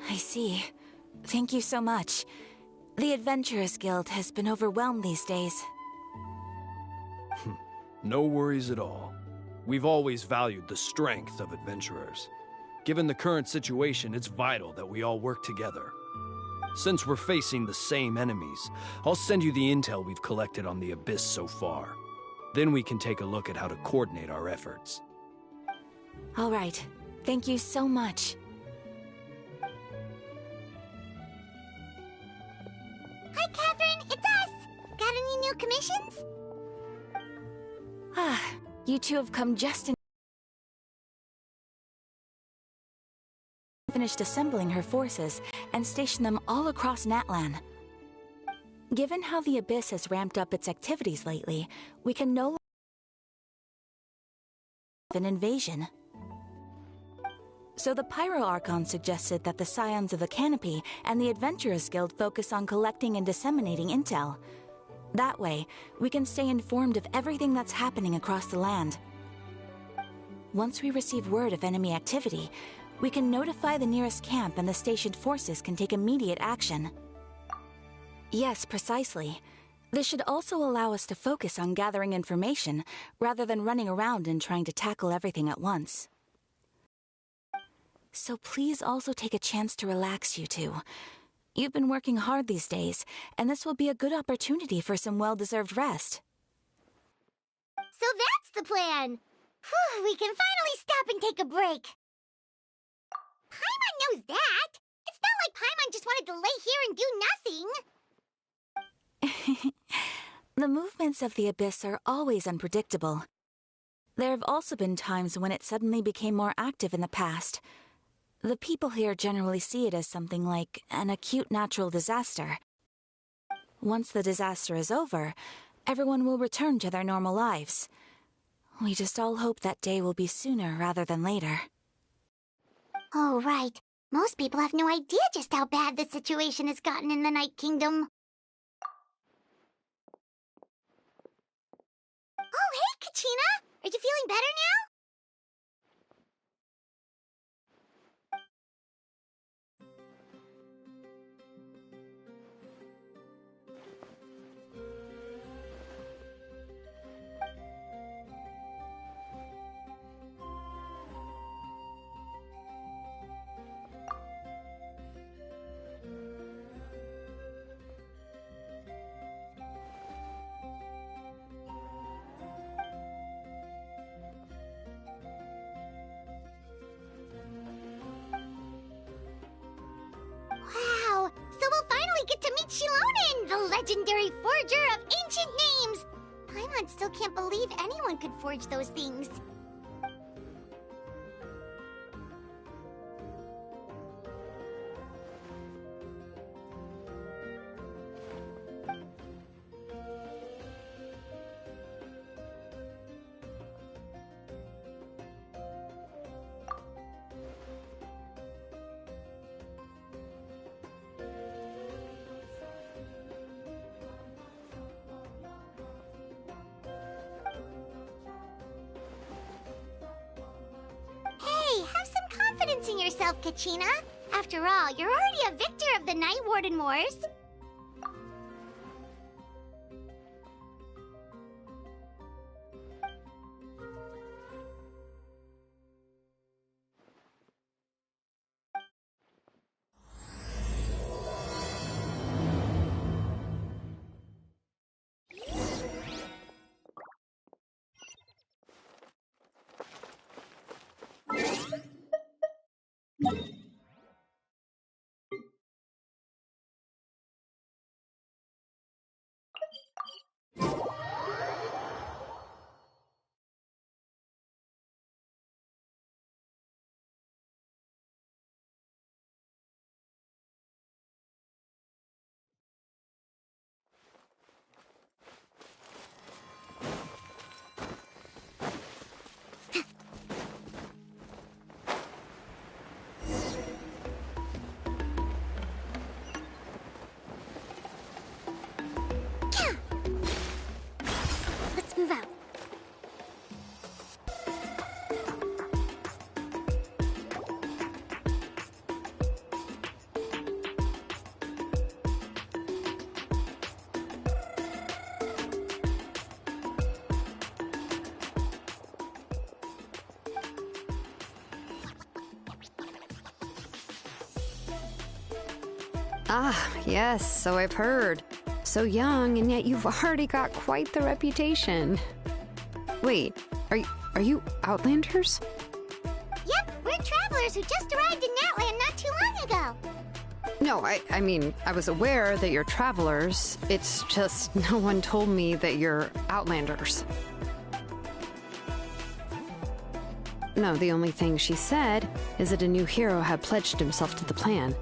I see. Thank you so much. The Adventurers Guild has been overwhelmed these days. No worries at all. We've always valued the strength of adventurers. Given the current situation, it's vital that we all work together. Since we're facing the same enemies, I'll send you the intel we've collected on the Abyss so far. Then we can take a look at how to coordinate our efforts. All right. Thank you so much. Hi, Catherine! It's us! Got any new commissions? Ah, you two have come just in. Finished assembling her forces and stationed them all across Natlan. Given how the Abyss has ramped up its activities lately, we can no longer an invasion. So the Pyro Archon suggested that the Scions of the Canopy and the Adventurers Guild focus on collecting and disseminating intel. That way, we can stay informed of everything that's happening across the land. Once we receive word of enemy activity, we can notify the nearest camp and the stationed forces can take immediate action. Yes, precisely. This should also allow us to focus on gathering information, rather than running around and trying to tackle everything at once. So please also take a chance to relax, you two. You've been working hard these days, and this will be a good opportunity for some well-deserved rest. So that's the plan! Whew, we can finally stop and take a break. Paimon knows that! It's not like Paimon just wanted to lay here and do nothing! The movements of the Abyss are always unpredictable. There have also been times when it suddenly became more active in the past. The people here generally see it as something like an acute natural disaster. Once the disaster is over, everyone will return to their normal lives. We just all hope that day will be sooner rather than later. Oh, right. Most people have no idea just how bad the situation has gotten in the Night Kingdom. Oh, hey, Kachina! Are you feeling better now? Wow! So we'll finally get to meet Shilonen, the legendary forger of ancient names! Paimon still can't believe anyone could forge those things. Hey, have some confidence in yourself, Kachina. After all, you're already a victor of the Night Warden Wars. Ah, yes, so I've heard. So young, and yet you've already got quite the reputation. Wait, are you Outlanders? Yep, we're travelers who just arrived in Natlan not too long ago. No, I mean, I was aware that you're travelers. It's just no one told me that you're Outlanders. No, the only thing she said is that a new hero had pledged himself to the plan.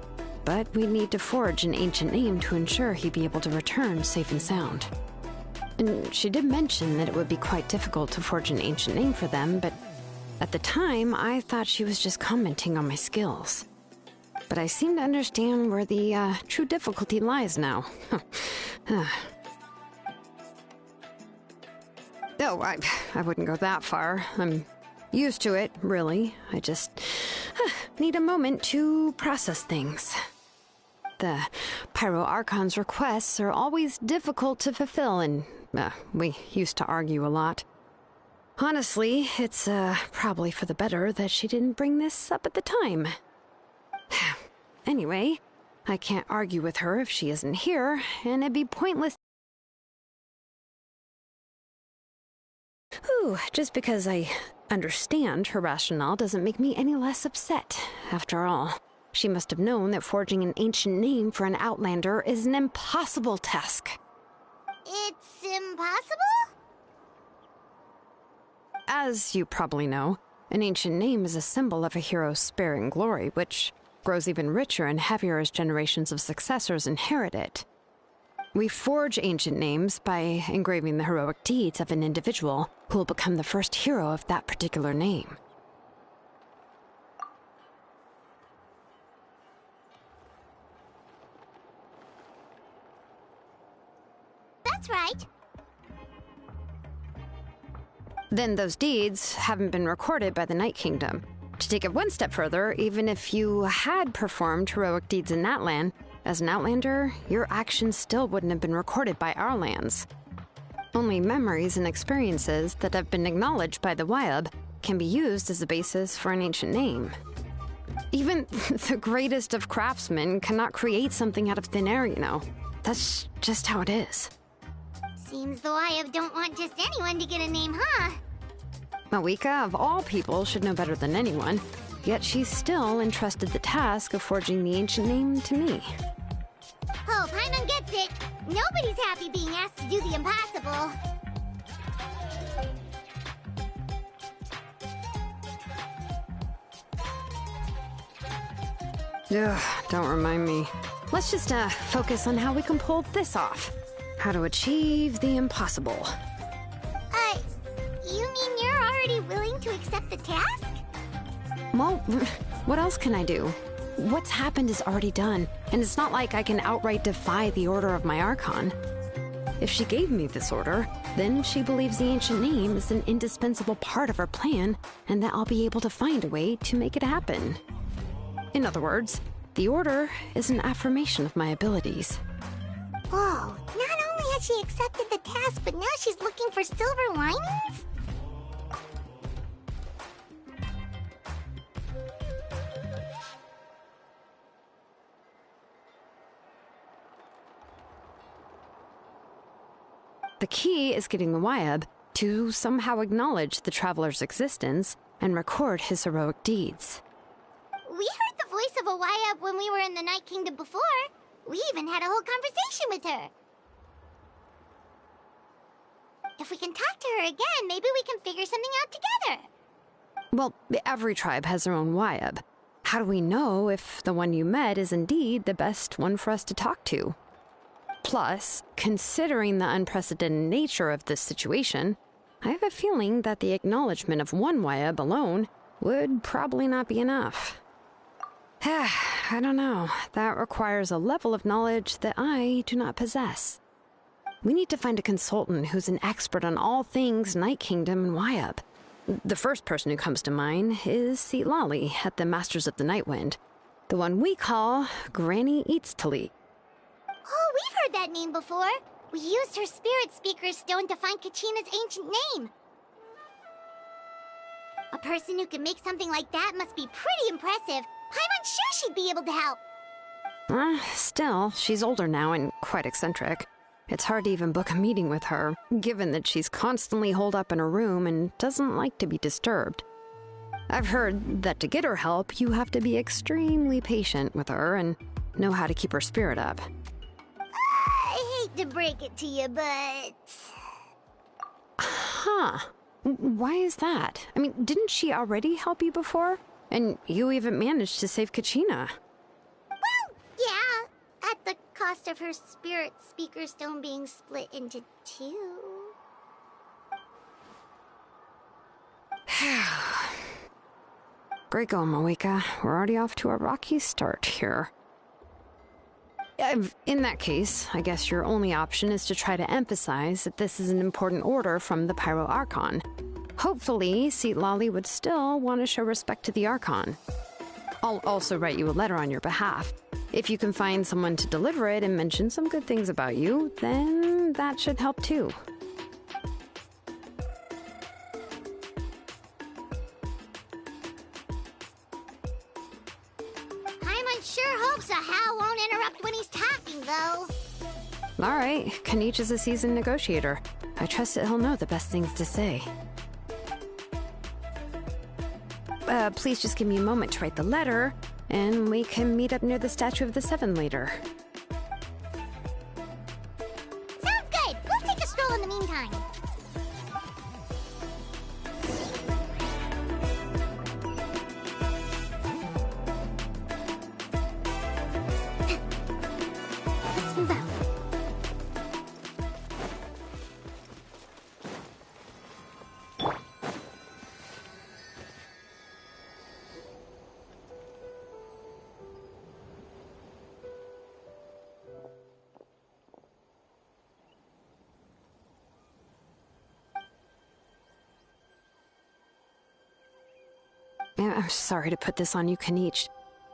But we'd need to forge an ancient name to ensure he'd be able to return safe and sound. And she did mention that it would be quite difficult to forge an ancient name for them, but at the time, I thought she was just commenting on my skills. But I seem to understand where the true difficulty lies now. No, I wouldn't go that far. I'm used to it, really. I just need a moment to process things. The Pyro Archon's requests are always difficult to fulfill, and we used to argue a lot. Honestly, it's probably for the better that she didn't bring this up at the time. Anyway, I can't argue with her if she isn't here, and it'd be pointless. Ooh, just because I understand her rationale doesn't make me any less upset. After all, she must have known that forging an ancient name for an Outlander is an impossible task. It's impossible? As you probably know, an ancient name is a symbol of a hero's spirit and glory, which grows even richer and heavier as generations of successors inherit it. We forge ancient names by engraving the heroic deeds of an individual who will become the first hero of that particular name. That's right. Then those deeds haven't been recorded by the Night Kingdom. To take it one step further, even if you had performed heroic deeds in Natlan, as an Outlander, your actions still wouldn't have been recorded by our lands. Only memories and experiences that have been acknowledged by the Wyab can be used as a basis for an ancient name. Even the greatest of craftsmen cannot create something out of thin air, you know. That's just how it is. Seems the Wyab don't want just anyone to get a name, huh? Mawika, of all people, should know better than anyone, yet she's still entrusted the task of forging the ancient name to me. Oh, Paimon gets it. Nobody's happy being asked to do the impossible. Ugh, don't remind me. Let's just focus on how we can pull this off. How to achieve the impossible. You mean you're already willing to accept the task? Well, what else can I do? What's happened is already done, and it's not like I can outright defy the order of my Archon. If she gave me this order, then she believes the ancient name is an indispensable part of her plan, and that I'll be able to find a way to make it happen. In other words, the order is an affirmation of my abilities. Whoa, not only has she accepted the task, but now she's looking for silver linings? The key is getting the Wyab to somehow acknowledge the traveler's existence and record his heroic deeds. We heard the voice of a Wyab when we were in the Night Kingdom before. We even had a whole conversation with her. If we can talk to her again, maybe we can figure something out together. Well, every tribe has their own Wyab. How do we know if the one you met is indeed the best one for us to talk to? Plus, considering the unprecedented nature of this situation, I have a feeling that the acknowledgement of one Wyab alone would probably not be enough. I don't know. That requires a level of knowledge that I do not possess. We need to find a consultant who's an expert on all things Night Kingdom and Wyab. The first person who comes to mind is Seatlali at the Masters of the Nightwind, the one we call Granny Eats Tali. Oh, we've heard that name before. We used her Spirit Speaker Stone to find Kachina's ancient name. A person who can make something like that must be pretty impressive. Paimon's sure she'd be able to help. Still, she's older now and quite eccentric. It's hard to even book a meeting with her, given that she's constantly holed up in her room and doesn't like to be disturbed. I've heard that to get her help, you have to be extremely patient with her and know how to keep her spirit up. I hate to break it to you, but... Huh. Why is that? I mean, didn't she already help you before? And you even managed to save Kachina. Well, yeah. At the cost of her spirit speaker stone being split into two. Great going, Moeka. We're already off to a rocky start here. In that case, I guess your only option is to try to emphasize that this is an important order from the Pyro Archon. Hopefully, Seat Lolly would still want to show respect to the Archon. I'll also write you a letter on your behalf. If you can find someone to deliver it and mention some good things about you, then that should help too. Paimon sure hopes a Hal won't interrupt when he's talking, though. All right, Kanich is a seasoned negotiator. I trust that he'll know the best things to say. Please just give me a moment to write the letter, and we can meet up near the Statue of the Seven later. Sounds good. We'll take a stroll in the meantime. Let's move up. I'm sorry to put this on you, Kanich.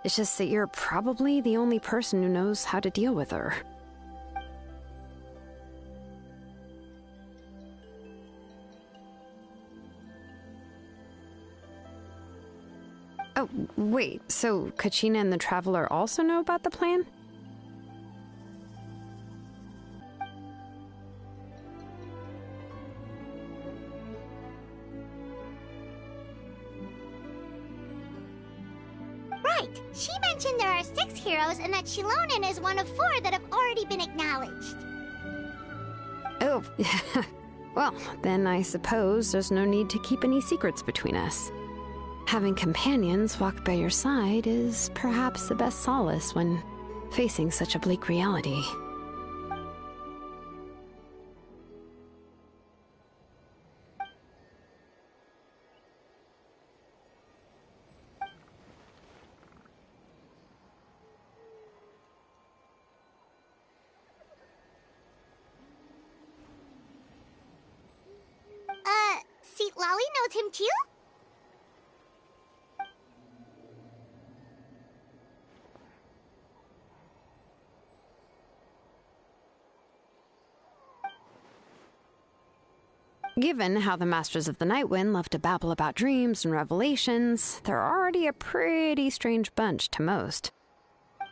It's just that you're probably the only person who knows how to deal with her. Oh, wait, so Kachina and the Traveler also know about the plan? Right. She mentioned there are 6 heroes and that Shilonen is one of 4 that have already been acknowledged. Oh, well, then I suppose there's no need to keep any secrets between us. Having companions walk by your side is perhaps the best solace when facing such a bleak reality. Seat Lolly knows him too? Given how the Masters of the Nightwind love to babble about dreams and revelations, they're already a pretty strange bunch to most.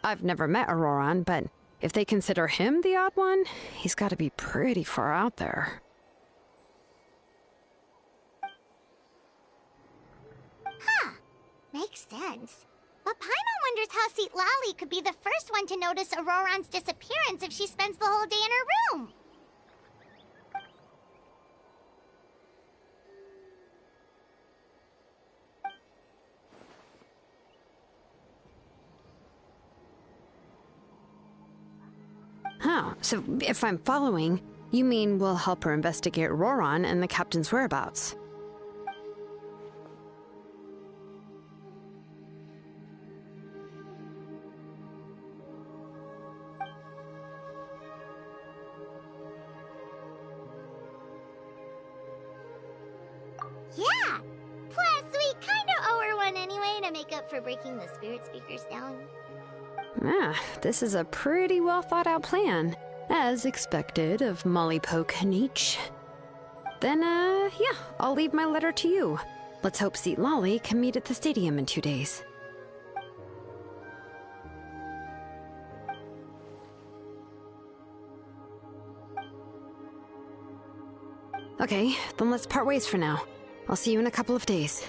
I've never met Auroran, but if they consider him the odd one, he's got to be pretty far out there. Makes sense. But Paimon wonders how Seat Lolly could be the first one to notice Auroran's disappearance if she spends the whole day in her room. Oh, so if I'm following, you mean we'll help her investigate Auroran and the captain's whereabouts? Yeah! Plus, we kinda owe her one anyway to make up for breaking the spirit speakers down. This is a pretty well thought out plan, as expected of Molly Poke Kanich. Then, yeah, I'll leave my letter to you. Let's hope Seat Lolly can meet at the stadium in 2 days. Okay, then let's part ways for now. I'll see you in a couple of days.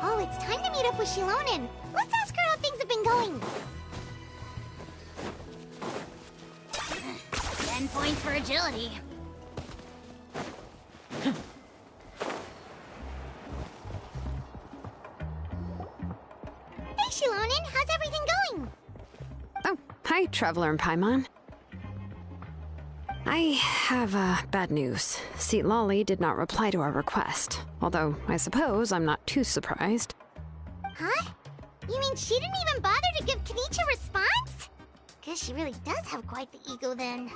Oh, it's time to meet up with Shilonen. Let's ask her how things have been going. 10 points for agility. Hey, Shilonen, how's everything going? Oh, hi, Traveler and Paimon. I have bad news. Lolly did not reply to our request, although I suppose I'm not too surprised. Huh? You mean she didn't even bother to give Kenichi a response? Guess she really does have quite the ego then.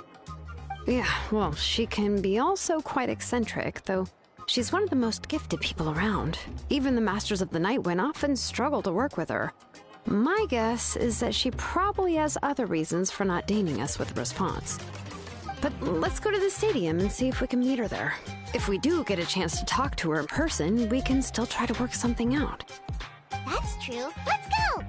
Yeah, well, she can be also quite eccentric, though she's one of the most gifted people around. Even the Masters of the Nightwind often struggle to work with her. My guess is that she probably has other reasons for not deigning us with a response. But let's go to the stadium and see if we can meet her there. If we do get a chance to talk to her in person, we can still try to work something out. That's true. Let's go!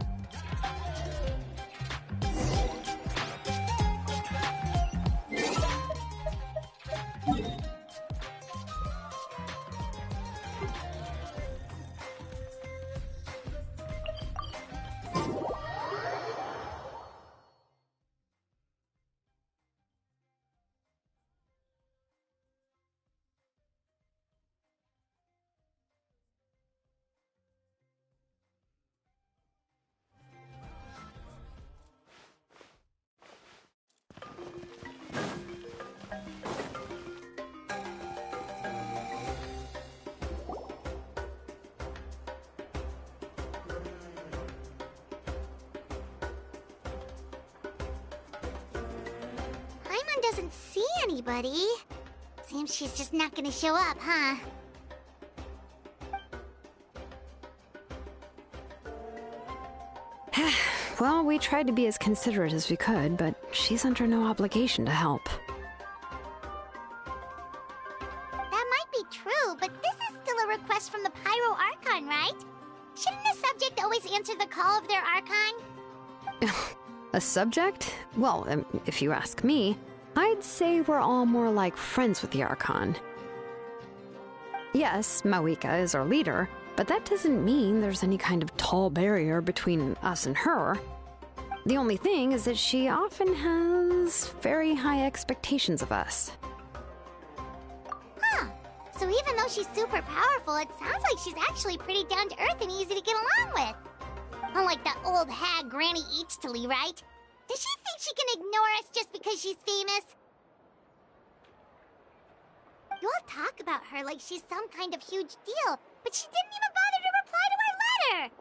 Doesn't see anybody. Seems she's just not gonna show up, huh? Well, we tried to be as considerate as we could, but she's under no obligation to help. That might be true, but this is still a request from the Pyro Archon, right? Shouldn't a subject always answer the call of their Archon? A subject? Well, if you ask me, I'd say we're all more like friends with the Archon. Yes, Mawika is our leader, but that doesn't mean there's any kind of tall barrier between us and her. The only thing is that she often has very high expectations of us. Huh. So even though she's super powerful, it sounds like she's actually pretty down to earth and easy to get along with. Unlike that old hag Granny Eachtley, right? Does she think she can ignore us just because she's famous? You all talk about her like she's some kind of huge deal, but she didn't even bother to reply to our letter!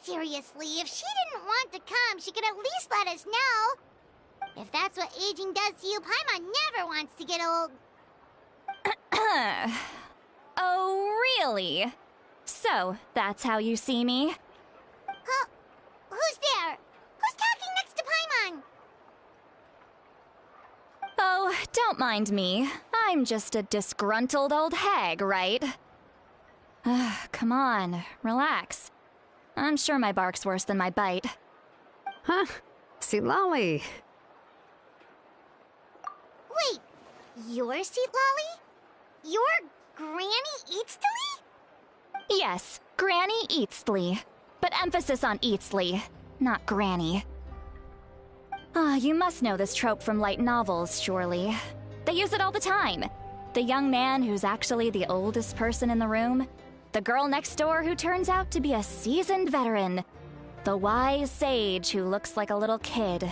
Seriously, if she didn't want to come, she could at least let us know. If that's what aging does to you, Paimon never wants to get old. Oh, really? So, that's how you see me? Huh? Who's there? Who's talking next to Paimon? Oh, don't mind me. I'm just a disgruntled old hag, right? Come on, relax. I'm sure my bark's worse than my bite. Huh? Lolly. Wait, you're Lolly? You're Granny Eastly? Yes, Granny Eatsley. but emphasis on Eatsley, not Granny. Ah, you must know this trope from light novels, surely. They use it all the time. The young man who's actually the oldest person in the room. The girl next door who turns out to be a seasoned veteran. The wise sage who looks like a little kid.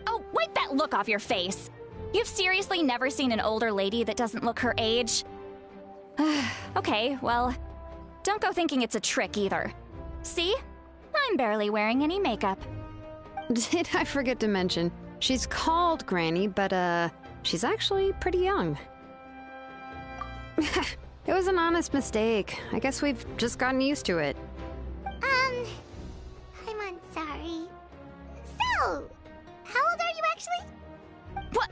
Oh, wipe that look off your face! You've seriously never seen an older lady that doesn't look her age? Okay, well, don't go thinking it's a trick either. See? I'm barely wearing any makeup. Did I forget to mention, she's called Granny, but she's actually pretty young. It was an honest mistake. I guess we've just gotten used to it. I'm sorry. So, how old are you actually? What?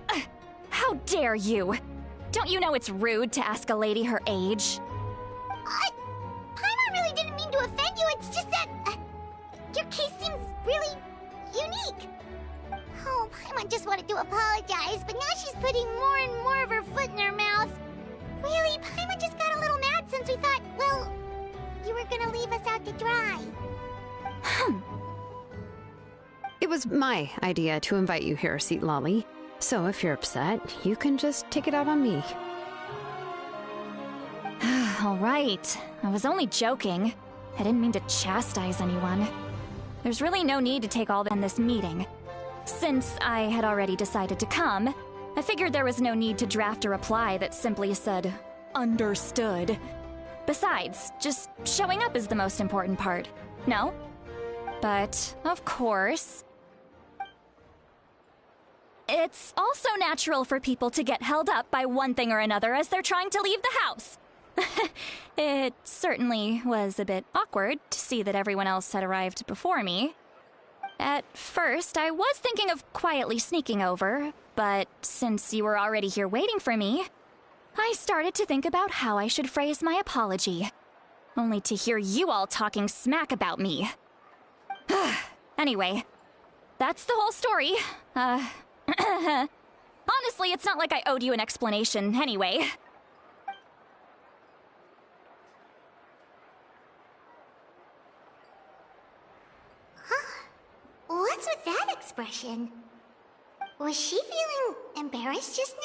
How dare you? Don't you know it's rude to ask a lady her age? Paimon really didn't mean to offend you, it's just that your case seems really unique. Oh, Paimon just wanted to apologize, but now she's putting more and more of her foot in her mouth. Really, Paimon just got a little mad since we thought, well, you were gonna leave us out to dry. It was my idea to invite you here, Seat Lolly. So if you're upset, you can just take it out on me. All right. I was only joking. I didn't mean to chastise anyone. There's really no need to take all that in this meeting. Since I had already decided to come, I figured there was no need to draft a reply that simply said, "Understood." Besides, just showing up is the most important part, no? But, of course, it's also natural for people to get held up by one thing or another as they're trying to leave the house. It certainly was a bit awkward to see that everyone else had arrived before me. At first, I was thinking of quietly sneaking over, but since you were already here waiting for me, I started to think about how I should phrase my apology, only to hear you all talking smack about me. Anyway, that's the whole story. Honestly, it's not like I owed you an explanation anyway. What's with that expression? Was she feeling embarrassed just now?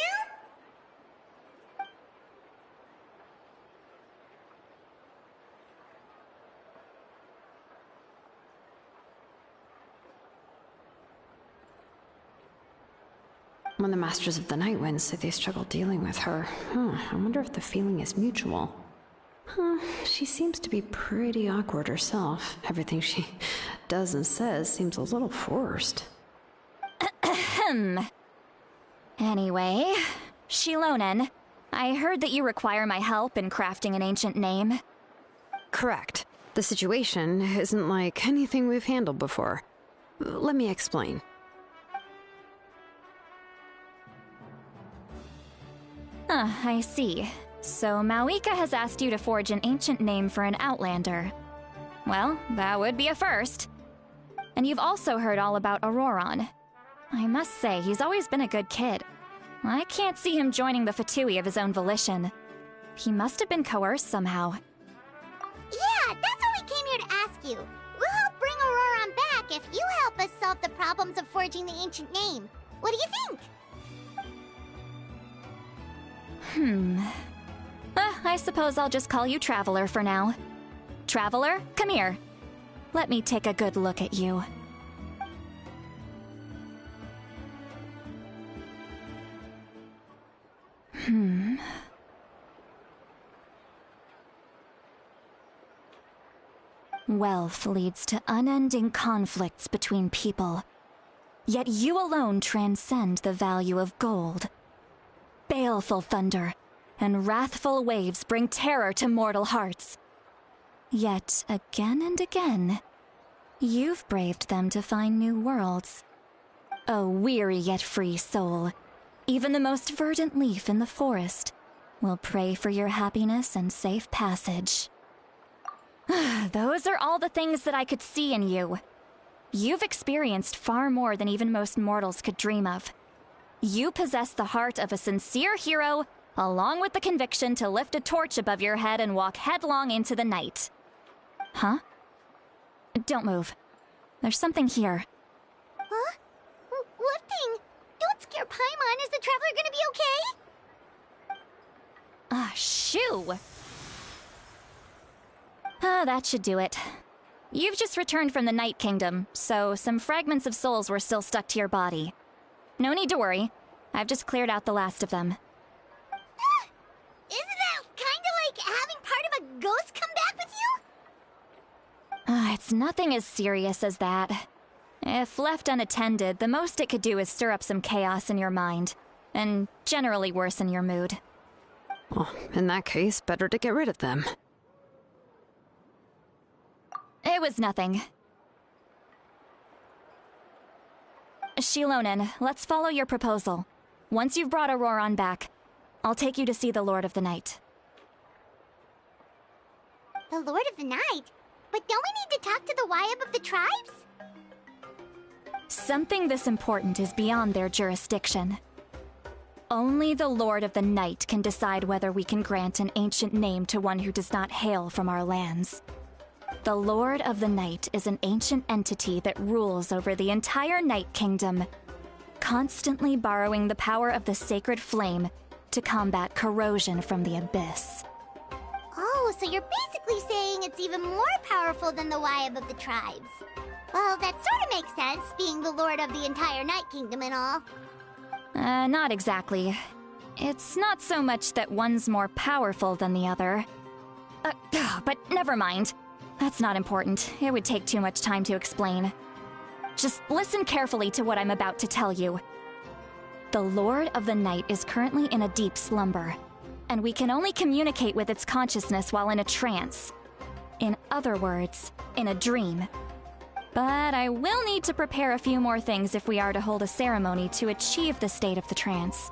When the Masters of the Night Wind say they struggle dealing with her, I wonder if the feeling is mutual. She seems to be pretty awkward herself. Everything she does and says seems a little forced. Anyway, Shilonen, I heard that you require my help in crafting an ancient name. Correct. The situation isn't like anything we've handled before. Let me explain. I see. So Mawika has asked you to forge an ancient name for an Outlander. Well, that would be a first. And you've also heard all about Auroron. I must say, he's always been a good kid. I can't see him joining the Fatui of his own volition. He must have been coerced somehow. Yeah, that's what we came here to ask you. We'll help bring Auroron back if you help us solve the problems of forging the ancient name. What do you think? I suppose I'll just call you Traveler for now. Traveler, come here. Let me take a good look at you. Wealth leads to unending conflicts between people. Yet you alone transcend the value of gold. Baleful thunder and wrathful waves bring terror to mortal hearts. Yet again and again, you've braved them to find new worlds. O weary yet free soul, even the most verdant leaf in the forest will pray for your happiness and safe passage. Those are all the things that I could see in you. You've experienced far more than even most mortals could dream of. You possess the heart of a sincere hero, along with the conviction to lift a torch above your head and walk headlong into the night. Huh? Don't move. There's something here. Huh? What thing? Don't scare Paimon. Is the traveler gonna be okay? Ah, shoo! That should do it. You've just returned from the Night Kingdom, so some fragments of souls were still stuck to your body. No need to worry. I've just cleared out the last of them. Isn't that kinda like having part of a ghost come back with you? It's nothing as serious as that. If left unattended, the most it could do is stir up some chaos in your mind, and generally worsen your mood. Well, in that case, better to get rid of them. It was nothing. Shilonen, let's follow your proposal. Once you've brought Auroran back, I'll take you to see the Lord of the Night. The Lord of the Night? But don't we need to talk to the Wyab of the tribes? Something this important is beyond their jurisdiction. Only the Lord of the Night can decide whether we can grant an ancient name to one who does not hail from our lands. The Lord of the Night is an ancient entity that rules over the entire Night Kingdom, constantly borrowing the power of the sacred flame to combat corrosion from the abyss. Oh, so you're basically saying it's even more powerful than the Wyab of the tribes. Well, that sort of makes sense, being the lord of the entire Night Kingdom and all. Not exactly. It's not so much that one's more powerful than the other. But never mind. That's not important. It would take too much time to explain. Just listen carefully to what I'm about to tell you. The Lord of the Night is currently in a deep slumber, and we can only communicate with its consciousness while in a trance. In other words, in a dream. But I will need to prepare a few more things if we are to hold a ceremony to achieve the state of the trance.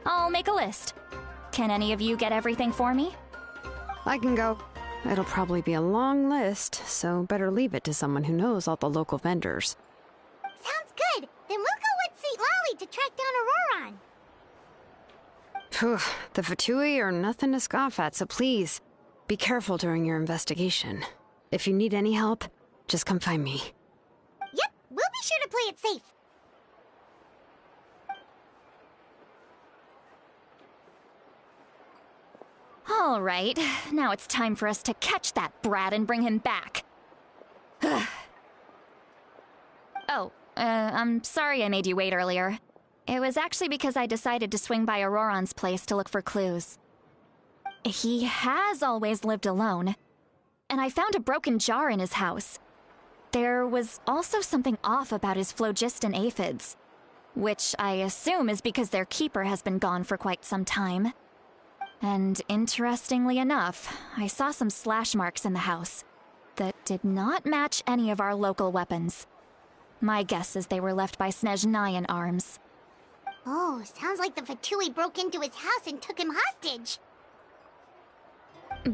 I'll make a list. Can any of you get everything for me? I can go. It'll probably be a long list, so better leave it to someone who knows all the local vendors. Sounds good. Then we'll go with St. Lally to track down Auroran. Phew, the Fatui are nothing to scoff at, so please, be careful during your investigation. If you need any help, just come find me. Yep, we'll be sure to play it safe. All right, now it's time for us to catch that brat and bring him back. I'm sorry I made you wait earlier. It was actually because I decided to swing by Auroran's place to look for clues. He has always lived alone, and I found a broken jar in his house. There was also something off about his phlogiston aphids, which I assume is because their keeper has been gone for quite some time. And interestingly enough, I saw some slash marks in the house that did not match any of our local weapons. My guess is they were left by Snezhnayan arms. Oh, sounds like the Fatui broke into his house and took him hostage.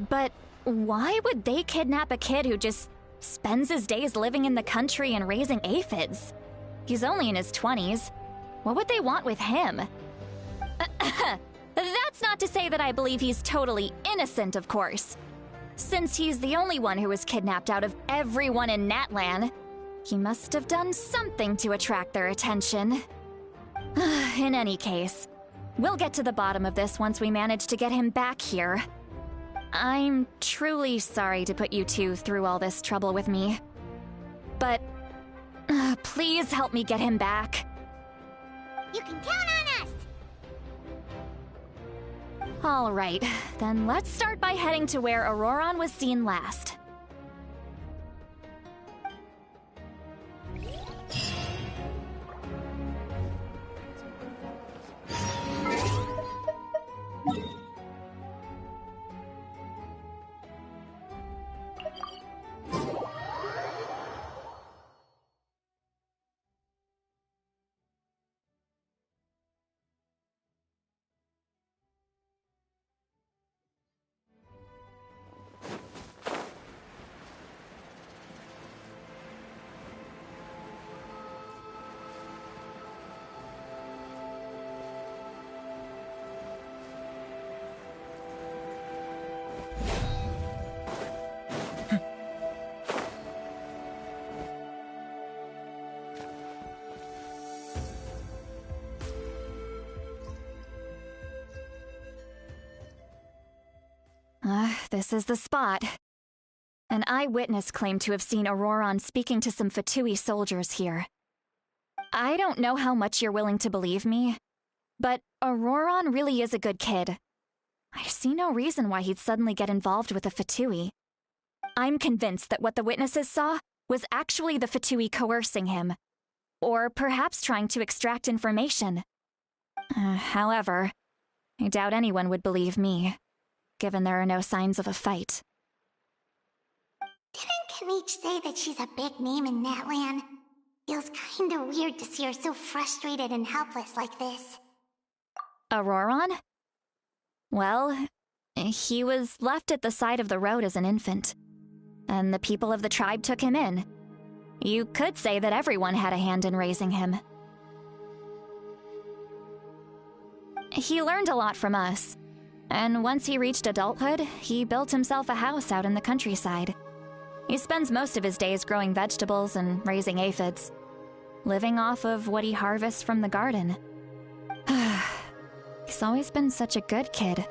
But why would they kidnap a kid who just spends his days living in the country and raising aphids? He's only in his 20s. What would they want with him? That's not to say that I believe he's totally innocent, of course. Since he's the only one who was kidnapped out of everyone in Natlan, he must have done something to attract their attention. In any case, we'll get to the bottom of this once we manage to get him back here. I'm truly sorry to put you two through all this trouble with me. But please help me get him back. You can count on us! All right, then let's start by heading to where Auroran was seen last. this is the spot. An eyewitness claimed to have seen Auroron speaking to some Fatui soldiers here. I don't know how much you're willing to believe me, but Auroron really is a good kid. I see no reason why he'd suddenly get involved with the Fatui. I'm convinced that what the witnesses saw was actually the Fatui coercing him, or perhaps trying to extract information. However, I doubt anyone would believe me, given there are no signs of a fight. Didn't Kanich say that she's a big name in Natlan? Feels kinda weird to see her so frustrated and helpless like this. Auroron? Well, he was left at the side of the road as an infant, and the people of the tribe took him in. You could say that everyone had a hand in raising him. He learned a lot from us, and once he reached adulthood, he built himself a house out in the countryside. He spends most of his days growing vegetables and raising aphids, living off of what he harvests from the garden. He's always been such a good kid.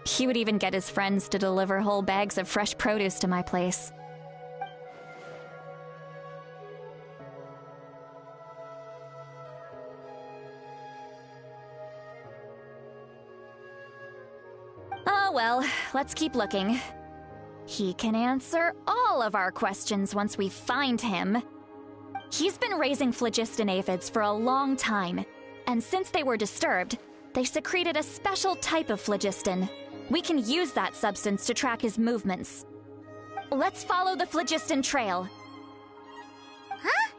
He would even get his friends to deliver whole bags of fresh produce to my place. Oh well, let's keep looking. He can answer all of our questions once we find him. He's been raising phlogiston aphids for a long time, and since they were disturbed, they secreted a special type of phlogiston. We can use that substance to track his movements. Let's follow the phlogiston trail. Huh?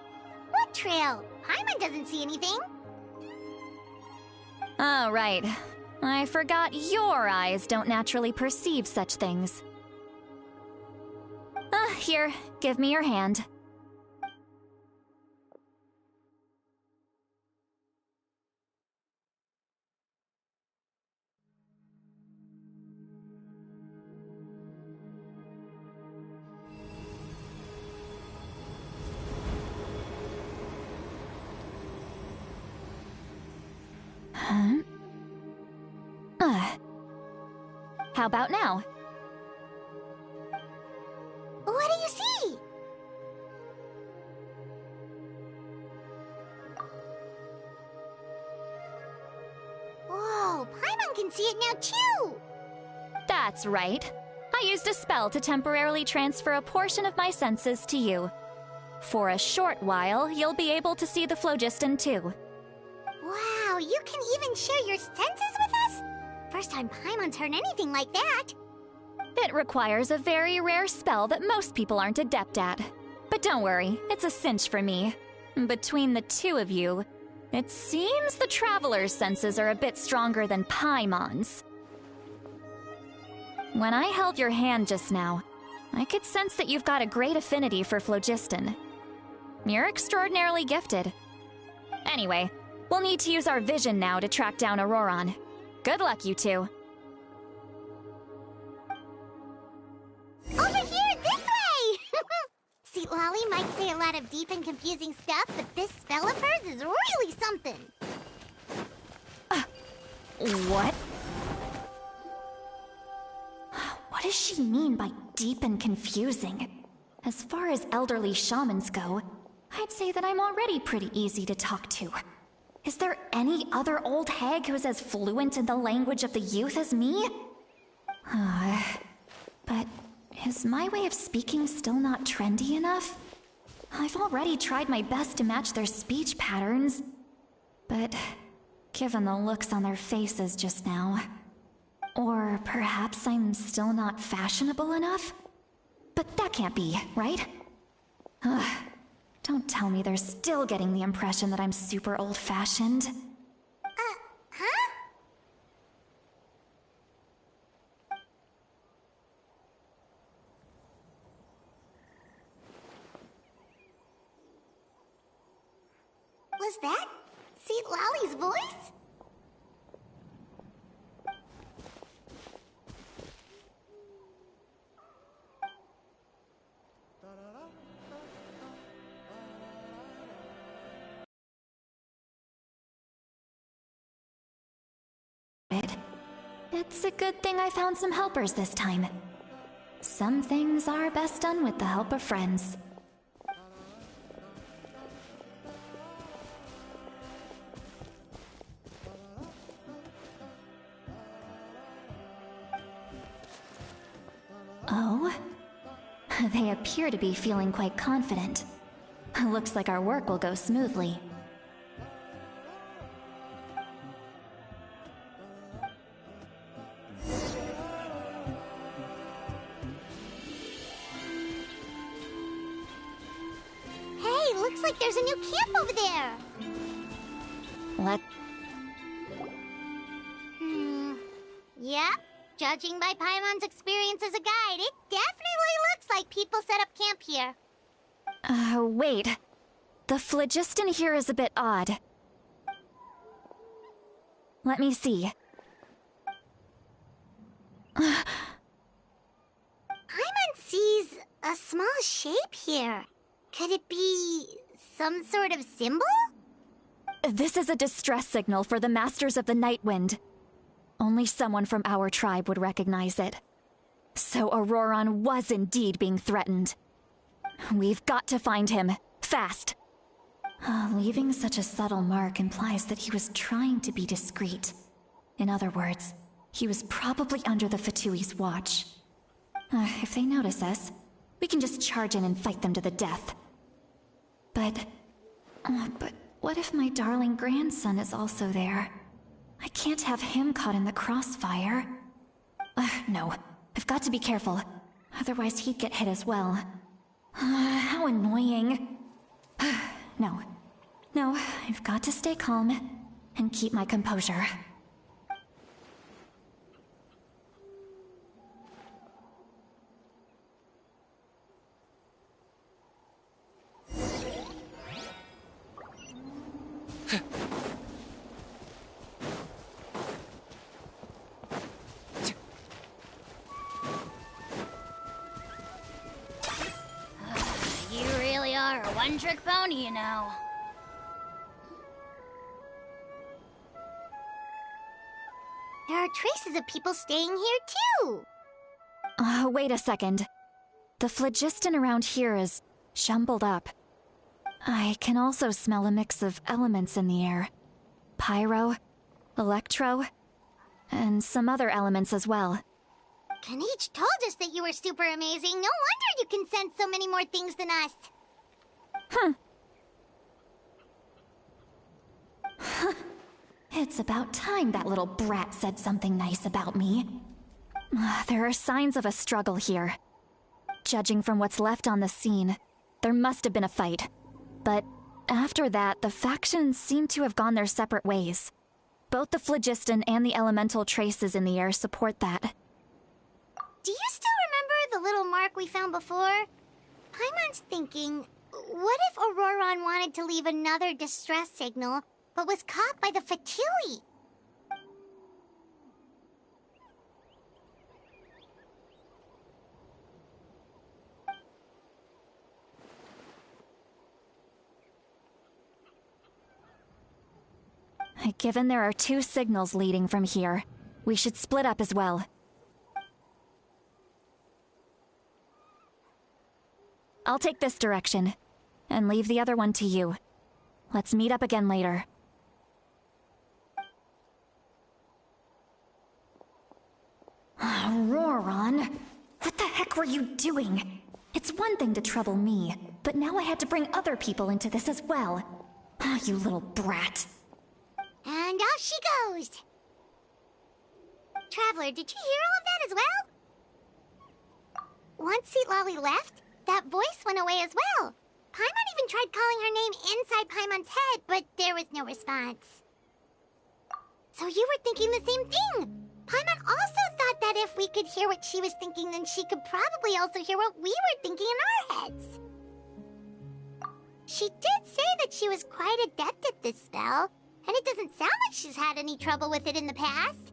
What trail? Paimon doesn't see anything. Oh, right. I forgot your eyes don't naturally perceive such things. Here, give me your hand. Huh? How about now? What do you see? Whoa, Paimon can see it now too! That's right. I used a spell to temporarily transfer a portion of my senses to you. For a short while, you'll be able to see the phlogiston too. Wow, you can even share your senses with us? First time Paimon's heard anything like that. It requires a very rare spell that most people aren't adept at. But don't worry, it's a cinch for me. Between the two of you, it seems the Traveler's senses are a bit stronger than Paimon's. When I held your hand just now, I could sense that you've got a great affinity for phlogiston. You're extraordinarily gifted. Anyway, we'll need to use our vision now to track down Auroron. Good luck, you two. Over here, this way! Sweet Lolly might say a lot of deep and confusing stuff, but this spell of hers is really something. What? What does she mean by deep and confusing? As far as elderly shamans go, I'd say that I'm already pretty easy to talk to. Is there any other old hag who's as fluent in the language of the youth as me? But is my way of speaking still not trendy enough? I've already tried my best to match their speech patterns. But given the looks on their faces just now... Or perhaps I'm still not fashionable enough? But that can't be, right? Don't tell me they're still getting the impression that I'm super old-fashioned. Huh? Was that Sweet Lolly's voice? It's a good thing I found some helpers this time. Some things are best done with the help of friends. Oh? They appear to be feeling quite confident. Looks like our work will go smoothly. Hey, looks like there's a new camp over there. What? Yep. Judging by Paimon's experience as a guide, it definitely looks like people set up camp here. Wait. The phlogiston here is a bit odd. Let me see. Paimon sees a small shape here. Could it be some sort of symbol? This is a distress signal for the Masters of the Night Wind. Only someone from our tribe would recognize it. So Auroron was indeed being threatened. We've got to find him. Fast. Leaving such a subtle mark implies that he was trying to be discreet. In other words, he was probably under the Fatui's watch. If they notice us, we can just charge in and fight them to the death. But what if my darling grandson is also there? I can't have him caught in the crossfire. No, I've got to be careful. Otherwise he'd get hit as well. How annoying. No, I've got to stay calm and keep my composure. A one-trick pony, you know. There are traces of people staying here, too. Wait a second. The phlogiston around here is jumbled up. I can also smell a mix of elements in the air. Pyro, electro, and some other elements as well. Kanich told us that you were super amazing. No wonder you can sense so many more things than us. It's about time that little brat said something nice about me. There are signs of a struggle here. Judging from what's left on the scene, there must have been a fight. But after that, the factions seem to have gone their separate ways. Both the phlogiston and the elemental traces in the air support that. Do you still remember the little mark we found before? Paimon's thinking, what if Auroron wanted to leave another distress signal, but was caught by the Fatui? Given there are two signals leading from here, we should split up as well. I'll take this direction, and leave the other one to you. Let's meet up again later. Auroron, what the heck were you doing? It's one thing to trouble me, but now I had to bring other people into this as well. You little brat. And off she goes! Traveler, did you hear all of that as well? Once Seatlolly left, that voice went away as well. Paimon even tried calling her name inside Paimon's head, but there was no response. So you were thinking the same thing! Paimon also thought that if we could hear what she was thinking, then she could probably also hear what we were thinking in our heads. She did say that she was quite adept at this spell, and it doesn't sound like she's had any trouble with it in the past.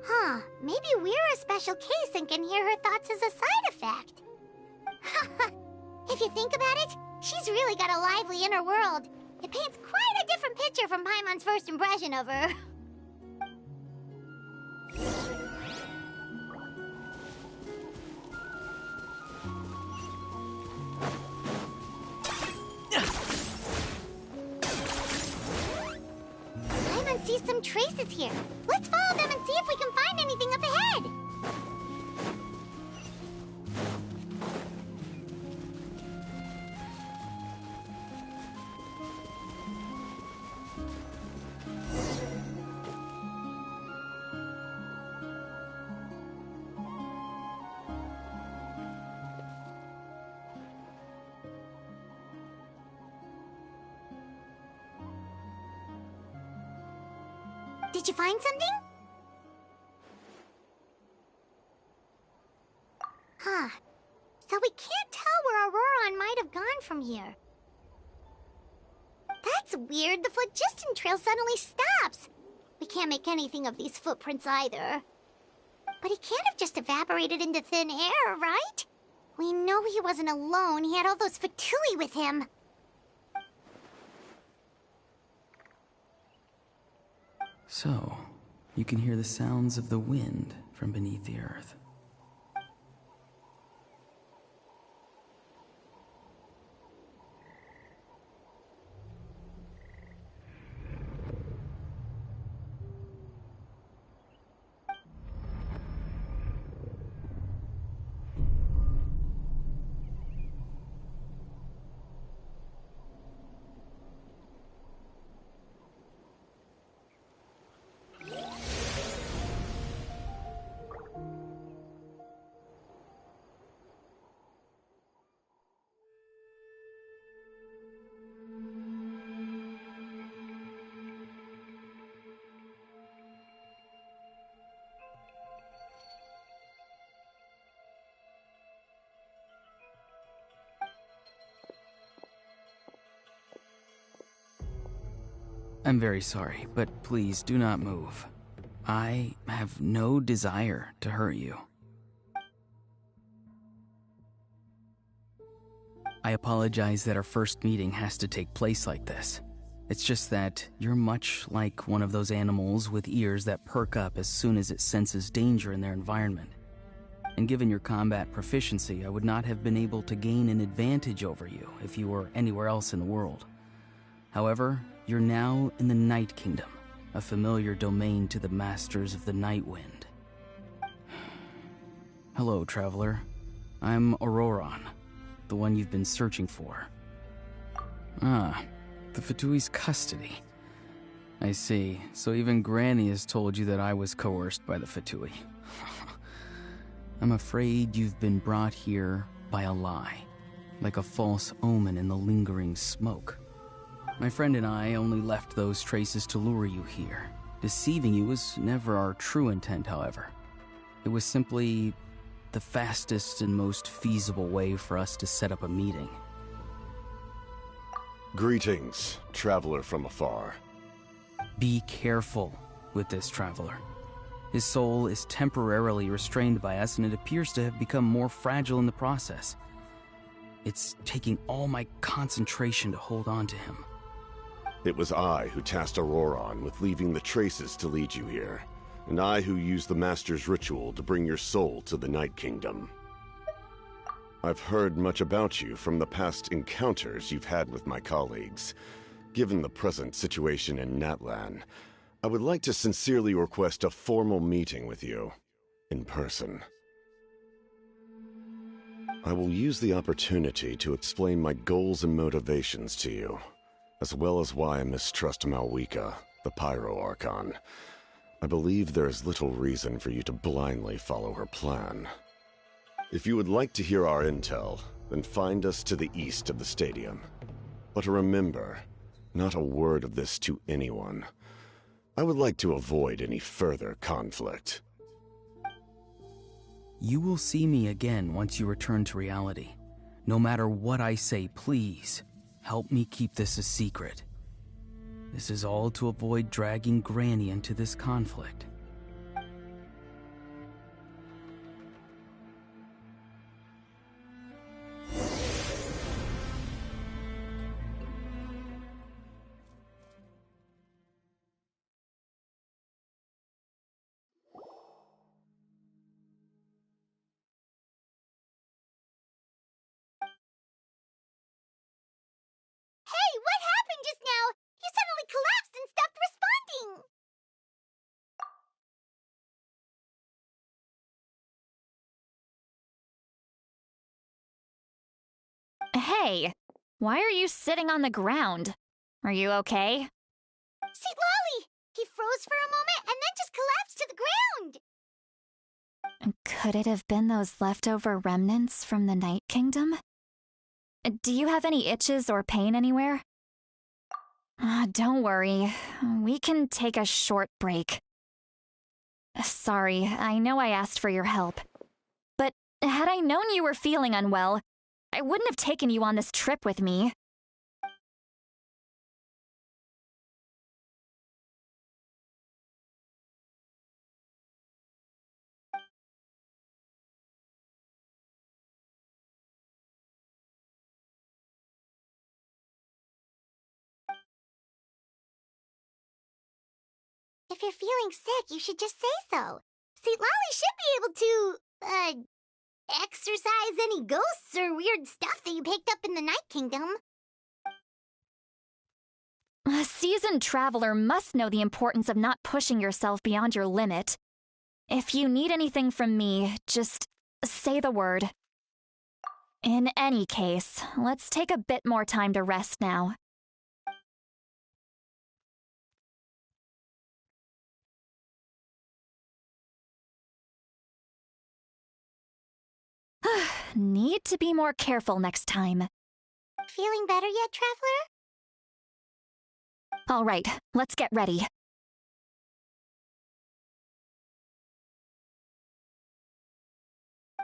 Huh, maybe we're a special case and can hear her thoughts as a side effect. If you think about it, she's really got a lively inner world. It paints quite a different picture from Paimon's first impression of her. see some traces here. Let's follow them and see if we can find anything up ahead. Did you find something? Huh. So we can't tell where Auroron might have gone from here. That's weird. The phlogiston trail suddenly stops. We can't make anything of these footprints either. But he can't have just evaporated into thin air, right? We know he wasn't alone. He had all those Fatui with him. So, you can hear the sounds of the wind from beneath the earth. I'm very sorry, but please do not move. I have no desire to hurt you. I apologize that our first meeting has to take place like this. It's just that you're much like one of those animals with ears that perk up as soon as it senses danger in their environment. And given your combat proficiency, I would not have been able to gain an advantage over you if you were anywhere else in the world. However, you're now in the Night Kingdom, a familiar domain to the Masters of the Night Wind. Hello, traveler. I'm Auroron, the one you've been searching for. Ah, the Fatui's custody. I see. So even Granny has told you that I was coerced by the Fatui. I'm afraid you've been brought here by a lie, like a false omen in the lingering smoke. My friend and I only left those traces to lure you here. Deceiving you was never our true intent, however. It was simply the fastest and most feasible way for us to set up a meeting. Greetings, traveler from afar. Be careful with this traveler. His soul is temporarily restrained by us, and it appears to have become more fragile in the process. It's taking all my concentration to hold on to him. It was I who tasked Auroron with leaving the traces to lead you here, and I who used the Master's ritual to bring your soul to the Night Kingdom. I've heard much about you from the past encounters you've had with my colleagues. Given the present situation in Natlan, I would like to sincerely request a formal meeting with you, in person. I will use the opportunity to explain my goals and motivations to you, as well as why I mistrust Malwika, the Pyro Archon. I believe there is little reason for you to blindly follow her plan. If you would like to hear our intel, then find us to the east of the stadium. But remember, not a word of this to anyone. I would like to avoid any further conflict. You will see me again once you return to reality. No matter what I say, please, help me keep this a secret. This is all to avoid dragging Granny into this conflict. Hey, what happened just now? You suddenly collapsed and stopped responding. Hey, why are you sitting on the ground? Are you okay? See, Lolly! He froze for a moment and then just collapsed to the ground! Could it have been those leftover remnants from the Night Kingdom? Do you have any itches or pain anywhere? Don't worry. We can take a short break. Sorry, I know I asked for your help. But had I known you were feeling unwell, I wouldn't have taken you on this trip with me. If you're feeling sick, you should just say so. See, Lolly should be able to, exorcise any ghosts or weird stuff that you picked up in the Night Kingdom. A seasoned traveler must know the importance of not pushing yourself beyond your limit. If you need anything from me, just say the word. In any case, let's take a bit more time to rest now. Need to be more careful next time. Feeling better yet, Traveler? All right, let's get ready.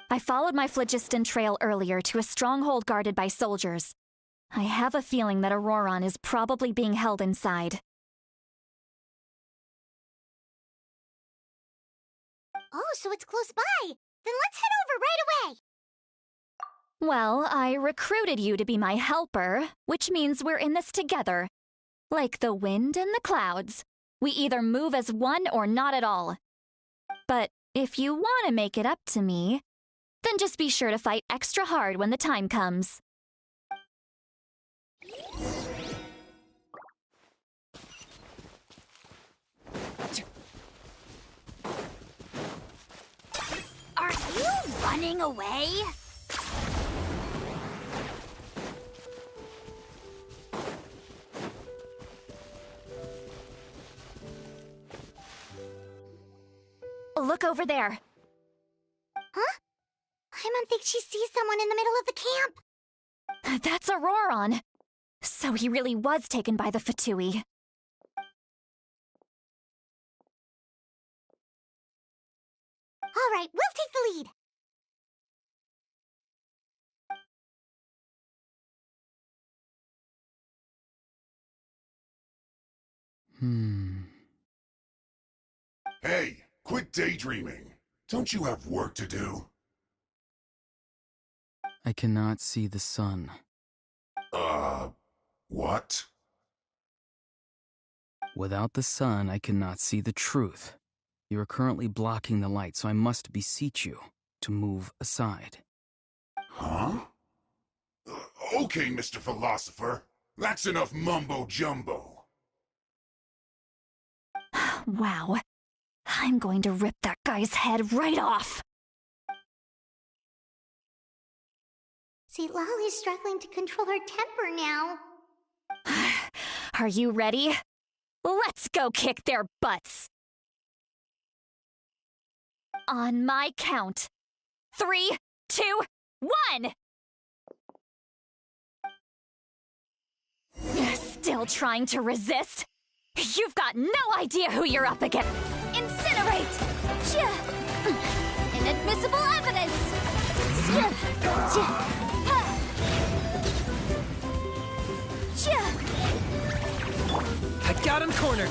I followed my phlogiston trail earlier to a stronghold guarded by soldiers. I have a feeling that Auroron is probably being held inside. Oh, so it's close by. Then let's head over right away. Well, I recruited you to be my helper, which means we're in this together. Like the wind and the clouds. We either move as one or not at all. But if you want to make it up to me, then just be sure to fight extra hard when the time comes. Are you running away? Look over there. Huh? I don't think she sees someone in the middle of the camp. That's Auroron. So he really was taken by the Fatui. All right, we'll take the lead. Hey, quit daydreaming. Don't you have work to do? I cannot see the sun. What? Without the sun, I cannot see the truth. You are currently blocking the light, so I must beseech you to move aside. Huh? Okay, Mr. Philosopher. That's enough mumbo-jumbo. Wow. I'm going to rip that guy's head right off. See, Lolly's struggling to control her temper now. Are you ready? Let's go kick their butts. On my count. 3, 2, 1! Still trying to resist? You've got no idea who you're up against. Incinerate! Inadmissible evidence! I got him cornered.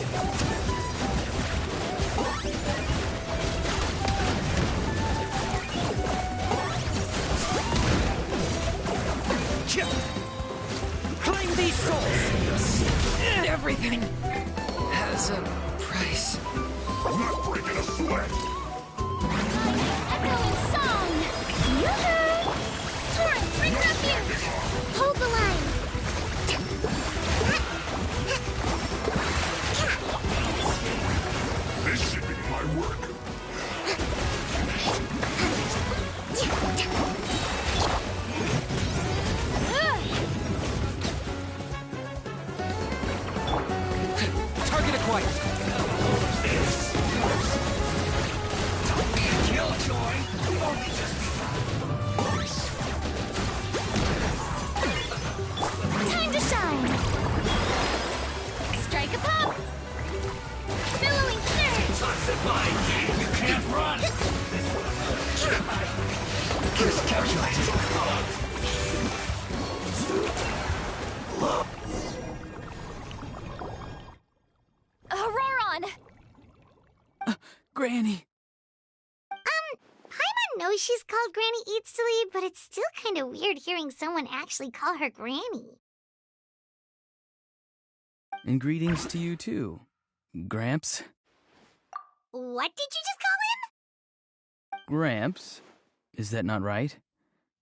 Claim these souls! Everything has a price. I'm not breaking a sweat! Echoing song! Yoo-hoo! Torrent, bring her up here! Hold the line! This should be my work. You can't run! Auroron! Granny! Paimon knows she's called Granny Eats to Lead, but it's still kind of weird hearing someone actually call her Granny. And greetings to you too, Gramps. What did you just call him? Gramps? Is that not right?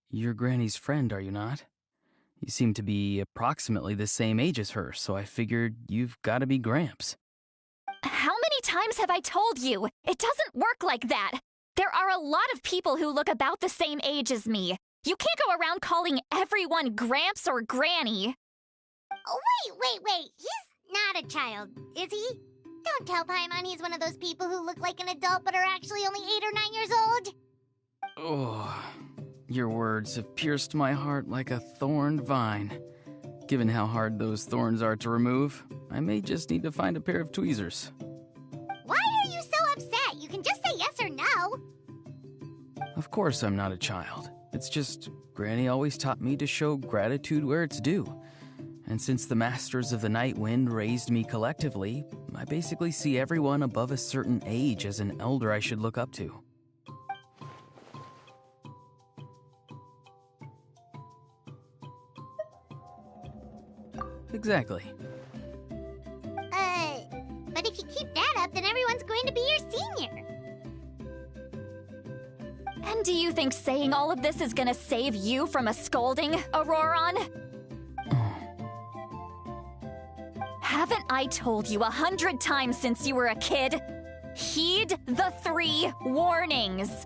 You're Granny's friend, are you not? You seem to be approximately the same age as her, so I figured you've got to be Gramps. How many times have I told you? It doesn't work like that. There are a lot of people who look about the same age as me. You can't go around calling everyone Gramps or Granny. Oh, wait. He's not a child, is he? Don't tell Paimon he's one of those people who look like an adult but are actually only 8 or 9 years old. Oh, your words have pierced my heart like a thorned vine. Given how hard those thorns are to remove, I may just need to find a pair of tweezers. Why are you so upset? You can just say yes or no. Of course I'm not a child. It's just Granny always taught me to show gratitude where it's due. And since the Masters of the Night Wind raised me collectively, I basically see everyone above a certain age as an elder I should look up to. Exactly. But if you keep that up, then everyone's going to be your senior. And do you think saying all of this is gonna save you from a scolding, Auroron? Haven't I told you 100 times since you were a kid? Heed the 3 warnings.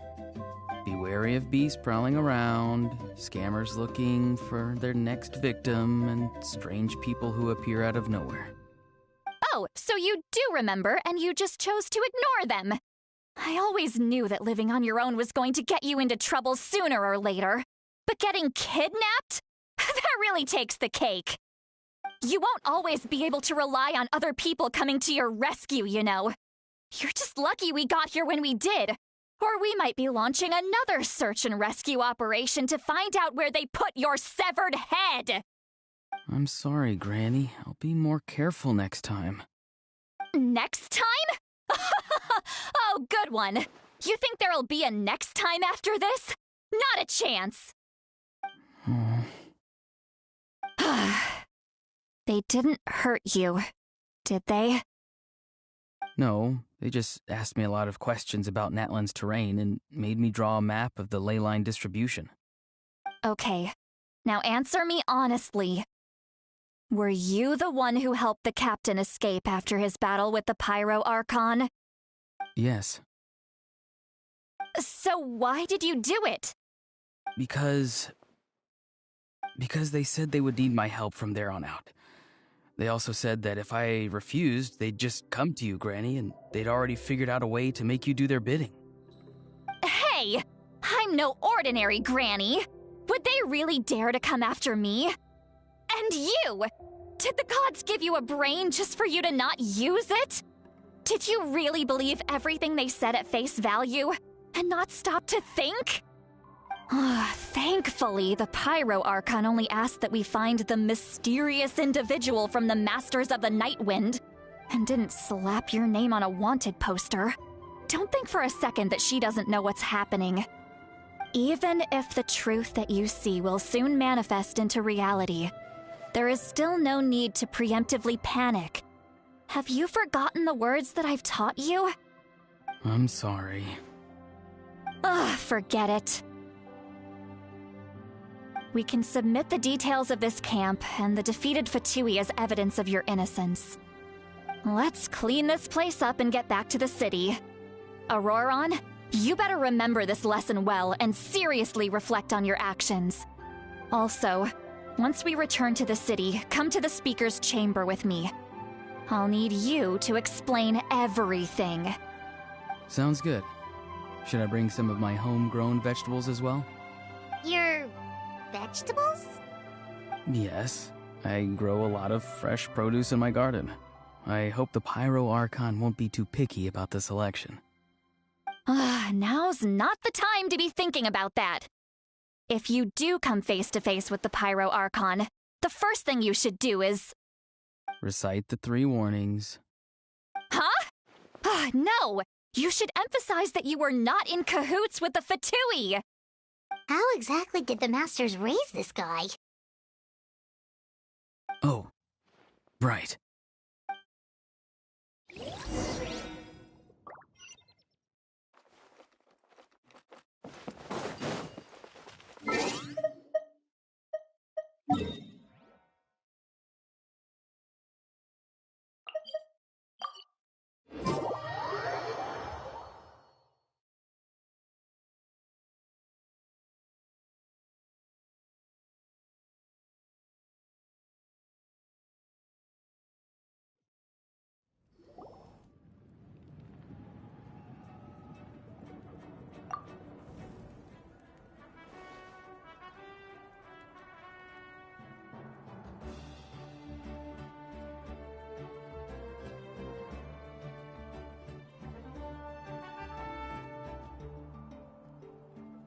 Be wary of beasts prowling around, scammers looking for their next victim, and strange people who appear out of nowhere. Oh, so you do remember, and you just chose to ignore them. I always knew that living on your own was going to get you into trouble sooner or later. But getting kidnapped? That really takes the cake. You won't always be able to rely on other people coming to your rescue, you know. You're just lucky we got here when we did. Or we might be launching another search and rescue operation to find out where they put your severed head. I'm sorry, Granny. I'll be more careful next time. Next time? Oh, good one. You think there'll be a next time after this? Not a chance. They didn't hurt you, did they? No, they just asked me a lot of questions about Natlan's terrain and made me draw a map of the ley line distribution. Okay, now answer me honestly. Were you the one who helped the captain escape after his battle with the Pyro Archon? Yes. So why did you do it? Because they said they would need my help from there on out. They also said that if I refused, they'd just come to you, Granny, and they'd already figured out a way to make you do their bidding. Hey! I'm no ordinary Granny! Would they really dare to come after me? And you! Did the gods give you a brain just for you to not use it? Did you really believe everything they said at face value, and not stop to think? Thankfully, the Pyro Archon only asked that we find the mysterious individual from the Masters of the Night Wind, and didn't slap your name on a wanted poster. Don't think for a second that she doesn't know what's happening. Even if the truth that you see will soon manifest into reality, there is still no need to preemptively panic. Have you forgotten the words that I've taught you? I'm sorry. Forget it. We can submit the details of this camp and the defeated Fatui as evidence of your innocence. Let's clean this place up and get back to the city. Auroron, you better remember this lesson well and seriously reflect on your actions. Also, once we return to the city, come to the speaker's chamber with me. I'll need you to explain everything. Sounds good. Should I bring some of my homegrown vegetables as well? Your vegetables? Yes. I grow a lot of fresh produce in my garden. I hope the Pyro Archon won't be too picky about the selection. Now's not the time to be thinking about that. If you do come face to face with the Pyro Archon, the first thing you should do is... Recite the 3 warnings. Huh? No! You should emphasize that you were not in cahoots with the Fatui! How exactly did the Masters raise this guy? Oh, right.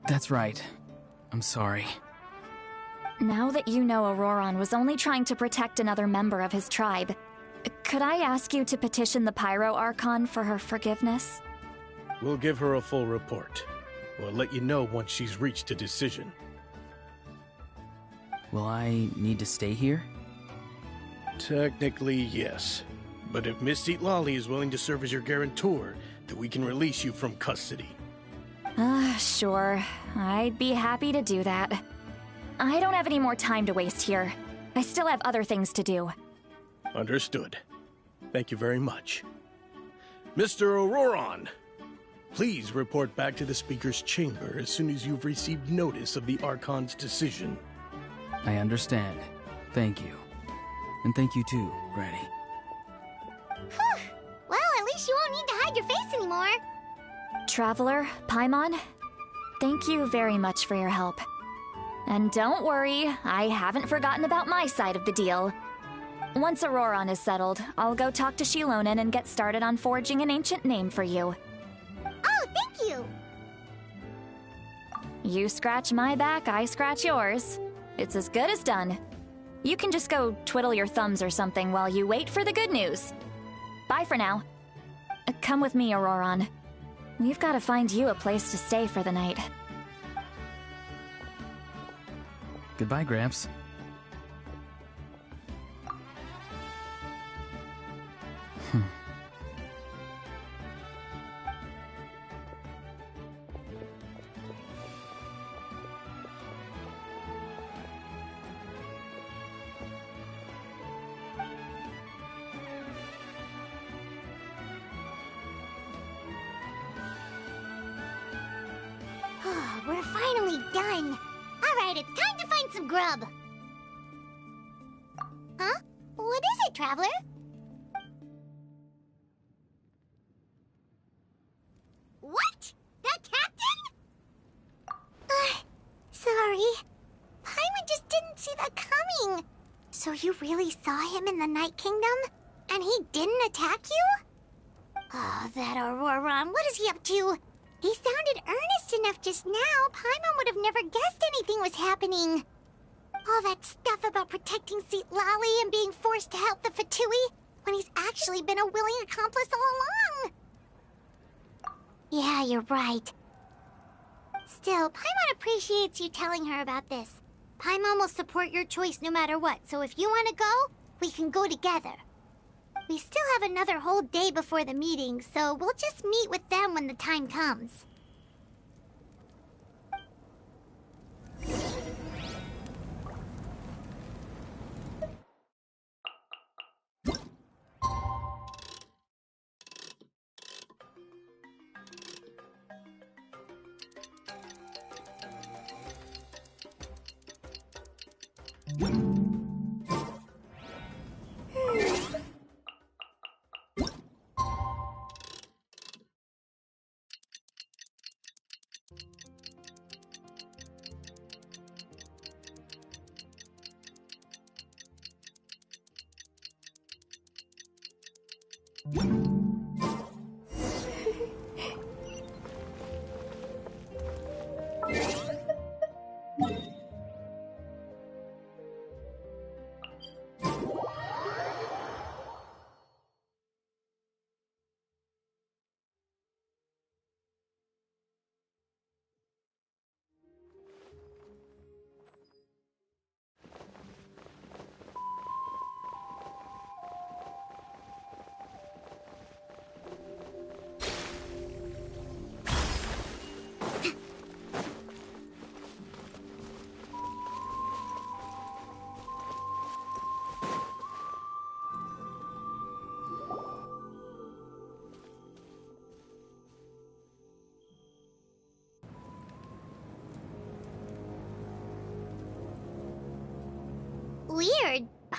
That's right. I'm sorry. Now that you know Auroron was only trying to protect another member of his tribe, could I ask you to petition the Pyro Archon for her forgiveness? We'll give her a full report. We'll let you know once she's reached a decision. Will I need to stay here? Technically, yes. But if Miss Lolly is willing to serve as your guarantor, then we can release you from custody. Sure. I'd be happy to do that. I don't have any more time to waste here. I still have other things to do. Understood. Thank you very much. Mr. Auroron, please report back to the Speaker's chamber as soon as you've received notice of the Archon's decision. I understand. Thank you. And thank you too, Granny. Whew. Well, at least you won't need to hide your face anymore. Traveler, Paimon, thank you very much for your help. And don't worry, I haven't forgotten about my side of the deal. Once Auroron is settled, I'll go talk to Shilonen and get started on forging an ancient name for you. Oh, thank you! You scratch my back, I scratch yours. It's as good as done. You can just go twiddle your thumbs or something while you wait for the good news. Bye for now. Come with me, Auroron. We've got to find you a place to stay for the night. Goodbye, Gramps. We're finally done. Alright, it's time to find some grub. Huh? What is it, Traveler? What? That captain? Sorry. Paimon just didn't see that coming. So you really saw him in the Night Kingdom? And he didn't attack you? Oh, that Auroron, what is he up to? He sounded earnest enough just now. Paimon would have never guessed anything was happening. All that stuff about protecting Seat Lally and being forced to help the Fatui when he's actually been a willing accomplice all along. Yeah, you're right. Still, Paimon appreciates you telling her about this. Paimon will support your choice no matter what, so if you want to go, we can go together. We still have another whole day before the meeting, so we'll just meet with them when the time comes.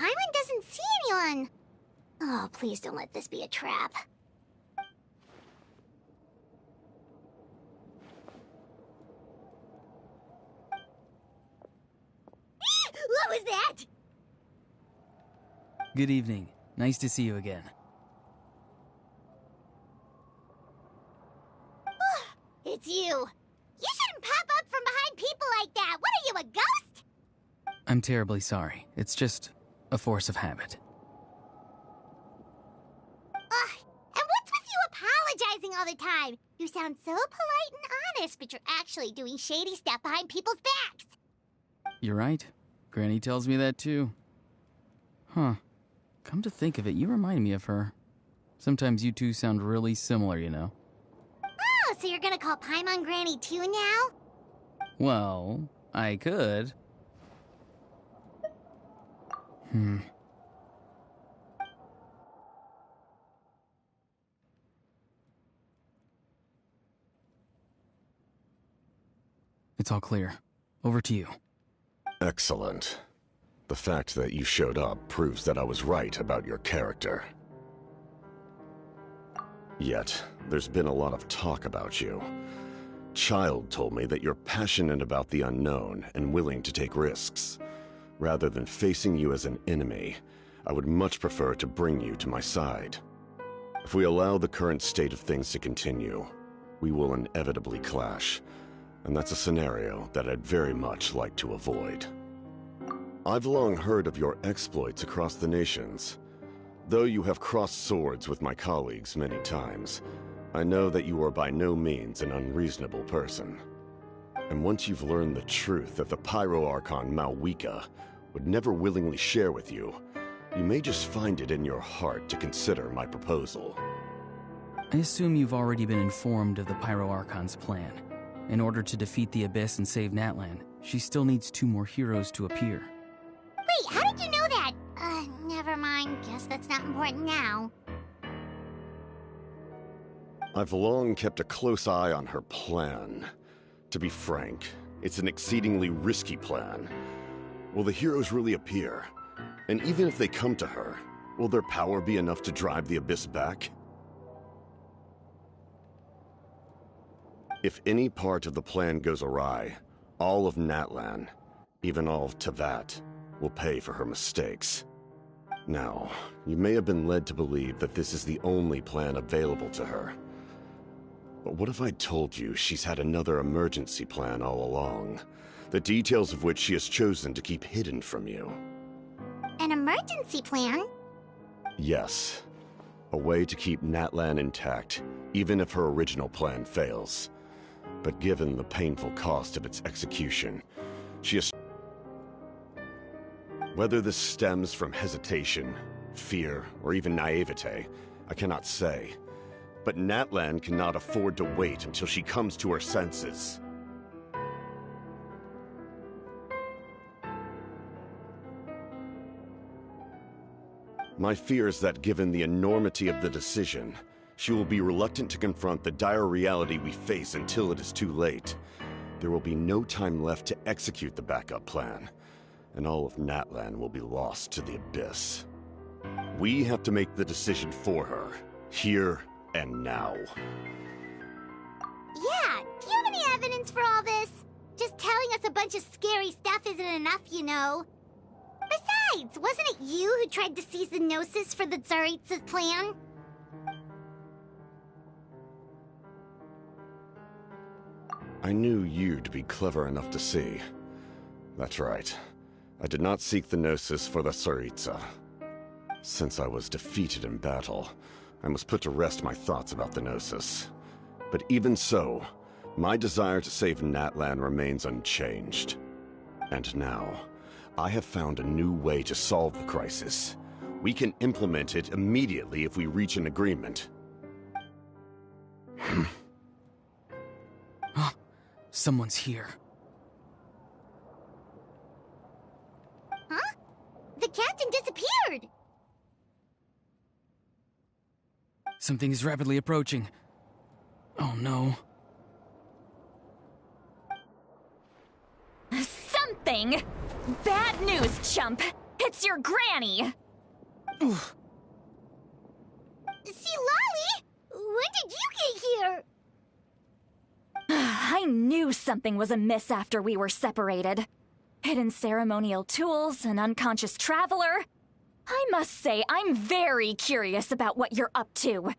Paimon doesn't see anyone. Oh, please don't let this be a trap. What was that? Good evening. Nice to see you again. It's you. You shouldn't pop up from behind people like that. What are you, a ghost? I'm terribly sorry. It's just a force of habit. And what's with you apologizing all the time? You sound so polite and honest, but you're actually doing shady stuff behind people's backs. You're right. Granny tells me that too. Huh. Come to think of it, you remind me of her. Sometimes you two sound really similar, you know. Oh, so you're gonna call Paimon Granny too now? Well, I could. It's all clear. Over to you. Excellent. The fact that you showed up proves that I was right about your character. Yet, there's been a lot of talk about you. Child told me that you're passionate about the unknown and willing to take risks. Rather than facing you as an enemy, I would much prefer to bring you to my side. If we allow the current state of things to continue, we will inevitably clash, and that's a scenario that I'd very much like to avoid. I've long heard of your exploits across the nations. Though you have crossed swords with my colleagues many times, I know that you are by no means an unreasonable person. And once you've learned the truth that the Pyro Archon Malwika would never willingly share with you, you may just find it in your heart to consider my proposal. I assume you've already been informed of the Pyro Archon's plan. In order to defeat the Abyss and save Natlan, she still needs 2 more heroes to appear. Wait, how did you know that? Never mind. Guess that's not important now. I've long kept a close eye on her plan. To be frank, it's an exceedingly risky plan. Will the heroes really appear? And even if they come to her, will their power be enough to drive the Abyss back? If any part of the plan goes awry, all of Natlan, even all of Teyvat, will pay for her mistakes. Now, you may have been led to believe that this is the only plan available to her. But what if I told you she's had another emergency plan all along, the details of which she has chosen to keep hidden from you? An emergency plan? Yes. A way to keep Natlan intact, even if her original plan fails. But given the painful cost of its execution, she has... Whether this stems from hesitation, fear, or even naivete, I cannot say. But Natlan cannot afford to wait until she comes to her senses. My fear is that given the enormity of the decision, she will be reluctant to confront the dire reality we face until it is too late. There will be no time left to execute the backup plan, and all of Natlan will be lost to the Abyss. We have to make the decision for her, here and now. Yeah, do you have any evidence for all this? Just telling us a bunch of scary stuff isn't enough, you know. Besides, wasn't it you who tried to seize the Gnosis for the Tsaritsa's plan? I knew you'd be clever enough to see. That's right. I did not seek the Gnosis for the Tsaritsa. Since I was defeated in battle, I must put to rest my thoughts about the Gnosis. But even so, my desire to save Natlan remains unchanged. And now, I have found a new way to solve the crisis. We can implement it immediately if we reach an agreement. Someone's here. Huh? The captain disappeared! Something is rapidly approaching. Oh no. Something! Bad news, chump! It's your granny! See, Lolly? When did you get here? I knew something was amiss after we were separated. Hidden ceremonial tools, an unconscious traveler. I must say, I'm very curious about what you're up to.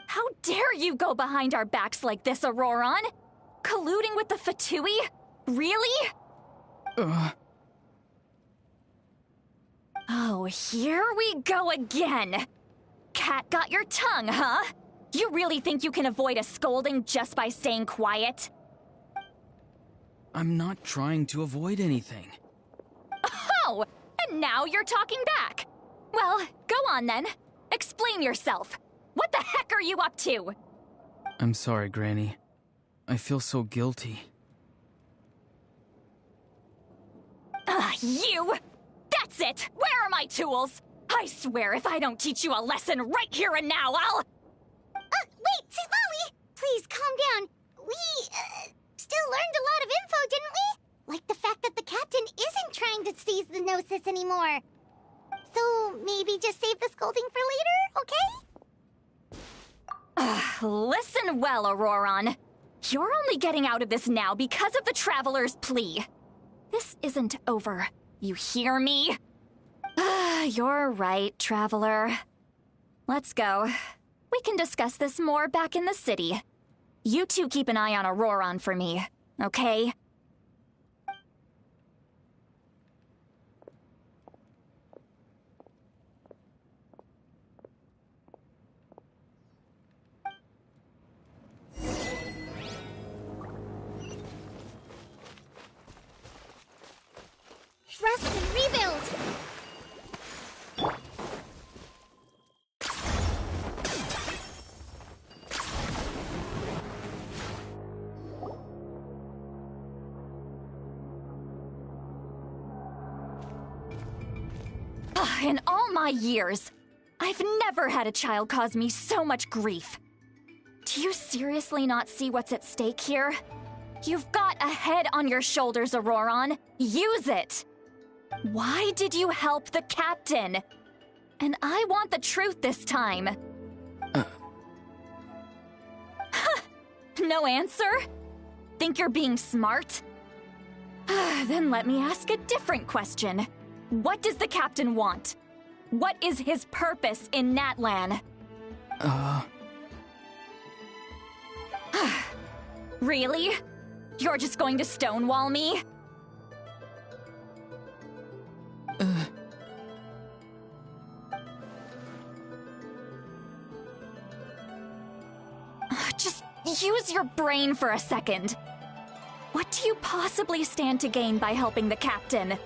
How dare you go behind our backs like this, Auroron? Colluding with the Fatui? Really? Oh, here we go again. Cat got your tongue, huh? You really think you can avoid a scolding just by staying quiet? I'm not trying to avoid anything. Oh, and now you're talking back. Well, go on then. Explain yourself. What the heck are you up to? I'm sorry, Granny. I feel so guilty. You! That's it! Where are my tools? I swear if I don't teach you a lesson right here and now, I'll... Wait, see, Lolly! Please, calm down. We, still learned a lot of info, didn't we? Like the fact that the captain isn't trying to seize the Gnosis anymore. So, maybe just save the scolding for later, okay? Listen well, Auroron. You're only getting out of this now because of the Traveler's plea. This isn't over. You hear me? You're right, Traveler. Let's go. We can discuss this more back in the city. You two keep an eye on Auroron for me, okay? Rest and rebuild! In all my years, I've never had a child cause me so much grief. Do you seriously not see what's at stake here? You've got a head on your shoulders, Auroron. Use it! Why did you help the captain? And I want the truth this time. No answer? Think you're being smart? Then let me ask a different question. What does the captain want? What is his purpose in Natlan? Really? You're just going to stonewall me? Just use your brain for a second. What do you possibly stand to gain by helping the captain?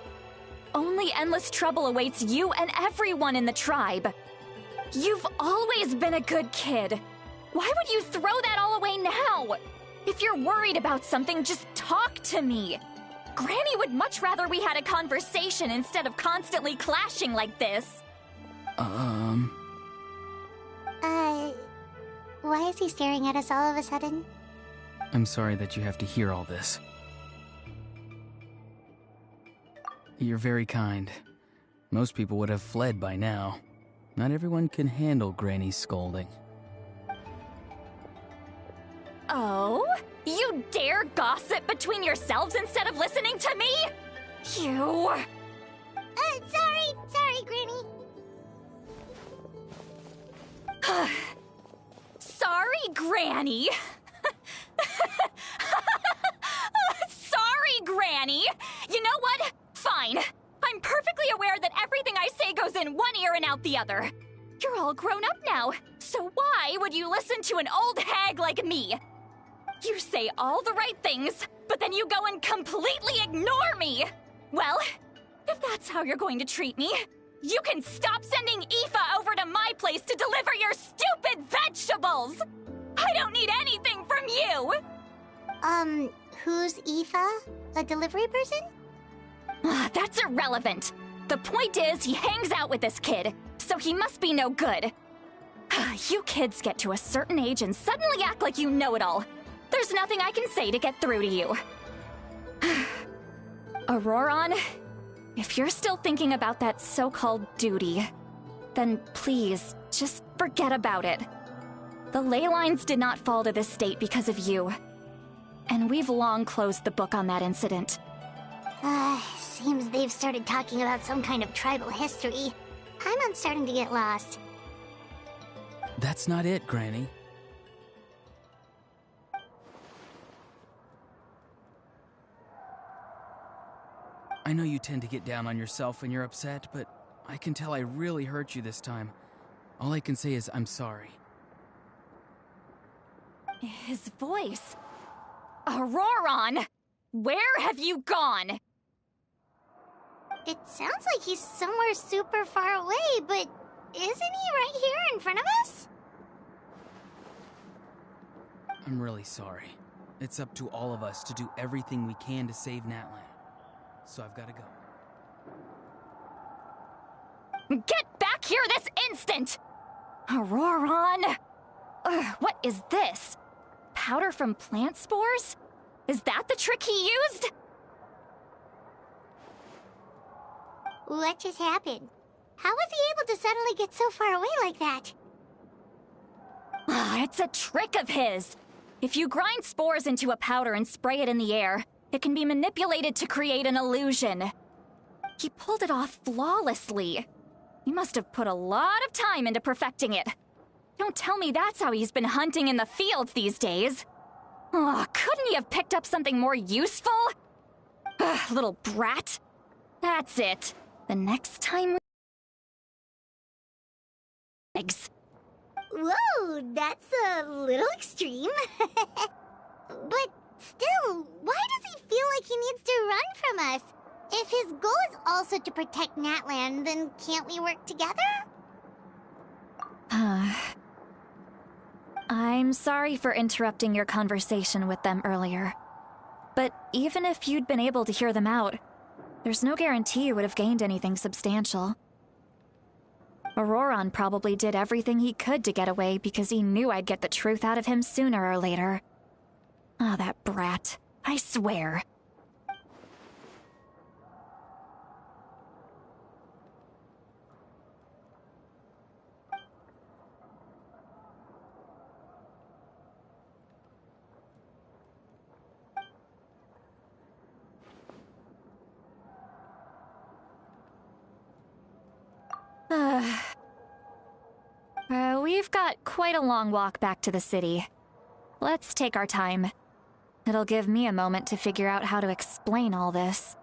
Only endless trouble awaits you and everyone in the tribe. You've always been a good kid. Why would you throw that all away now? If you're worried about something, just talk to me. Granny would much rather we had a conversation instead of constantly clashing like this. Why is he staring at us all of a sudden? I'm sorry that you have to hear all this. You're very kind. Most people would have fled by now. Not everyone can handle Granny's scolding. Oh? You dare gossip between yourselves instead of listening to me? You... Sorry, Granny. Sorry, Granny. Sorry, Granny. You know what? Fine. I'm perfectly aware that everything I say goes in one ear and out the other. You're all grown up now, so why would you listen to an old hag like me? You say all the right things, but then you go and completely ignore me! Well, if that's how you're going to treat me, you can stop sending Aoife over to my place to deliver your stupid vegetables! I don't need anything from you! Who's Aoife? A delivery person? That's irrelevant. The point is, he hangs out with this kid, so he must be no good. You kids get to a certain age and suddenly act like you know it all. There's nothing I can say to get through to you. Auroron, If you're still thinking about that so-called duty, then please, just forget about it. The ley lines did not fall to this state because of you. And we've long closed the book on that incident. Seems they've started talking about some kind of tribal history. I'm starting to get lost. That's not it, Granny. I know you tend to get down on yourself when you're upset, but I can tell I really hurt you this time. All I can say is I'm sorry. His voice. Auroron! Where have you gone? It sounds like he's somewhere super far away, but isn't he right here in front of us? I'm really sorry. It's up to all of us to do everything we can to save Natlan. So I've got to go. Get back here this instant! Auroron! What is this? Powder from plant spores? Is that the trick he used? What just happened? How was he able to suddenly get so far away like that? It's a trick of his. If you grind spores into a powder and spray it in the air, it can be manipulated to create an illusion. He pulled it off flawlessly. He must have put a lot of time into perfecting it. Don't tell me that's how he's been hunting in the fields these days. Couldn't he have picked up something more useful? Little brat. That's it. The next time eggs. Whoa, that's a little extreme. But still, why does he feel like he needs to run from us? If his goal is also to protect Natlan, then can't we work together? I'm sorry for interrupting your conversation with them earlier. But even if you'd been able to hear them out, there's no guarantee you would have gained anything substantial. Auroron probably did everything he could to get away because he knew I'd get the truth out of him sooner or later. That brat. I swear. We've got quite a long walk back to the city. Let's take our time. It'll give me a moment to figure out how to explain all this.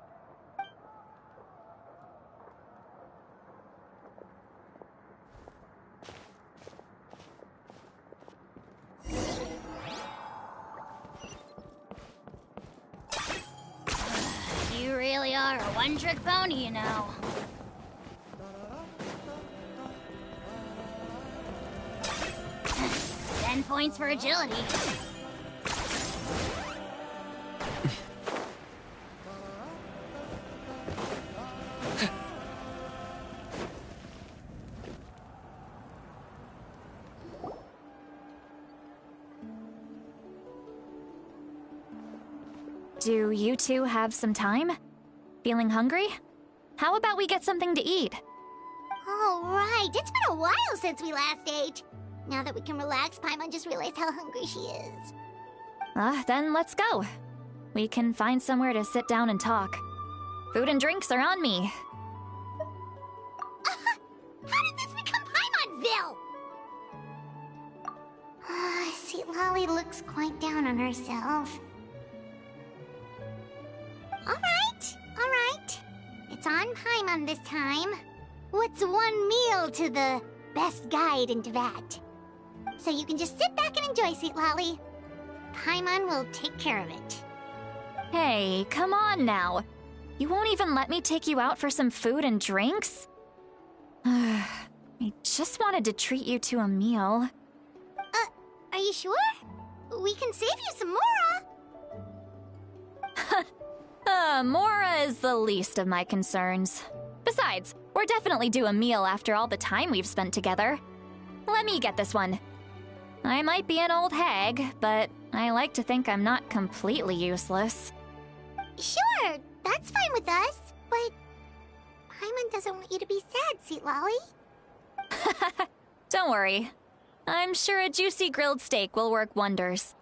You really are a one-trick pony, you know. 10 points for agility. Do you two have some time? Feeling hungry? How about we get something to eat? Oh, right. It's been a while since we last ate. Now that we can relax, Paimon just realized how hungry she is. Then let's go. We can find somewhere to sit down and talk. Food and drinks are on me. How did this become Paimonville? See, Lolly looks quite down on herself. Alright. It's on Paimon this time. What's one meal to the best guide into that? So you can just sit back and enjoy, sweet Lolly. Paimon will take care of it. Hey, come on now. You won't even let me take you out for some food and drinks? I just wanted to treat you to a meal. Are you sure? We can save you some Mora. Mora is the least of my concerns. Besides, we're definitely due a meal after all the time we've spent together. Let me get this one. I might be an old hag, but I like to think I'm not completely useless. Sure, that's fine with us, but Paimon doesn't want you to be sad, Sweet Lolly. Don't worry. I'm sure a juicy grilled steak will work wonders.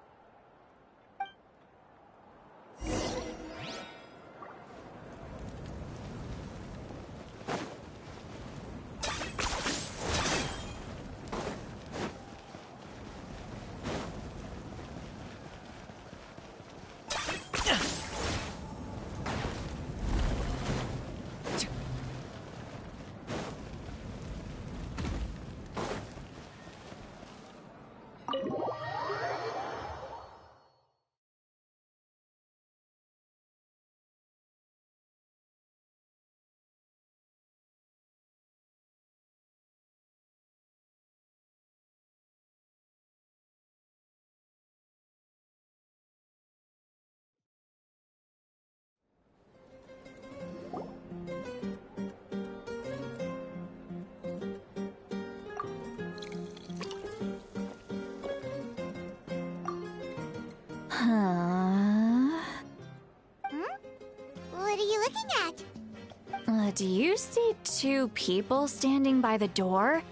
What are you looking at? Do you see two people standing by the door?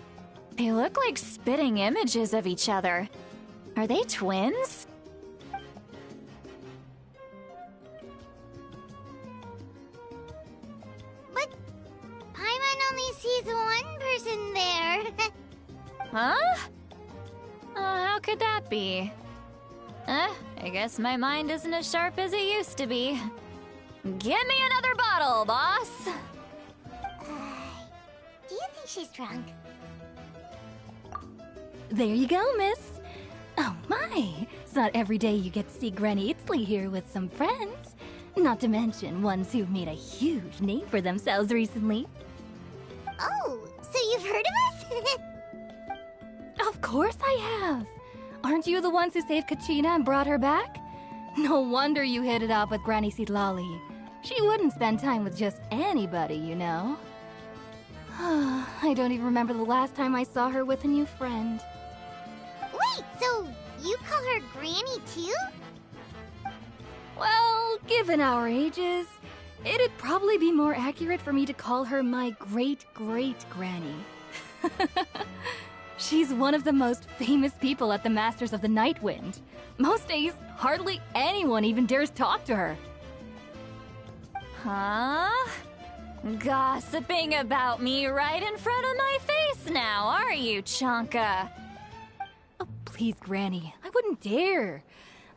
They look like spitting images of each other. Are they twins? But Paimon only sees one person there. Huh? How could that be? I guess my mind isn't as sharp as it used to be. Give me another bottle, boss! Do you think she's drunk? There you go, miss. Oh my, it's not every day you get to see Granny Itzley here with some friends. Not to mention ones who've made a huge name for themselves recently. Oh, so you've heard of us? Of course I have. Aren't you the ones who saved Kachina and brought her back? No wonder you hit it off with Granny Seedlolly. She wouldn't spend time with just anybody, you know. I don't even remember the last time I saw her with a new friend. Wait, so you call her Granny too? Well, given our ages, it'd probably be more accurate for me to call her my great-great-granny. She's one of the most famous people at the Masters of the Nightwind. Most days, hardly anyone even dares talk to her. Huh? Gossiping about me right in front of my face now, are you, Chonka? Oh, please, Granny, I wouldn't dare.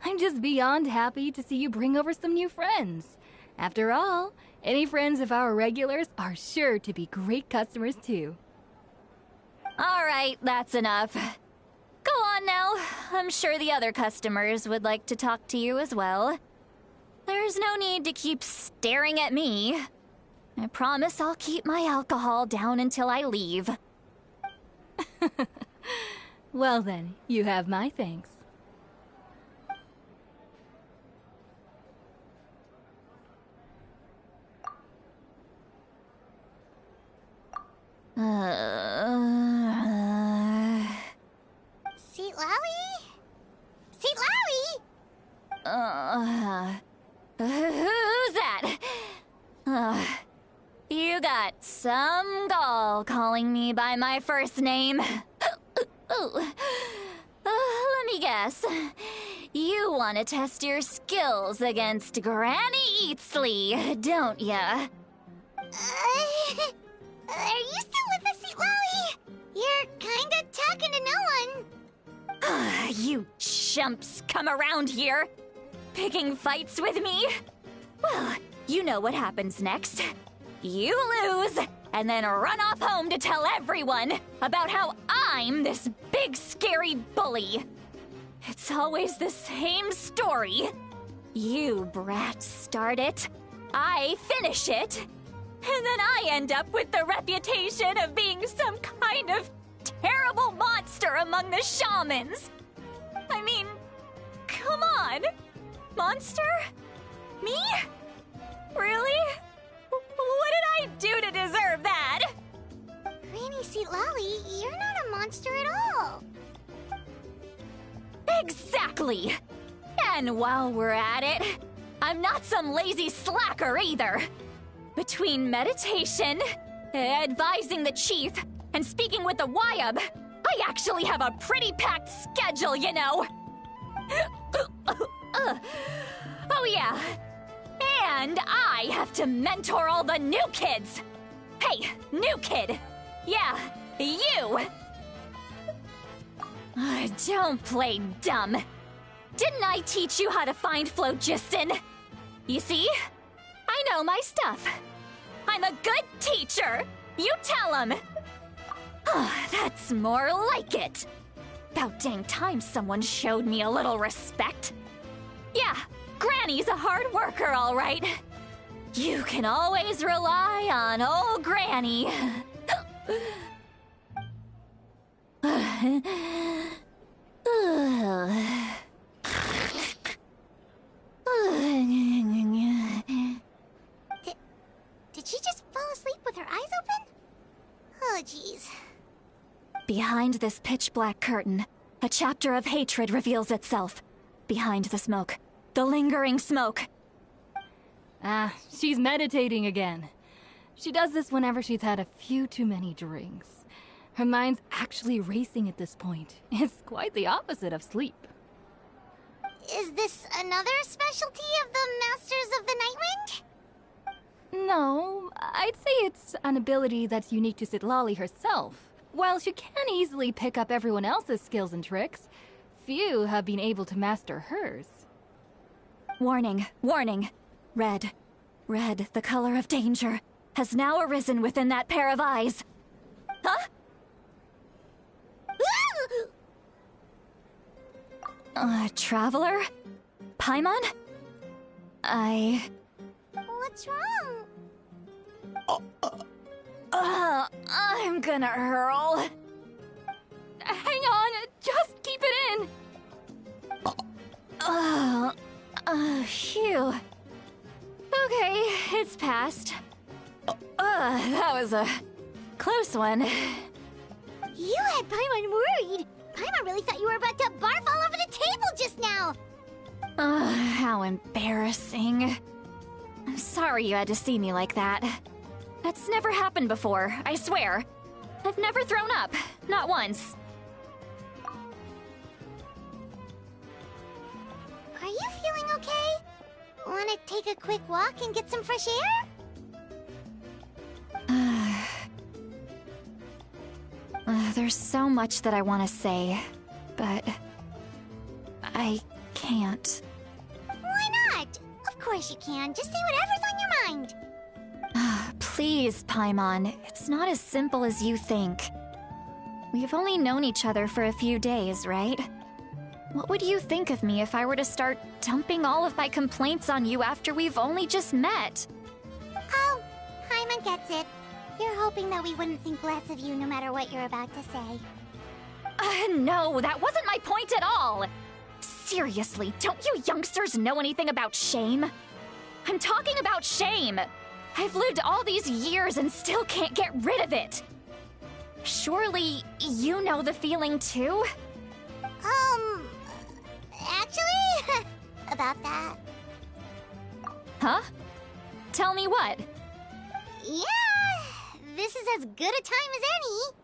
I'm just beyond happy to see you bring over some new friends. After all, any friends of our regulars are sure to be great customers too. All right, that's enough. Go on now. I'm sure the other customers would like to talk to you as well. There's no need to keep staring at me. I promise I'll keep my alcohol down until I leave. Well then, you have my thanks. Seat Lolly? Seat Lolly? Who's that? You got some gall calling me by my first name. Let me guess. You want to test your skills against Granny Eatsley, don't ya? Are you still with us, Seat Lolly? You're kinda talking to no one. You chumps come around here, picking fights with me? Well, you know what happens next. You lose, and then run off home to tell everyone about how I'm this big scary bully. It's always the same story. You brats start it, I finish it, and then I end up with the reputation of being some kind of terrible monster among the shamans. I mean, come on. Monster? Me? Really? What did I do to deserve that? Granny Seat Lolly, you're not a monster at all. Exactly. And while we're at it, I'm not some lazy slacker either. Between meditation, advising the chief, and speaking with the Wyab, I actually have a pretty packed schedule, you know. Oh yeah. And I have to mentor all the new kids. Hey, new kid. Yeah, you. Don't play dumb. Didn't I teach you how to find phlogiston? You see? I know my stuff. I'm a good teacher. You tell him. That's more like it. About dang time someone showed me a little respect. Yeah, Granny's a hard worker, all right. You can always rely on old Granny. Did she just fall asleep with her eyes open? Oh, jeez. Behind this pitch-black curtain, a chapter of hatred reveals itself. Behind the smoke. The lingering smoke. She's meditating again. She does this whenever she's had a few too many drinks. Her mind's actually racing at this point. It's quite the opposite of sleep. Is this another specialty of the Masters of the Nightwind? No, I'd say it's an ability that's unique to Citlali herself. While she can easily pick up everyone else's skills and tricks, few have been able to master hers. Warning, warning. Red, the color of danger, has now arisen within that pair of eyes. Huh? Traveler? Paimon? What's wrong? I'm gonna hurl. Hang on, just keep it in. Phew. Okay, it's passed. That was a close one. You had Paimon worried. Paimon really thought you were about to barf all over the table just now. How embarrassing. I'm sorry you had to see me like that. That's never happened before, I swear. I've never thrown up, not once. Are you feeling okay? Wanna take a quick walk and get some fresh air? There's so much that I want to say, but I can't. Why not? Of course you can. Just say whatever's on your mind. Please, Paimon. It's not as simple as you think. We've only known each other for a few days, right? What would you think of me if I were to start dumping all of my complaints on you after we've only just met? Oh, Paimon gets it. You're hoping that we wouldn't think less of you no matter what you're about to say. No, that wasn't my point at all! Seriously, don't you youngsters know anything about shame? I'm talking about shame! I've lived all these years and still can't get rid of it! Surely, you know the feeling too? Actually, about that. Huh? Tell me what? Yeah, this is as good a time as any.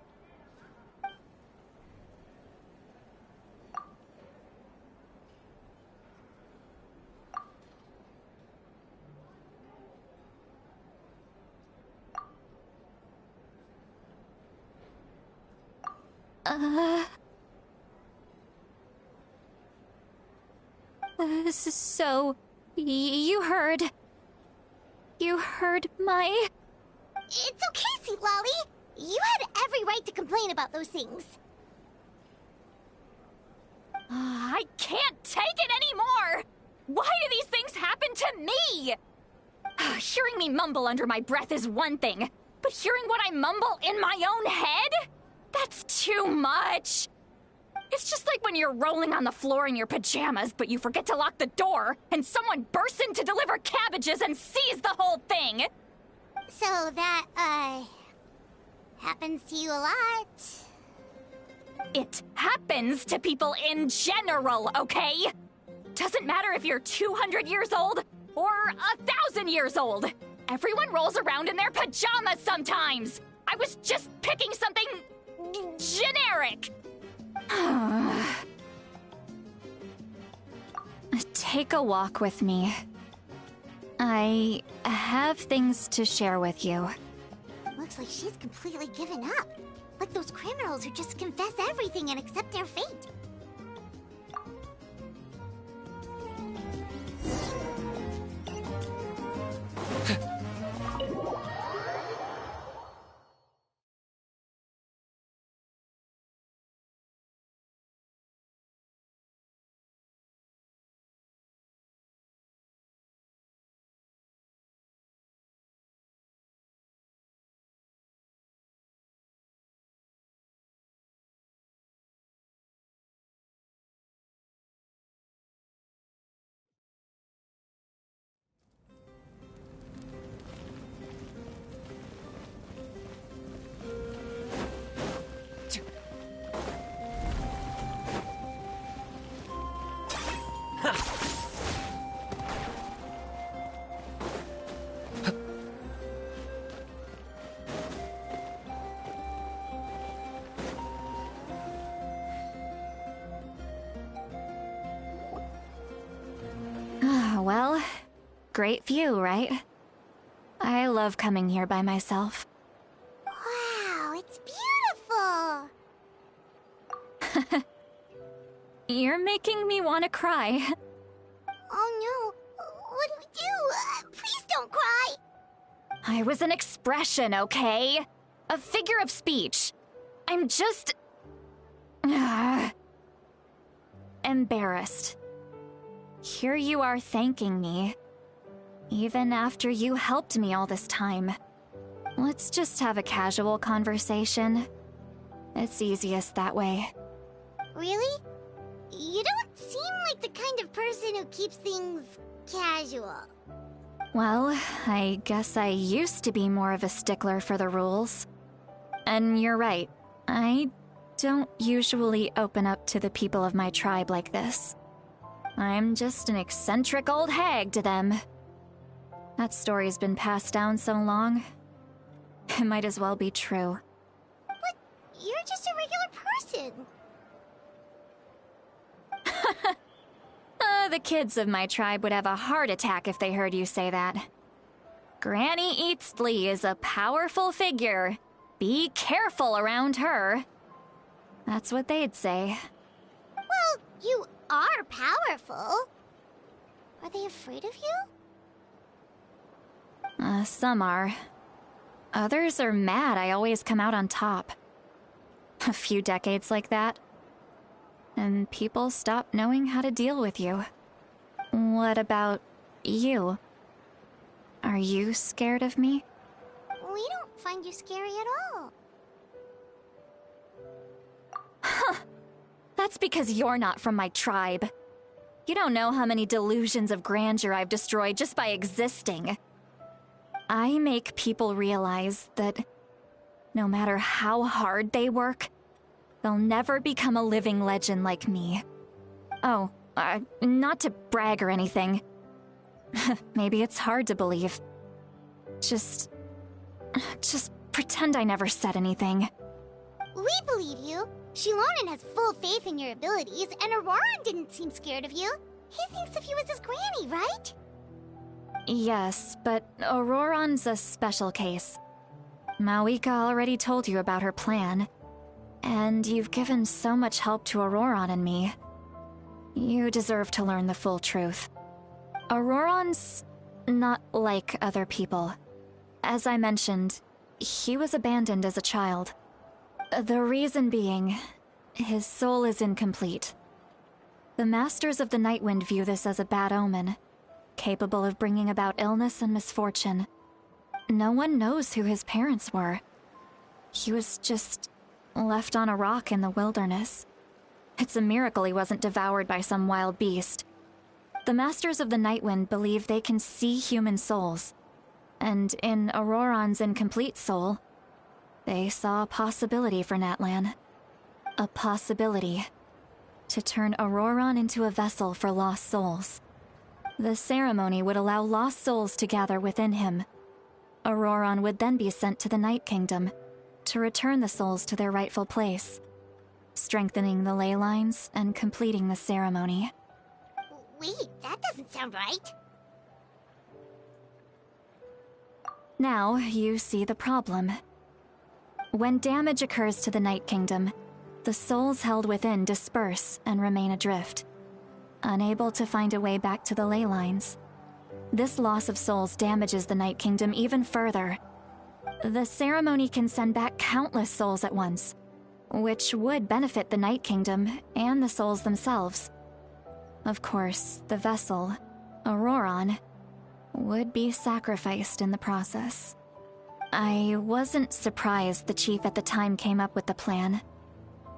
So, you heard my... It's okay, Sweet Lolly. You had every right to complain about those things. I can't take it anymore! Why do these things happen to me? Hearing me mumble under my breath is one thing, but hearing what I mumble in my own head? That's too much! It's just like when you're rolling on the floor in your pajamas, but you forget to lock the door, and someone bursts in to deliver cabbages and sees the whole thing! So that, happens to you a lot. It happens to people in general, okay? Doesn't matter if you're 200 years old or 1,000 years old. Everyone rolls around in their pajamas sometimes! I was just picking something generic! Take a walk with me. I have things to share with you. Looks like she's completely given up. Like those criminals who just confess everything and accept their fate. Well, great view, right? I love coming here by myself. Wow, it's beautiful! You're making me want to cry. Oh no, what do we do? Please don't cry! I was an expression, okay? A figure of speech. I'm just... embarrassed. Here you are thanking me. Even after you helped me all this time. Let's just have a casual conversation. It's easiest that way. Really? You don't seem like the kind of person who keeps things casual. Well, I guess I used to be more of a stickler for the rules. And you're right, I don't usually open up to the people of my tribe like this. I'm just an eccentric old hag to them. That story's been passed down so long, it might as well be true. But you're just a regular person. The kids of my tribe would have a heart attack if they heard you say that. Granny Eastley is a powerful figure. Be careful around her. That's what they'd say. Well, you are powerful. Are they afraid of you? Some are. Others are mad I always come out on top. A few decades like that, and people stop knowing how to deal with you. What about you? Are you scared of me? We don't find you scary at all. Huh. That's because you're not from my tribe. You don't know how many delusions of grandeur I've destroyed just by existing. I make people realize that no matter how hard they work, they'll never become a living legend like me. Oh, not to brag or anything. Maybe it's hard to believe. Just pretend I never said anything. We believe you. Shilonen has full faith in your abilities, and Auroran didn't seem scared of you. He thinks of you as his granny, right? Yes, but Auroran's a special case. Mawika already told you about her plan. And you've given so much help to Auroran and me. You deserve to learn the full truth. Auroran's not like other people. As I mentioned, he was abandoned as a child. The reason being, his soul is incomplete. The Masters of the Nightwind view this as a bad omen, capable of bringing about illness and misfortune. No one knows who his parents were. He was just left on a rock in the wilderness. It's a miracle he wasn't devoured by some wild beast. The Masters of the Nightwind believe they can see human souls, and in Auroran's incomplete soul, they saw a possibility for Natlan. A possibility to turn Auroran into a vessel for lost souls. The ceremony would allow lost souls to gather within him, Auroron would then be sent to the Night Kingdom to return the souls to their rightful place, strengthening the ley lines and completing the ceremony. Wait, that doesn't sound right. Now you see the problem. When damage occurs to the Night Kingdom, the souls held within disperse and remain adrift, unable to find a way back to the ley lines. This loss of souls damages the Night Kingdom even further. The ceremony can send back countless souls at once, which would benefit the Night Kingdom and the souls themselves. Of course, the vessel, Auroron, would be sacrificed in the process. I wasn't surprised the chief at the time came up with the plan.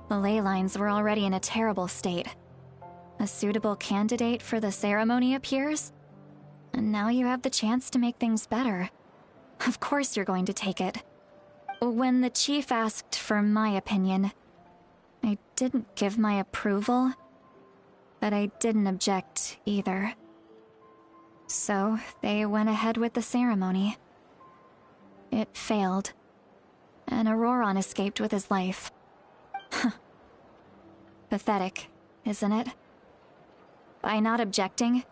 The ley lines were already in a terrible state. A suitable candidate for the ceremony appears, and now you have the chance to make things better. Of course you're going to take it. When the chief asked for my opinion, I didn't give my approval, but I didn't object either. So they went ahead with the ceremony. It failed, and Auroron escaped with his life. Pathetic, isn't it? By not objecting,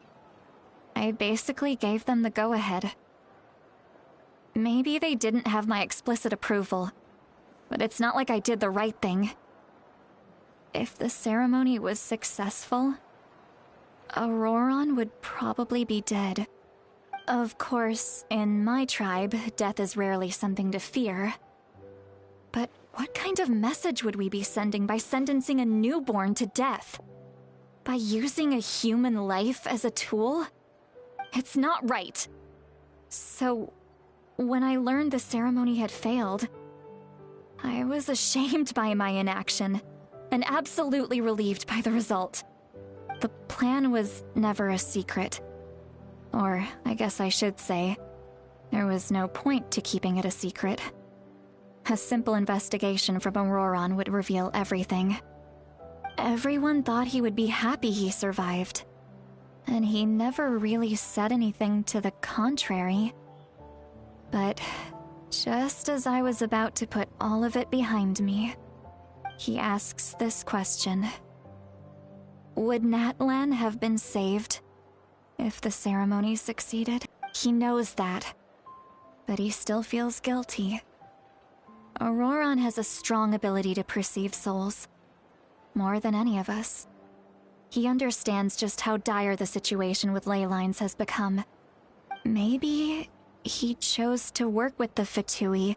I basically gave them the go-ahead. Maybe they didn't have my explicit approval, but it's not like I did the right thing. If the ceremony was successful, Auroron would probably be dead. Of course, in my tribe, death is rarely something to fear. But what kind of message would we be sending by sentencing a newborn to death? By using a human life as a tool? It's not right. So, when I learned the ceremony had failed, I was ashamed by my inaction, and absolutely relieved by the result. The plan was never a secret. Or, I guess I should say, there was no point to keeping it a secret. A simple investigation from Auroron would reveal everything. Everyone thought he would be happy he survived, and he never really said anything to the contrary. But just as I was about to put all of it behind me, he asks this question. Would Natlan have been saved if the ceremony succeeded? He knows that, but he still feels guilty. Auroron has a strong ability to perceive souls, more than any of us. He understands just how dire the situation with ley lines has become. Maybe he chose to work with the Fatui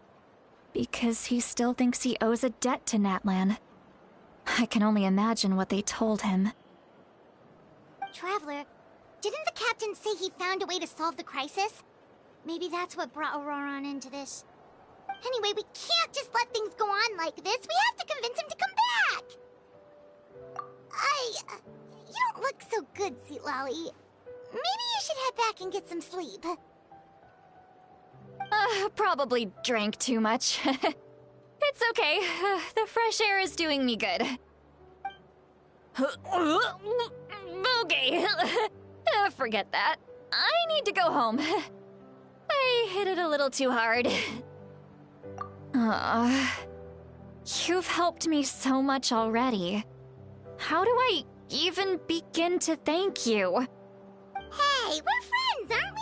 because he still thinks he owes a debt to Natlan. I can only imagine what they told him. Traveler, didn't the captain say he found a way to solve the crisis? Maybe that's what brought Auroron into this. Anyway, we can't just let things go on like this. We have to convince him to come back! You don't look so good, Sweet Lolly. Maybe you should head back and get some sleep. Probably drank too much. It's okay. The fresh air is doing me good. Okay. Forget that. I need to go home. I hit it a little too hard. You've helped me so much already. How do I even begin to thank you? Hey, we're friends, aren't we?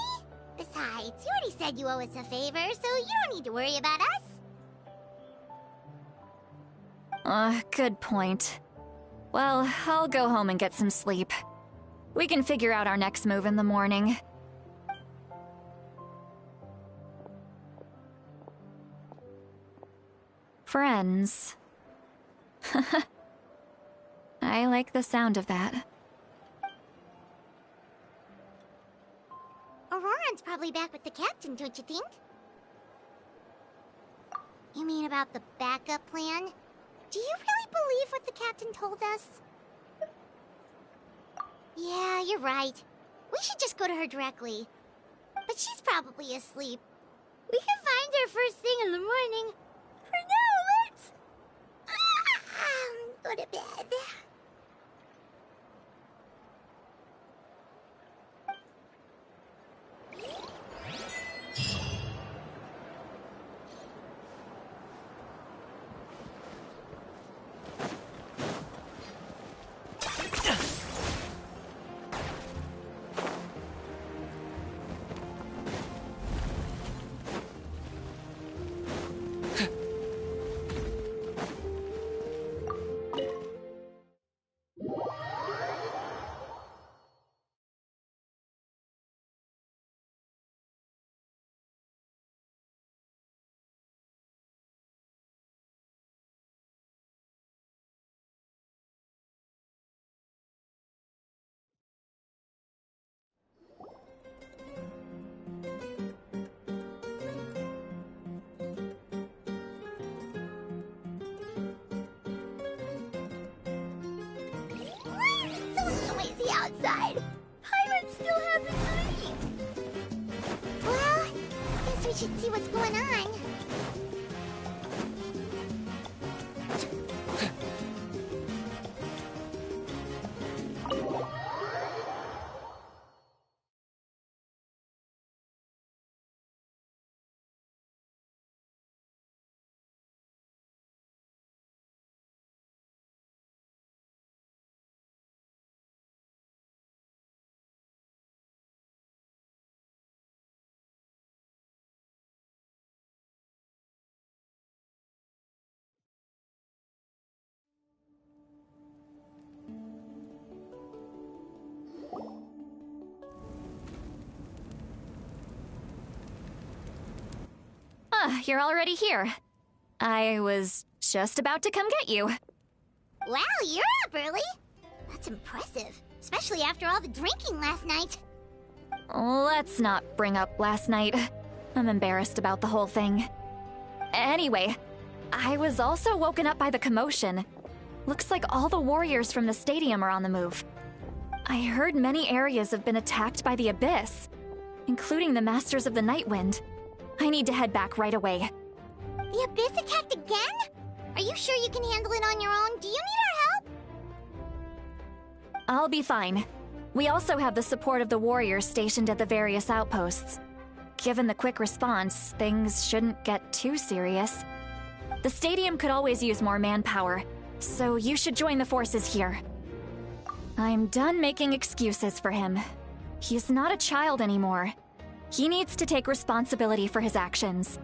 Besides, you already said you owe us a favor, so you don't need to worry about us. Good point. Well, I'll go home and get some sleep. We can figure out our next move in the morning. Friends. I like the sound of that. Auroron's probably back with the captain, don't you think? You mean about the backup plan? Do you really believe what the captain told us? Yeah, you're right. We should just go to her directly. But she's probably asleep. We can find her first thing in the morning. For now, let's... go to bed. should see what's going on. You're already here. I was just about to come get you. Wow, you're up early. That's impressive, especially after all the drinking last night. Let's not bring up last night. I'm embarrassed about the whole thing. Anyway, I was also woken up by the commotion. Looks like all the warriors from the stadium are on the move. I heard many areas have been attacked by the Abyss, including the Masters of the Nightwind. I need to head back right away. The Abyss attacked again? Are you sure you can handle it on your own? Do you need our help? I'll be fine. We also have the support of the warriors stationed at the various outposts. Given the quick response, things shouldn't get too serious. The stadium could always use more manpower, so you should join the forces here. I'm done making excuses for him. He's not a child anymore. He needs to take responsibility for his actions.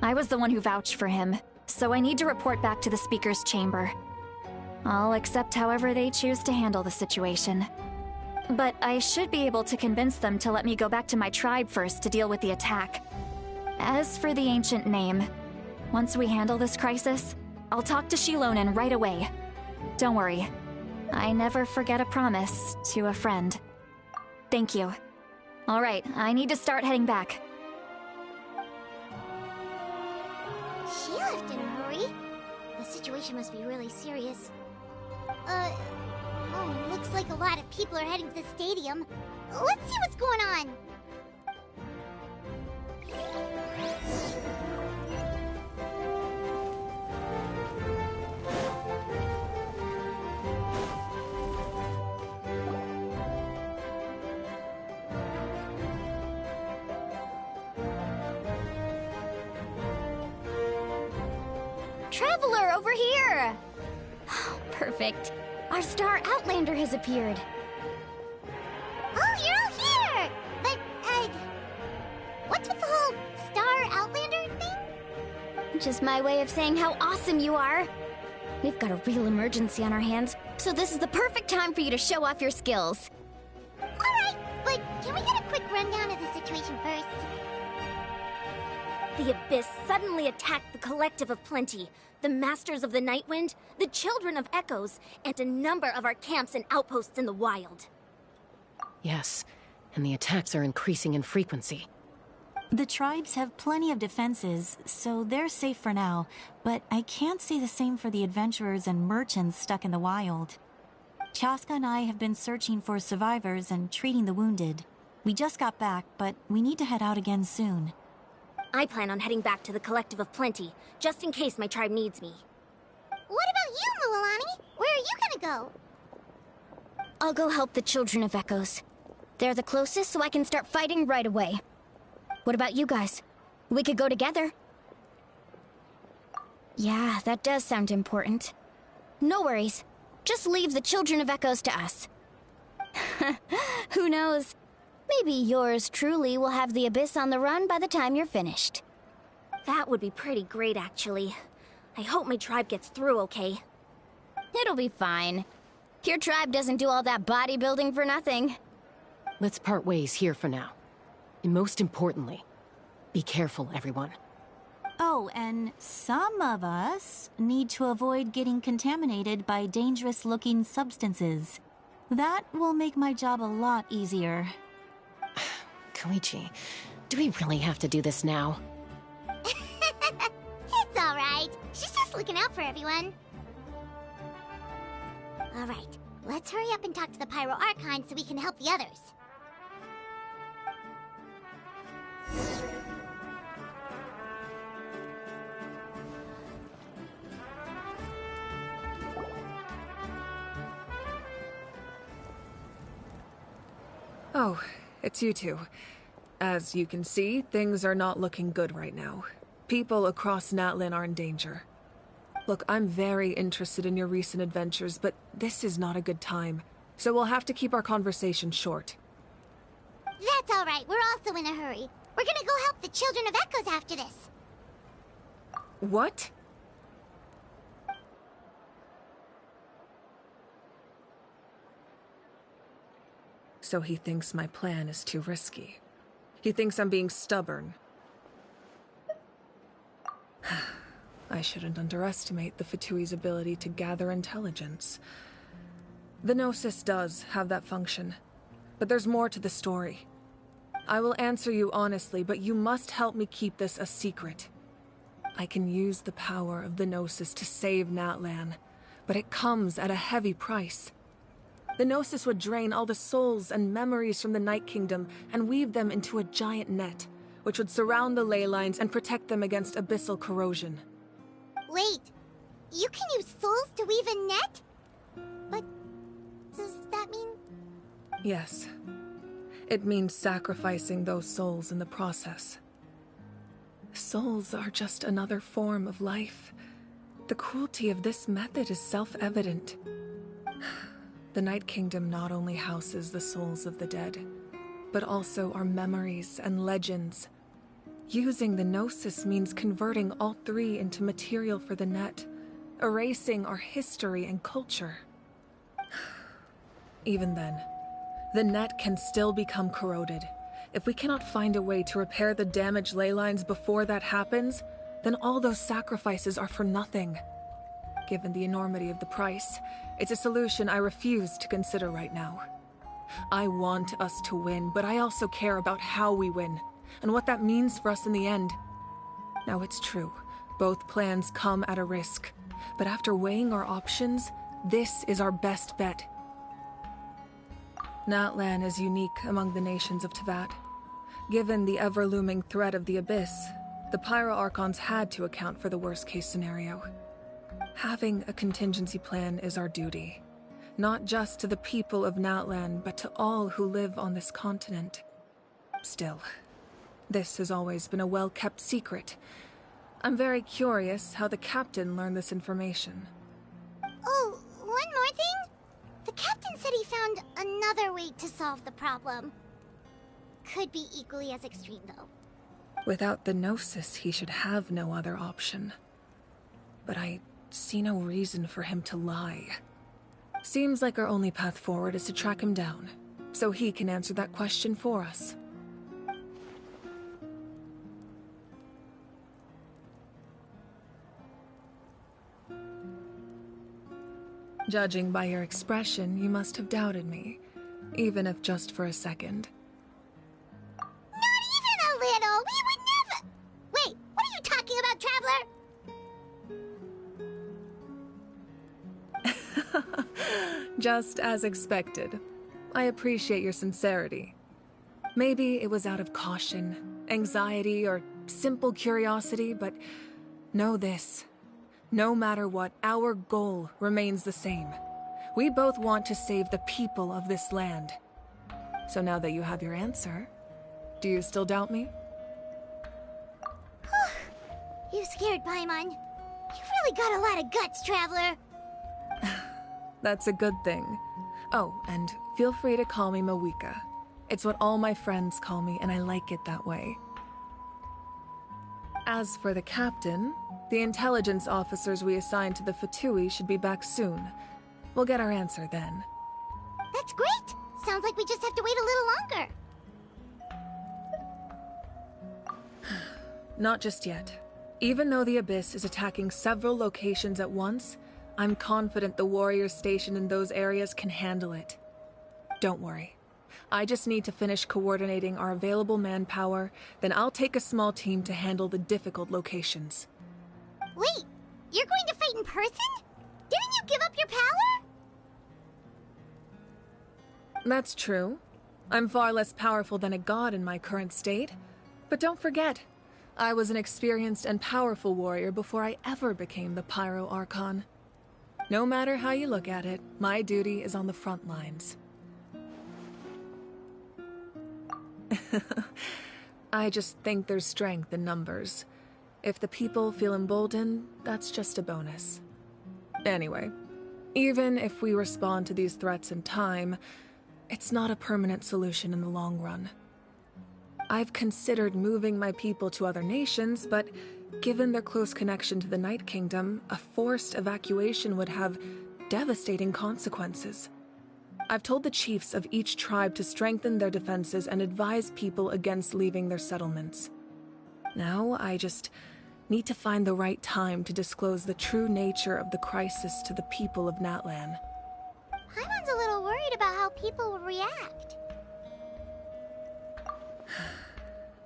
I was the one who vouched for him, so I need to report back to the Speaker's Chamber. I'll accept however they choose to handle the situation. But I should be able to convince them to let me go back to my tribe first to deal with the attack. As for the ancient name, once we handle this crisis, I'll talk to Shilonen right away. Don't worry. I never forget a promise to a friend. Thank you. All right, I need to start heading back. She left in a hurry. The situation must be really serious. Oh, looks like a lot of people are heading to the stadium. Let's see what's going on. Traveler, over here! Perfect. Our star Outlander has appeared. Oh, you're all here! But, what's with the whole Star Outlander thing? Just my way of saying how awesome you are. We've got a real emergency on our hands, so this is the perfect time for you to show off your skills. Alright, but can we get a quick rundown of the situation first? The Abyss suddenly attacked the Collective of Plenty, the Masters of the Nightwind, the Children of Echoes, and a number of our camps and outposts in the wild. Yes, and the attacks are increasing in frequency. The tribes have plenty of defenses, so they're safe for now, but I can't say the same for the adventurers and merchants stuck in the wild. Chaska and I have been searching for survivors and treating the wounded. We just got back, but we need to head out again soon. I plan on heading back to the Collective of Plenty, just in case my tribe needs me. What about you, Mualani? Where are you gonna go? I'll go help the Children of Echoes. They're the closest, so I can start fighting right away. What about you guys? We could go together. Yeah, that does sound important. No worries. Just leave the Children of Echoes to us. Who knows? Maybe yours truly will have the Abyss on the run by the time you're finished. That would be pretty great, actually. I hope my tribe gets through okay. It'll be fine. Your tribe doesn't do all that bodybuilding for nothing. Let's part ways here for now. And most importantly, be careful, everyone. Oh, and some of us need to avoid getting contaminated by dangerous-looking substances. That will make my job a lot easier. Koichi, do we really have to do this now? It's alright. She's just looking out for everyone. Alright, let's hurry up and talk to the Pyro Archon so we can help the others. Oh, it's you two. As you can see, things are not looking good right now. People across Natlan are in danger. Look, I'm very interested in your recent adventures, but this is not a good time. So we'll have to keep our conversation short. That's all right. We're also in a hurry. We're gonna go help the Children of Echoes after this. What? So he thinks my plan is too risky. He thinks I'm being stubborn. I shouldn't underestimate the Fatui's ability to gather intelligence. The Gnosis does have that function, but there's more to the story. I will answer you honestly, but you must help me keep this a secret. I can use the power of the Gnosis to save Natlan, but it comes at a heavy price. The Gnosis would drain all the souls and memories from the Night Kingdom and weave them into a giant net, which would surround the ley lines and protect them against abyssal corrosion. Wait, you can use souls to weave a net? But does that mean... Yes. It means sacrificing those souls in the process. Souls are just another form of life. The cruelty of this method is self-evident. The Night Kingdom not only houses the souls of the dead, but also our memories and legends. Using the Gnosis means converting all three into material for the net, erasing our history and culture. Even then, the net can still become corroded. If we cannot find a way to repair the damaged ley lines before that happens, then all those sacrifices are for nothing. Given the enormity of the price, it's a solution I refuse to consider right now. I want us to win, but I also care about how we win, and what that means for us in the end. Now it's true, both plans come at a risk, but after weighing our options, this is our best bet. Natlan is unique among the nations of Teyvat. Given the ever-looming threat of the Abyss, the Pyro Archons had to account for the worst-case scenario. Having a contingency plan is our duty, not just to the people of Natlan, but to all who live on this continent. Still, this has always been a well-kept secret. I'm very curious how the captain learned this information. Oh, one more thing? The captain said he found another way to solve the problem. Could be equally as extreme, though. Without the Gnosis, he should have no other option. But I see no reason for him to lie. Seems like our only path forward is to track him down, so he can answer that question for us. Judging by your expression, you must have doubted me, even if just for a second. Not even a little! We would never... Wait, what are you talking about, Traveler? Just as expected. I appreciate your sincerity. Maybe it was out of caution, anxiety, or simple curiosity, but know this. No matter what, our goal remains the same. We both want to save the people of this land. So now that you have your answer, do you still doubt me? You scared, Paimon. You've really got a lot of guts, Traveler. That's a good thing. Oh, and feel free to call me Mawika. It's what all my friends call me, and I like it that way. As for the captain, the intelligence officers we assigned to the Fatui should be back soon. We'll get our answer then. That's great! Sounds like we just have to wait a little longer. Not just yet. Even though the Abyss is attacking several locations at once, I'm confident the warriors stationed in those areas can handle it. Don't worry. I just need to finish coordinating our available manpower, then I'll take a small team to handle the difficult locations. Wait, you're going to fight in person? Didn't you give up your power? That's true. I'm far less powerful than a god in my current state. But don't forget, I was an experienced and powerful warrior before I ever became the Pyro Archon. No matter how you look at it, my duty is on the front lines. I just think there's strength in numbers. If the people feel emboldened, that's just a bonus. Anyway, even if we respond to these threats in time, it's not a permanent solution in the long run. I've considered moving my people to other nations, but given their close connection to the Night Kingdom, a forced evacuation would have devastating consequences. I've told the chiefs of each tribe to strengthen their defenses and advise people against leaving their settlements. Now, I just need to find the right time to disclose the true nature of the crisis to the people of Natlan. Paimon's a little worried about how people will react.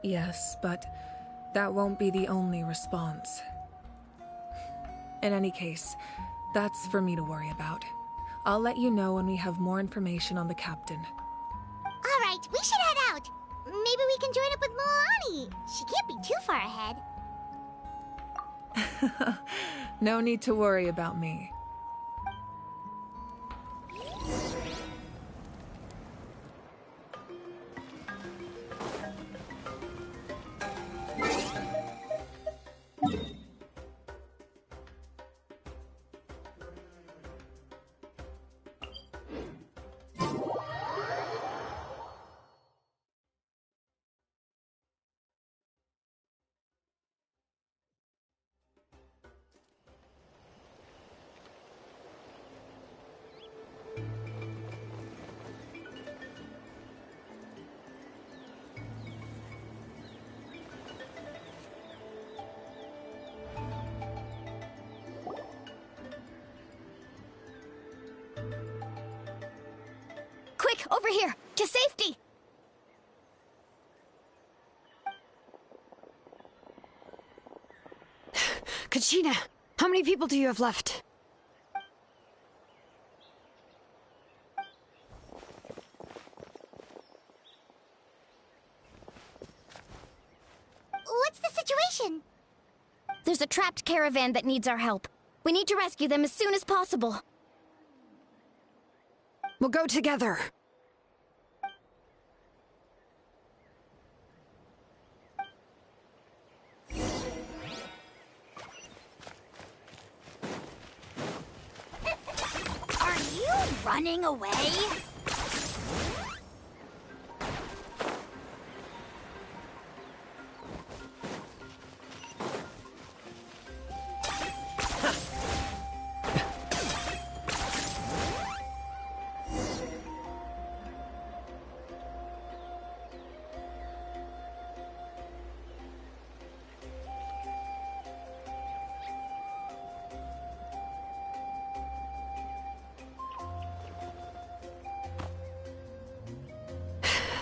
Yes, but that won't be the only response. In any case, that's for me to worry about. I'll let you know when we have more information on the captain. Alright, we should head out. Maybe we can join up with Moani. She can't be too far ahead. No need to worry about me. Quick, over here! To safety! Kachina, how many people do you have left? What's the situation? There's a trapped caravan that needs our help. We need to rescue them as soon as possible. We'll go together. Are you running away?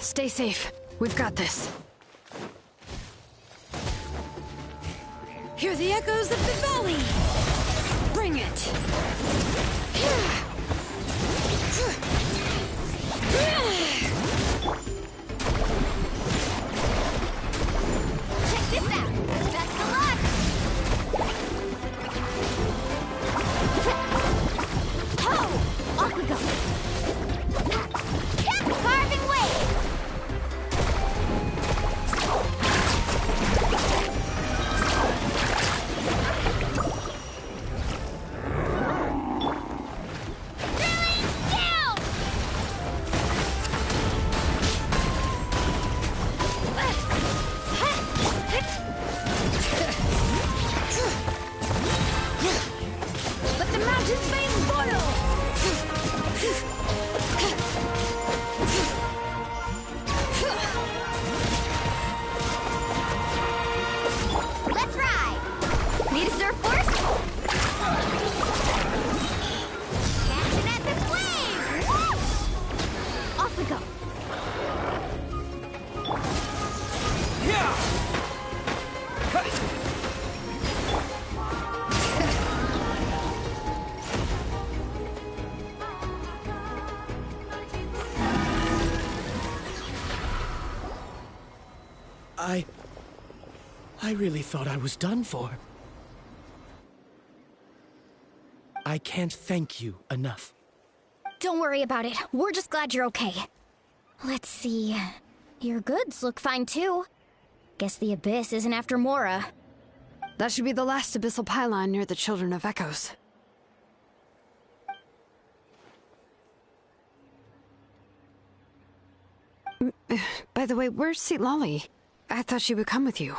Stay safe. We've got this. Hear the echoes of the valley! Bring it! Check this out! Best of luck! Ho! Off we go! Carving waves! Let the mountain's veins boil! Let's ride! Need a surfboard? Catching at the flames! Woo! Off we go. I really thought I was done for. I can't thank you enough. Don't worry about it. We're just glad you're okay. Let's see. Your goods look fine too. Guess the Abyss isn't after Mora. That should be the last abyssal pylon near the Children of Echoes. By the way, where's Lolly? I thought she would come with you.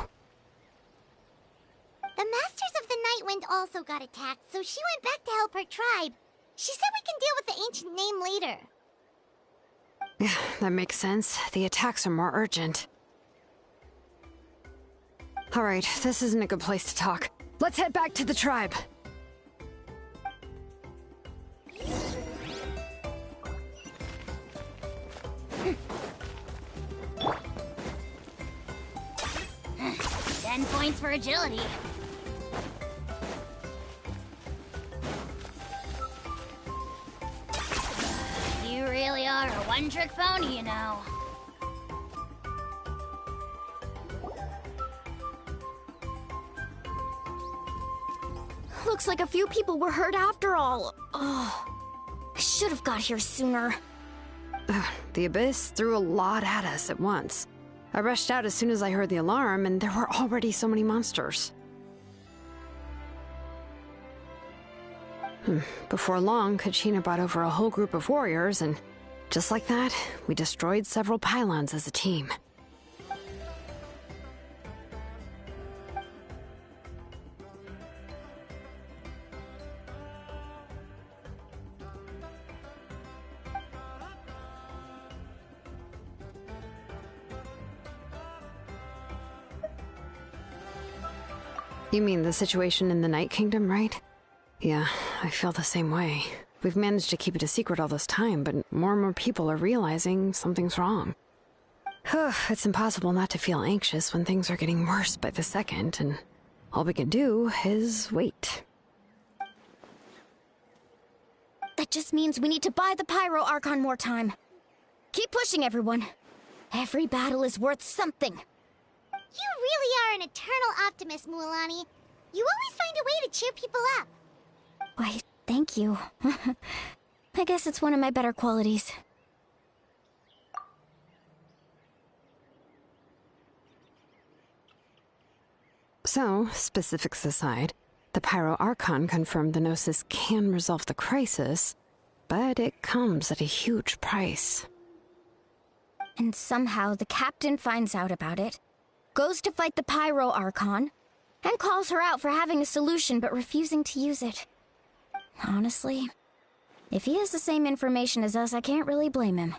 The Masters of the Nightwind also got attacked, so she went back to help her tribe. She said we can deal with the ancient name later. That makes sense. The attacks are more urgent. Alright, this isn't a good place to talk. Let's head back to the tribe. Ten points for agility. You really are a one-trick pony, you know. Looks like a few people were hurt after all. Oh, I should have got here sooner. The Abyss threw a lot at us at once. I rushed out as soon as I heard the alarm, and there were already so many monsters. Before long, Kachina brought over a whole group of warriors, and just like that, we destroyed several pylons as a team. You mean the situation in the Night Kingdom, right? Yeah, I feel the same way. We've managed to keep it a secret all this time, but more and more people are realizing something's wrong. It's impossible not to feel anxious when things are getting worse by the second, and all we can do is wait. That just means we need to buy the Pyro Archon more time. Keep pushing, everyone. Every battle is worth something. You really are an eternal optimist, Mualani. You always find a way to cheer people up. Why, thank you. I guess it's one of my better qualities. So, specifics aside, the Pyro Archon confirmed the Gnosis can resolve the crisis, but it comes at a huge price. And somehow the captain finds out about it, goes to fight the Pyro Archon, and calls her out for having a solution but refusing to use it. Honestly, if he has the same information as us, I can't really blame him.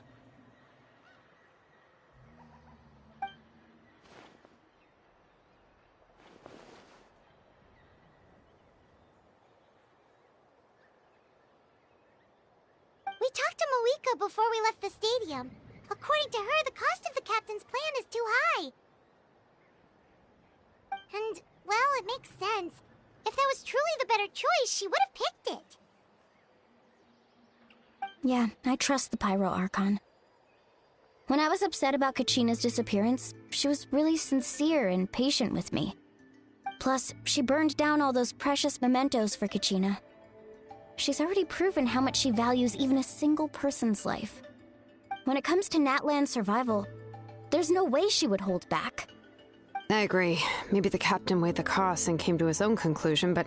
We talked to Moika before we left the stadium. According to her, the cost of the captain's plan is too high. And, well, it makes sense. If that was truly the better choice, she would have picked it. Yeah, I trust the Pyro Archon. When I was upset about Kachina's disappearance, she was really sincere and patient with me. Plus, she burned down all those precious mementos for Kachina. She's already proven how much she values even a single person's life. When it comes to Natlan's survival, there's no way she would hold back. I agree. Maybe the captain weighed the costs and came to his own conclusion, but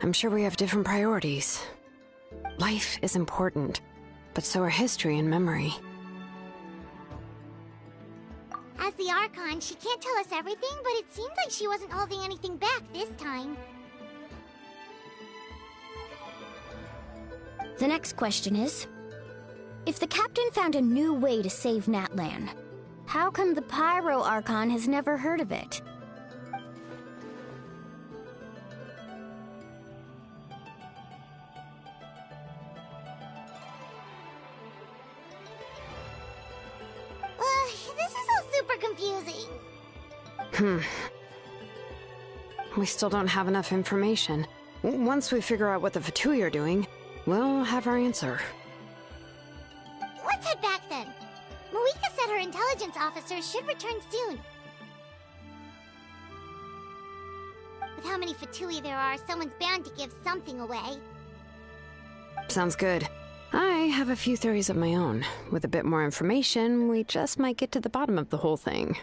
I'm sure we have different priorities. Life is important, but so are history and memory. As the Archon, she can't tell us everything, but it seemed like she wasn't holding anything back this time. The next question is, if the captain found a new way to save Natlan, how come the Pyro Archon has never heard of it? This is all super confusing. We still don't have enough information. Once we figure out what the Fatui are doing, we'll have our answer. Let's head back then. Moika said her intelligence officer should return soon. With how many Fatui there are, someone's bound to give something away. Sounds good. I have a few theories of my own. With a bit more information, we just might get to the bottom of the whole thing.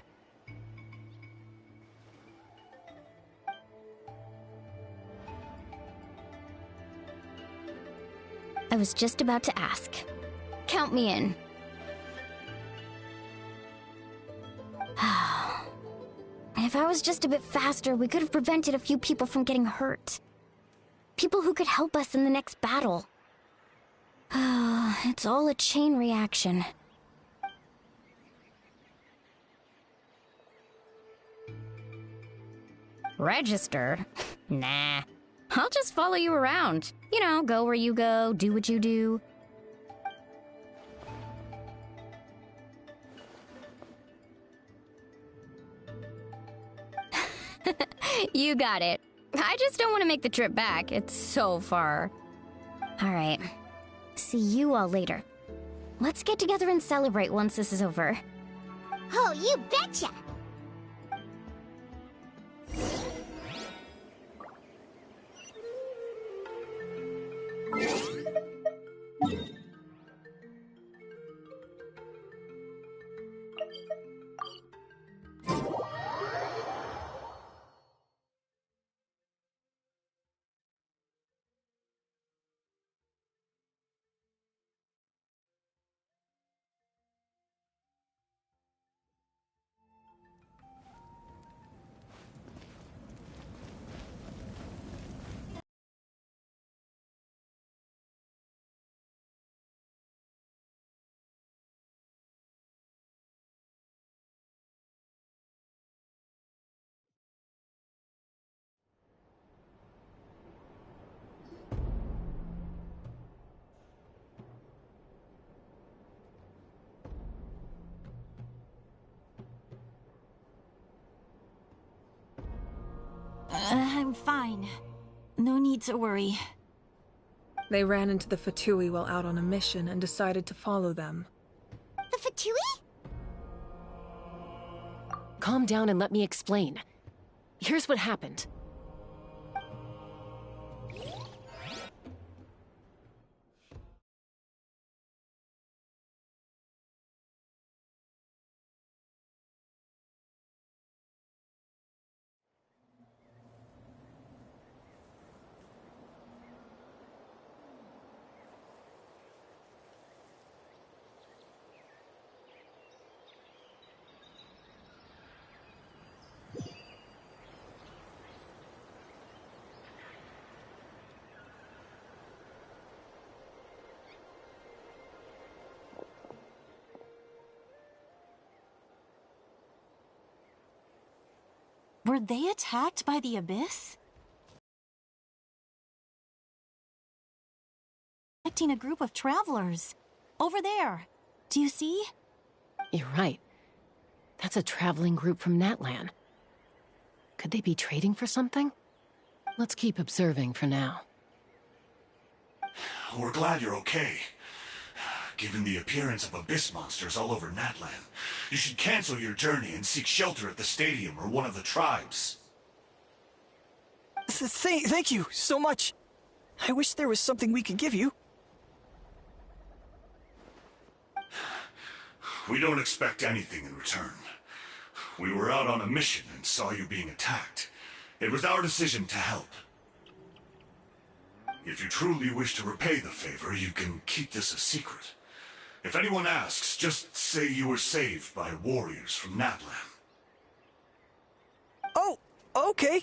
I was just about to ask. Count me in. If I was just a bit faster, we could have prevented a few people from getting hurt. People who could help us in the next battle. It's all a chain reaction. Register? Nah. I'll just follow you around. You know, go where you go, do what you do. You got it. I just don't want to make the trip back. It's so far. Alright. See you all later. Let's get together and celebrate once this is over. Oh, you betcha! I'm fine. No need to worry. They ran into the Fatui while out on a mission and decided to follow them. The Fatui? Calm down and let me explain. Here's what happened. Were they attacked by the Abyss? Protecting a group of travelers. Over there. Do you see? You're right. That's a traveling group from Natlan. Could they be trading for something? Let's keep observing for now. We're glad you're okay. Given the appearance of abyss monsters all over Natlan, you should cancel your journey and seek shelter at the stadium or one of the tribes. Thank you so much. I wish there was something we could give you. We don't expect anything in return. We were out on a mission and saw you being attacked. It was our decision to help. If you truly wish to repay the favor, you can keep this a secret. If anyone asks, just say you were saved by warriors from Natlan. Oh, okay.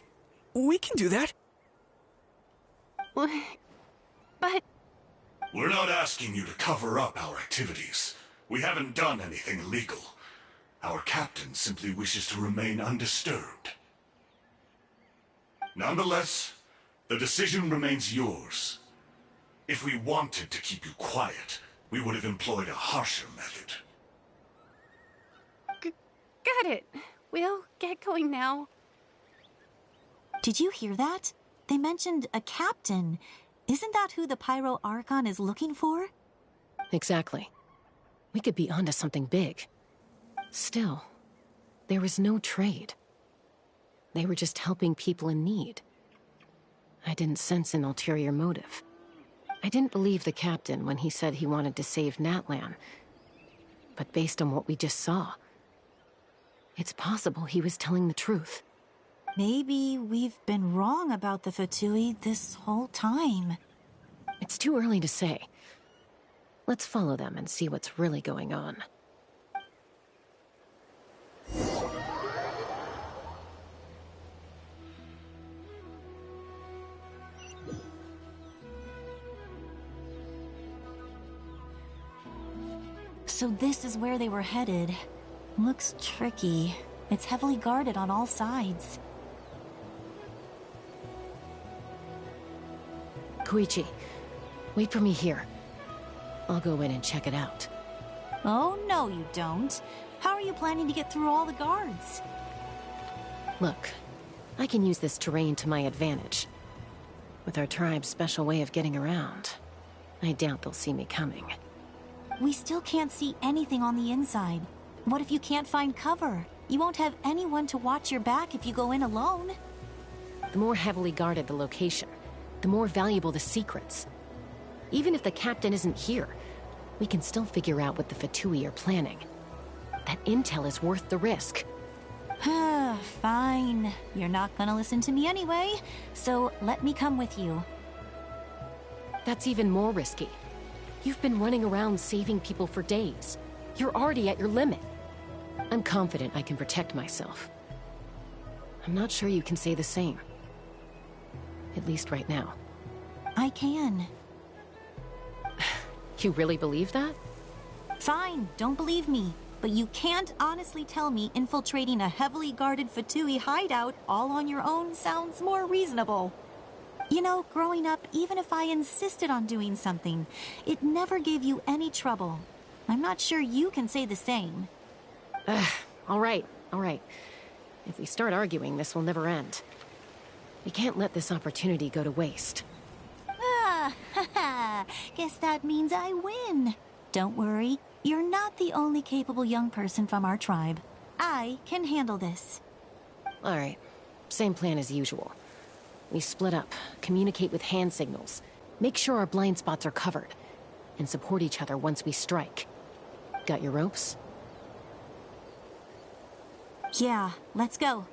We can do that. But... We're not asking you to cover up our activities. We haven't done anything illegal. Our captain simply wishes to remain undisturbed. Nonetheless, the decision remains yours. If we wanted to keep you quiet, we would have employed a harsher method. Got it. We'll get going now. Did you hear that? They mentioned a captain. Isn't that who the Pyro Archon is looking for? Exactly. We could be onto something big. Still, there was no trade. They were just helping people in need. I didn't sense an ulterior motive. I didn't believe the captain when he said he wanted to save Natlan. But based on what we just saw, it's possible he was telling the truth. Maybe we've been wrong about the Fatui this whole time. It's too early to say. Let's follow them and see what's really going on. So this is where they were headed. Looks tricky. It's heavily guarded on all sides. Koichi, wait for me here. I'll go in and check it out. Oh, no you don't. How are you planning to get through all the guards? Look, I can use this terrain to my advantage. With our tribe's special way of getting around, I doubt they'll see me coming. We still can't see anything on the inside. What if you can't find cover? You won't have anyone to watch your back if you go in alone. The more heavily guarded the location, the more valuable the secrets. Even if the captain isn't here, we can still figure out what the Fatui are planning. That intel is worth the risk. Fine. You're not gonna listen to me anyway, so let me come with you. That's even more risky. You've been running around saving people for days. You're already at your limit. I'm confident I can protect myself. I'm not sure you can say the same. At least right now. I can. You really believe that? Fine, don't believe me. But you can't honestly tell me infiltrating a heavily guarded Fatui hideout all on your own sounds more reasonable. You know, growing up, even if I insisted on doing something, it never gave you any trouble. I'm not sure you can say the same. All right. If we start arguing, this will never end. We can't let this opportunity go to waste. Guess that means I win. Don't worry, you're not the only capable young person from our tribe. I can handle this. All right, same plan as usual. We split up, communicate with hand signals, make sure our blind spots are covered, and support each other once we strike. Got your ropes? Yeah, let's go.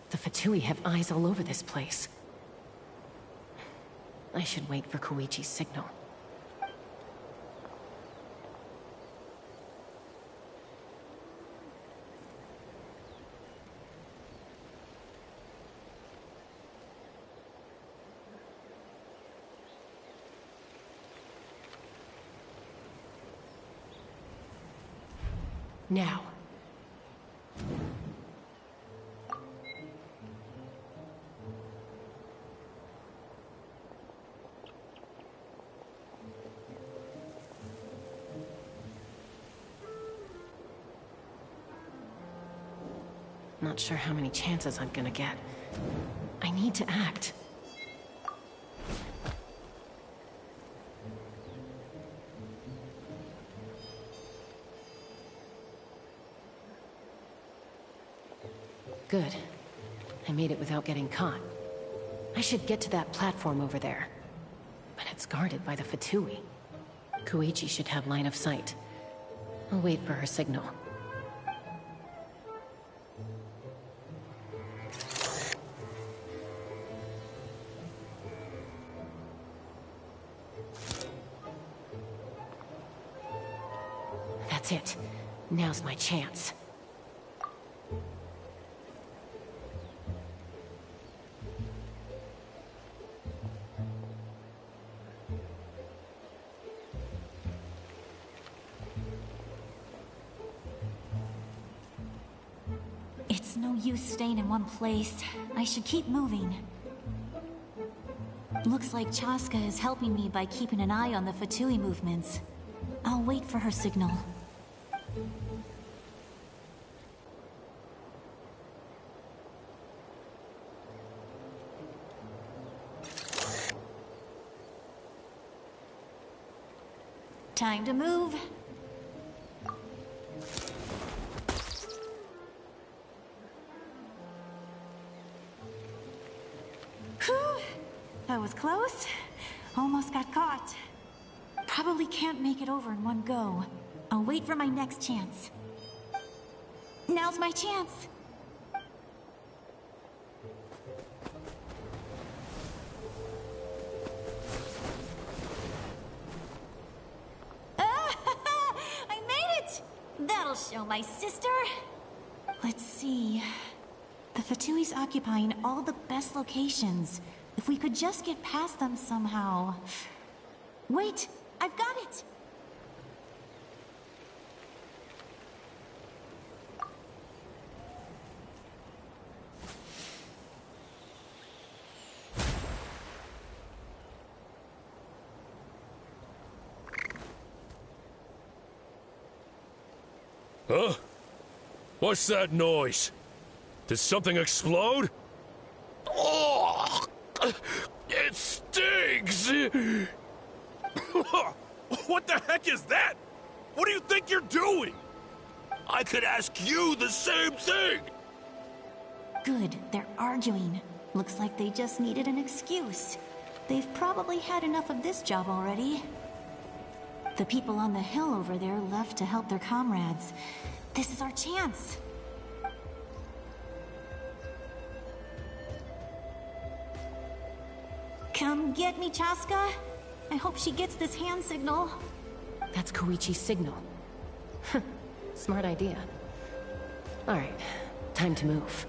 The Fatui have eyes all over this place. I should wait for Koichi's signal. Now. Not sure how many chances I'm gonna get. I need to act. Good. I made it without getting caught. I should get to that platform over there. But it's guarded by the Fatui. Koichi should have line of sight. I'll wait for her signal. That's it. Now's my chance. It's no use staying in one place. I should keep moving. Looks like Chaska is helping me by keeping an eye on the Fatui movements. I'll wait for her signal. Time to move. Whew! That was close. Almost got caught. Probably can't make it over in one go. I'll wait for my next chance. Now's my chance. I made it! That'll show my sister. Let's see. The Fatui's occupying all the best locations. If we could just get past them somehow. Wait, I've got it! Huh? What's that noise? Did something explode? Oh! It stings! What the heck is that? What do you think you're doing? I could ask you the same thing! Good, they're arguing. Looks like they just needed an excuse. They've probably had enough of this job already. The people on the hill over there left to help their comrades. This is our chance. Come get me, Chaska. I hope she gets this hand signal. That's Koichi's signal. Smart idea. Alright, time to move.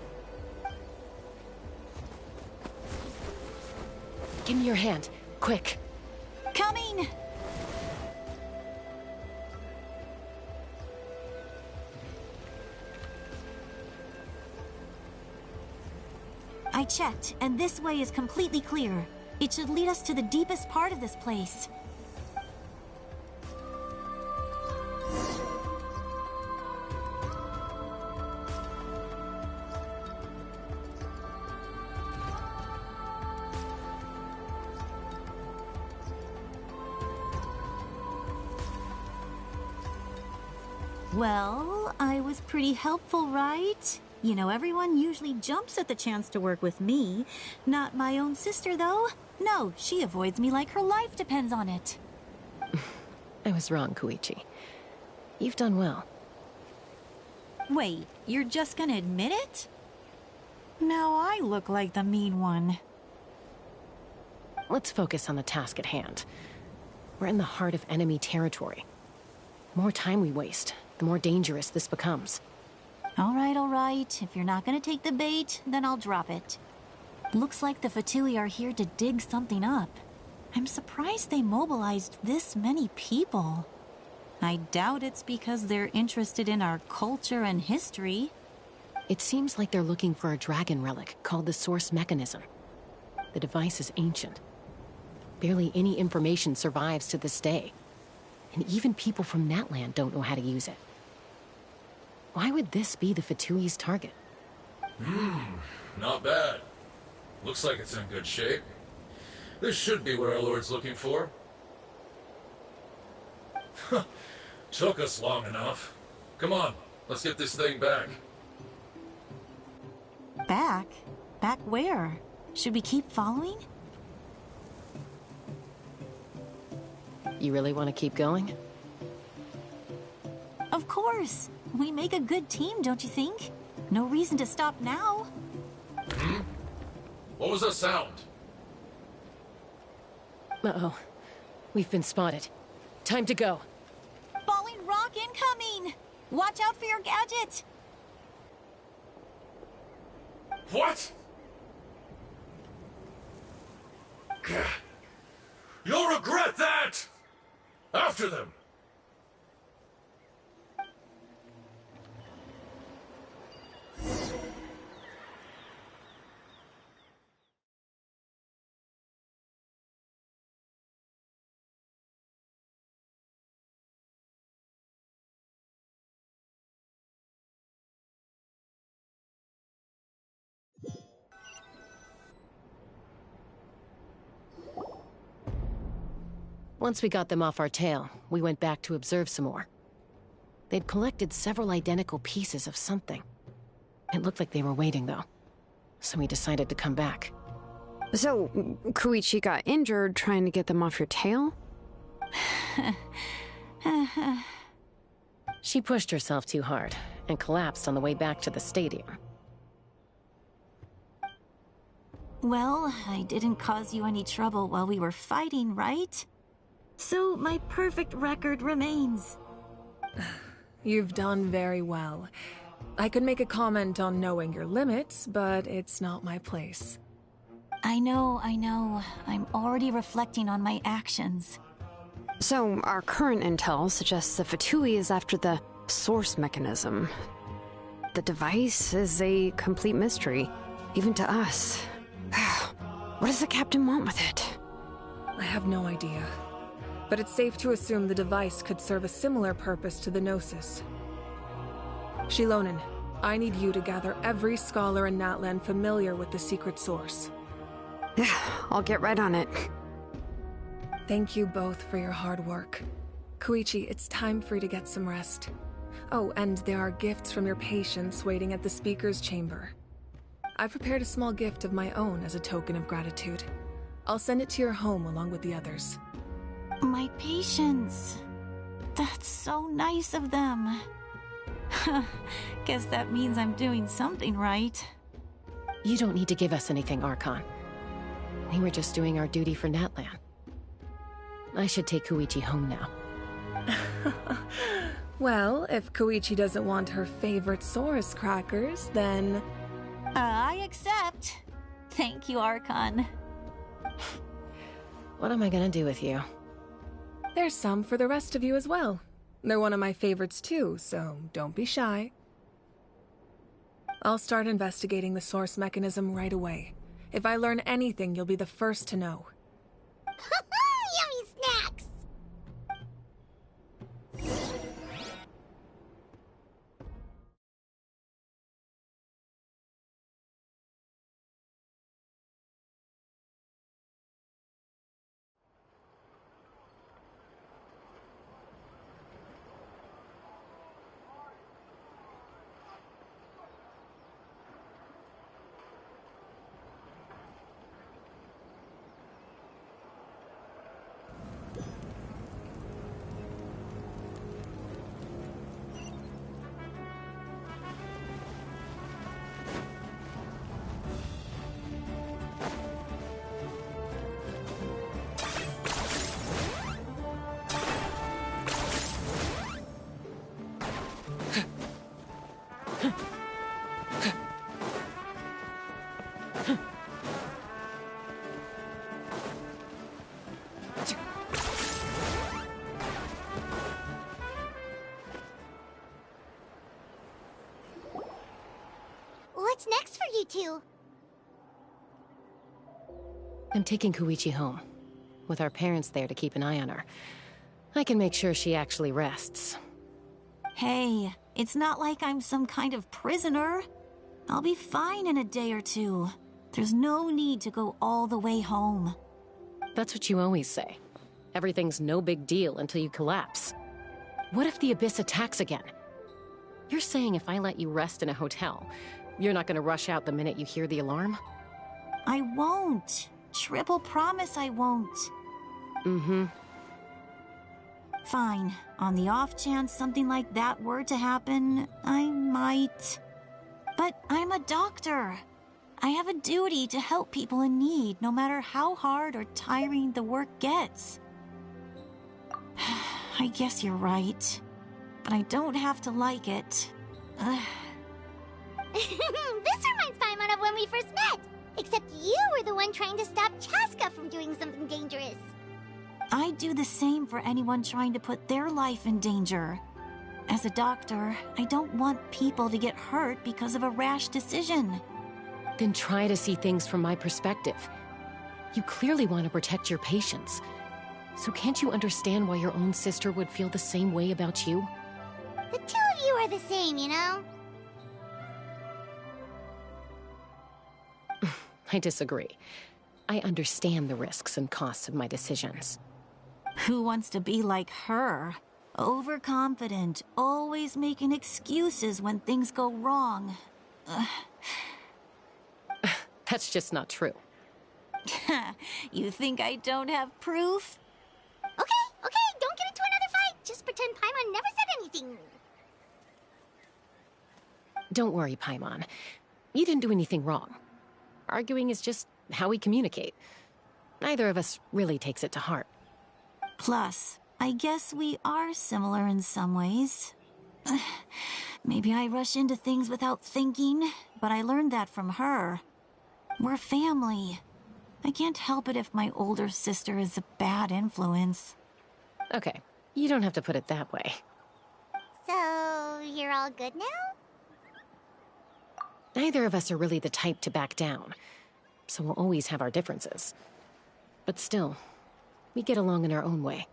Give me your hand, quick. Coming! I checked, and this way is completely clear. It should lead us to the deepest part of this place. Well, I was pretty helpful, right? You know, everyone usually jumps at the chance to work with me. Not my own sister, though. No, she avoids me like her life depends on it. I was wrong, Koichi. You've done well. Wait, you're just gonna admit it? Now I look like the mean one. Let's focus on the task at hand. We're in the heart of enemy territory. The more time we waste, the more dangerous this becomes. All right. If you're not gonna take the bait, then I'll drop it. Looks like the Fatui are here to dig something up. I'm surprised they mobilized this many people. I doubt it's because they're interested in our culture and history. It seems like they're looking for a dragon relic called the Source Mechanism. The device is ancient. Barely any information survives to this day. And even people from Natlan don't know how to use it. Why would this be the Fatui's target? Not bad. Looks like it's in good shape. This should be what our Lord's looking for. Took us long enough. Come on, let's get this thing back. Back? Back where? Should we keep following? You really want to keep going? Of course. We make a good team, don't you think? No reason to stop now. What was that sound? Uh-oh. We've been spotted. Time to go. Falling rock incoming! Watch out for your gadget! What? You'll regret that! After them! Once we got them off our tail, we went back to observe some more. They'd collected several identical pieces of something. It looked like they were waiting, though. So we decided to come back. So, Koichi got injured trying to get them off your tail? She pushed herself too hard and collapsed on the way back to the stadium. Well, I didn't cause you any trouble while we were fighting, right? So my perfect record remains. You've done very well. I could make a comment on knowing your limits, but it's not my place. I know. I'm already reflecting on my actions. So, our current intel suggests the Fatui is after the source mechanism. The device is a complete mystery, even to us. What does the captain want with it? I have no idea. But it's safe to assume the device could serve a similar purpose to the Gnosis. Shilonen, I need you to gather every scholar in Natlan familiar with the secret source. Yeah, I'll get right on it. Thank you both for your hard work. Koichi, it's time for you to get some rest. Oh, and there are gifts from your patients waiting at the speaker's chamber. I've prepared a small gift of my own as a token of gratitude. I'll send it to your home along with the others. My patients. That's so nice of them. Guess that means I'm doing something right. You don't need to give us anything, Archon. We were just doing our duty for Natlan. I should take Koichi home now. Well, if Koichi doesn't want her favorite Saurus crackers, then... I accept. Thank you, Archon. What am I gonna do with you? There's some for the rest of you as well. They're one of my favorites too, so don't be shy. I'll start investigating the source mechanism right away. If I learn anything, you'll be the first to know. Yummy snacks! What's next for you two? I'm taking Koichi home. With our parents there to keep an eye on her. I can make sure she actually rests. Hey, it's not like I'm some kind of prisoner. I'll be fine in a day or two. There's no need to go all the way home. That's what you always say. Everything's no big deal until you collapse. What if the Abyss attacks again? You're saying if I let you rest in a hotel, you're not gonna rush out the minute you hear the alarm? I won't. Triple promise I won't. Mm-hmm. Fine. On the off chance something like that were to happen, I might. But I'm a doctor. I have a duty to help people in need, no matter how hard or tiring the work gets. I guess you're right. But I don't have to like it. This reminds Paimon of when we first met. Except you were the one trying to stop Chaska from doing something dangerous. I'd do the same for anyone trying to put their life in danger. As a doctor, I don't want people to get hurt because of a rash decision. Then try to see things from my perspective. You clearly want to protect your patients. So can't you understand why your own sister would feel the same way about you? The two of you are the same, you know? I disagree. I understand the risks and costs of my decisions. Who wants to be like her? Overconfident, always making excuses when things go wrong. That's just not true. You think I don't have proof? Okay, don't get into another fight. Just pretend Paimon never said anything. Don't worry, Paimon. You didn't do anything wrong. Arguing is just how we communicate. Neither of us really takes it to heart. Plus, I guess we are similar in some ways. Maybe I rush into things without thinking, but I learned that from her. We're family. I can't help it if my older sister is a bad influence. Okay, you don't have to put it that way. So, you're all good now? Neither of us are really the type to back down, so we'll always have our differences. But still, we get along in our own way.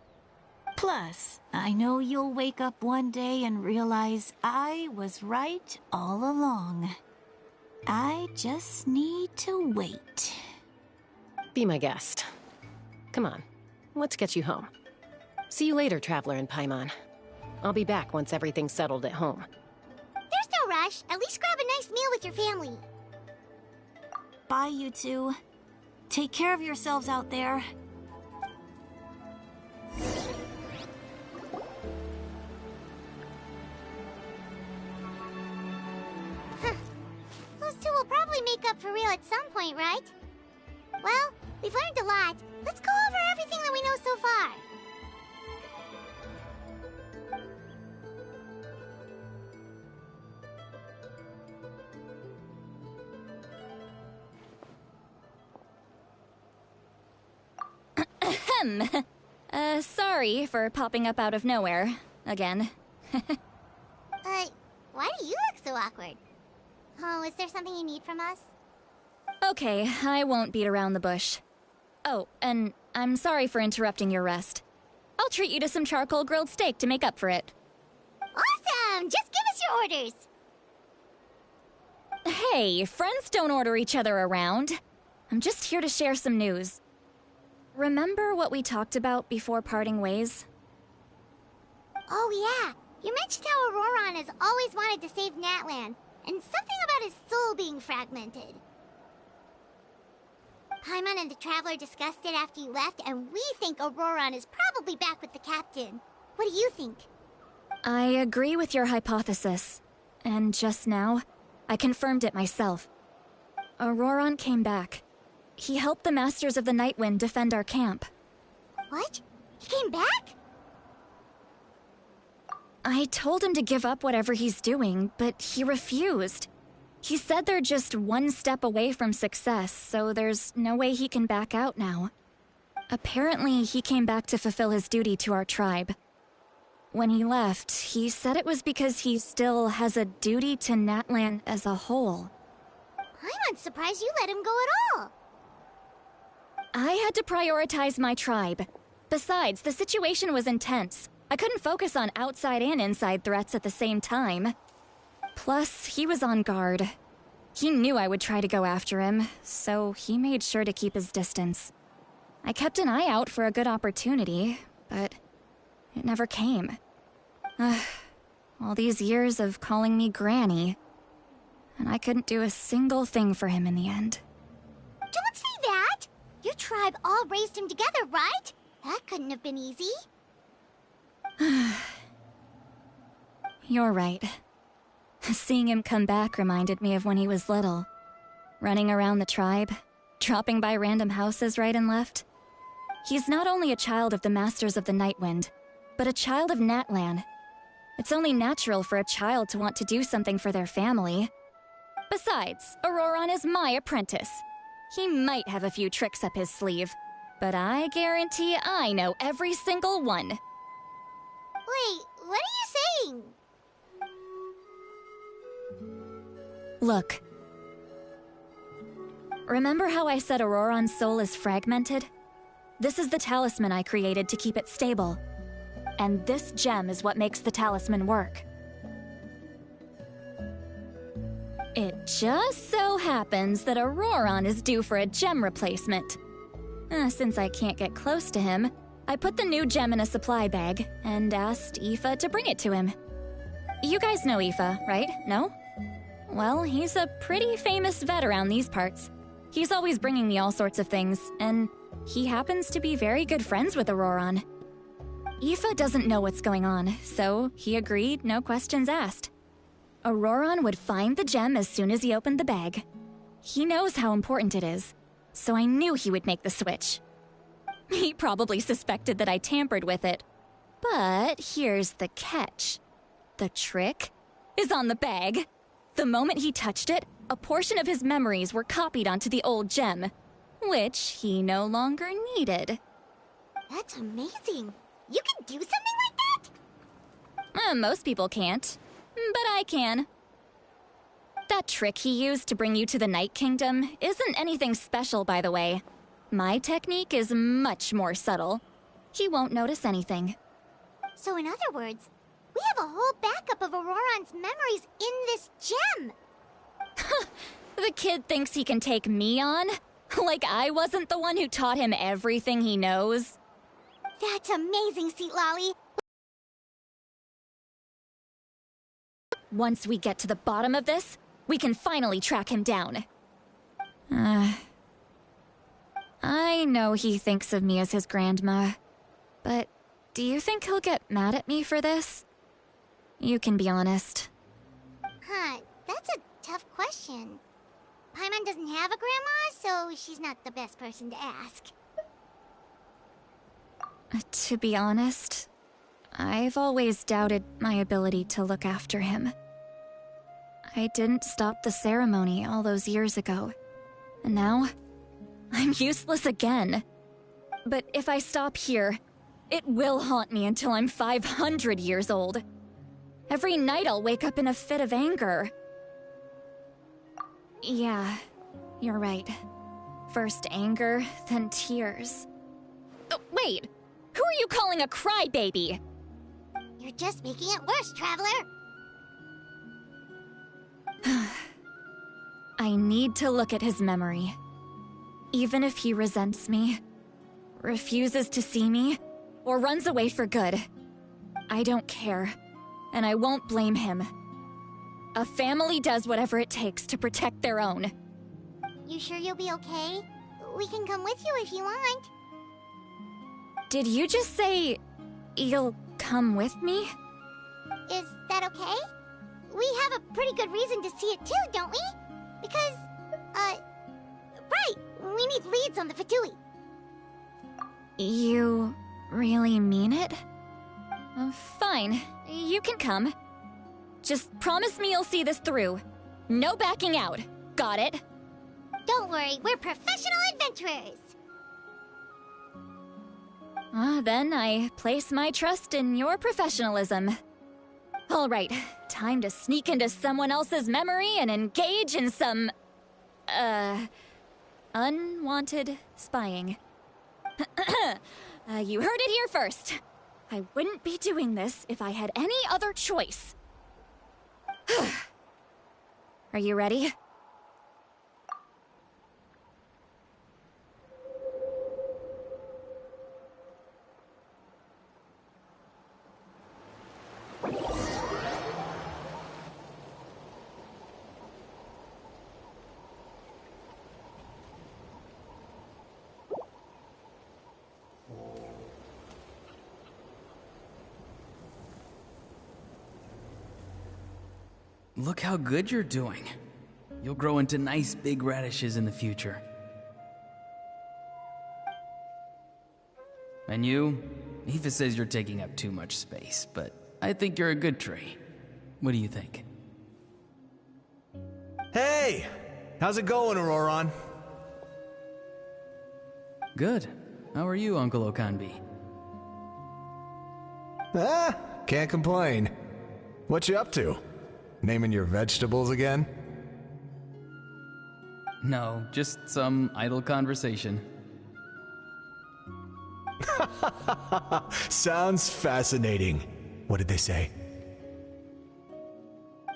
Plus, I know you'll wake up one day and realize I was right all along. I just need to wait. Be my guest. Come on, let's get you home. See you later, Traveler and Paimon. I'll be back once everything's settled at home. There's no rush. At least grab a nice meal with your family. Bye, you two. Take care of yourselves out there. Those two will probably make up for real at some point, right? Well, we've learned a lot. Let's go over everything that we know so far. Sorry for popping up out of nowhere. Again. Why do you look so awkward? Oh, is there something you need from us? Okay, I won't beat around the bush. Oh, and I'm sorry for interrupting your rest. I'll treat you to some charcoal grilled steak to make up for it. Awesome! Just give us your orders! Hey, friends don't order each other around. I'm just here to share some news. Remember what we talked about before parting ways? Oh yeah, you mentioned how Auroron has always wanted to save Natlan, and something about his soul being fragmented. Paimon and the Traveler discussed it after you left, and we think Auroron is probably back with the captain. What do you think? I agree with your hypothesis. And just now, I confirmed it myself. Auroron came back. He helped the Masters of the Nightwind defend our camp. What? He came back? I told him to give up whatever he's doing, but he refused. He said they're just one step away from success, so there's no way he can back out now. Apparently, he came back to fulfill his duty to our tribe. When he left, he said it was because he still has a duty to Natlan as a whole. I'm surprised you let him go at all. I had to prioritize my tribe. Besides, the situation was intense. I couldn't focus on outside and inside threats at the same time. Plus, he was on guard. He knew I would try to go after him, so he made sure to keep his distance. I kept an eye out for a good opportunity, but it never came. All these years of calling me Granny, and I couldn't do a single thing for him in the end. Don't say that! Your tribe all raised him together, right? That couldn't have been easy. You're right. Seeing him come back reminded me of when he was little. Running around the tribe, dropping by random houses right and left. He's not only a child of the Masters of the Nightwind, but a child of Natlan. It's only natural for a child to want to do something for their family. Besides, Auroron is my apprentice. He might have a few tricks up his sleeve, but I guarantee I know every single one. Wait, what are you saying? Look. Remember how I said Auroron's soul is fragmented? This is the talisman I created to keep it stable. And this gem is what makes the talisman work. It just so happens that Auroron is due for a gem replacement. Since I can't get close to him, I put the new gem in a supply bag and asked Aoife to bring it to him. You guys know Aoife, right? No? Well, he's a pretty famous vet around these parts. He's always bringing me all sorts of things, and he happens to be very good friends with Auroron. Aoife doesn't know what's going on, so he agreed, no questions asked. Auroron would find the gem as soon as he opened the bag. He knows how important it is, so I knew he would make the switch. He probably suspected that I tampered with it. But here's the catch. The trick is on the bag. The moment he touched it, a portion of his memories were copied onto the old gem, which he no longer needed. That's amazing. You can do something like that? Most people can't, but I can. That trick he used to bring you to the Night Kingdom isn't anything special, by the way. My technique is much more subtle. He won't notice anything. So in other words, we have a whole backup of Auroron's memories in this gem. The kid thinks he can take me on? Like I wasn't the one who taught him everything he knows? That's amazing, Seat Lolly. Once we get to the bottom of this, we can finally track him down. I know he thinks of me as his grandma, but do you think he'll get mad at me for this? You can be honest. Huh, that's a tough question. Paimon doesn't have a grandma, so she's not the best person to ask. To be honest, I've always doubted my ability to look after him. I didn't stop the ceremony all those years ago, and now I'm useless again. But if I stop here, it will haunt me until I'm 500 years old. Every night I'll wake up in a fit of anger. Yeah, you're right. First anger, then tears. Oh, wait! Who are you calling a crybaby? You're just making it worse, Traveler! I need to look at his memory. Even if he resents me, refuses to see me, or runs away for good, I don't care, and I won't blame him. A family does whatever it takes to protect their own. You sure you'll be okay? We can come with you if you want. Did you just say you'll come with me? Is that okay? We have a pretty good reason to see it too, don't we? Because, right, we need leads on the Fatui. You really mean it? Fine, you can come. Just promise me you'll see this through. No backing out. Got it? Don't worry, we're professional adventurers. Then I place my trust in your professionalism. All right, time to sneak into someone else's memory and engage in some, unwanted spying. You heard it here first. I wouldn't be doing this if I had any other choice. Are you ready? Look how good you're doing. You'll grow into nice big radishes in the future. And you? Aoife says you're taking up too much space, but I think you're a good tree. What do you think? Hey! How's it going, Auroron? Good. How are you, Uncle Okanbi? Can't complain. What you up to? Naming your vegetables again? No, just some idle conversation. Sounds fascinating. What did they say?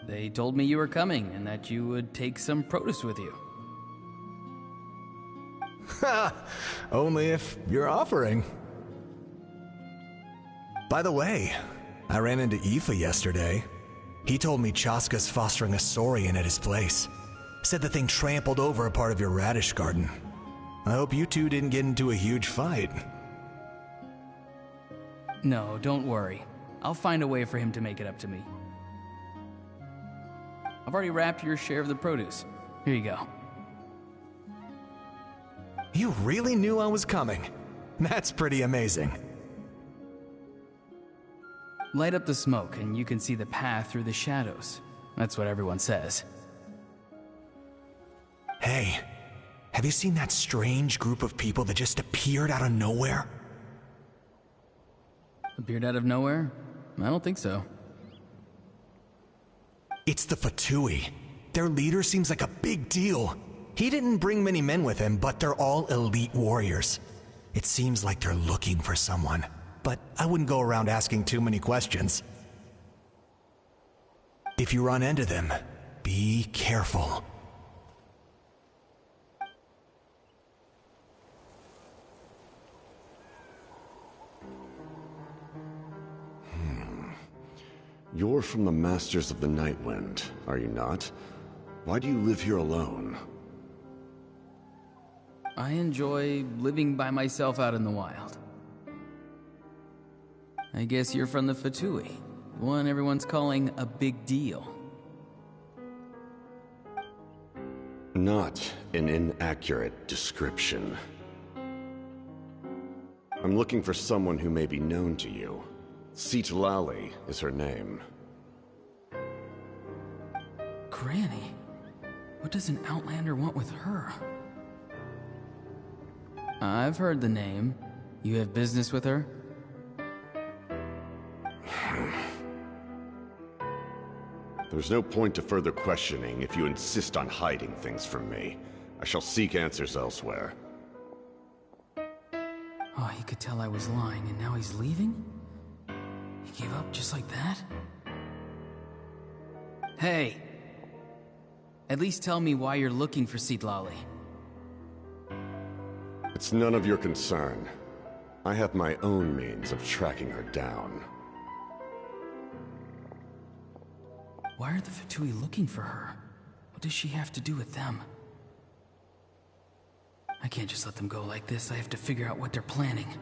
They told me you were coming and that you would take some produce with you. Ha! Only if you're offering. By the way, I ran into Aoife yesterday. He told me Chaska's fostering a saurian at his place. Said the thing trampled over a part of your radish garden. I hope you two didn't get into a huge fight. No, don't worry. I'll find a way for him to make it up to me. I've already wrapped your share of the produce. Here you go. You really knew I was coming. That's pretty amazing. Light up the smoke and you can see the path through the shadows. That's what everyone says. Hey, have you seen that strange group of people that just appeared out of nowhere? Appeared out of nowhere? I don't think so. It's the Fatui. Their leader seems like a big deal. He didn't bring many men with him, but they're all elite warriors. It seems like they're looking for someone, but I wouldn't go around asking too many questions. If you run into them, be careful. You're from the Masters of the Nightwind, are you not? Why do you live here alone? I enjoy living by myself out in the wild. I guess you're from the Fatui, the one everyone's calling a big deal. Not an inaccurate description. I'm looking for someone who may be known to you. Citlali is her name. Granny? What does an Outlander want with her? I've heard the name. You have business with her? There's no point to further questioning if you insist on hiding things from me. I shall seek answers elsewhere. Oh, he could tell I was lying and now he's leaving? He gave up just like that? Hey! At least tell me why you're looking for Citlali. It's none of your concern. I have my own means of tracking her down. Why are the Fatui looking for her? What does she have to do with them? I can't just let them go like this. I have to figure out what they're planning.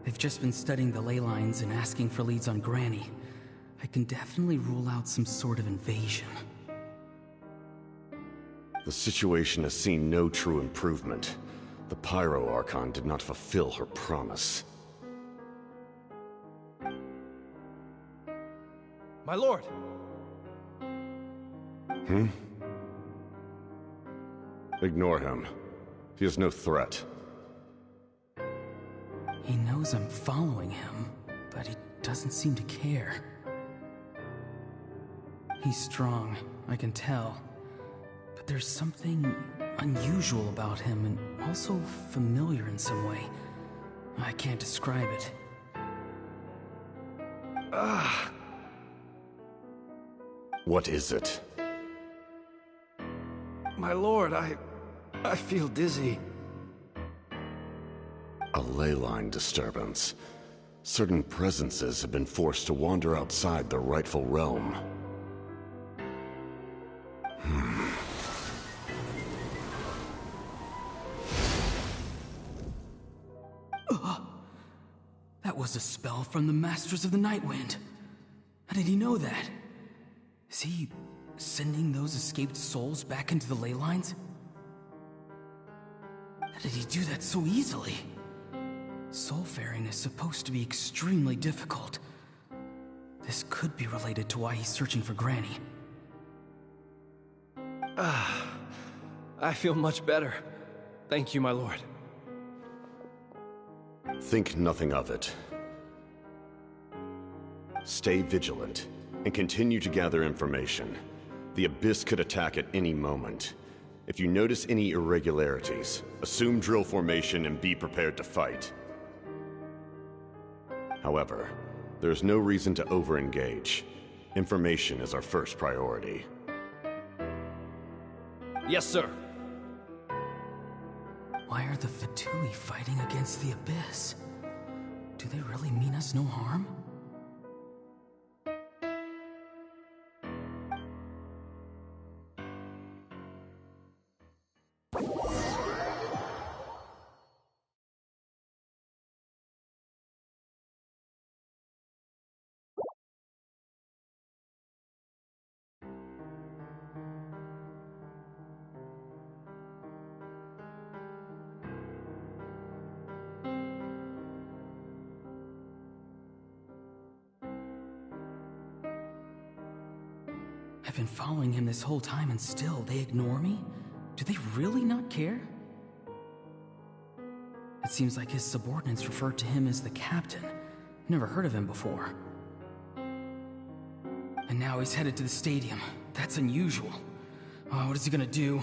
They've just been studying the ley lines and asking for leads on Granny. I can definitely rule out some sort of invasion. The situation has seen no true improvement. The Pyro Archon did not fulfill her promise. My lord! Ignore him. He is no threat. He knows I'm following him, but he doesn't seem to care. He's strong, I can tell. But there's something unusual about him and also familiar in some way. I can't describe it. What is it? My lord, I feel dizzy. A ley line disturbance. Certain presences have been forced to wander outside their rightful realm. That was a spell from the Masters of the Nightwind. How did he know that? Is he sending those escaped souls back into the ley lines? How did he do that so easily? Soulfaring is supposed to be extremely difficult. This could be related to why he's searching for Granny. I feel much better. Thank you, my lord. Think nothing of it. Stay vigilant, and continue to gather information. The Abyss could attack at any moment. If you notice any irregularities, assume drill formation and be prepared to fight. However, there's no reason to over-engage. Information is our first priority. Yes, sir. Why are the Fatui fighting against the Abyss? Do they really mean us no harm? I've been following him this whole time and still they ignore me? Do they really not care? It seems like his subordinates refer to him as the captain. Never heard of him before. And now he's headed to the stadium. That's unusual. Oh, what is he gonna do?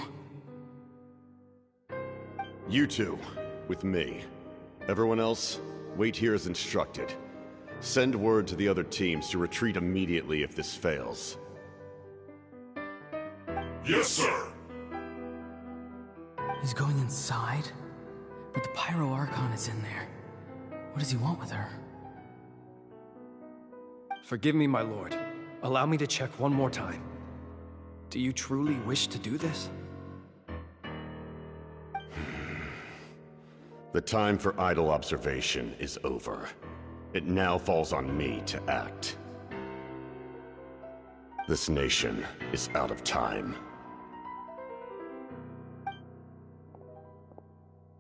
You two, with me. Everyone else, wait here as instructed. Send word to the other teams to retreat immediately if this fails. Yes, sir. He's going inside? But the Pyro Archon is in there. What does he want with her? Forgive me, my lord. Allow me to check one more time. Do you truly wish to do this? The time for idle observation is over. It now falls on me to act. This nation is out of time.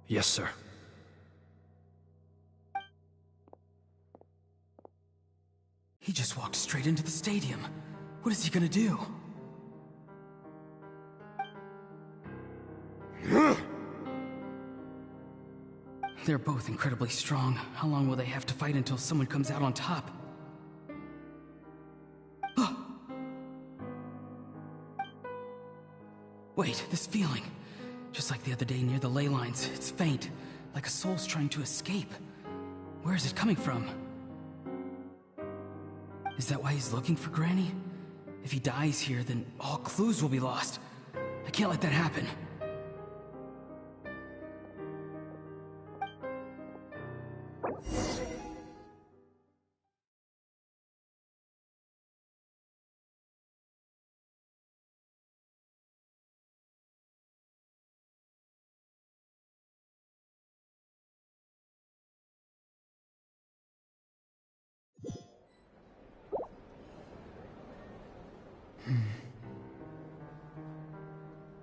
Yes, sir. He just walked straight into the stadium. What is he gonna do? They're both incredibly strong. How long will they have to fight until someone comes out on top? Wait, this feeling. Just like the other day near the ley lines, it's faint, like a soul's trying to escape. Where is it coming from? Is that why he's looking for Granny? If he dies here, then all clues will be lost. I can't let that happen.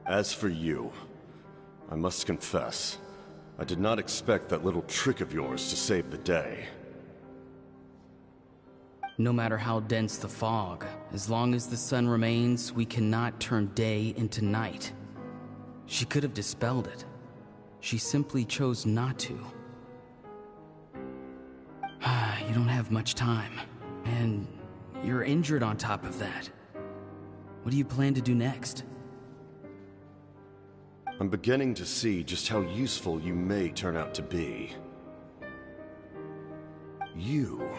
As for you, I must confess, I did not expect that little trick of yours to save the day. No matter how dense the fog, as long as the sun remains, we cannot turn day into night. She could have dispelled it. She simply chose not to. You don't have much time, and you're injured on top of that. What do you plan to do next? I'm beginning to see just how useful you may turn out to be. You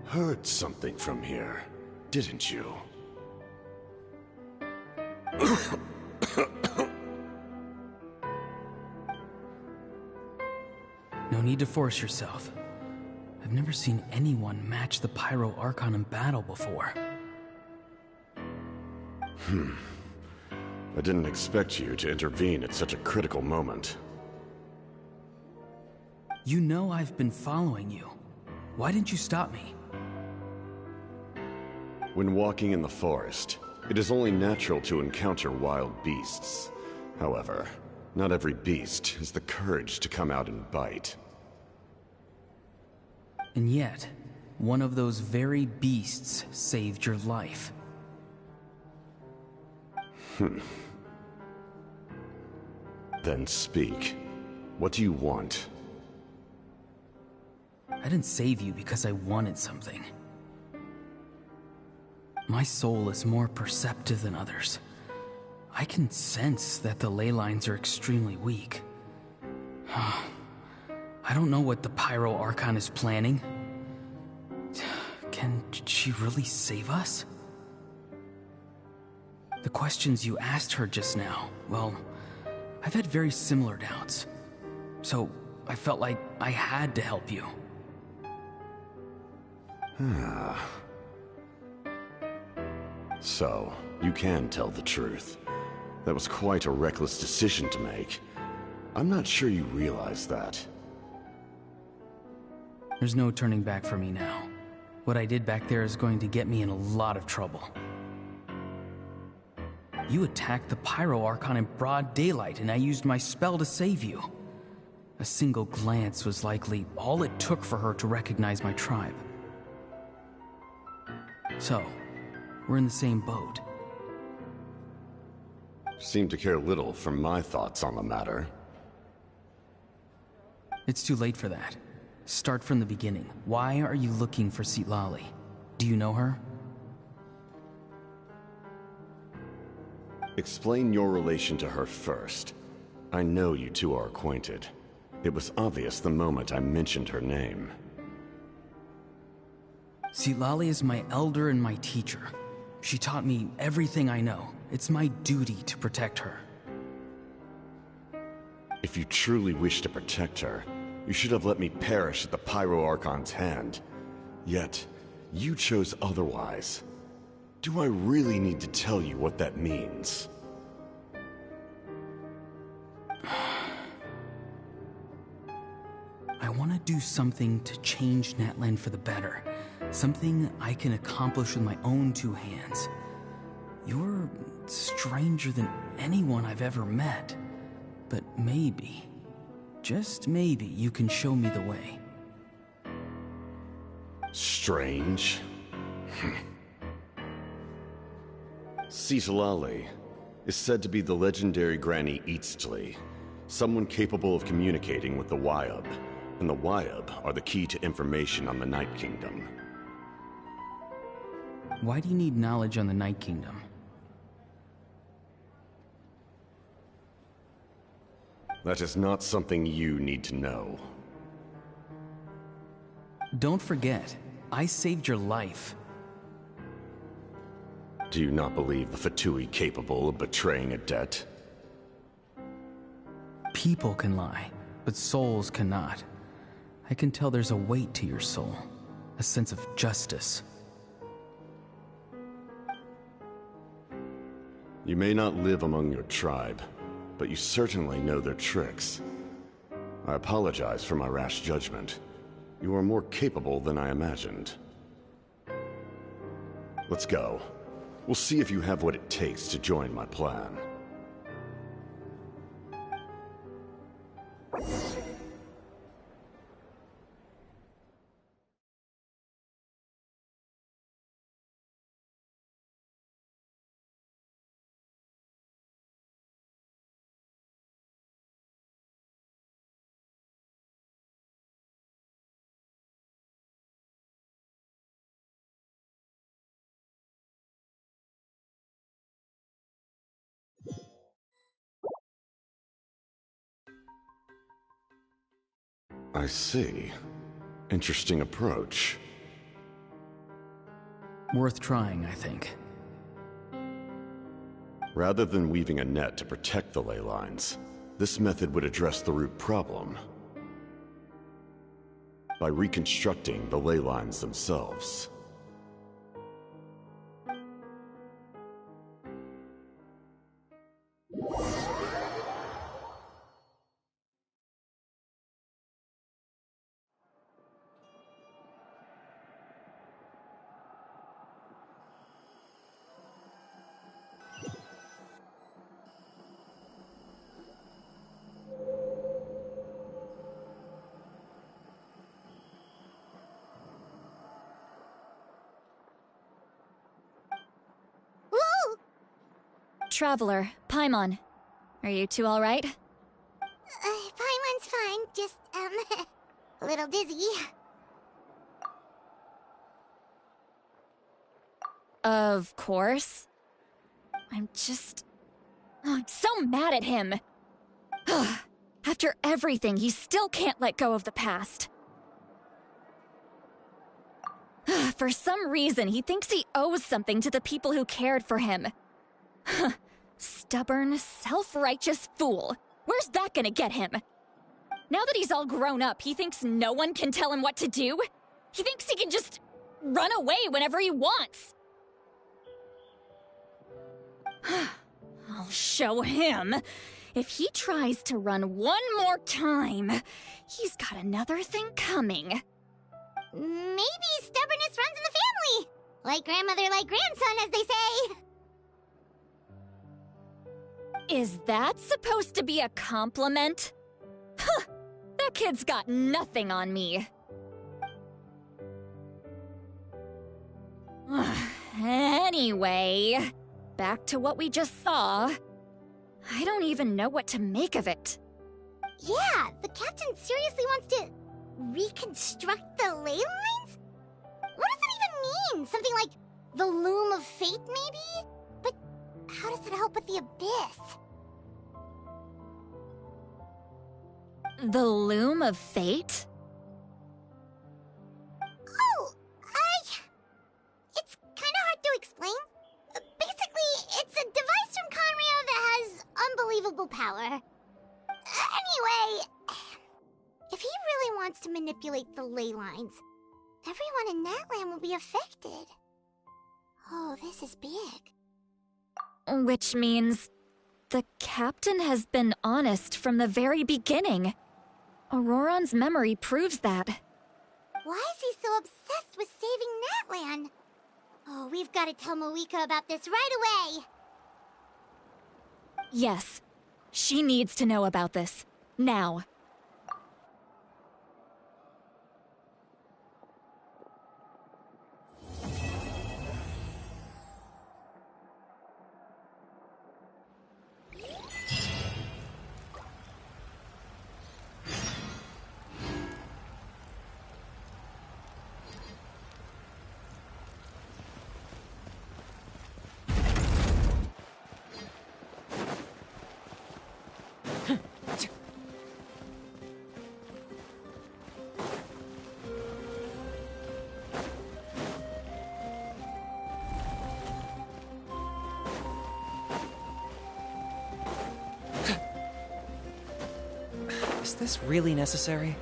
heard something from here, didn't you? No need to force yourself. I've never seen anyone match the Pyro Archon in battle before. I didn't expect you to intervene at such a critical moment. You know I've been following you. Why didn't you stop me? When walking in the forest, it is only natural to encounter wild beasts. However, not every beast has the courage to come out and bite. And yet, one of those very beasts saved your life. Then speak. What do you want? I didn't save you because I wanted something. My soul is more perceptive than others. I can sense that the ley lines are extremely weak. I don't know what the Pyro Archon is planning. Can she really save us? The questions you asked her just now, well, I've had very similar doubts. So I felt like I had to help you. So, you can tell the truth. That was quite a reckless decision to make. I'm not sure you realize that. There's no turning back for me now. What I did back there is going to get me in a lot of trouble. You attacked the Pyro Archon in broad daylight, and I used my spell to save you. A single glance was likely all it took for her to recognize my tribe. So, we're in the same boat. Seem to care little for my thoughts on the matter. It's too late for that. Start from the beginning. Why are you looking for Citlali? Do you know her? Explain your relation to her first. I know you two are acquainted. It was obvious the moment I mentioned her name. Citlali is my elder and my teacher. She taught me everything I know. It's my duty to protect her. If you truly wish to protect her, you should have let me perish at the Pyro Archon's hand. Yet, you chose otherwise. Do I really need to tell you what that means? I want to do something to change Natlan for the better. Something I can accomplish with my own two hands. You're stranger than anyone I've ever met. But maybe, just maybe, you can show me the way. Strange? Citlali is said to be the legendary Granny Eastly, someone capable of communicating with the Wyab, and the Wyab are the key to information on the Night Kingdom. Why do you need knowledge on the Night Kingdom? That is not something you need to know. Don't forget, I saved your life. Do you not believe the Fatui capable of betraying a debt? People can lie, but souls cannot. I can tell there's a weight to your soul, a sense of justice. You may not live among your tribe, but you certainly know their tricks. I apologize for my rash judgment. You are more capable than I imagined. Let's go. We'll see if you have what it takes to join my plan. I see. Interesting approach. Worth trying, I think. Rather than weaving a net to protect the ley lines, this method would address the root problem by reconstructing the ley lines themselves. Traveler, Paimon. Are you two alright? Paimon's fine, just, a little dizzy. Of course. I'm so mad at him. After everything, he still can't let go of the past. For some reason, he thinks he owes something to the people who cared for him. Stubborn, self-righteous fool. Where's that gonna get him? Now that he's all grown up, he thinks no one can tell him what to do? He thinks he can just run away whenever he wants. I'll show him. If he tries to run one more time, he's got another thing coming. Maybe stubbornness runs in the family. Like grandmother, like grandson, as they say. Is that supposed to be a compliment? Huh! That kid's got nothing on me. Anyway, back to what we just saw. I don't even know what to make of it. Yeah, the captain seriously wants to reconstruct the ley lines? What does that even mean? Something like the loom of fate, maybe? But how does that help with the abyss? The loom of fate? Oh, it's kind of hard to explain. Basically, it's a device from Conrio that has unbelievable power. Anyway, if he really wants to manipulate the ley lines, everyone in Natlan will be affected. Oh, this is big. Which means the captain has been honest from the very beginning. Auroran's memory proves that. Why is he so obsessed with saving Natlan? Oh, we've got to tell Moeka about this right away. Yes, she needs to know about this. Now. Is this really necessary?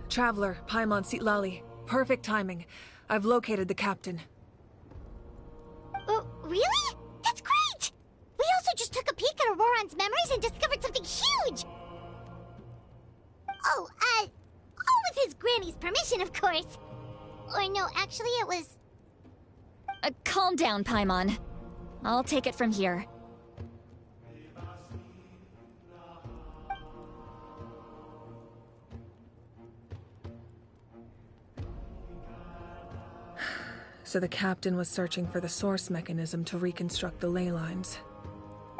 Traveler, Paimon Sitlali. Perfect timing. I've located the captain. Really? That's great! We also just took a peek at Auroran's memories and discovered something huge! Oh, all with his granny's permission, of course. Or no, actually it was... Calm down, Paimon. I'll take it from here. So the captain was searching for the source mechanism to reconstruct the ley lines.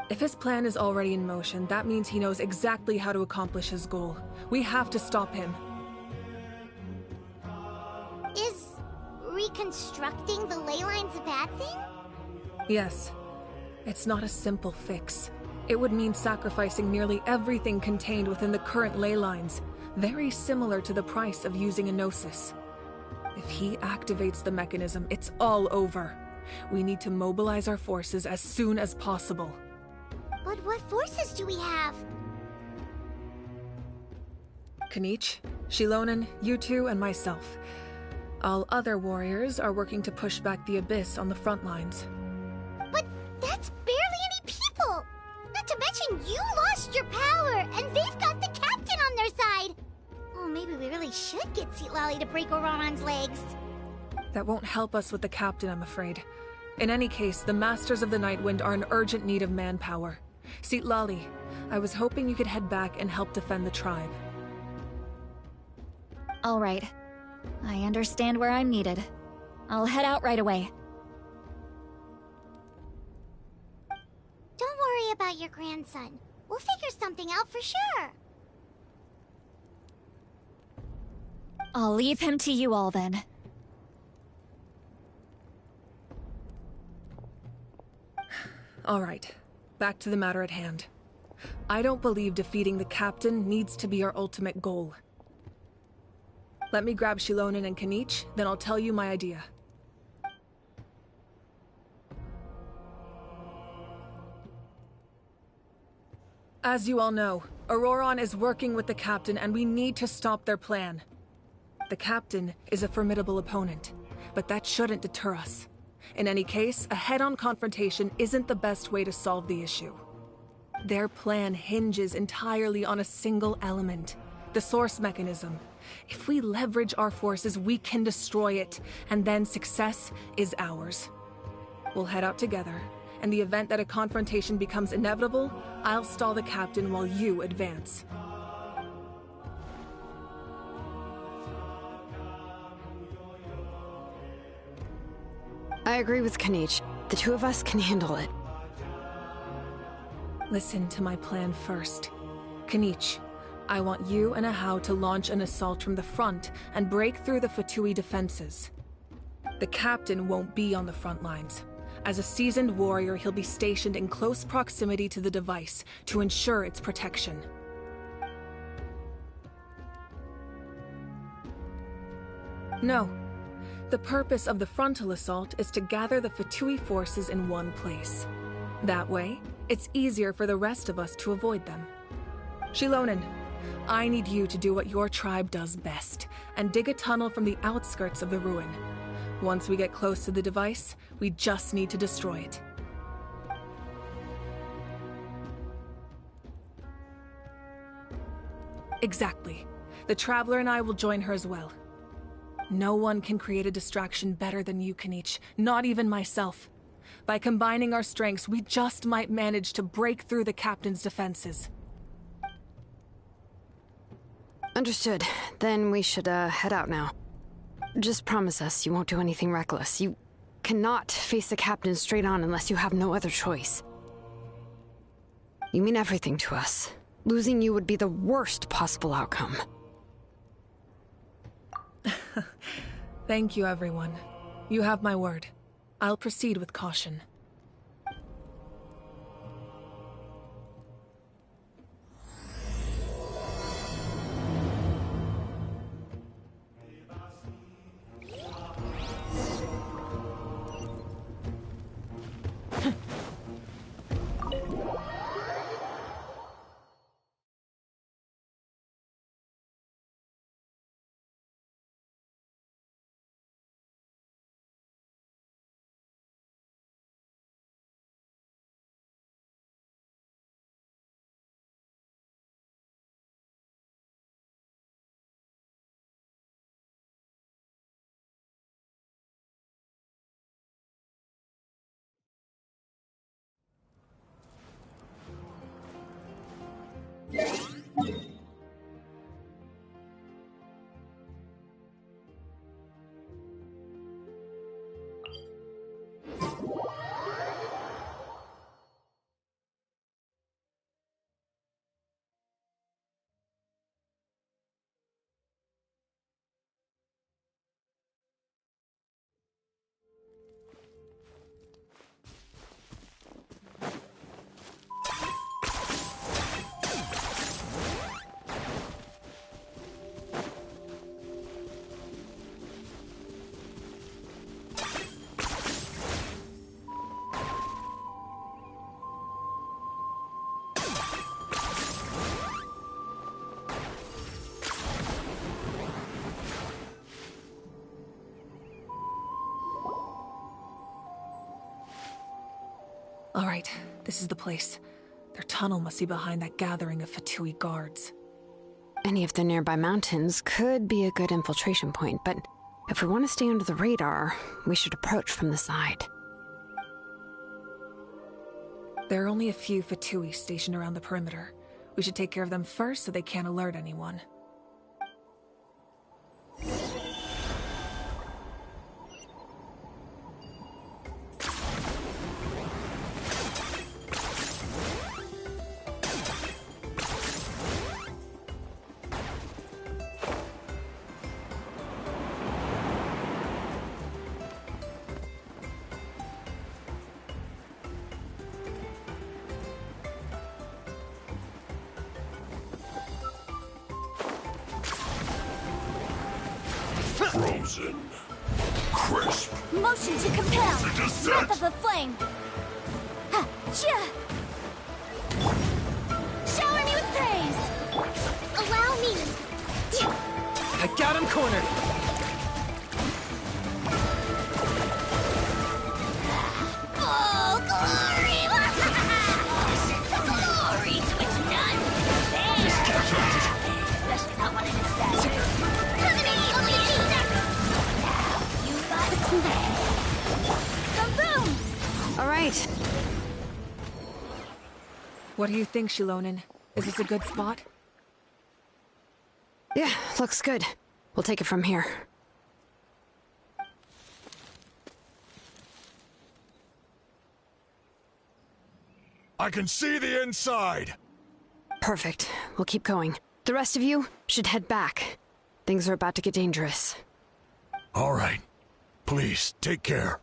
If his plan is already in motion, that means he knows exactly how to accomplish his goal. We have to stop him. Is reconstructing the ley lines a bad thing? Yes. It's not a simple fix. It would mean sacrificing nearly everything contained within the current ley lines, very similar to the price of using a Gnosis. If he activates the mechanism, it's all over. We need to mobilize our forces as soon as possible. But what forces do we have? Kanich, Shilonen, you two, and myself. All other warriors are working to push back the Abyss on the front lines. But that's barely any people! Not to mention you lost your power, and they've got the captain on their side! Oh, maybe we really should get Citlali to break Auroran's legs. That won't help us with the captain, I'm afraid. In any case, the Masters of the Nightwind are in urgent need of manpower. Citlali, I was hoping you could head back and help defend the tribe. All right. I understand where I'm needed. I'll head out right away. Don't worry about your grandson. We'll figure something out for sure. I'll leave him to you all then. All right, back to the matter at hand. I don't believe defeating the captain needs to be our ultimate goal. Let me grab Shilonen and Kanich, then I'll tell you my idea. As you all know, Auroran is working with the captain and we need to stop their plan. The captain is a formidable opponent, but that shouldn't deter us. In any case, a head-on confrontation isn't the best way to solve the issue. Their plan hinges entirely on a single element, the source mechanism. If we leverage our forces, we can destroy it, and then success is ours. We'll head out together. In the event that a confrontation becomes inevitable, I'll stall the captain while you advance. I agree with Kanich. The two of us can handle it. Listen to my plan first. Kanich, I want you and Ahau to launch an assault from the front and break through the Fatui defenses. The captain won't be on the front lines. As a seasoned warrior, he'll be stationed in close proximity to the device to ensure its protection. No. The purpose of the frontal assault is to gather the Fatui forces in one place. That way, it's easier for the rest of us to avoid them. Shilonen, I need you to do what your tribe does best, and dig a tunnel from the outskirts of the ruin. Once we get close to the device, we just need to destroy it. Exactly. The Traveler and I will join her as well. No one can create a distraction better than you, Kanich, not even myself. By combining our strengths, we just might manage to break through the captain's defenses. Understood. Then we should, head out now. Just promise us you won't do anything reckless. You cannot face the captain straight on unless you have no other choice. You mean everything to us. Losing you would be the worst possible outcome. Thank you, everyone. You have my word. I'll proceed with caution. All right, this is the place. Their tunnel must be behind that gathering of Fatui guards. Any of the nearby mountains could be a good infiltration point, but if we want to stay under the radar, we should approach from the side. There are only a few Fatui stationed around the perimeter. We should take care of them first so they can't alert anyone. Frozen. Crisp. Motion to compel. Descent. Breath of the flame. Ha! Chia! Shower me with praise. Allow me. I got him cornered. Oh, glory! Glory to which none can stand. Especially not one in its best. All right. What do you think, Shilonen? Is this a good spot? Yeah, looks good. We'll take it from here. I can see the inside! Perfect. We'll keep going. The rest of you should head back. Things are about to get dangerous. All right. Please, take care.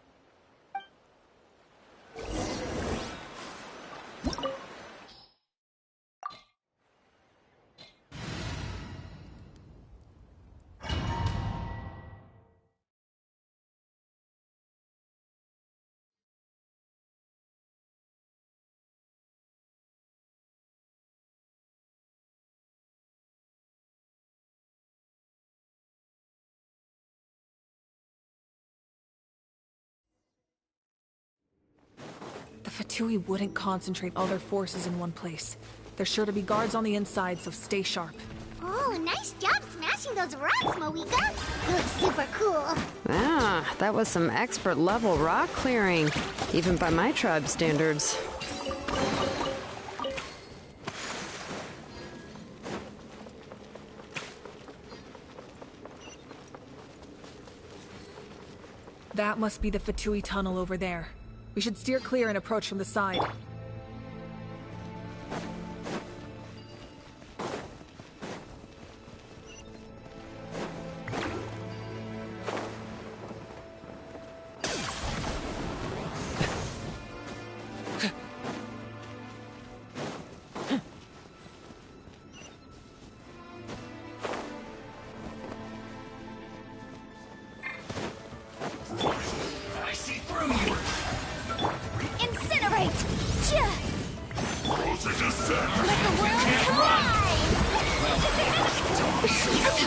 The Fatui wouldn't concentrate all their forces in one place. There's sure to be guards on the inside, so stay sharp. Oh, nice job smashing those rocks, Moika. You look super cool. Ah, that was some expert level rock clearing, even by my tribe standards. That must be the Fatui tunnel over there. We should steer clear and approach from the side. I see through you! Incinerate! Chia! Frozen descent! Let the world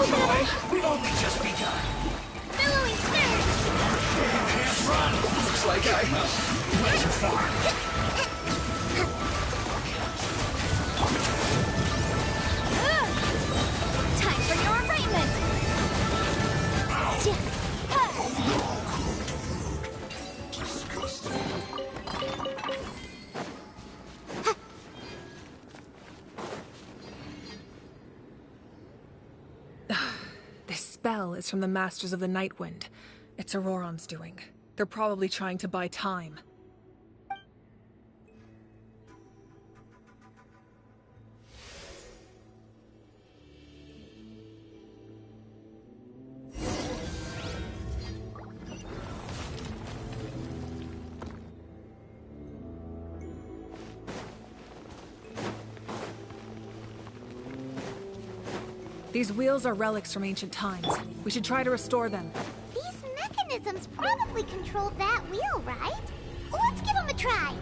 collide! We've only just begun. Billowing surge! Can't run! Looks like I went too far. Time for your arraignment! Chia! Ha! This spell is from the Masters of the Night Wind. It's Auroron's doing. They're probably trying to buy time. These wheels are relics from ancient times. We should try to restore them. These mechanisms probably control that wheel, right? Let's give them a try.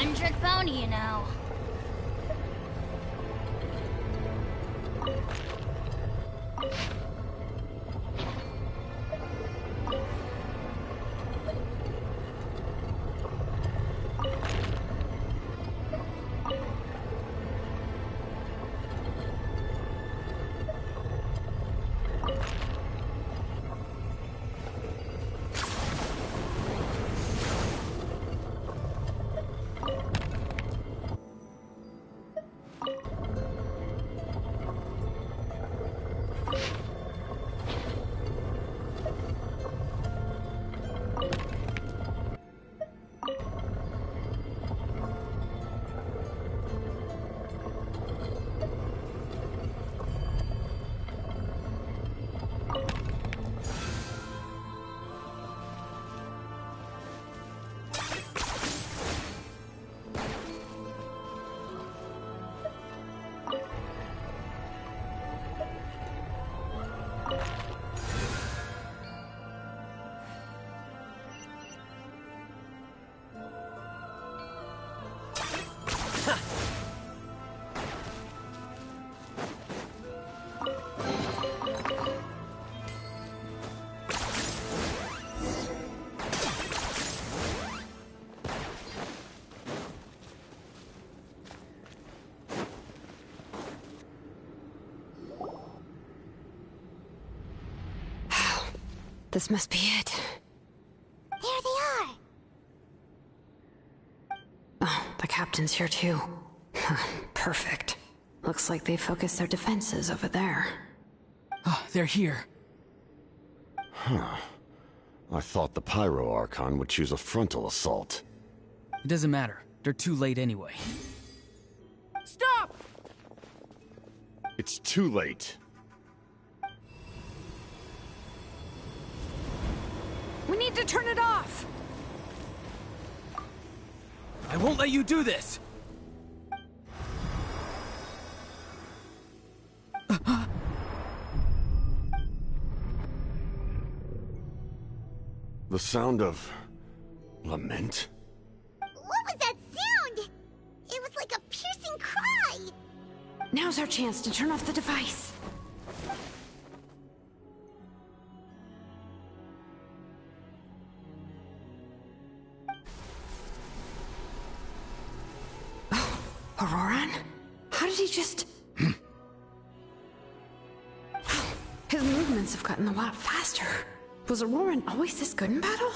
one-trick pony, you know. This must be it. There they are! Oh, the captain's here too. Perfect. Looks like they focused their defenses over there. Oh, they're here. Huh. I thought the Pyro Archon would choose a frontal assault. It doesn't matter. They're too late anyway. Stop! It's too late. We need to turn it off! I won't let you do this! The sound of... lament? What was that sound? It was like a piercing cry! Now's our chance to turn off the device. Oh, Auroran? How did he just... His movements have gotten a lot faster. Was Auroran always this good in battle?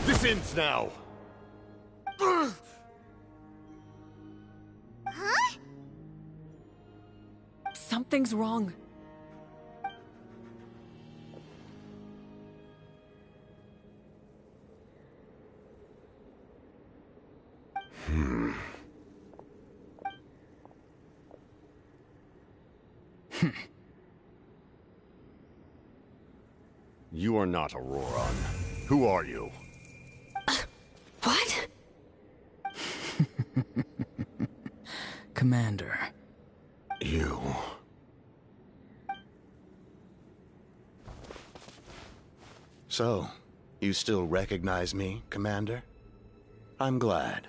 This ends now! Huh? Something's wrong. You are not Auroran. Who are you? What? Commander. You... So, you still recognize me, Commander? I'm glad.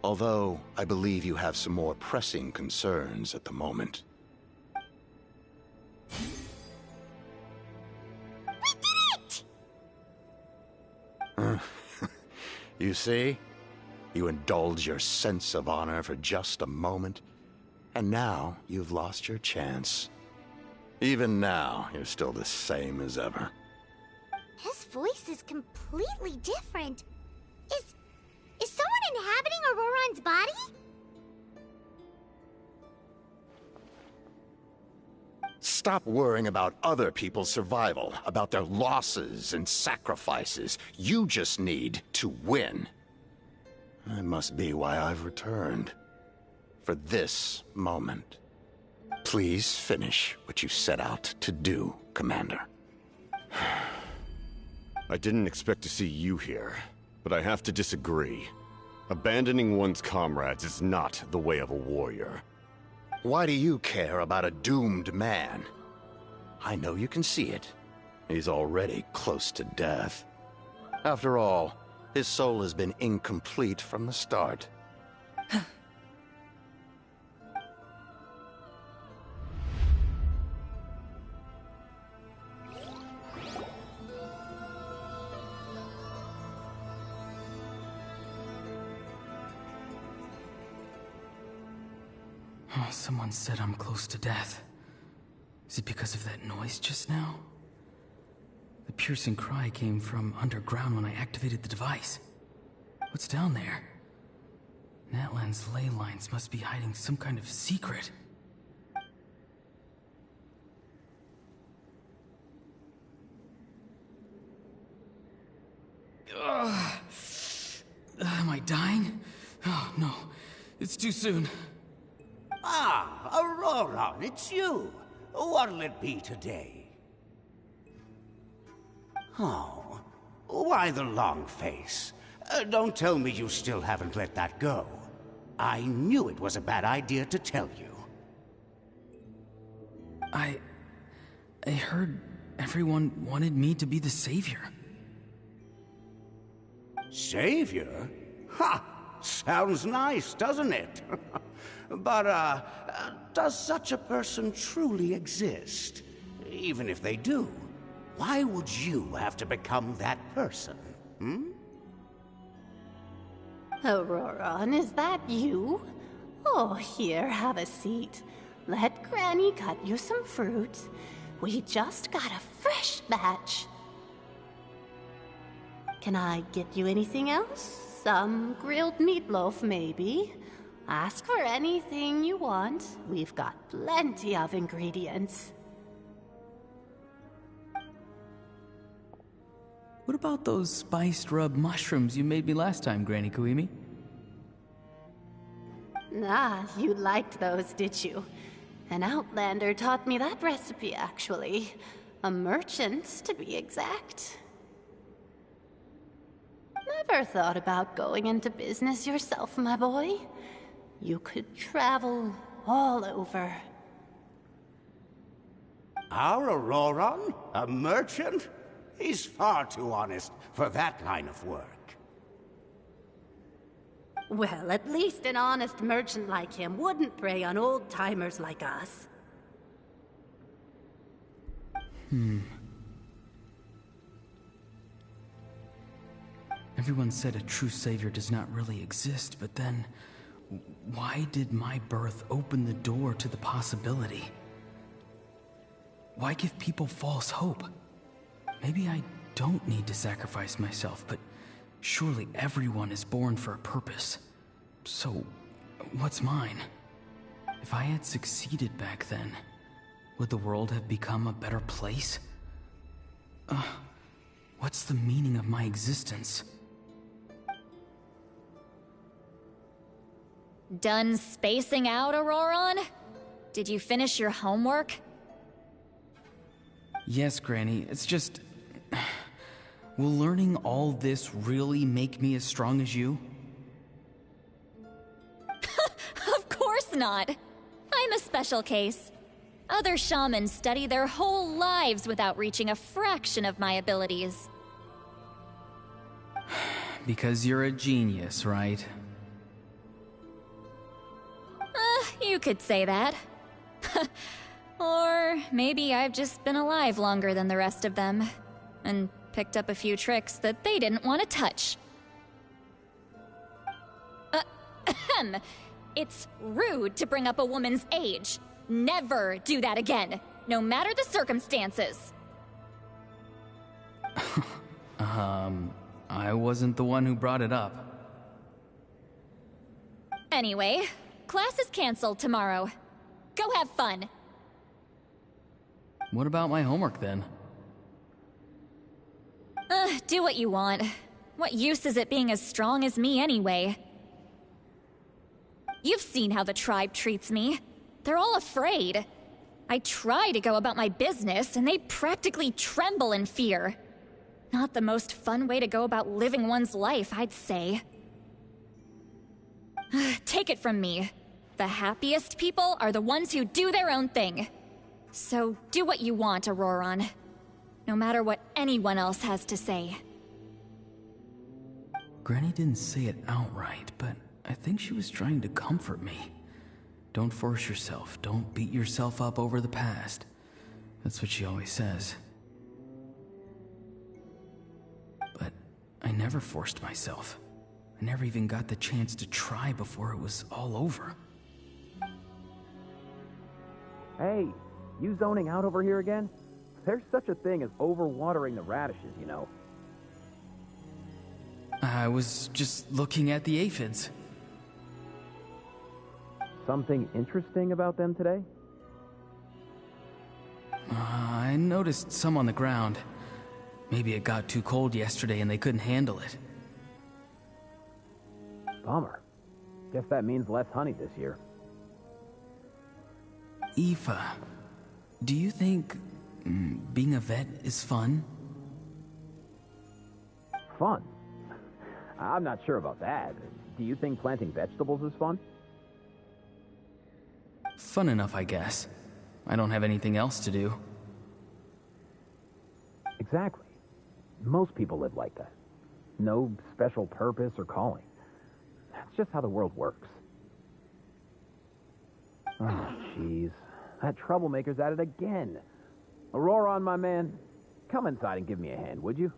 Although, I believe you have some more pressing concerns at the moment. We did it! You see? You indulge your sense of honor for just a moment, and now you've lost your chance. Even now, you're still the same as ever. His voice is completely different. Is someone inhabiting Auroran's body? Stop worrying about other people's survival, about their losses and sacrifices. You just need to win. That must be why I've returned. For this moment. Please finish what you set out to do, Commander. I didn't expect to see you here, but I have to disagree. Abandoning one's comrades is not the way of a warrior. Why do you care about a doomed man? I know you can see it, He's already close to death. After all, his soul has been incomplete from the start. Oh, someone said I'm close to death. Is it because of that noise just now? The piercing cry came from underground when I activated the device. What's down there? Natlan's ley lines must be hiding some kind of secret. Am I dying? Oh, no. It's too soon. Ah, Aurora, it's you. What'll it be today? Oh, why the long face? Don't tell me you still haven't let that go. I knew it was a bad idea to tell you. I heard everyone wanted me to be the savior. Savior? Ha! Sounds nice, doesn't it? But, does such a person truly exist? Even if they do, why would you have to become that person, hmm? Auroron, is that you? Oh, here, have a seat. Let Granny cut you some fruit. We just got a fresh batch. Can I get you anything else? Some grilled meatloaf, maybe? Ask for anything you want. We've got plenty of ingredients. What about those spiced rub mushrooms you made me last time, Granny Kuimi? Ah, you liked those, did you? An outlander taught me that recipe, actually. A merchant, to be exact. Never thought about going into business yourself, my boy? You could travel all over. Our Auroron? A merchant? He's far too honest for that line of work. Well, at least an honest merchant like him wouldn't prey on old-timers like us. Everyone said a true savior does not really exist, but then why did my birth open the door to the possibility? Why give people false hope? Maybe I don't need to sacrifice myself, but surely everyone is born for a purpose. So, what's mine? If I had succeeded back then, would the world have become a better place? What's the meaning of my existence? Done spacing out, Auroron? Did you finish your homework? Yes, Granny, it's just... Will learning all this really make me as strong as you? Of course not! I'm a special case. Other shamans study their whole lives without reaching a fraction of my abilities. Because you're a genius, right? You could say that. Or maybe I've just been alive longer than the rest of them, and picked up a few tricks that they didn't want to touch. It's rude to bring up a woman's age. Never do that again, no matter the circumstances. I wasn't the one who brought it up. Anyway, class is canceled tomorrow. Go have fun. What about my homework then? Do what you want. What use is it being as strong as me anyway? You've seen how the tribe treats me. They're all afraid. I try to go about my business, and they practically tremble in fear. Not the most fun way to go about living one's life, I'd say. Take it from me. The happiest people are the ones who do their own thing. So do what you want, Auroron. no matter what anyone else has to say. Granny didn't say it outright, but I think she was trying to comfort me. Don't force yourself. Don't beat yourself up over the past. That's what she always says. But I never forced myself. I never even got the chance to try before it was all over. Hey, you zoning out over here again? There's such a thing as overwatering the radishes, you know. I was just looking at the aphids. Something interesting about them today? I noticed some on the ground. Maybe it got too cold yesterday and they couldn't handle it. Bummer. Guess that means less honey this year. Aoife, do you think being a vet is fun? Fun? I'm not sure about that. Do you think planting vegetables is fun? Fun enough, I guess. I don't have anything else to do. Exactly. Most people live like that. No special purpose or calling. That's just how the world works. Oh, jeez. That troublemaker's at it again. Auroron, my man, come inside and give me a hand, would you?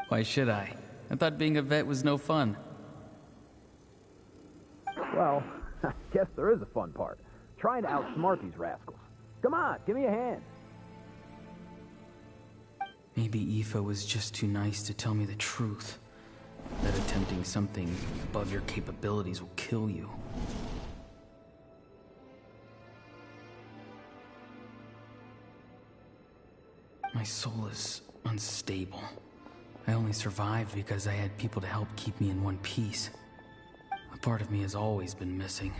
Why should I? I thought being a vet was no fun. Well, I guess there is a fun part. Trying to outsmart these rascals. Come on, give me a hand. Maybe Aoife was just too nice to tell me the truth. That attempting something above your capabilities will kill you. My soul is unstable. I only survived because I had people to help keep me in one piece. A part of me has always been missing.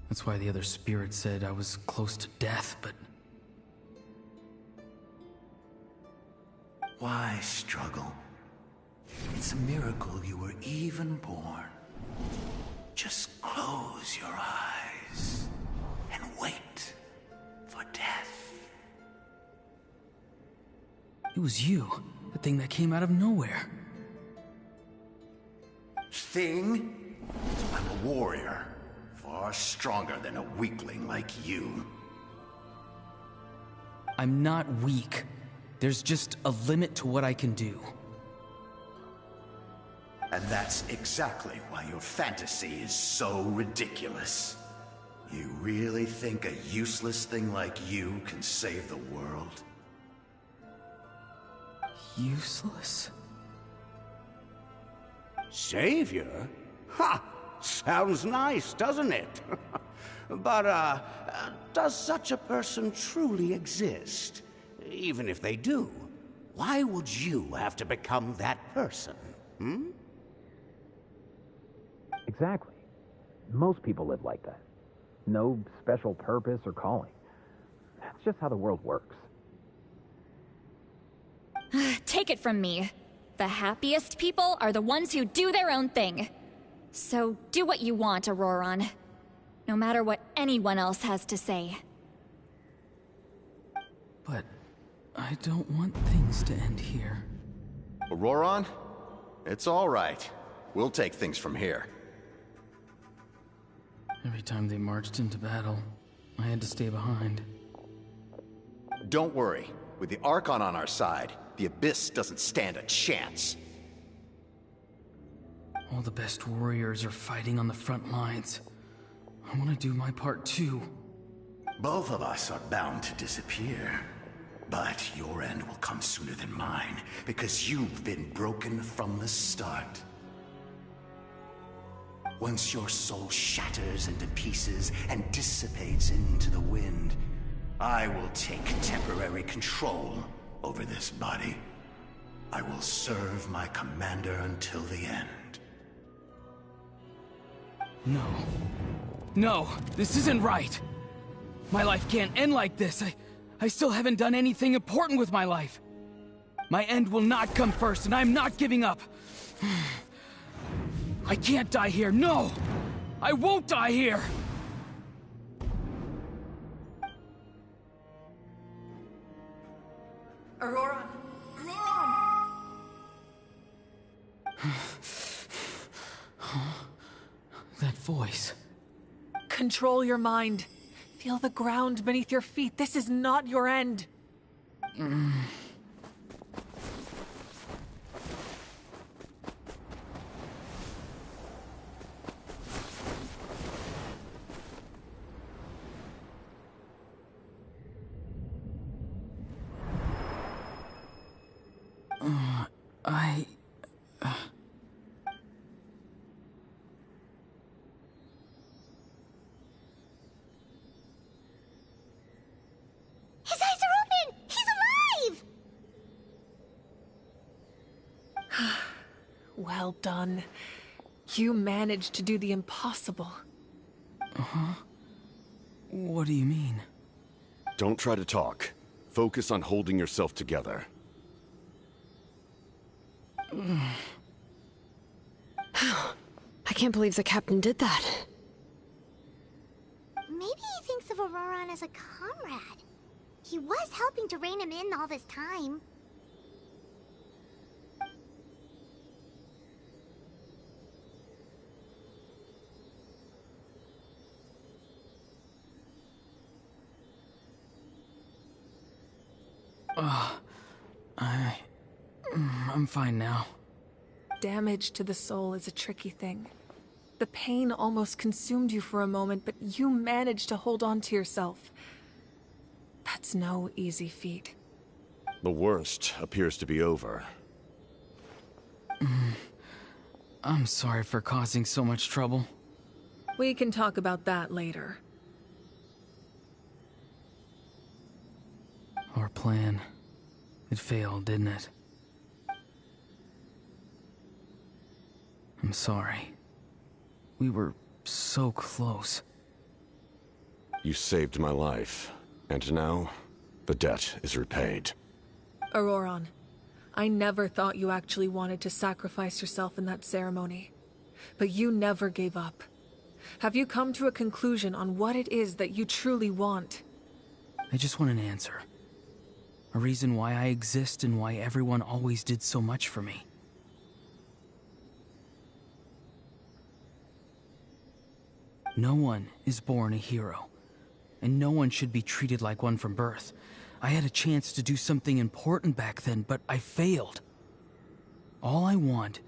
That's why the other spirits said I was close to death, but... Why struggle? It's a miracle you were even born. Just close your eyes and wait for death. It was you, the thing that came out of nowhere. Thing? I'm a warrior, far stronger than a weakling like you. I'm not weak. There's just a limit to what I can do. And that's exactly why your fantasy is so ridiculous. You really think a useless thing like you can save the world? Useless? Savior? Ha! Sounds nice, doesn't it? But, does such a person truly exist? Even if they do, why would you have to become that person? Hmm? Exactly. Most people live like that. No special purpose or calling. That's just how the world works. Take it from me. The happiest people are the ones who do their own thing. So do what you want, Auroron. No matter what anyone else has to say. But I don't want things to end here. Auroron? It's all right. We'll take things from here. Every time they marched into battle, I had to stay behind. Don't worry. With the Archon on our side, the Abyss doesn't stand a chance. All the best warriors are fighting on the front lines. I want to do my part too. Both of us are bound to disappear. But your end will come sooner than mine, because you've been broken from the start. Once your soul shatters into pieces and dissipates into the wind, I will take temporary control over this body. I will serve my commander until the end. No. No, this isn't right. My life can't end like this. I still haven't done anything important with my life. My end will not come first, and I'm not giving up. I can't die here, no! I won't die here! Aurora! Aurora! That voice. Control your mind. Feel the ground beneath your feet. This is not your end. His eyes are open! He's alive! Well done. You managed to do the impossible. Uh-huh. What do you mean? Don't try to talk. Focus on holding yourself together. I can't believe the captain did that. Maybe he thinks of Auroran as a comrade. He was helping to rein him in all this time. I'm fine now. Damage to the soul is a tricky thing. The pain almost consumed you for a moment, but you managed to hold on to yourself. That's no easy feat. The worst appears to be over. I'm sorry for causing so much trouble. We can talk about that later. Our plan. It failed, didn't it? I'm sorry. We were so close. You saved my life, and now the debt is repaid. Auroran, I never thought you actually wanted to sacrifice yourself in that ceremony. But you never gave up. Have you come to a conclusion on what it is that you truly want? I just want an answer. A reason why I exist and why everyone always did so much for me. No one is born a hero, and no one should be treated like one from birth. I had a chance to do something important back then, but I failed. All I want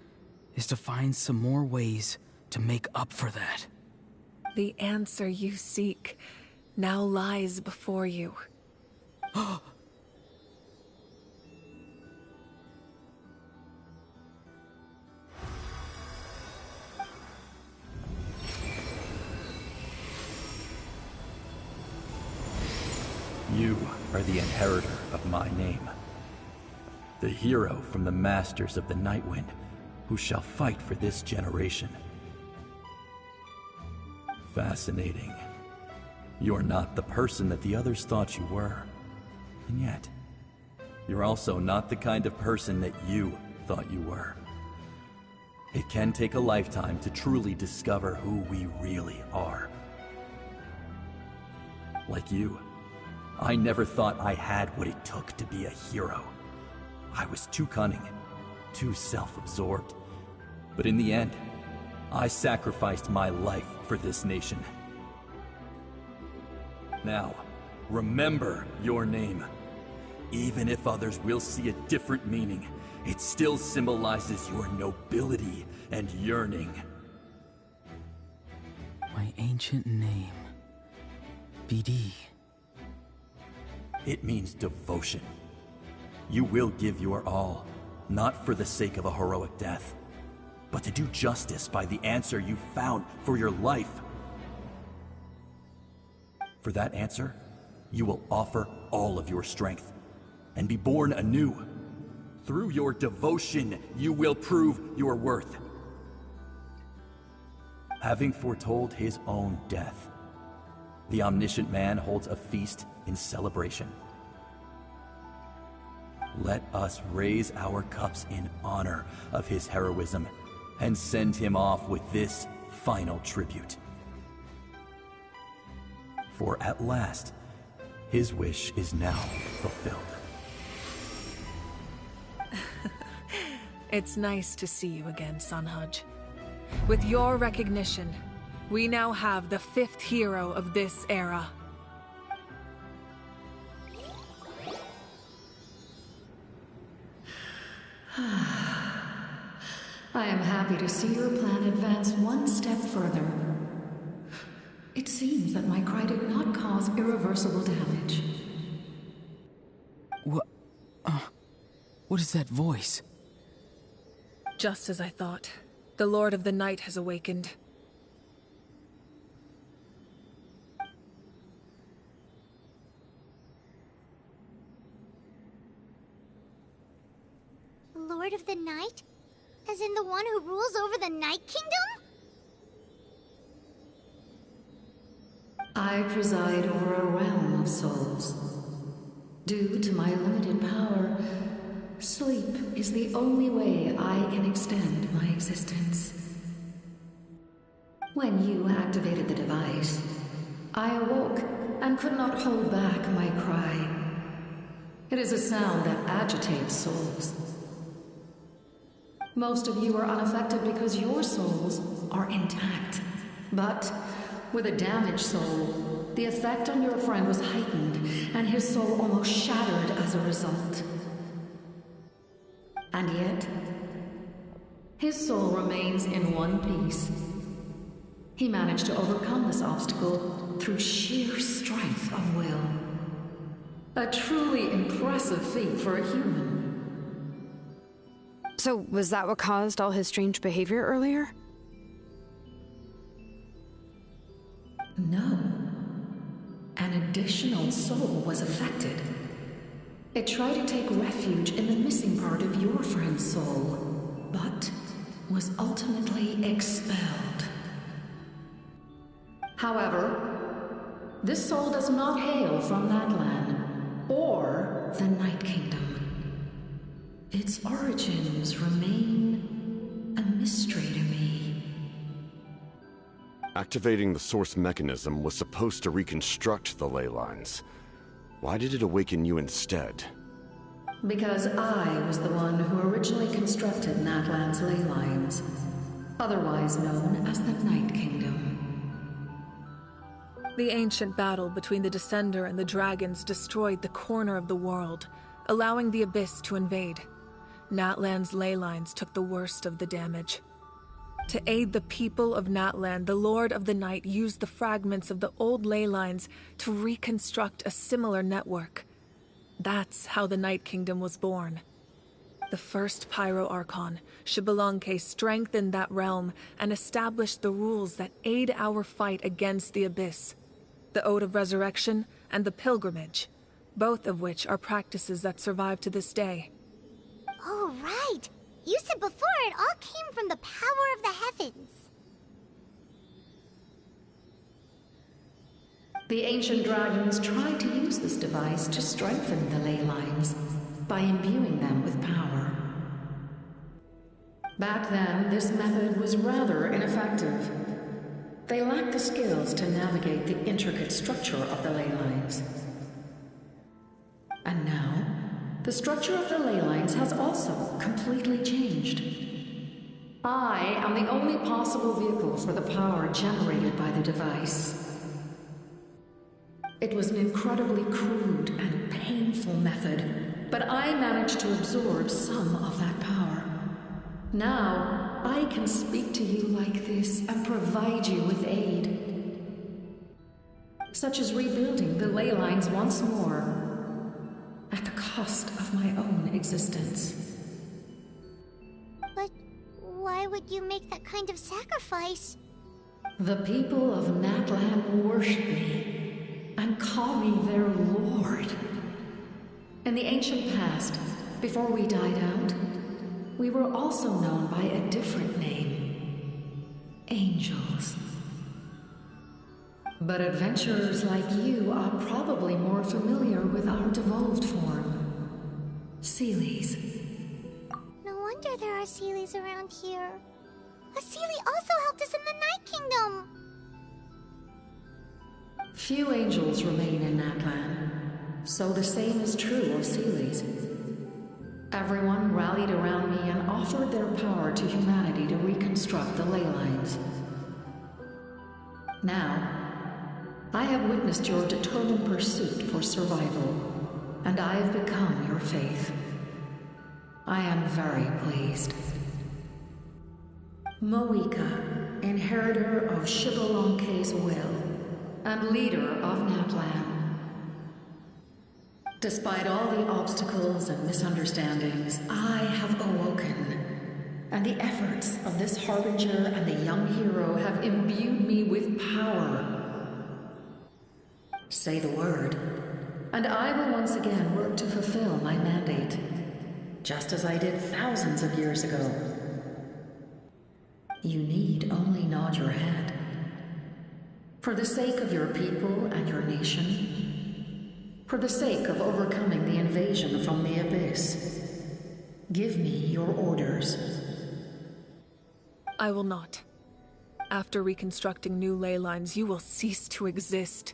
is to find some more ways to make up for that. The answer you seek now lies before you. You are the inheritor of my name. The hero from the Masters of the Nightwind, who shall fight for this generation. Fascinating. You're not the person that the others thought you were. And yet, you're also not the kind of person that you thought you were. It can take a lifetime to truly discover who we really are. Like you, I never thought I had what it took to be a hero. I was too cunning, too self-absorbed. But in the end, I sacrificed my life for this nation. Now, remember your name. Even if others will see a different meaning, it still symbolizes your nobility and yearning. My ancient name. BD. It means devotion. You will give your all, not for the sake of a heroic death, but to do justice by the answer you found for your life. For that answer, you will offer all of your strength and be born anew. Through your devotion, you will prove your worth. Having foretold his own death, the omniscient man holds a feast in celebration. Let us raise our cups in honor of his heroism and send him off with this final tribute. For at last, his wish is now fulfilled. It's nice to see you again, Sunhudge. With your recognition, we now have the 5th hero of this era. I am happy to see your plan advance one step further. It seems that my cry did not cause irreversible damage. What is that voice? Just as I thought. The Lord of the Night has awakened. Lord of the Night? As in the one who rules over the Night Kingdom? I preside over a realm of souls. Due to my limited power, sleep is the only way I can extend my existence. When you activated the device, I awoke and could not hold back my cry. It is a sound that agitates souls. Most of you are unaffected because your souls are intact. But with a damaged soul, the effect on your friend was heightened, and his soul almost shattered as a result. And yet, his soul remains in one piece. He managed to overcome this obstacle through sheer strength of will. A truly impressive feat for a human. So, was that what caused all his strange behavior earlier? No. An additional soul was affected. It tried to take refuge in the missing part of your friend's soul, but was ultimately expelled. However, this soul does not hail from Natlan or the Night Kingdom. Its origins remain a mystery to me. Activating the source mechanism was supposed to reconstruct the ley lines. Why did it awaken you instead? Because I was the one who originally constructed Natlan's ley lines, otherwise known as the Night Kingdom. The ancient battle between the Descender and the dragons destroyed the corner of the world, allowing the Abyss to invade. Natlan's ley lines took the worst of the damage. To aid the people of Natlan, the Lord of the Night used the fragments of the old ley lines to reconstruct a similar network. That's how the Night Kingdom was born. The first Pyro Archon, Xbalanque, strengthened that realm and established the rules that aid our fight against the Abyss. The Ode of Resurrection and the Pilgrimage, both of which are practices that survive to this day. Oh, right! You said before it all came from the power of the heavens. The ancient dragons tried to use this device to strengthen the ley lines by imbuing them with power. Back then, this method was rather ineffective. They lacked the skills to navigate the intricate structure of the ley lines. And now, the structure of the ley lines has also completely changed. I am the only possible vehicle for the power generated by the device. It was an incredibly crude and painful method, but I managed to absorb some of that power. Now, I can speak to you like this and provide you with aid, such as rebuilding the ley lines once more, at the cost of my own existence. But why would you make that kind of sacrifice? The people of Natlan worship me and call me their lord. In the ancient past, before we died out, we were also known by a different name: angels. But adventurers like you are probably more familiar with our devolved form, Seelies. No wonder there are Seelies around here. A Seelie also helped us in the Night Kingdom. Few angels remain in Natlan, so the same is true of Seelies. Everyone rallied around me and offered their power to humanity to reconstruct the ley lines. Now, I have witnessed your determined pursuit for survival, and I have become your faith. I am very pleased. Moika, inheritor of Shibalonke's will, and leader of Natlan. Despite all the obstacles and misunderstandings, I have awoken, and the efforts of this Harbinger and the young hero have imbued me with power. Say the word, and I will once again work to fulfill my mandate, just as I did thousands of years ago. You need only nod your head. For the sake of your people and your nation, for the sake of overcoming the invasion from the Abyss, give me your orders. I will not. After reconstructing new ley lines, you will cease to exist.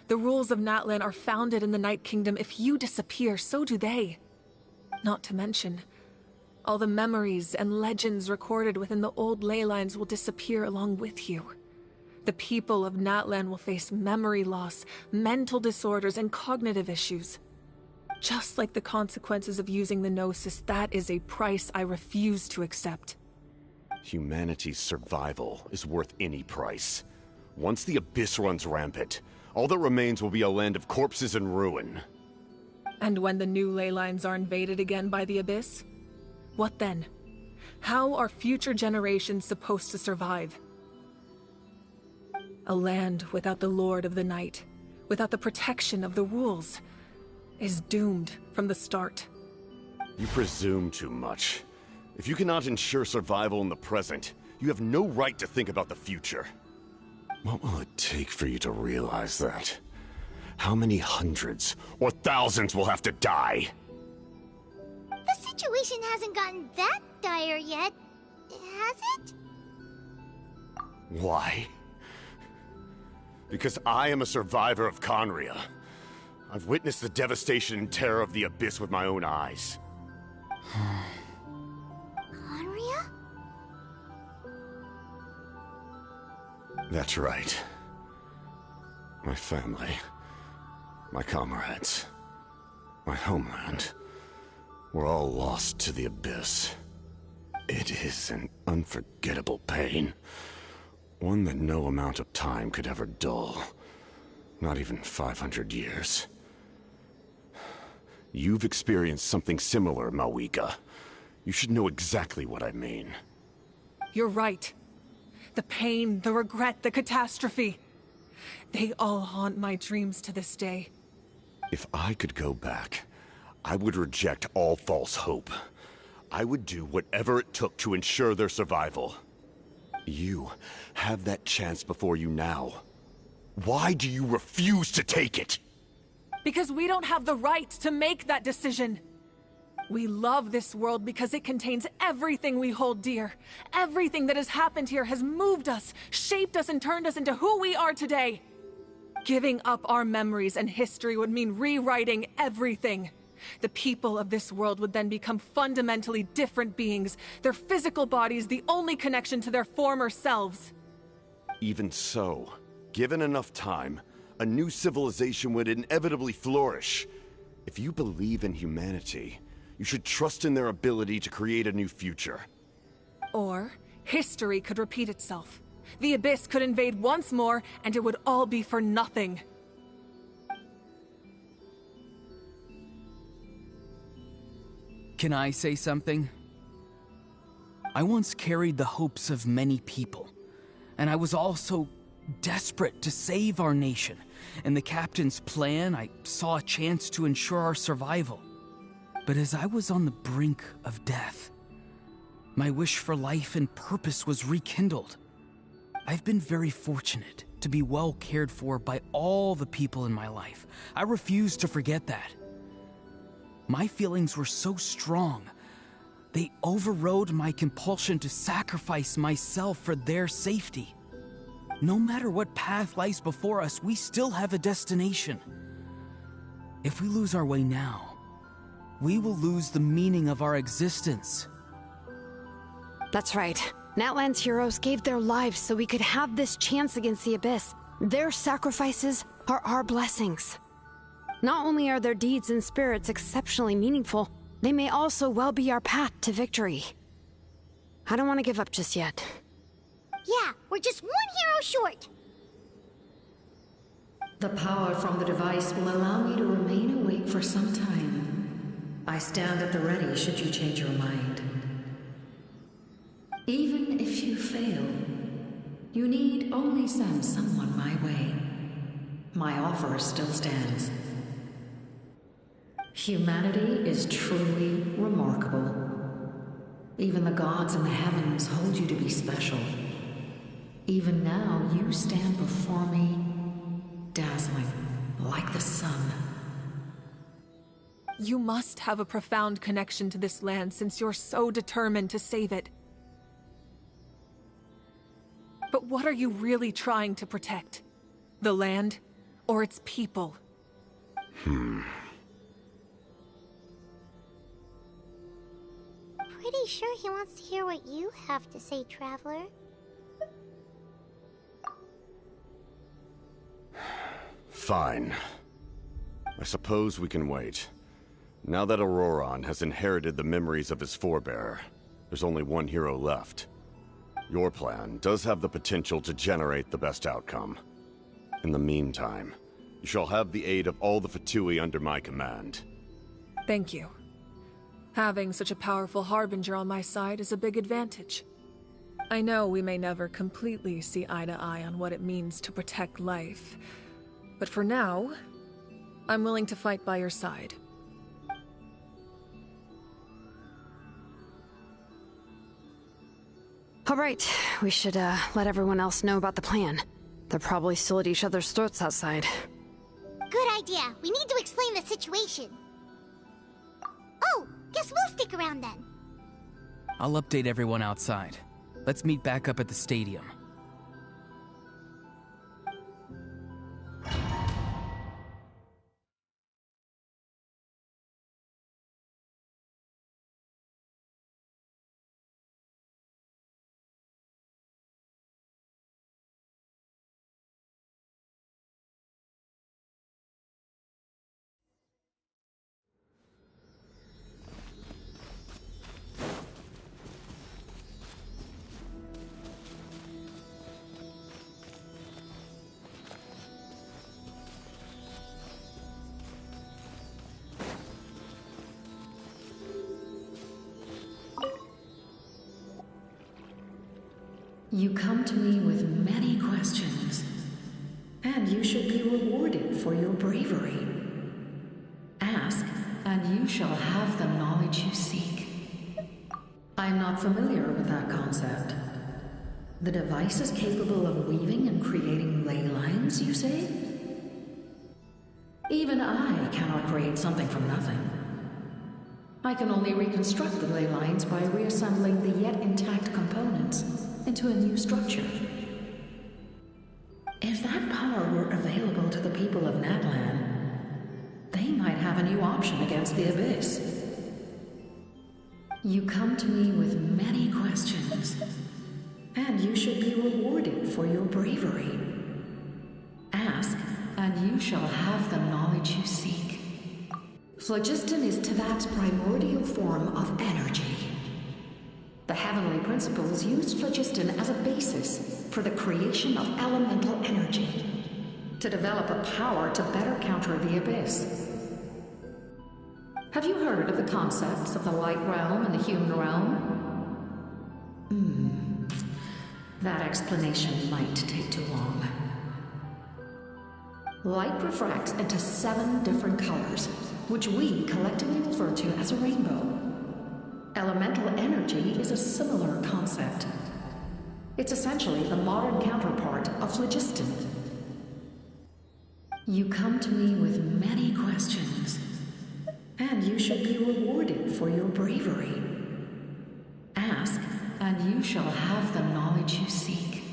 The rules of Natlan are founded in the Night Kingdom. If you disappear, so do they. Not to mention, all the memories and legends recorded within the old ley lines will disappear along with you. The people of Natlan will face memory loss, mental disorders, and cognitive issues. Just like the consequences of using the Gnosis, that is a price I refuse to accept. Humanity's survival is worth any price. Once the Abyss runs rampant, all that remains will be a land of corpses and ruin. And when the new ley lines are invaded again by the Abyss? What then? How are future generations supposed to survive? A land without the Lord of the Night, without the protection of the rules, is doomed from the start. You presume too much. If you cannot ensure survival in the present, you have no right to think about the future. What will it take for you to realize that? How many hundreds or thousands will have to die? The situation hasn't gotten that dire yet, has it? Why? Because I am a survivor of Conria. I've witnessed the devastation and terror of the Abyss with my own eyes. Conria? That's right. My family, my comrades, my homeland, were all lost to the Abyss. It is an unforgettable pain. One that no amount of time could ever dull. Not even 500 years. You've experienced something similar, Mawika. You should know exactly what I mean. You're right. The pain, the regret, the catastrophe. They all haunt my dreams to this day. If I could go back, I would reject all false hope. I would do whatever it took to ensure their survival. You have that chance before you now. Why do you refuse to take it? Because we don't have the right to make that decision. We love this world because it contains everything we hold dear. Everything that has happened here has moved us, shaped us, and turned us into who we are today. Giving up our memories and history would mean rewriting everything. The people of this world would then become fundamentally different beings, their physical bodies the only connection to their former selves. Even so, given enough time, a new civilization would inevitably flourish. If you believe in humanity, you should trust in their ability to create a new future. Or, history could repeat itself. The Abyss could invade once more, and it would all be for nothing. Can I say something? I once carried the hopes of many people, and I was also desperate to save our nation. In the captain's plan, I saw a chance to ensure our survival. But as I was on the brink of death, my wish for life and purpose was rekindled. I've been very fortunate to be well cared for by all the people in my life. I refuse to forget that. My feelings were so strong, they overrode my compulsion to sacrifice myself for their safety. No matter what path lies before us, we still have a destination. If we lose our way now, we will lose the meaning of our existence. That's right. Natlan's heroes gave their lives so we could have this chance against the Abyss. Their sacrifices are our blessings. Not only are their deeds and spirits exceptionally meaningful, they may also well be our path to victory. I don't want to give up just yet. Yeah, we're just one hero short. The power from the device will allow me to remain awake for some time. I stand at the ready should you change your mind. Even if you fail, you need only send someone my way. My offer still stands. Humanity is truly remarkable. Even the gods in the heavens hold you to be special. Even now, you stand before me, dazzling like the sun. You must have a profound connection to this land since you're so determined to save it. But what are you really trying to protect? The land or its people? Pretty sure he wants to hear what you have to say, Traveler. Fine. I suppose we can wait. Now that Auroron has inherited the memories of his forebear, there's only one hero left. Your plan does have the potential to generate the best outcome. In the meantime, you shall have the aid of all the Fatui under my command. Thank you. Having such a powerful harbinger on my side is a big advantage. I know we may never completely see eye to eye on what it means to protect life, but for now, I'm willing to fight by your side. All right, we should let everyone else know about the plan. They're probably still at each other's throats outside. Good idea. We need to explain the situation. Oh, guess we'll stick around then. I'll update everyone outside. Let's meet back up at the stadium. You come to me with many questions, and you should be rewarded for your bravery. Ask, and you shall have the knowledge you seek. I'm not familiar with that concept. The device is capable of weaving and creating ley lines, you say? Even I cannot create something from nothing. I can only reconstruct the ley lines by reassembling the yet intact components into a new structure. If that power were available to the people of Natlan, they might have a new option against the Abyss. You come to me with many questions, and you should be rewarded for your bravery. Ask, and you shall have the knowledge you seek. Phlogiston is Teyvat's primordial form of energy. The heavenly principles used phlogiston as a basis for the creation of elemental energy, to develop a power to better counter the Abyss. Have you heard of the concepts of the light realm and the human realm? That explanation might take too long. Light refracts into 7 different colors, which we collectively refer to as a rainbow. Elemental energy is a similar concept. It's essentially the modern counterpart of phlogiston. You come to me with many questions, and you should be rewarded for your bravery. Ask, and you shall have the knowledge you seek.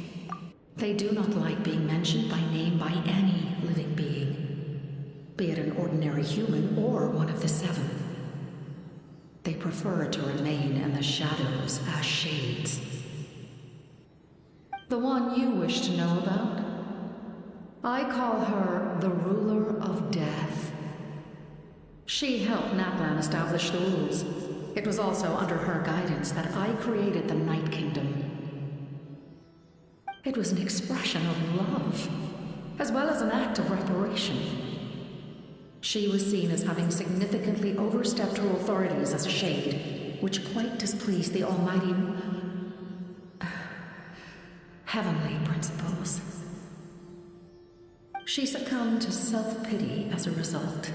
They do not like being mentioned by name by any living being, be it an ordinary human or one of the 7. They prefer to remain in the shadows as shades. The one you wish to know about? I call her the Ruler of Death. She helped Natlan establish the rules. It was also under her guidance that I created the Night Kingdom. It was an expression of love, as well as an act of reparation. She was seen as having significantly overstepped her authorities as a shade, which quite displeased the almighty heavenly principles. She succumbed to self-pity as a result,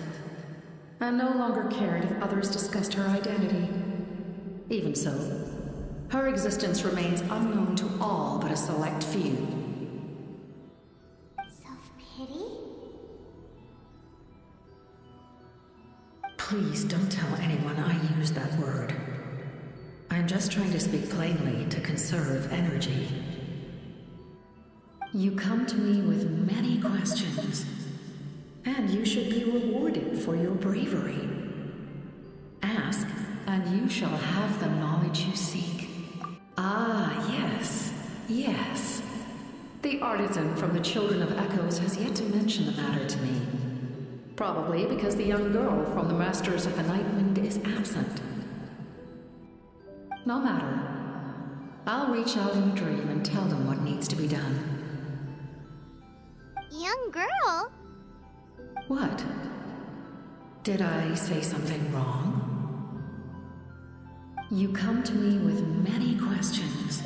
and no longer cared if others discussed her identity. Even so, her existence remains unknown to all but a select few. Self-pity? Please don't tell anyone I used that word. I'm just trying to speak plainly to conserve energy. You come to me with many questions, and you should be rewarded for your bravery. Ask, and you shall have the knowledge you seek. Ah, yes, yes. The artisan from the Children of Echoes has yet to mention the matter to me. Probably because the young girl from the Masters of the Nightwind is absent. No matter. I'll reach out in a dream and tell them what needs to be done. Young girl? What? Did I say something wrong? You come to me with many questions,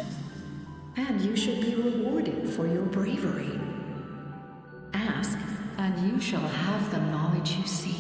and you should be rewarded for your bravery. Ask, and you shall have the knowledge you seek.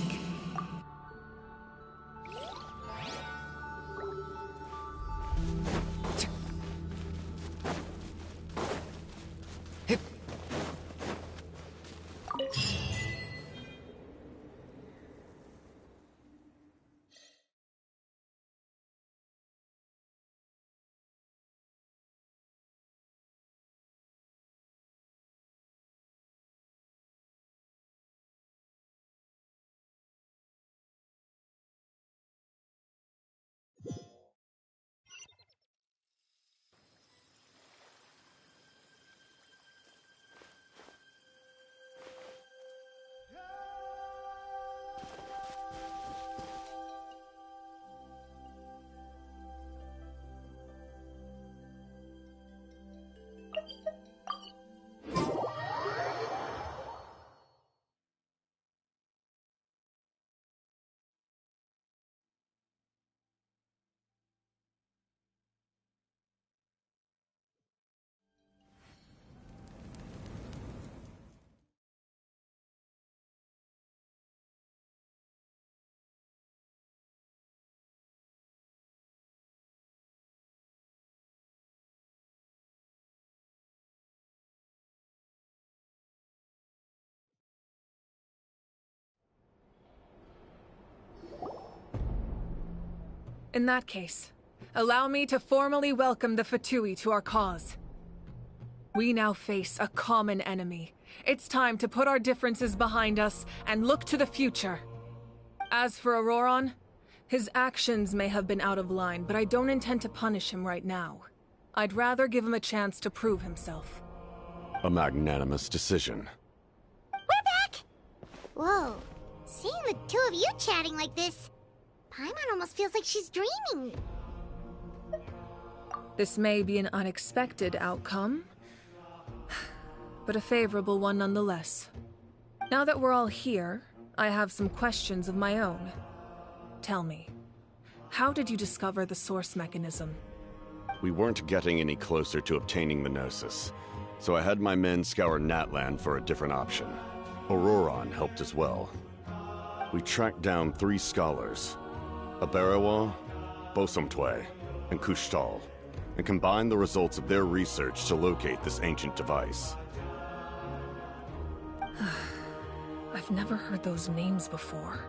In that case, allow me to formally welcome the Fatui to our cause. We now face a common enemy. It's time to put our differences behind us and look to the future. As for Auroron, his actions may have been out of line, but I don't intend to punish him right now. I'd rather give him a chance to prove himself. A magnanimous decision. We're back! Whoa, seeing the two of you chatting like this, Paimon almost feels like she's dreaming. This may be an unexpected outcome, but a favorable one nonetheless. Now that we're all here, I have some questions of my own. Tell me, how did you discover the source mechanism? We weren't getting any closer to obtaining the Gnosis, so I had my men scour Natlan for a different option. Auroron helped as well. We tracked down 3 scholars, Aberawa, Bosomtwe, and Kushtal, and combined the results of their research to locate this ancient device. I've never heard those names before.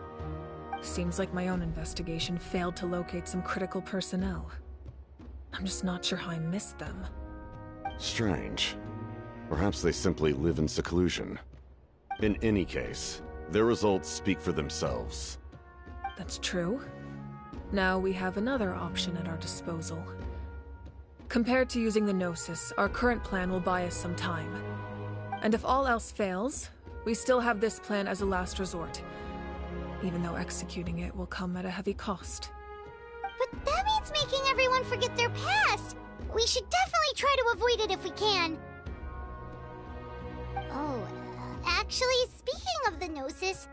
Seems like my own investigation failed to locate some critical personnel. I'm just not sure how I missed them. Strange. Perhaps they simply live in seclusion. In any case, their results speak for themselves. That's true. Now we have another option at our disposal. Compared to using the Gnosis, our current plan will buy us some time. And if all else fails, we still have this plan as a last resort, even though executing it will come at a heavy cost. But that means making everyone forget their past! We should definitely try to avoid it if we can. Oh, actually, speaking of the Gnosis,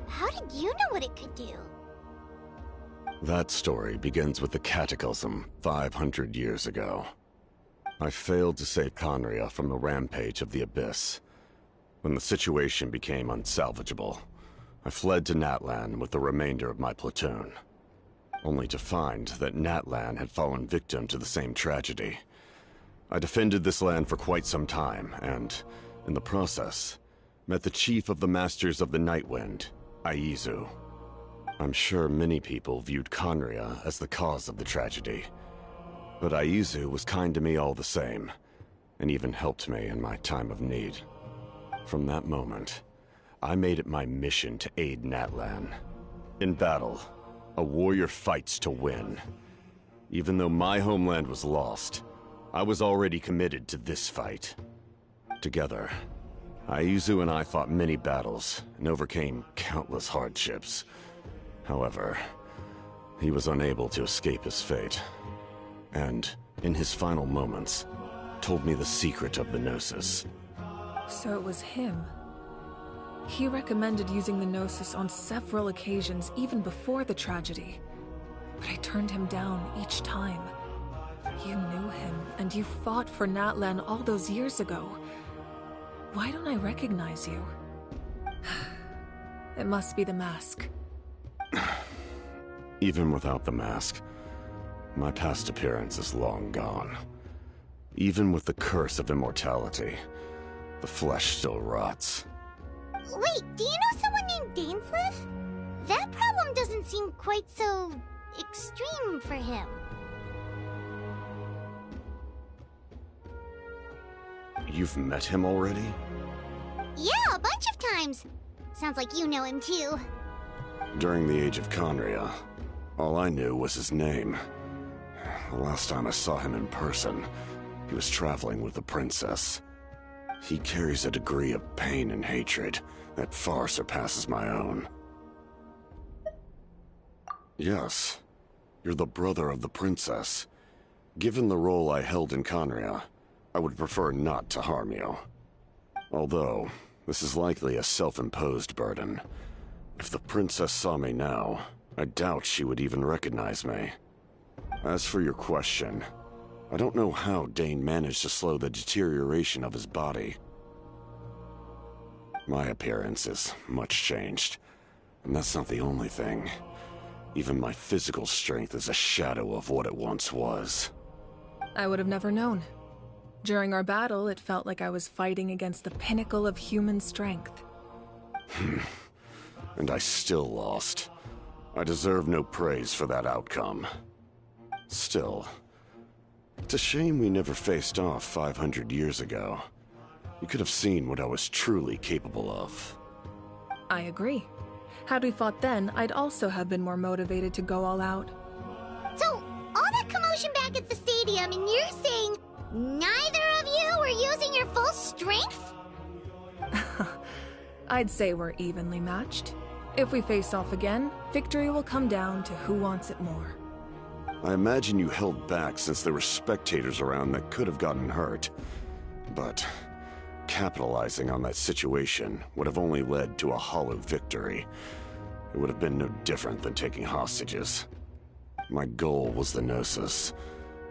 how did you know what it could do? That story begins with the Cataclysm 500 years ago. I failed to save Conria from the rampage of the Abyss. When the situation became unsalvageable, I fled to Natlan with the remainder of my platoon, only to find that Natlan had fallen victim to the same tragedy. I defended this land for quite some time, and, in the process, met the chief of the Masters of the Nightwind, Aizu. I'm sure many people viewed Conria as the cause of the tragedy, but Aizu was kind to me all the same, and even helped me in my time of need. From that moment, I made it my mission to aid Natlan. In battle, a warrior fights to win. Even though my homeland was lost, I was already committed to this fight. Together, Aizu and I fought many battles and overcame countless hardships. However, he was unable to escape his fate, and, in his final moments, told me the secret of the Gnosis. So it was him. He recommended using the Gnosis on several occasions, even before the tragedy. But I turned him down each time. You knew him, and you fought for Natlan all those years ago. Why don't I recognize you? It must be the mask. Even without the mask, my past appearance is long gone. Even with the curse of immortality, the flesh still rots. Wait, do you know someone named Dainsleif? That problem doesn't seem quite so extreme for him. You've met him already? Yeah, a bunch of times. Sounds like you know him too. During the age of Conria, all I knew was his name. The last time I saw him in person, he was traveling with the princess. He carries a degree of pain and hatred that far surpasses my own. Yes, you're the brother of the princess. Given the role I held in Conria, I would prefer not to harm you. Although, this is likely a self-imposed burden. If the princess saw me now, I doubt she would even recognize me. As for your question, I don't know how Dane managed to slow the deterioration of his body. My appearance is much changed, and that's not the only thing. Even my physical strength is a shadow of what it once was. I would have never known. During our battle, it felt like I was fighting against the pinnacle of human strength. And I still lost. I deserve no praise for that outcome. Still, it's a shame we never faced off 500 years ago. You could have seen what I was truly capable of. I agree. Had we fought then, I'd also have been more motivated to go all out. So, all that commotion back at the stadium, and you're saying neither of you were using your full strength? I'd say we're evenly matched. If we face off again, victory will come down to who wants it more. I imagine you held back since there were spectators around that could have gotten hurt. But capitalizing on that situation would have only led to a hollow victory. It would have been no different than taking hostages. My goal was the Gnosis,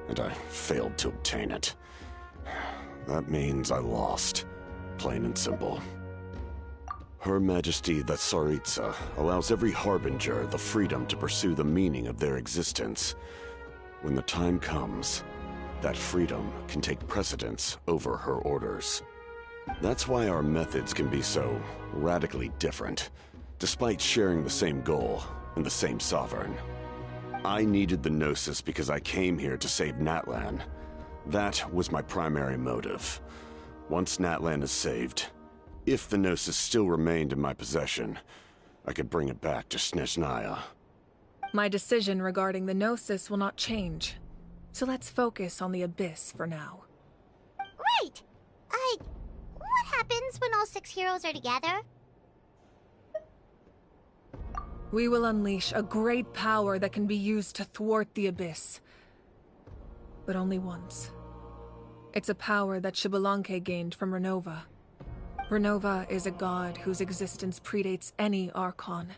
and I failed to obtain it. That means I lost, plain and simple. Her Majesty the Tsaritsa allows every Harbinger the freedom to pursue the meaning of their existence. When the time comes, that freedom can take precedence over her orders. That's why our methods can be so radically different, despite sharing the same goal and the same sovereign. I needed the Gnosis because I came here to save Natlan. That was my primary motive. Once Natlan is saved, if the Gnosis still remained in my possession, I could bring it back to Snezhnaya. My decision regarding the Gnosis will not change, so let's focus on the Abyss for now. Right! What happens when all 6 heroes are together? We will unleash a great power that can be used to thwart the Abyss. But only once. It's a power that Xbalanque gained from Renova. Renova is a god whose existence predates any Archon.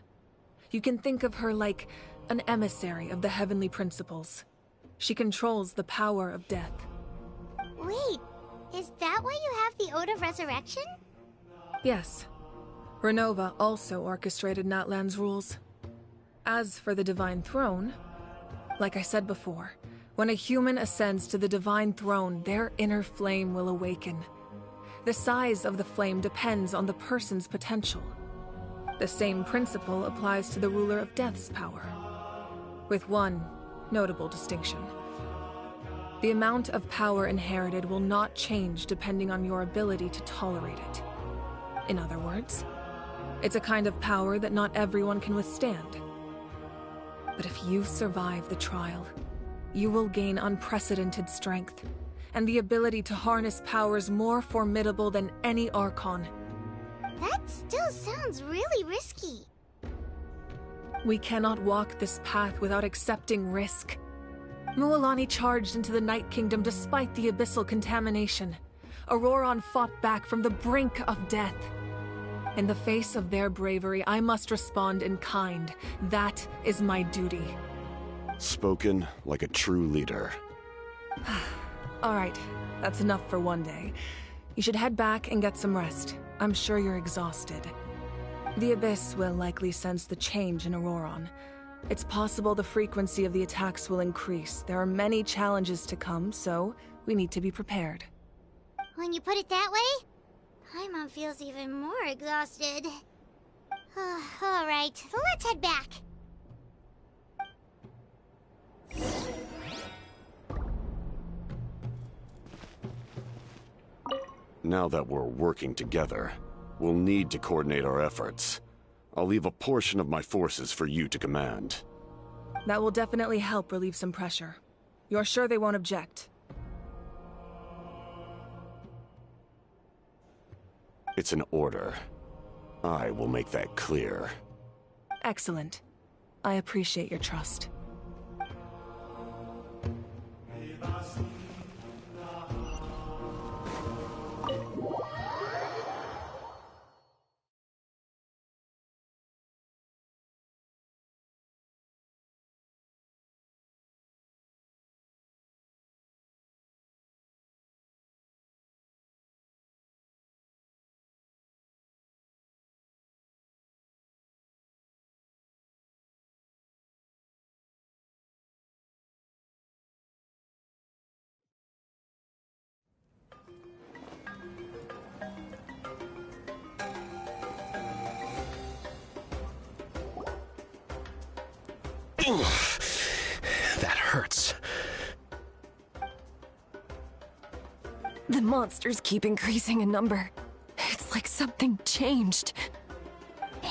You can think of her like an emissary of the heavenly principles. She controls the power of death. Wait, is that why you have the Ode of Resurrection? Yes. Renova also orchestrated Natlan's rules. As for the Divine Throne, like I said before, when a human ascends to the Divine Throne, their inner flame will awaken. The size of the flame depends on the person's potential. The same principle applies to the Ruler of Death's power, with one notable distinction. The amount of power inherited will not change depending on your ability to tolerate it. In other words, it's a kind of power that not everyone can withstand. But if you survive the trial, you will gain unprecedented strength, and the ability to harness powers more formidable than any Archon. That still sounds really risky. We cannot walk this path without accepting risk. Mualani charged into the Night Kingdom despite the abyssal contamination. Auroron fought back from the brink of death. In the face of their bravery, I must respond in kind. That is my duty. Spoken like a true leader. All right, that's enough for one day. You should head back and get some rest. I'm sure you're exhausted. The Abyss will likely sense the change in Auroron. It's possible the frequency of the attacks will increase. There are many challenges to come, so we need to be prepared. When you put it that way, Paimon feels even more exhausted. All right, let's head back. Now that we're working together, we'll need to coordinate our efforts. I'll leave a portion of my forces for you to command. That will definitely help relieve some pressure. You're sure they won't object? It's an order. I will make that clear. Excellent. I appreciate your trust. That hurts. The monsters keep increasing in number. It's like something changed.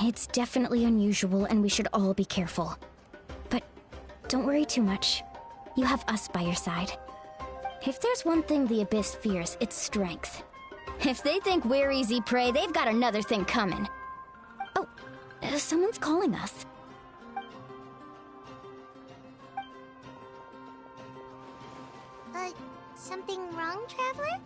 It's definitely unusual, and we should all be careful. But don't worry too much. You have us by your side. If there's one thing the Abyss fears, it's strength. If they think we're easy prey, they've got another thing coming. Oh, someone's calling us. Something wrong, Traveler?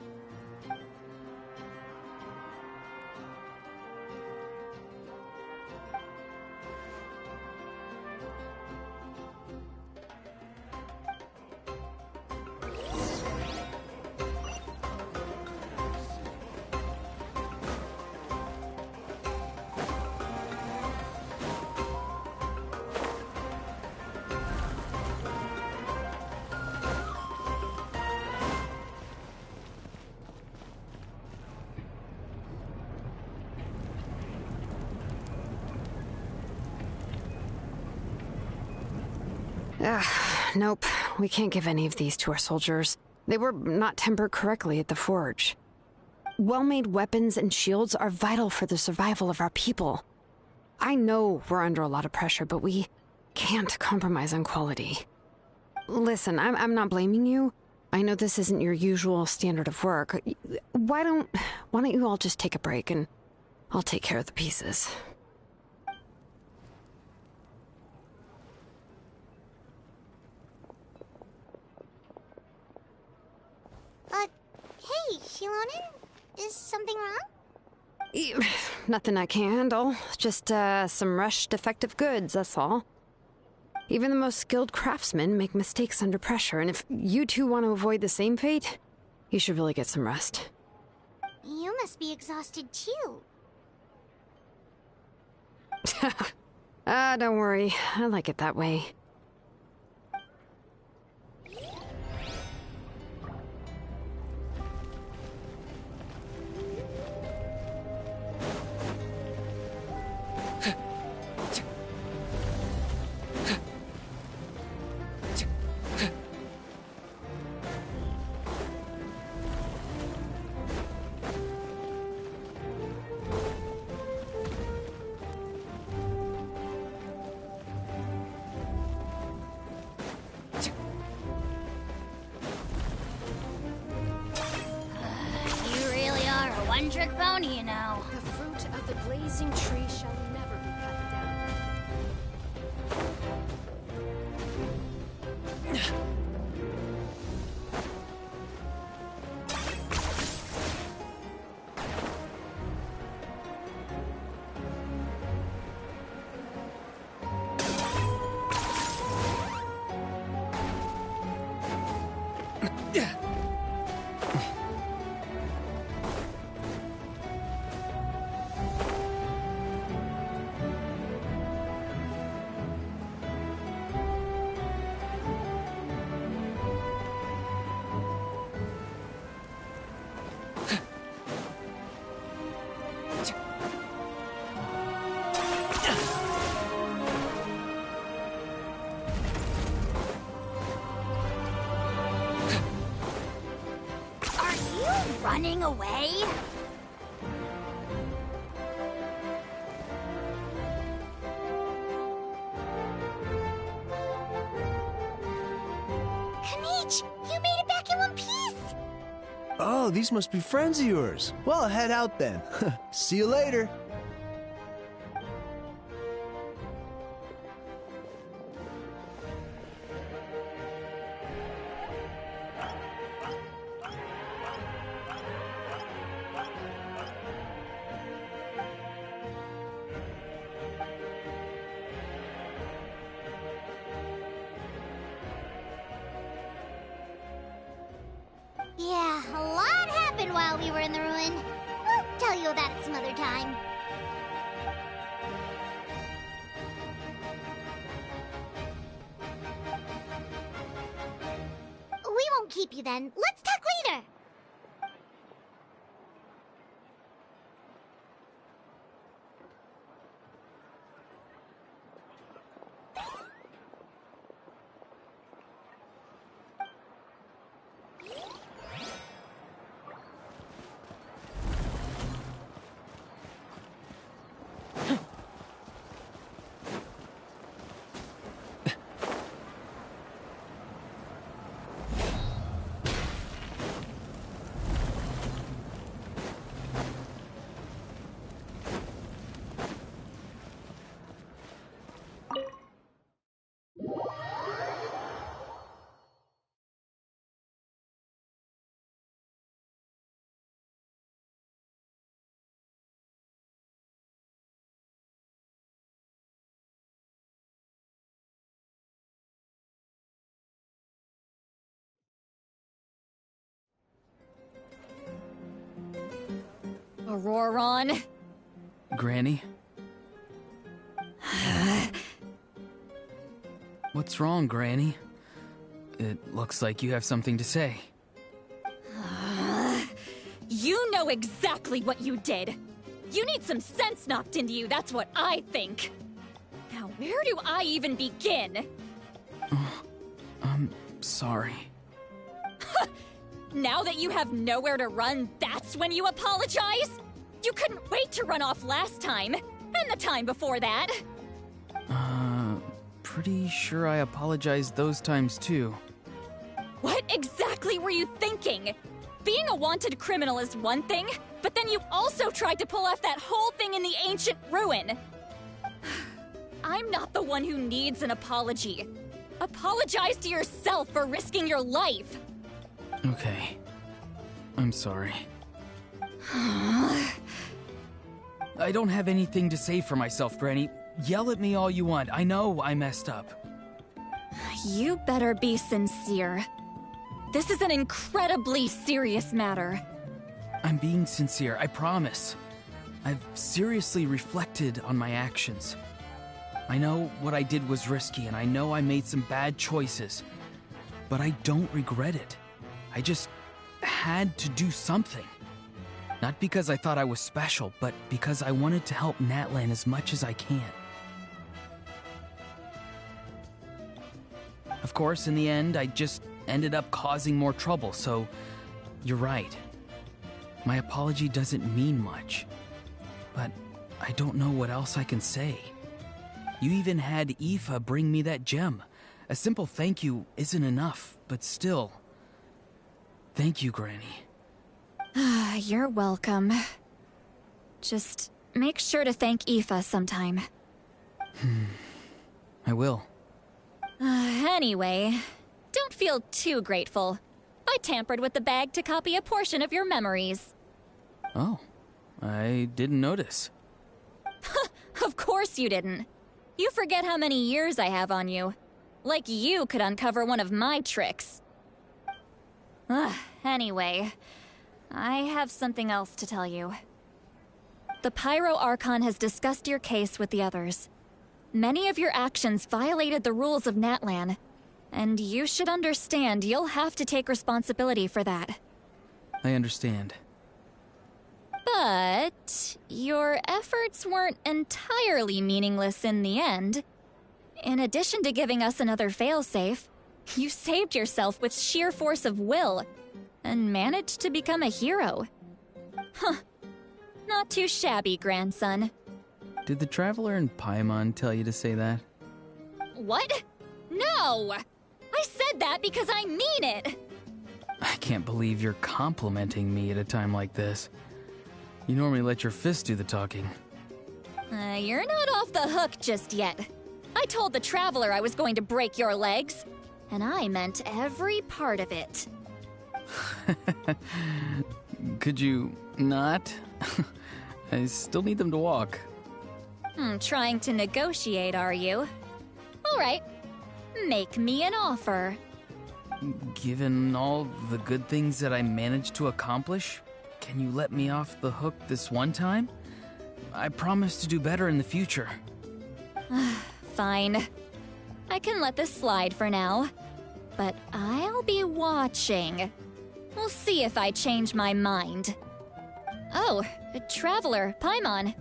Nope. We can't give any of these to our soldiers. They were not tempered correctly at the forge. Well-made weapons and shields are vital for the survival of our people. I know we're under a lot of pressure, but we can't compromise on quality. Listen, I'm not blaming you. I know this isn't your usual standard of work. Why don't you all just take a break and I'll take care of the pieces. Hey, Shilonen? Is something wrong? Nothing I can handle. Just, some rushed defective goods, that's all. Even the most skilled craftsmen make mistakes under pressure, and if you two want to avoid the same fate, you should really get some rest. You must be exhausted too. Don't worry. I like it that way. One-trick pony, you know. The fruit of the blazing tree shall never be cut down. Running away? Kanich, you made it back in one piece! Oh, these must be friends of yours. Well, I'll head out then. See you later. Yeah, a lot happened while we were in the ruin. We'll tell you about it some other time. We won't keep you then. Let's talk later. Auroron. Granny? What's wrong, Granny? It looks like you have something to say. You know exactly what you did. You need some sense knocked into you, that's what I think. Now, where do I even begin? I'm sorry. Now that you have nowhere to run, that's when you apologize? You couldn't wait to run off last time, and the time before that. pretty sure I apologized those times too. What exactly were you thinking? Being a wanted criminal is one thing, but then you also tried to pull off that whole thing in the ancient ruin. I'm not the one who needs an apology. Apologize to yourself for risking your life. Okay. I'm sorry. I don't have anything to say for myself, Granny. Yell at me all you want. I know I messed up. You better be sincere. This is an incredibly serious matter. I'm being sincere, I promise. I've seriously reflected on my actions. I know what I did was risky, and I know I made some bad choices. But I don't regret it. I just had to do something. Not because I thought I was special, but because I wanted to help Natlan as much as I can. Of course, in the end, I just ended up causing more trouble, so you're right. My apology doesn't mean much, but I don't know what else I can say. You even had Aoife bring me that gem. A simple thank you isn't enough, but still. Thank you, Granny. You're welcome. Just make sure to thank Aoife sometime. I will. Anyway, don't feel too grateful. I tampered with the bag to copy a portion of your memories. Oh, I didn't notice. Of course you didn't. You forget how many years I have on you. Like you could uncover one of my tricks. Anyway, I have something else to tell you. The Pyro Archon has discussed your case with the others. Many of your actions violated the rules of Natlan, and you should understand you'll have to take responsibility for that. I understand. But your efforts weren't entirely meaningless in the end. In addition to giving us another failsafe, you saved yourself with sheer force of will and managed to become a hero. Huh. Not too shabby, grandson. Did the Traveler and Paimon tell you to say that? What? No! I said that because I mean it! I can't believe you're complimenting me at a time like this. You normally let your fist do the talking. You're not off the hook just yet. I told the Traveler I was going to break your legs, and I meant every part of it. Could you not? I still need them to walk. Trying to negotiate, are you? All right. Make me an offer. Given all the good things that I managed to accomplish, can you let me off the hook this one time? I promise to do better in the future. Fine. I can let this slide for now. But I'll be watching. We'll see if I change my mind. Oh, Traveler, Paimon.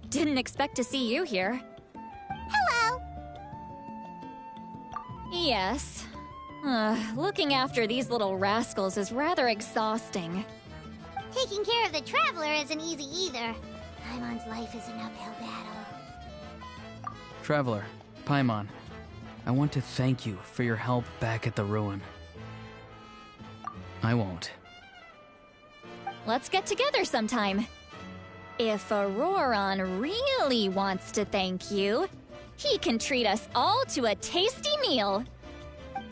Didn't expect to see you here. Hello! Yes. Looking after these little rascals is rather exhausting. Taking care of the Traveler isn't easy either. Paimon's life is an uphill battle. Traveler, Paimon, I want to thank you for your help back at the ruin. I won't. Let's get together sometime. If Auroron really wants to thank you, he can treat us all to a tasty meal.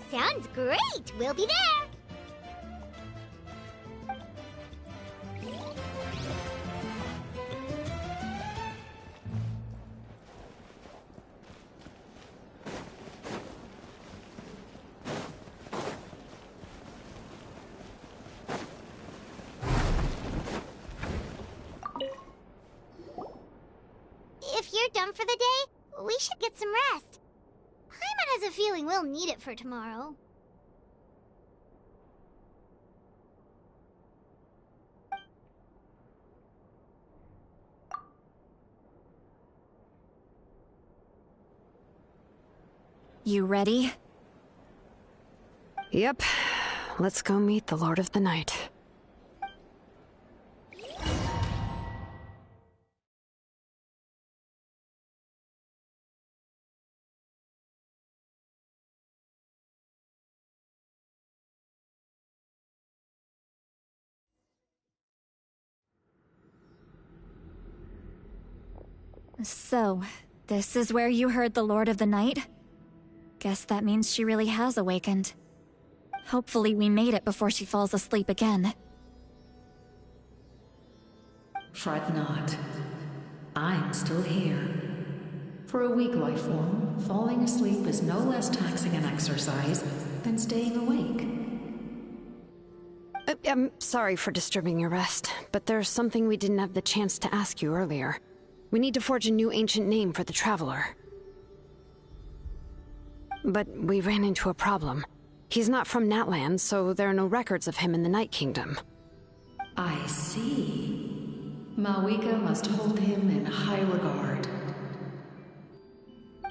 Sounds great! We'll be there! If you're done for the day, we should get some rest. Paimon has a feeling we'll need it for tomorrow. You ready? Yep. Let's go meet the Lord of the Night. So, this is where you heard the Lord of the Night? Guess that means she really has awakened. Hopefully we made it before she falls asleep again. Fret not. I'm still here. For a weak life form, falling asleep is no less taxing an exercise than staying awake. I'm sorry for disturbing your rest, but there's something we didn't have the chance to ask you earlier. We need to forge a new ancient name for the Traveler. But we ran into a problem. He's not from Natlan, so there are no records of him in the Night Kingdom. I see. Malwika must hold him in high regard.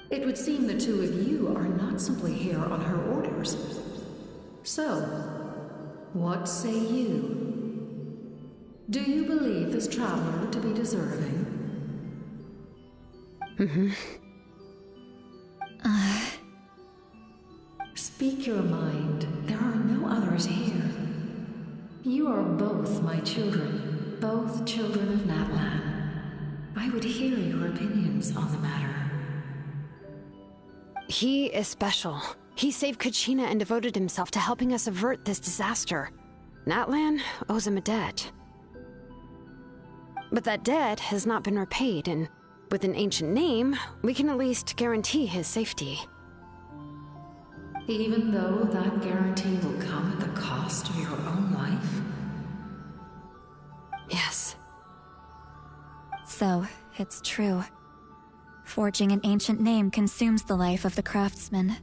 It would seem the two of you are not simply here on her orders. So, what say you? Do you believe this traveler to be deserving? Speak your mind. There are no others here. You are both my children, both children of Natlan. I would hear your opinions on the matter. He is special. He saved Kachina and devoted himself to helping us avert this disaster. Natlan owes him a debt. But that debt has not been repaid, and with an ancient name, we can at least guarantee his safety. Even though that guarantee will come at the cost of your own life? Yes. So, it's true. Forging an ancient name consumes the life of the craftsman.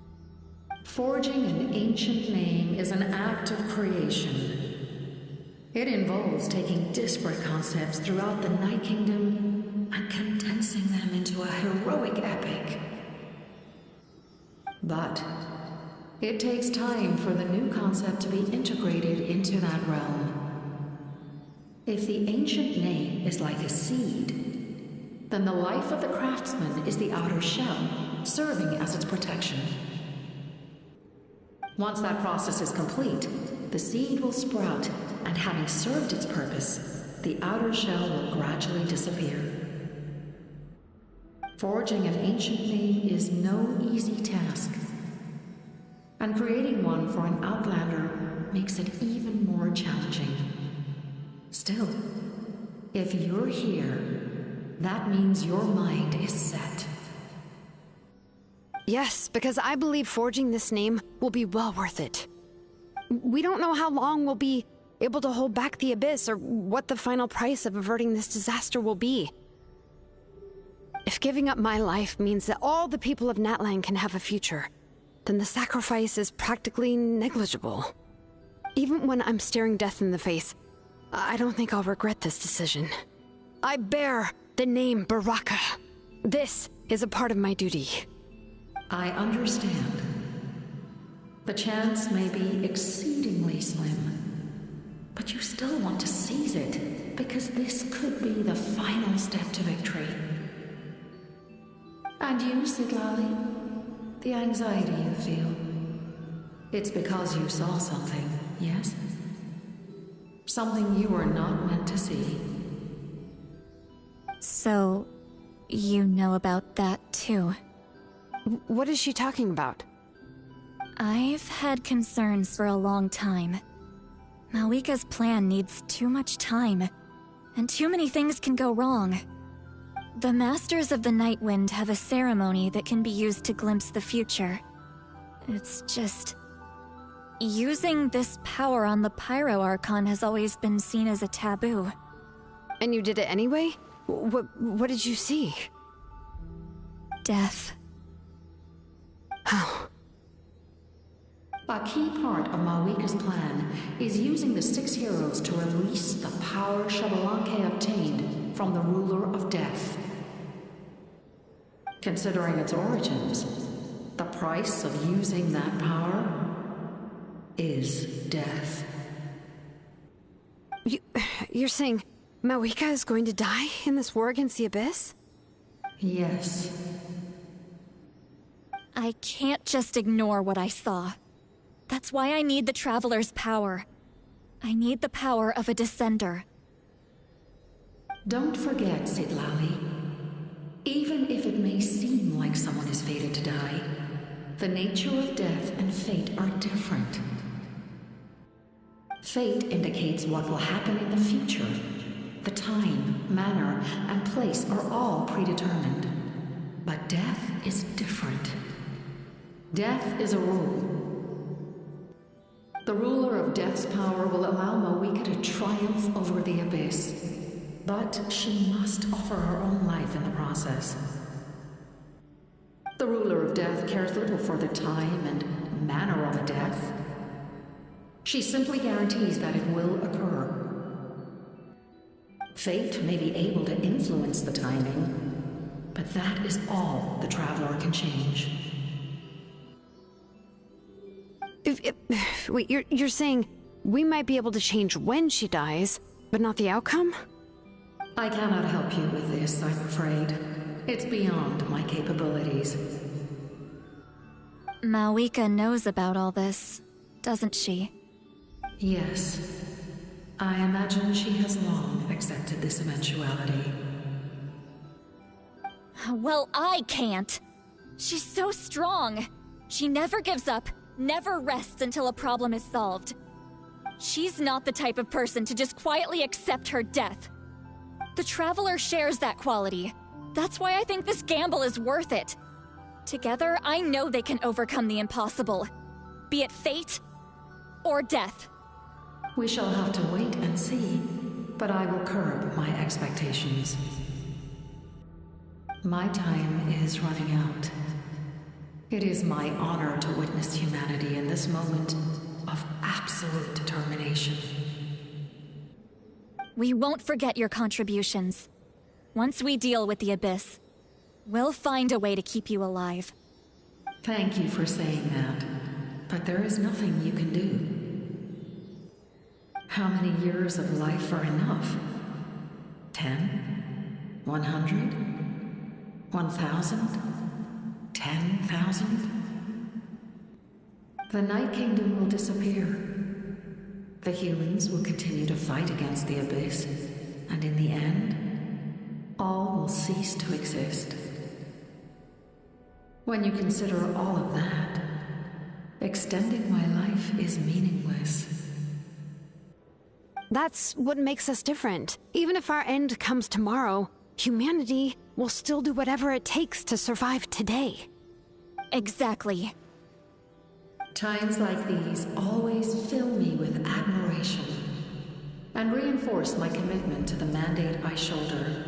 Forging an ancient name is an act of creation. It involves taking disparate concepts throughout the Night Kingdom and condensing them into a heroic epic. But it takes time for the new concept to be integrated into that realm. If the ancient name is like a seed, then the life of the craftsman is the outer shell, serving as its protection. Once that process is complete, the seed will sprout, and having served its purpose, the outer shell will gradually disappear. Forging an ancient name is no easy task, and creating one for an outlander makes it even more challenging. Still, if you're here, that means your mind is set. Yes, because I believe forging this name will be well worth it. We don't know how long we'll be able to hold back the Abyss or what the final price of averting this disaster will be. If giving up my life means that all the people of Natlan can have a future, then the sacrifice is practically negligible. Even when I'm staring death in the face, I don't think I'll regret this decision. I bear the name Baraka. This is a part of my duty. I understand. The chance may be exceedingly slim, but you still want to seize it, because this could be the final step to victory. And you, Sidlali, the anxiety you feel, it's because you saw something, yes? Something you were not meant to see. So, you know about that too. What is she talking about? I've had concerns for a long time. Malwika's plan needs too much time, and too many things can go wrong. The Masters of the Night Wind have a ceremony that can be used to glimpse the future. It's just... using this power on the Pyro Archon has always been seen as a taboo. And you did it anyway? What did you see? Death. How? A key part of Malwika's plan is using the 6 heroes to release the power Xbalanque obtained from the Ruler of Death. Considering its origins, the price of using that power is death. You're saying Malwika is going to die in this war against the Abyss? Yes. I can't just ignore what I saw. That's why I need the Traveler's power. I need the power of a Descender. Don't forget, Sidlali. Even if it may seem like someone is fated to die, the nature of death and fate are different. Fate indicates what will happen in the future. The time, manner, and place are all predetermined. But death is different. Death is a rule. The ruler of Death's power will allow Mawika to triumph over the Abyss. But she must offer her own life in the process. The ruler of Death cares little for the time and manner of a death. She simply guarantees that it will occur. Fate may be able to influence the timing, but that is all the Traveler can change. Wait, you're saying we might be able to change when she dies, but not the outcome? I cannot help you with this, I'm afraid. It's beyond my capabilities. Mawika knows about all this, doesn't she? Yes. I imagine she has long accepted this eventuality. Well, I can't. She's so strong. She never gives up, never rests until a problem is solved. She's not the type of person to just quietly accept her death. The Traveler shares that quality. That's why I think this gamble is worth it. Together, I know they can overcome the impossible. Be it fate or death. We shall have to wait and see, but I will curb my expectations. My time is running out. It is my honor to witness humanity in this moment of absolute determination. We won't forget your contributions. Once we deal with the Abyss, we'll find a way to keep you alive. Thank you for saying that, but there is nothing you can do. How many years of life are enough? 10? 100? 1,000? 10,000? The Night Kingdom will disappear. The humans will continue to fight against the Abyss, and in the end, all will cease to exist. When you consider all of that, extending my life is meaningless. That's what makes us different. Even if our end comes tomorrow, humanity will still do whatever it takes to survive today. Exactly. Times like these always fill me with admiration and reinforce my commitment to the mandate I shoulder.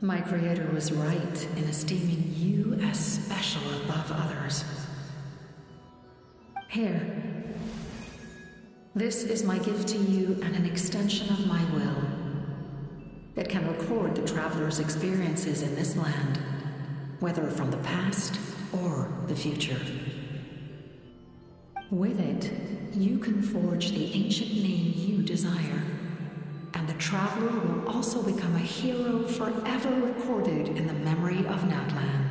My Creator was right in esteeming you as special above others. Here. This is my gift to you and an extension of my will. It can record the Traveler's experiences in this land, whether from the past or the future. With it, you can forge the ancient name you desire, and the Traveler will also become a hero forever recorded in the memory of Natlan.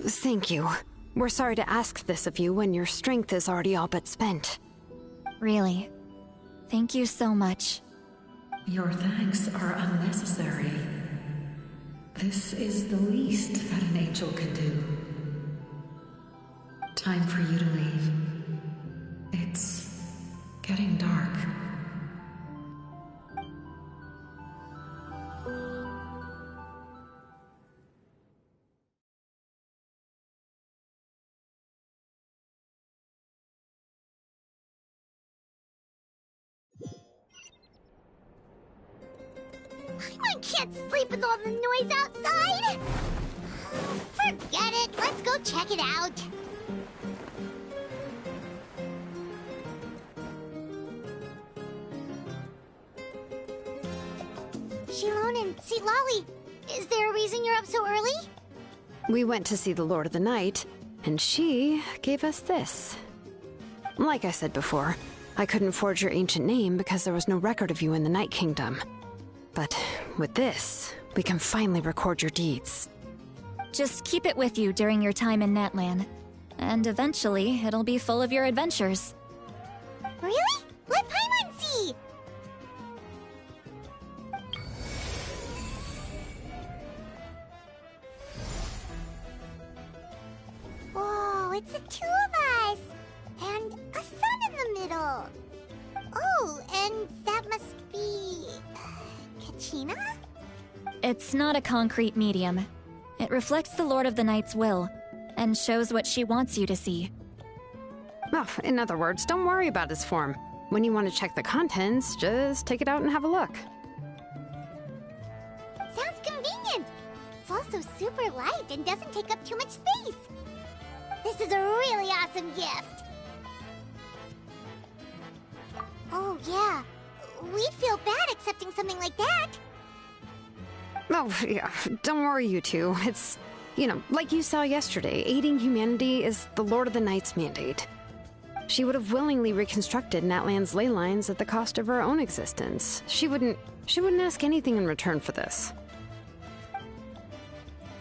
Thank you. We're sorry to ask this of you when your strength is already all but spent. Really. Thank you so much. Your thanks are unnecessary. This is the least that an angel can do. Time for you to leave. It's getting dark. I can't sleep with all the noise outside! Forget it, let's go check it out. Shilon and Lolly, is there a reason you're up so early? We went to see the Lord of the Night, and she gave us this. Like I said before, I couldn't forge your ancient name because there was no record of you in the Night Kingdom. But with this, we can finally record your deeds. Just keep it with you during your time in Natlan, and eventually it'll be full of your adventures. Really? Let Paimon see! two of us! And a sun in the middle! Oh, and that must be... Kachina? It's not a concrete medium. It reflects the Lord of the Night's will, and shows what she wants you to see. Oh, in other words, don't worry about his form. When you want to check the contents, just take it out and have a look. Sounds convenient! It's also super light and doesn't take up too much space! This is a really awesome gift! Oh yeah, we'd feel bad accepting something like that! Oh, yeah, don't worry, you two. It's, like you saw yesterday, aiding humanity is the Lord of the Night's mandate. She would have willingly reconstructed Natlan's ley lines at the cost of her own existence. She wouldn't ask anything in return for this.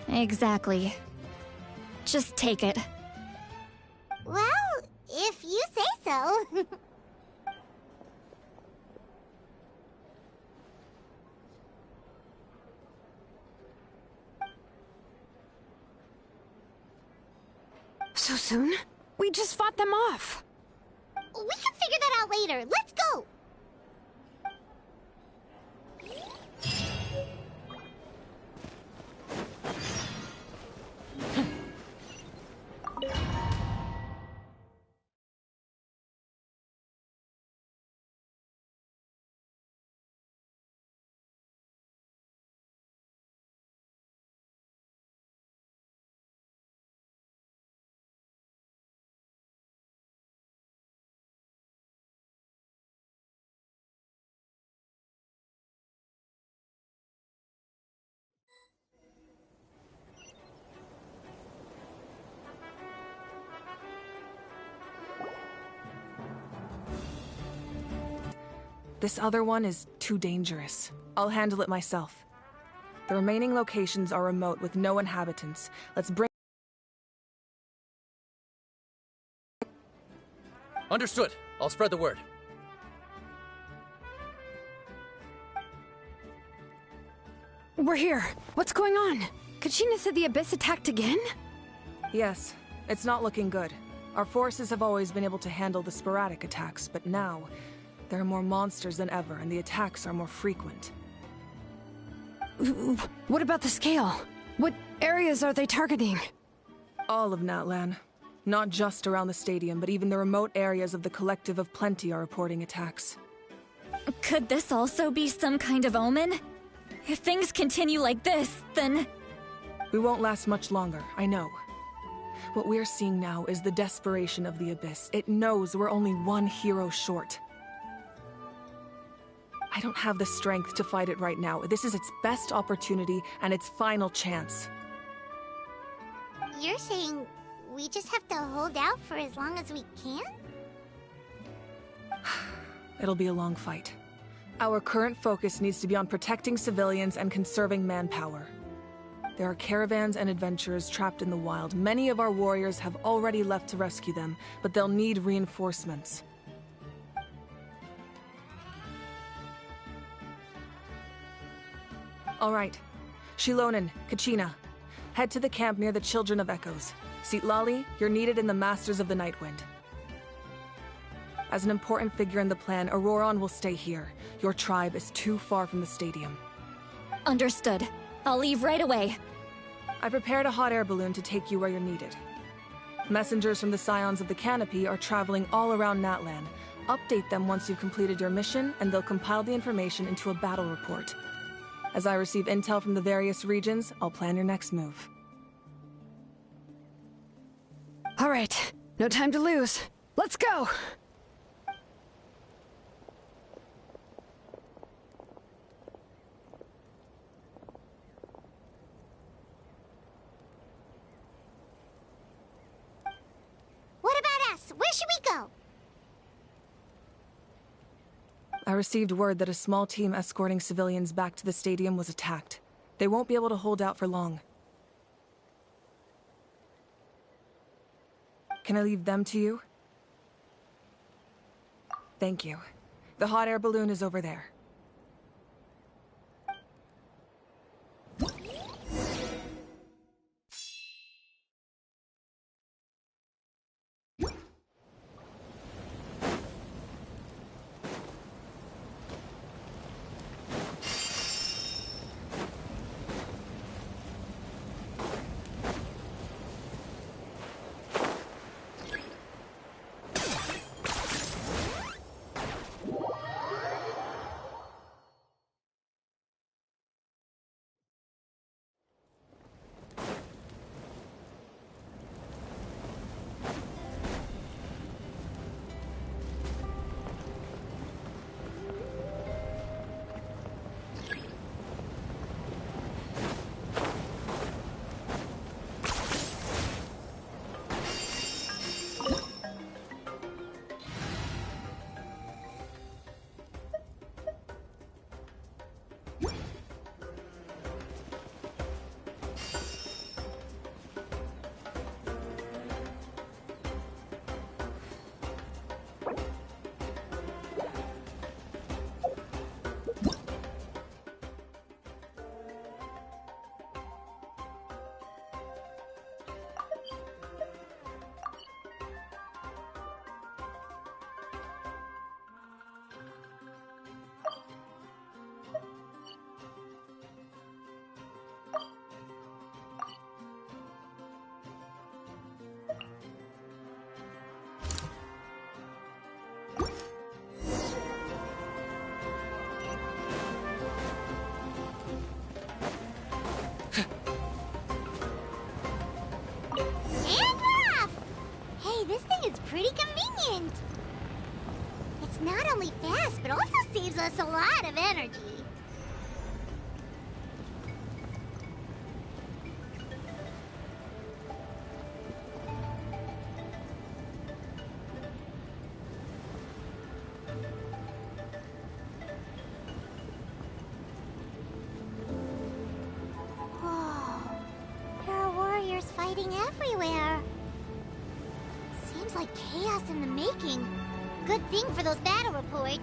Exactly. Just take it. Well, if you say so. So soon? We just fought them off. We can figure that out later. Let's go! This other one is too dangerous. I'll handle it myself. The remaining locations are remote with no inhabitants. Let's bring... Understood. I'll spread the word. We're here. What's going on? Kachina said the Abyss attacked again? Yes. It's not looking good. Our forces have always been able to handle the sporadic attacks, but now... there are more monsters than ever, and the attacks are more frequent. What about the scale? What areas are they targeting? All of Natlan. Not just around the stadium, but even the remote areas of the Collective of Plenty are reporting attacks. Could this also be some kind of omen? If things continue like this, then... We won't last much longer, I know. What we're seeing now is the desperation of the Abyss. It knows we're only one hero short. I don't have the strength to fight it right now. This is its best opportunity and its final chance. You're saying we just have to hold out for as long as we can? It'll be a long fight. Our current focus needs to be on protecting civilians and conserving manpower. There are caravans and adventurers trapped in the wild. Many of our warriors have already left to rescue them, but they'll need reinforcements. All right. Shilonen, Kachina, head to the camp near the Children of Echoes. Sitlali, you're needed in the Masters of the Nightwind. As an important figure in the plan, Auroron will stay here. Your tribe is too far from the stadium. Understood. I'll leave right away. I prepared a hot air balloon to take you where you're needed. Messengers from the Scions of the Canopy are traveling all around Natlan. Update them once you've completed your mission, and they'll compile the information into a battle report. As I receive intel from the various regions, I'll plan your next move. All right, no time to lose. Let's go! What about us? Where should we go? I received word that a small team escorting civilians back to the stadium was attacked. They won't be able to hold out for long. Can I leave them to you? Thank you. The hot air balloon is over there. It's not only fast, but also saves us a lot of energy. Fighting everywhere. Seems like chaos in the making. Good thing for those battle reports.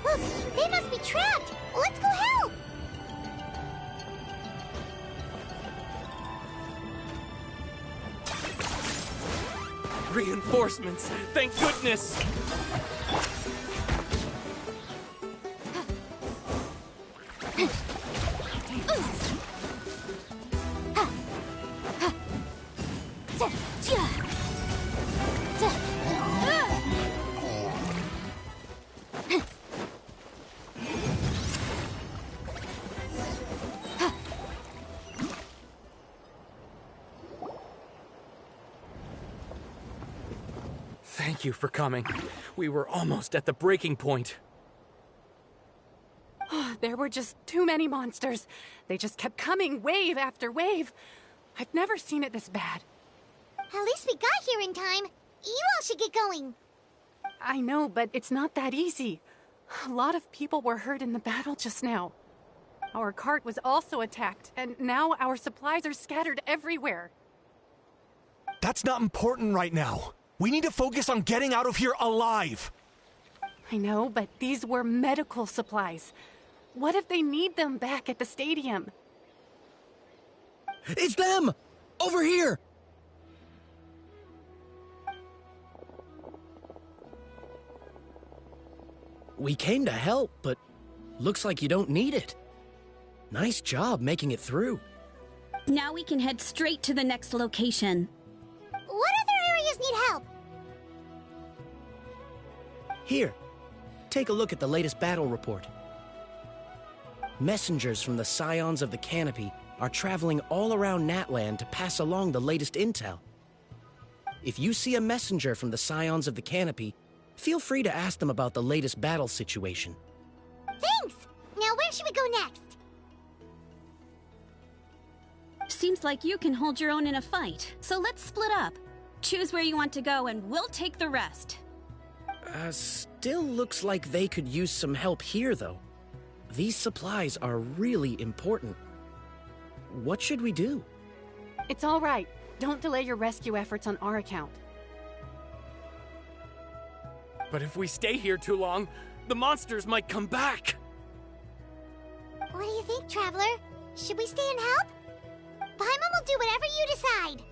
Look, they must be trapped! Let's go help! Reinforcements! Thank goodness! Thank you for coming. We were almost at the breaking point. There were just too many monsters. They just kept coming, wave after wave. I've never seen it this bad. At least we got here in time. You all should get going. I know, but it's not that easy. A lot of people were hurt in the battle just now. Our cart was also attacked, and now our supplies are scattered everywhere. That's not important right now. We need to focus on getting out of here alive. I know, but these were medical supplies. What if they need them back at the stadium? It's them! Over here! We came to help, but looks like you don't need it. Nice job making it through. Now we can head straight to the next location. What other areas need help? Here, take a look at the latest battle report. Messengers from the Scions of the Canopy are traveling all around Natlan to pass along the latest intel. If you see a messenger from the Scions of the Canopy, feel free to ask them about the latest battle situation. Thanks! Now where should we go next? Seems like you can hold your own in a fight, so let's split up. Choose where you want to go and we'll take the rest. Still looks like they could use some help here, though. These supplies are really important. What should we do? It's all right. Don't delay your rescue efforts on our account. But if we stay here too long, the monsters might come back! What do you think, Traveler? Should we stay and help? Paimon will do whatever you decide.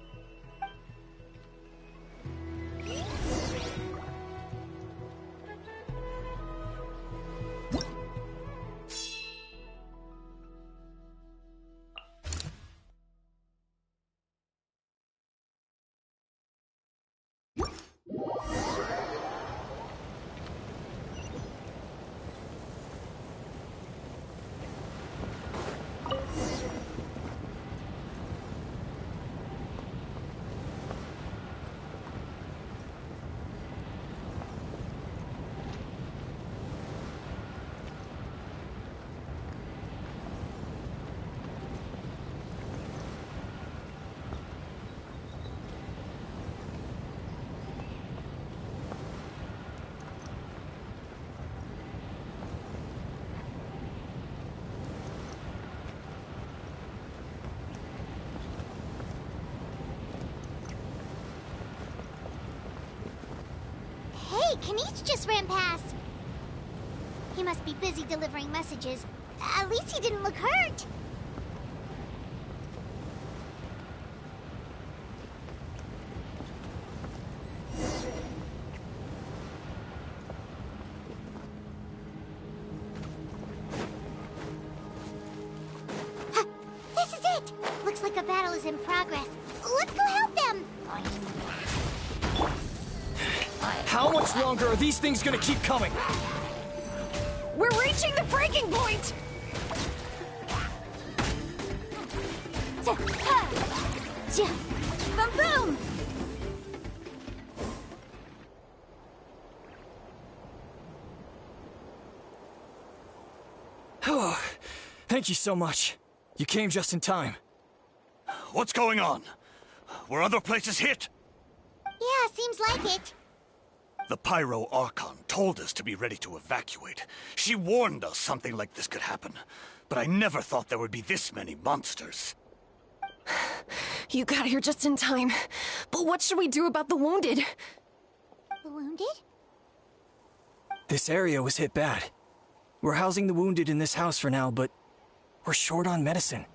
Hey, Kanich just ran past. He must be busy delivering messages. At least he didn't look hurt. a battle is in progress. Let's go help them! How much longer are these things gonna keep coming? We're reaching the breaking point! Boom boom! Oh, thank you so much. You came just in time. What's going on? Were other places hit? Yeah, seems like it. The Pyro Archon told us to be ready to evacuate. She warned us something like this could happen. But I never thought there would be this many monsters. You got here just in time. But what should we do about the wounded? The wounded? This area was hit bad. We're housing the wounded in this house for now, but we're short on medicine.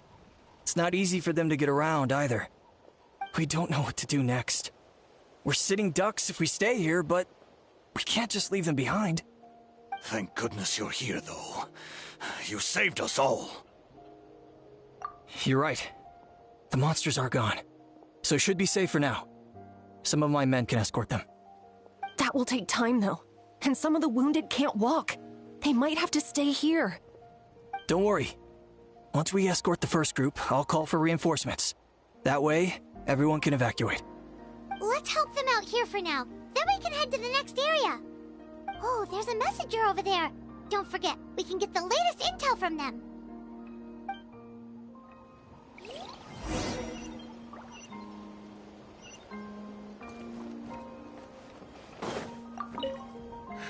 It's not easy for them to get around either. We don't know what to do next. We're sitting ducks if we stay here, but we can't just leave them behind. Thank goodness you're here, though. You saved us all. You're right. The monsters are gone, so should be safe for now. Some of my men can escort them. That will take time, though. And some of the wounded can't walk. They might have to stay here. Don't worry. Once we escort the first group, I'll call for reinforcements. That way, everyone can evacuate. Let's help them out here for now. Then we can head to the next area. Oh, there's a messenger over there. Don't forget, we can get the latest intel from them.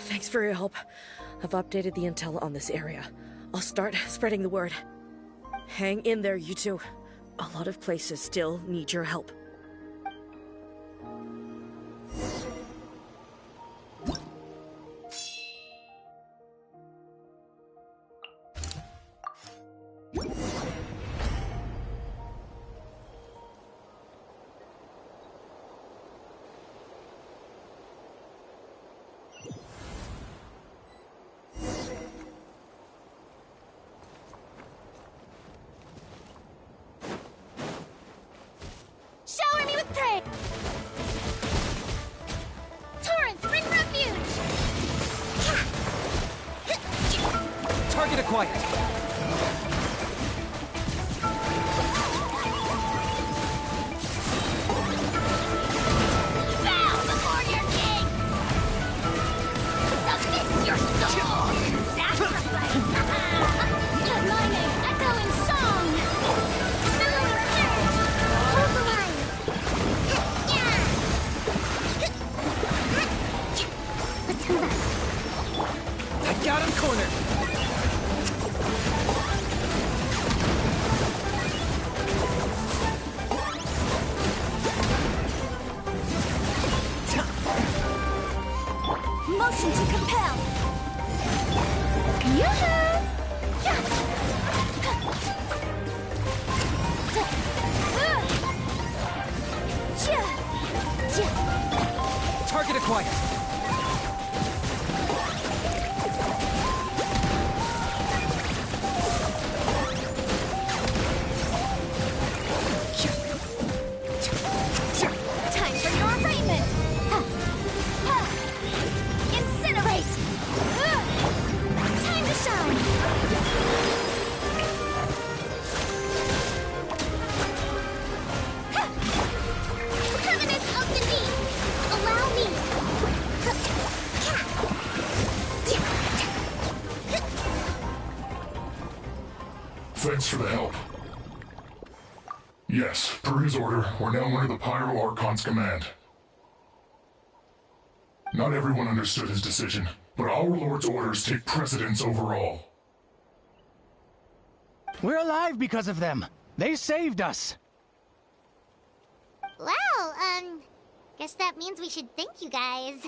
Thanks for your help. I've updated the intel on this area. I'll start spreading the word. Hang in there, you two. A lot of places still need your help. Shower me with praise! Torrents, bring refuge! Target acquired. Bow before your king! Submit your soul! Sacrifice! Lightning, echoing song! Billowing surge! Hold the line! Let's move on. I got him cornered. Motion to compel! Target acquired. Time for your arraignment! Incinerate! Time to shine! Permanence of the deep! Allow me! Thanks for the help. Yes, per his order, we're now under the Pyro Archon's command. Not everyone understood his decision, but our Lord's orders take precedence over all. We're alive because of them. They saved us. Well, guess that means we should thank you guys.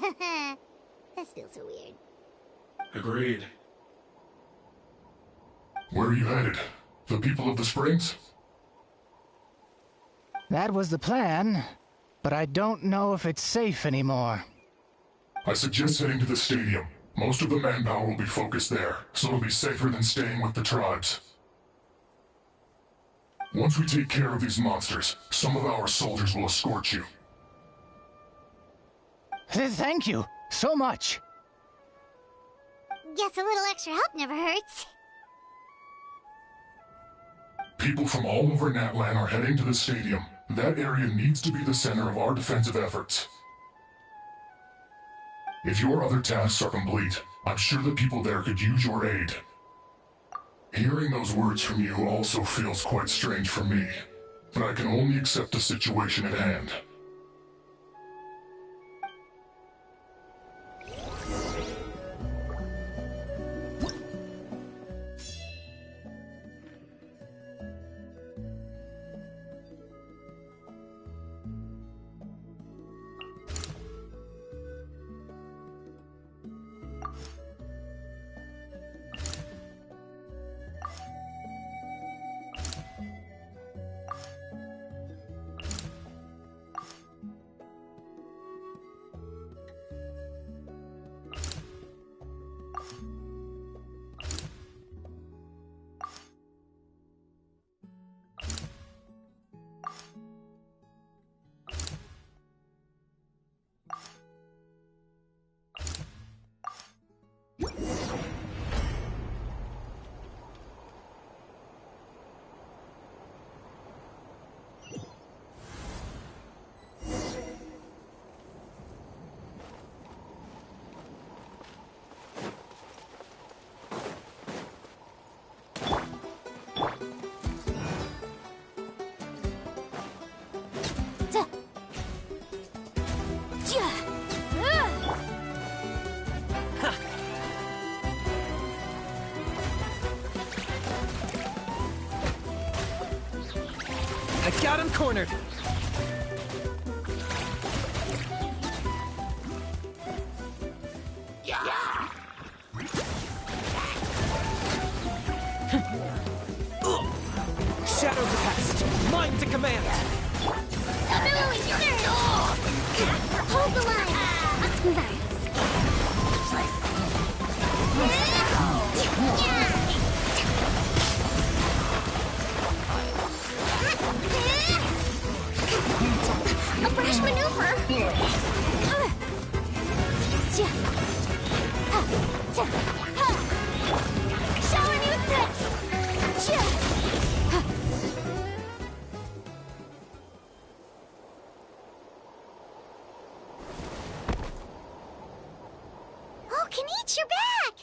This feels so weird. Agreed. Where are you headed? The people of the Springs? That was the plan, but I don't know if it's safe anymore. I suggest heading to the stadium. Most of the manpower will be focused there, so it'll be safer than staying with the tribes. Once we take care of these monsters, some of our soldiers will escort you. Thank you so much. Guess a little extra help never hurts. People from all over Natlan are heading to the stadium. That area needs to be the center of our defensive efforts. If your other tasks are complete, I'm sure the people there could use your aid. Hearing those words from you also feels quite strange for me, but I can only accept the situation at hand. I got him cornered. Shadow to cast, mind to command. Hold the line. Let's move out. A brash maneuver. Shower new threats. Oh, Kenichi, you're back!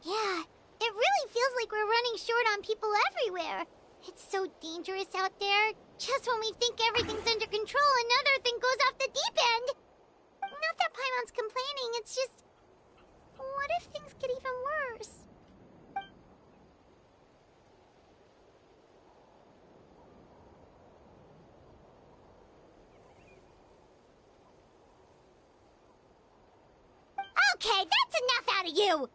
Yeah, it really feels like we're running short on people everywhere. It's so dangerous out there. Just when we think everything's under control, another thing goes off the deep end. Not that Paimon's complaining, it's just... What if things get even worse? Okay, that's enough out of you!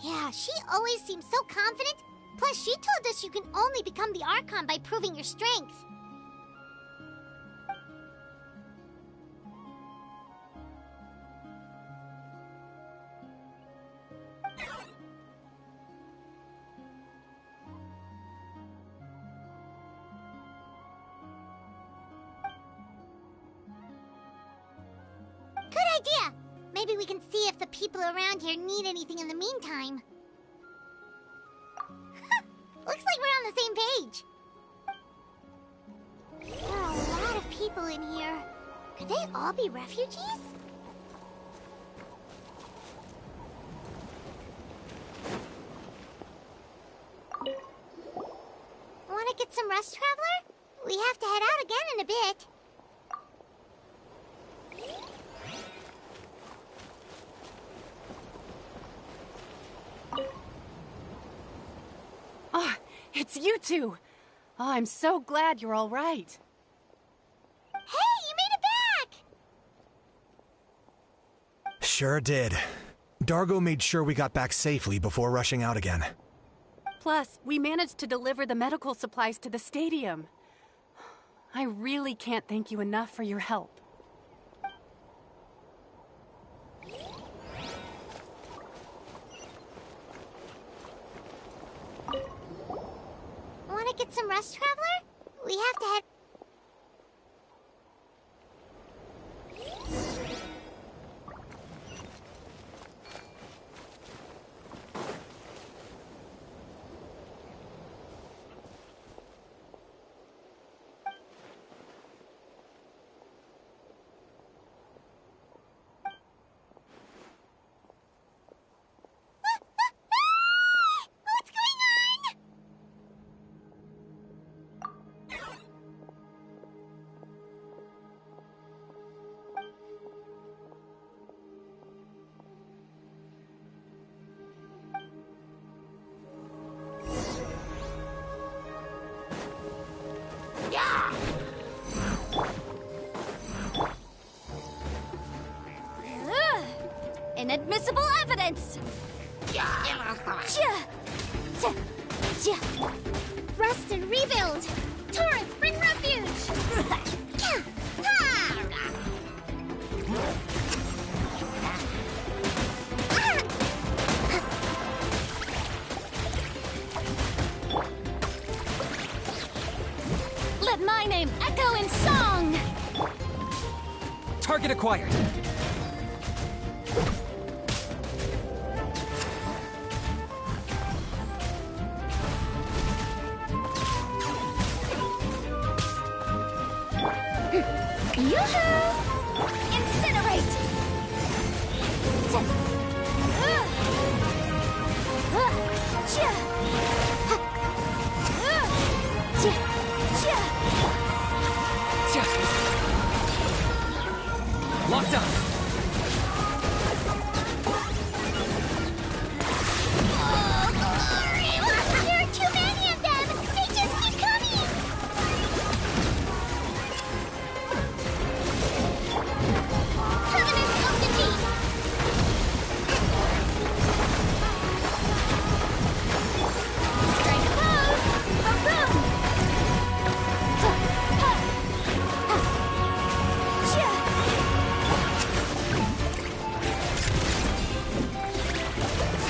Yeah, she always seems so confident. Plus, she told us you can only become the Archon by proving your strength. Good idea! Maybe we can see if the people around here need anything in the meantime. Looks like we're on the same page. There are a lot of people in here. Could they all be refugees? Want to get some rest, Traveler? We have to head out again in a bit. Oh, it's you two. Oh, I'm so glad you're all right. Hey, you made it back! Sure did. Dargo made sure we got back safely before rushing out again. Plus, we managed to deliver the medical supplies to the stadium. I really can't thank you enough for your help. Want to get some rest, Traveler? We have to head... What's going on? Inadmissible evidence! Rest and rebuild! Torrents, bring refuge! Let my name echo in song! Target acquired. Yoo-hoo! Incinerate! Locked up. Oh, glory! There are too many of them! They just keep coming! Covenant of defeat! Strike a pose! A boom!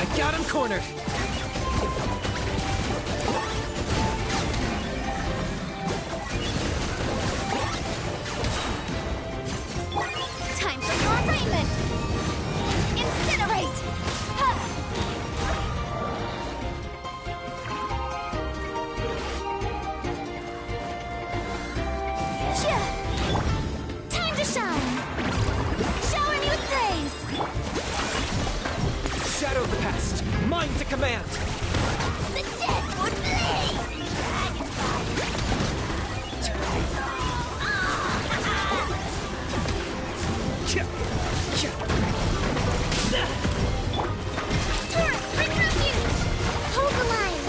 I got him cornered. Time for your arraignment! Incinerate! Time to shine! Shower me with praise! Shadow the past. Mine to command. The dead would bleed! Torrent, bring refuge! Hold the line!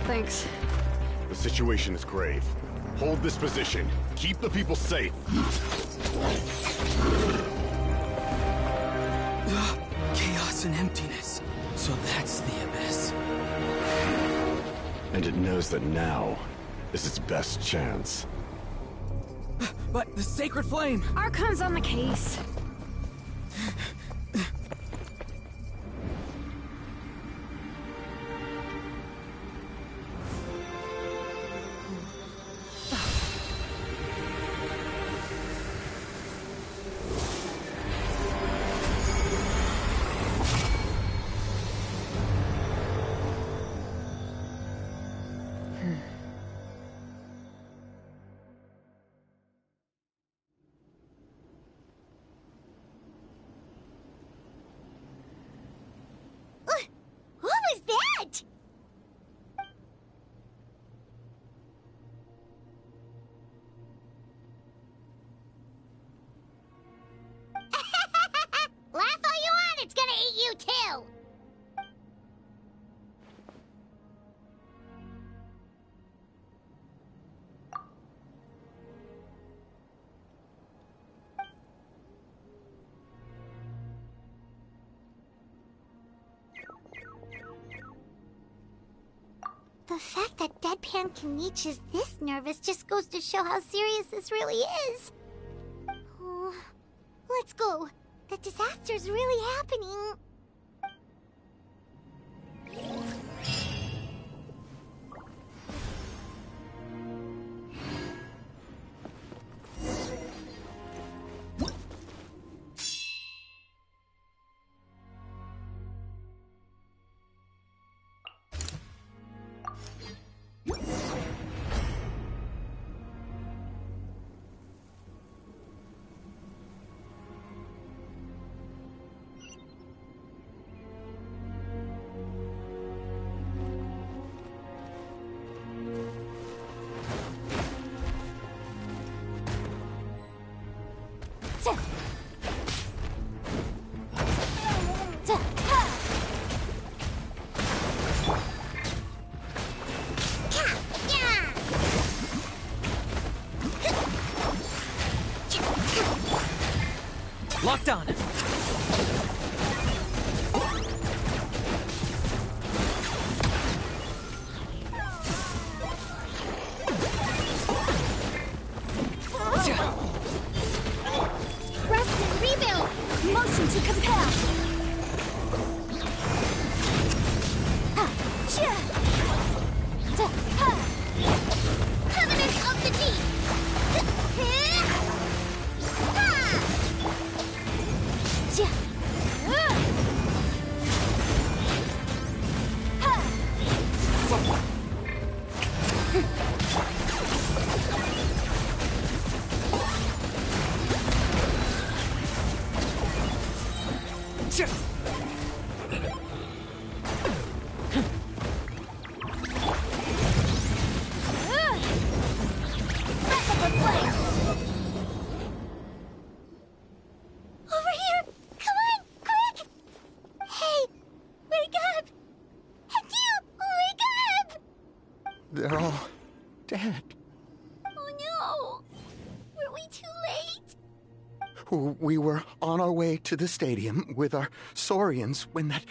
Thanks. The situation is grave. Hold this position. Keep the people safe. Chaos and emptiness. So that's the abyss. And it knows that now is its best chance. But the sacred flame! Archon's on the case. What was that? Laugh all you want, it's gonna eat you too! The fact that Deadpan Kenichi is this nervous just goes to show how serious this really is. Oh, let's go. The disaster's really happening. Locked on. Rest and rebuild! Motion to compel! Covenant of the Deep! They're all dead. Oh no! Were we too late? We were on our way to the stadium with our Saurians when that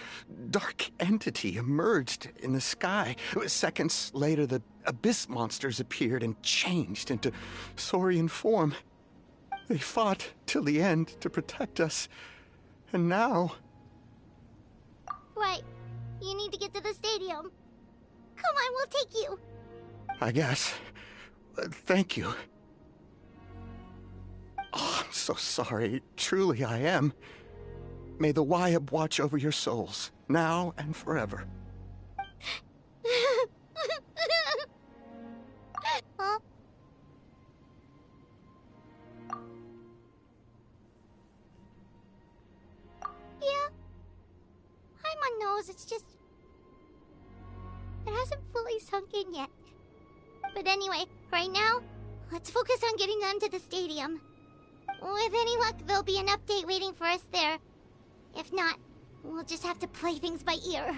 dark entity emerged in the sky. Seconds later, the abyss monsters appeared and changed into Saurian form. They fought till the end to protect us. And now... Right. You need to get to the stadium. Come on, we'll take you. I guess. Thank you. Oh, I'm so sorry. Truly I am. May the Wyab watch over your souls, now and forever. Huh? Yeah. Paimon knows, it's just... it hasn't fully sunk in yet. But anyway, right now, Let's focus on getting onto the stadium. With any luck, there'll be an update waiting for us there. If not, we'll just have to play things by ear.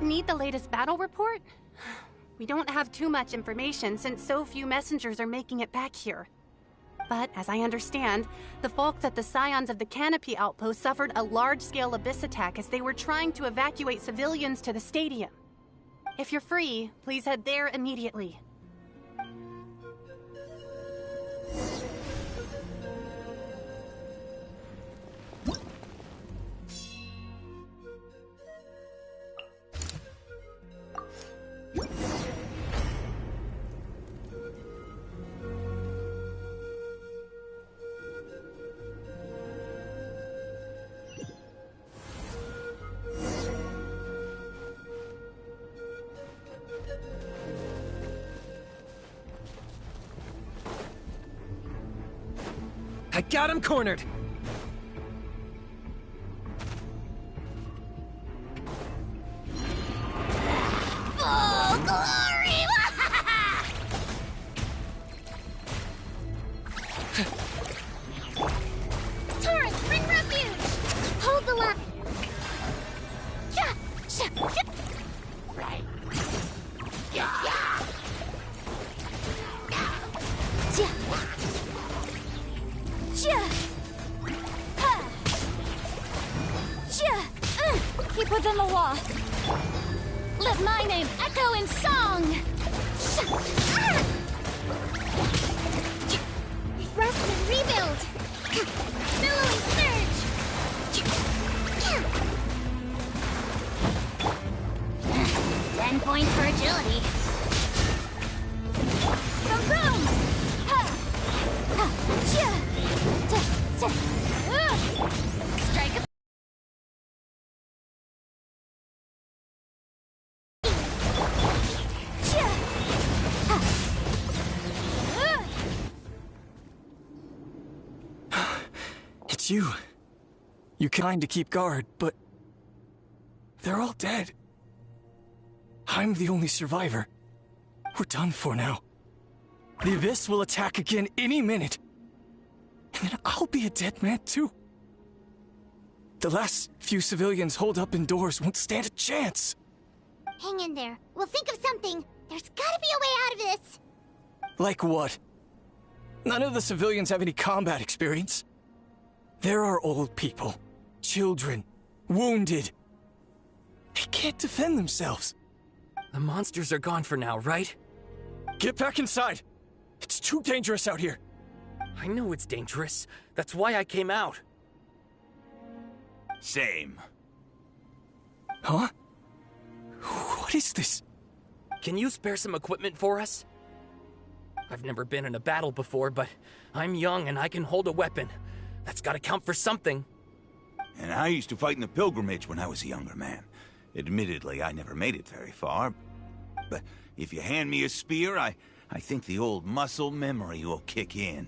Need the latest battle report? We don't have too much information since so few messengers are making it back here. But, as I understand, the folks at the Scions of the Canopy outpost suffered a large-scale abyss attack as they were trying to evacuate civilians to the stadium. If you're free, please head there immediately. I got him cornered! Full glory! Taurus, bring refuge! Hold the line! Keep within the wall. Let my name echo in song! Rest and rebuild! Billowing surge! 10 points for agility. Boom! Strike a It's you. You kind to keep guard, but they're all dead. I'm the only survivor. We're done for now. The Abyss will attack again any minute. And then I'll be a dead man too. The last few civilians holed up indoors won't stand a chance. Hang in there. We'll think of something. There's gotta be a way out of this. Like what? None of the civilians have any combat experience. There are old people, children, wounded. They can't defend themselves. The monsters are gone for now, right? Get back inside! It's too dangerous out here. I know it's dangerous. That's why I came out. Same. Huh? What is this? Can you spare some equipment for us? I've never been in a battle before, but I'm young and I can hold a weapon. That's gotta count for something. And I used to fight in the pilgrimage when I was a younger man. Admittedly, I never made it very far. But if you hand me a spear, I think the old muscle memory will kick in.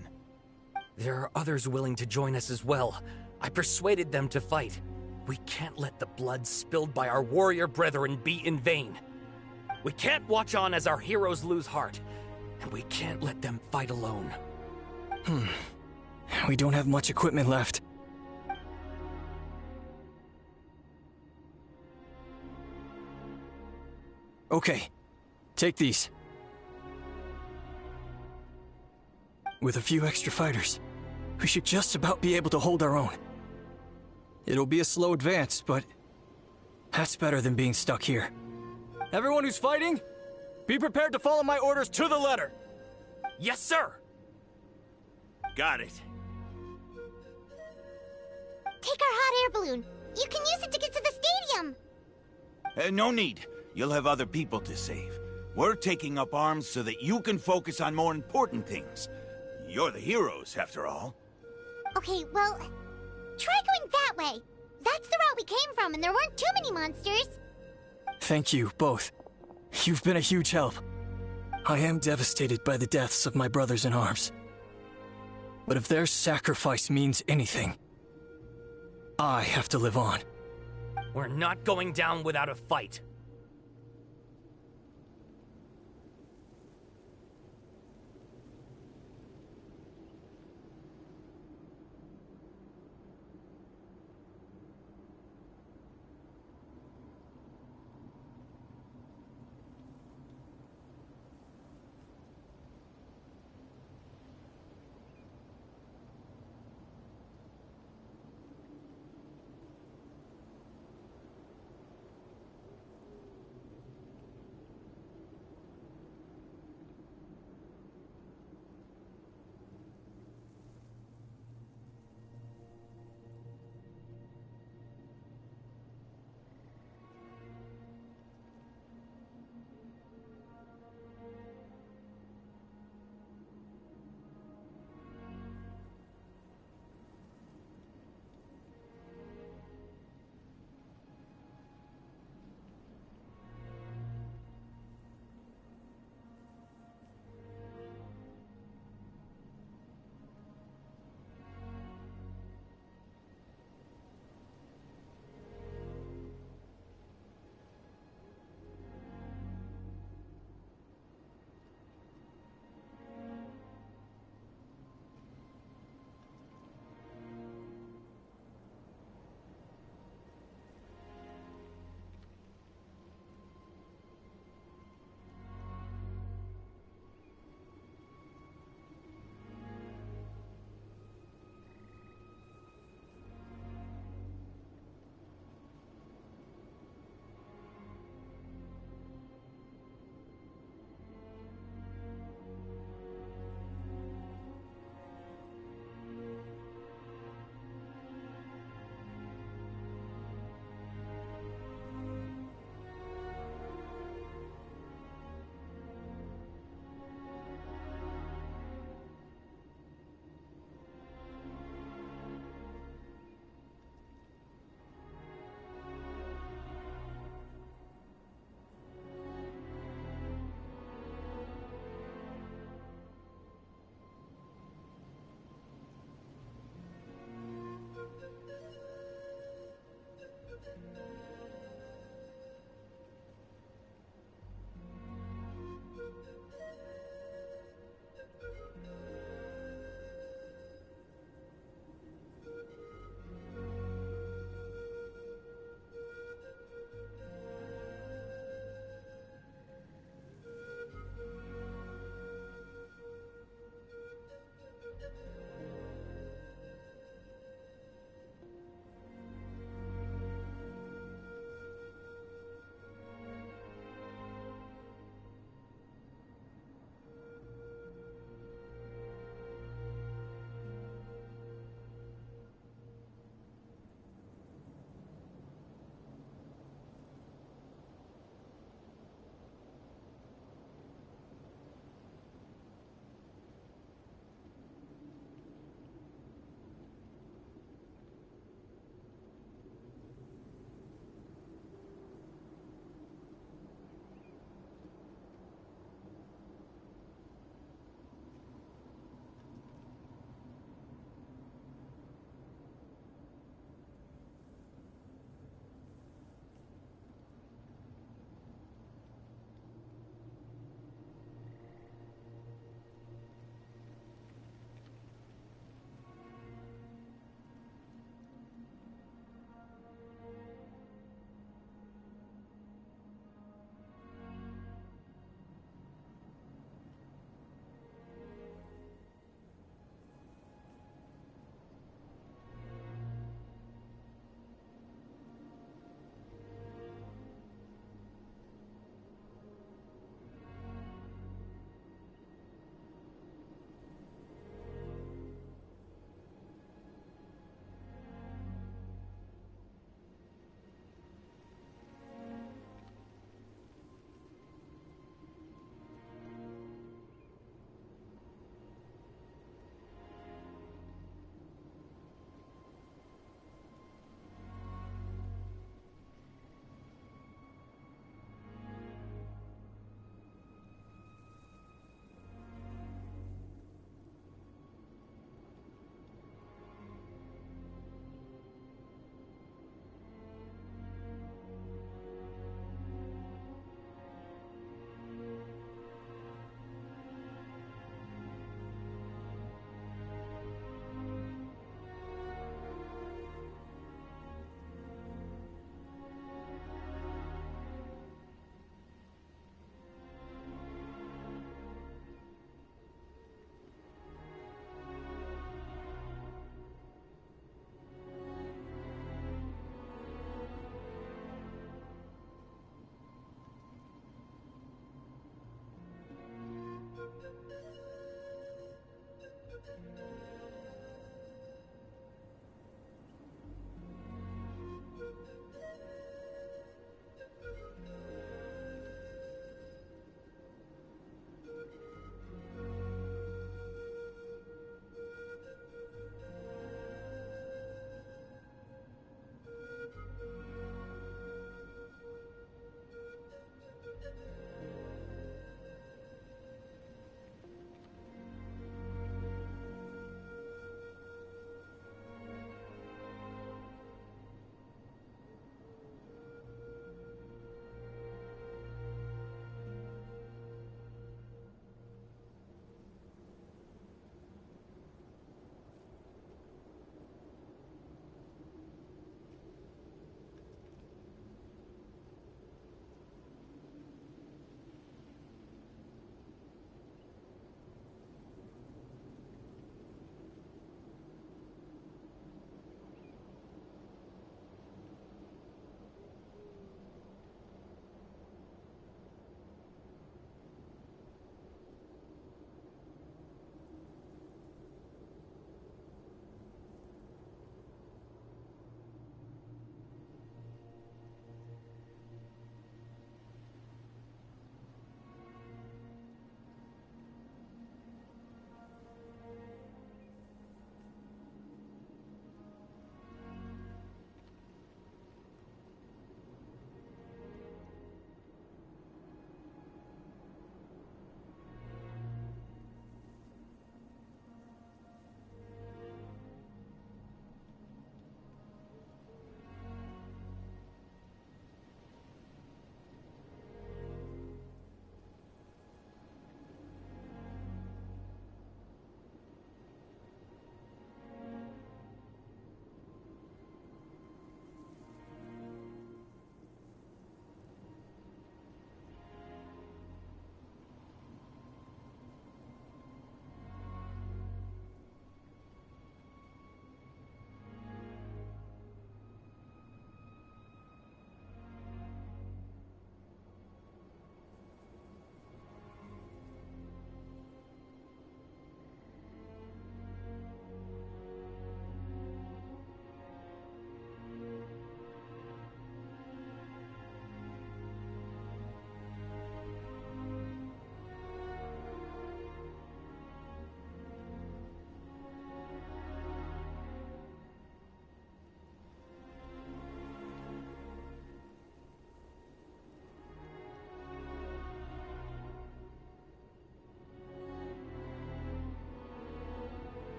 There are others willing to join us as well. I persuaded them to fight. We can't let the blood spilled by our warrior brethren be in vain. We can't watch on as our heroes lose heart. And we can't let them fight alone. We don't have much equipment left. Okay, take these. With a few extra fighters, we should just about be able to hold our own. It'll be a slow advance, but that's better than being stuck here. Everyone who's fighting, be prepared to follow my orders to the letter. Yes, sir! Got it. Take our hot air balloon. You can use it to get to the stadium. No need. You'll have other people to save. We're taking up arms so that you can focus on more important things. You're the heroes, after all. Okay, well, try going that way. That's the route we came from, and there weren't too many monsters. Thank you, both. You've been a huge help. I am devastated by the deaths of my brothers in arms. But if their sacrifice means anything, I have to live on. We're not going down without a fight.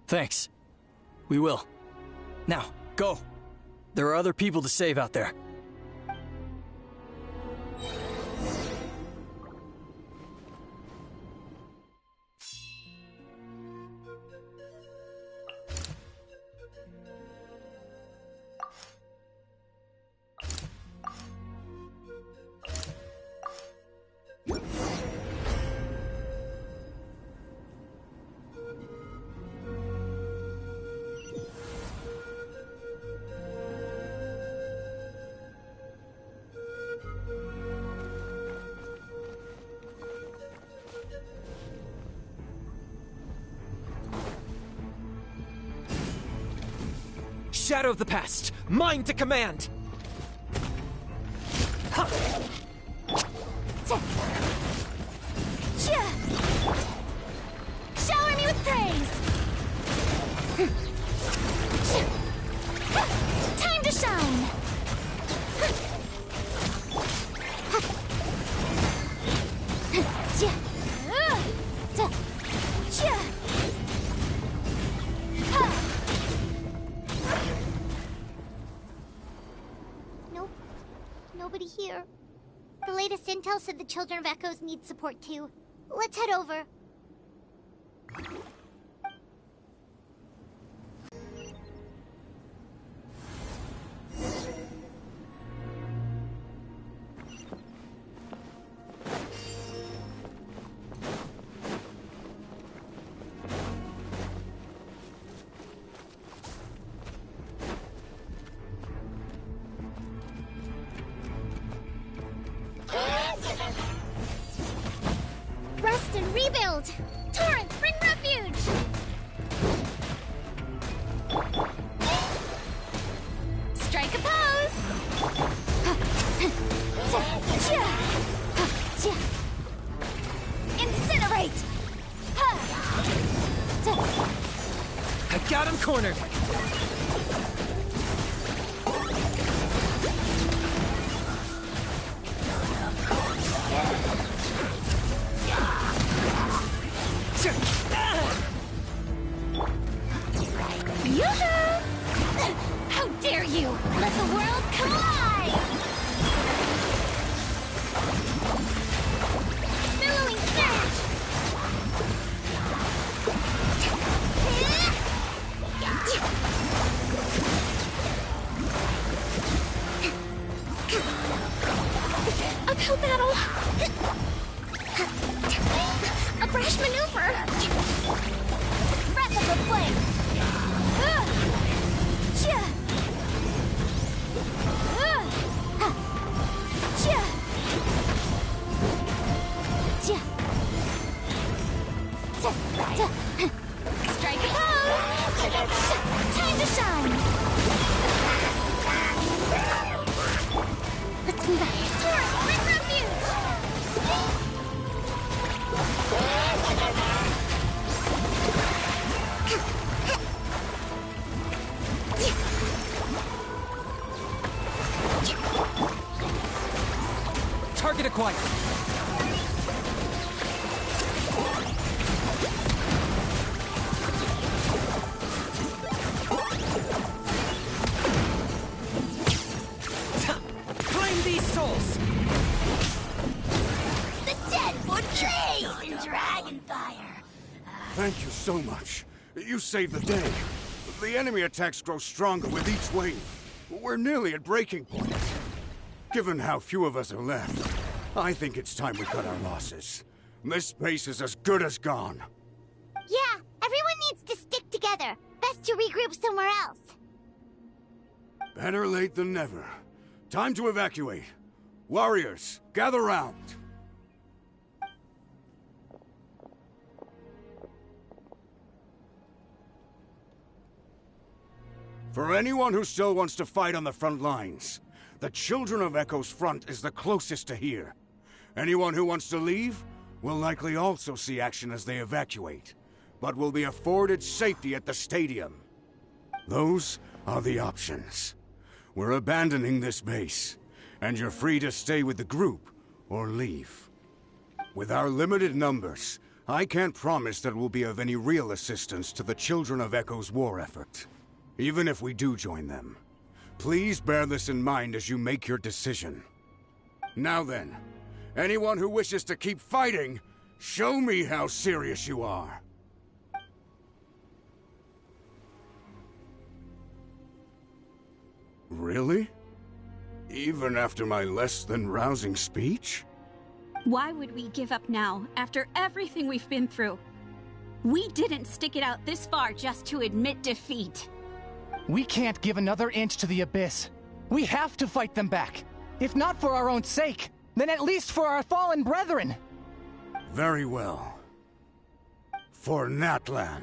Thanks. We will. Now, go. There are other people to save out there. Shadow of the past, mine to command! Shower me with praise! Time to shine! Nope. Nobody here. The latest intel said the Children of Echoes need support too. Let's head over. Rest and rebuild! Torrent, bring refuge! Strike a pose! Incinerate! I got him cornered! Yoo-hoo! How dare you! Let the world collide! Billowing surge! Uphill battle! A brash maneuver! Breath of the flame! Strike a pose! Time to shine! Let's move out. Torrent, bring refuge! Target acquired! Claim these souls! The dead would blaze in dragon fire! Thank you so much. You saved the day. The enemy attacks grow stronger with each wave. We're nearly at breaking point. Given how few of us are left, I think it's time we cut our losses. This space is as good as gone. Yeah, everyone needs to stick together. Best to regroup somewhere else. Better late than never. Time to evacuate. Warriors, gather round. For anyone who still wants to fight on the front lines, the Children of Echo's front is the closest to here. Anyone who wants to leave will likely also see action as they evacuate, but will be afforded safety at the stadium. Those are the options. We're abandoning this base, and you're free to stay with the group or leave. With our limited numbers, I can't promise that it will be of any real assistance to the Children of Echo's war effort. Even if we do join them. Please bear this in mind as you make your decision. Now then, anyone who wishes to keep fighting, show me how serious you are. Really? Even after my less than rousing speech? Why would we give up now, after everything we've been through? We didn't stick it out this far just to admit defeat. We can't give another inch to the Abyss. We have to fight them back. If not for our own sake, then at least for our fallen brethren. Very well. For Natlan.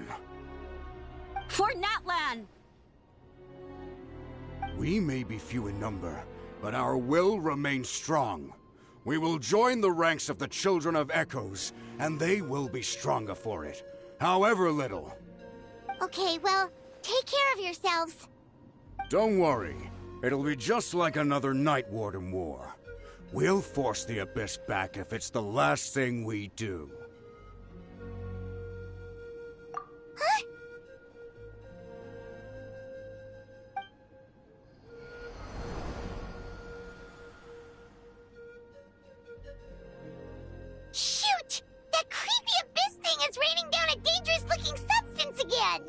For Natlan! We may be few in number, but our will remains strong. We will join the ranks of the Children of Echoes, and they will be stronger for it, however little. Okay, well, take care of yourselves. Don't worry. It'll be just like another Night Warden war. We'll force the Abyss back if it's the last thing we do. Huh? Shoot! That creepy Abyss thing is raining down a dangerous-looking substance again!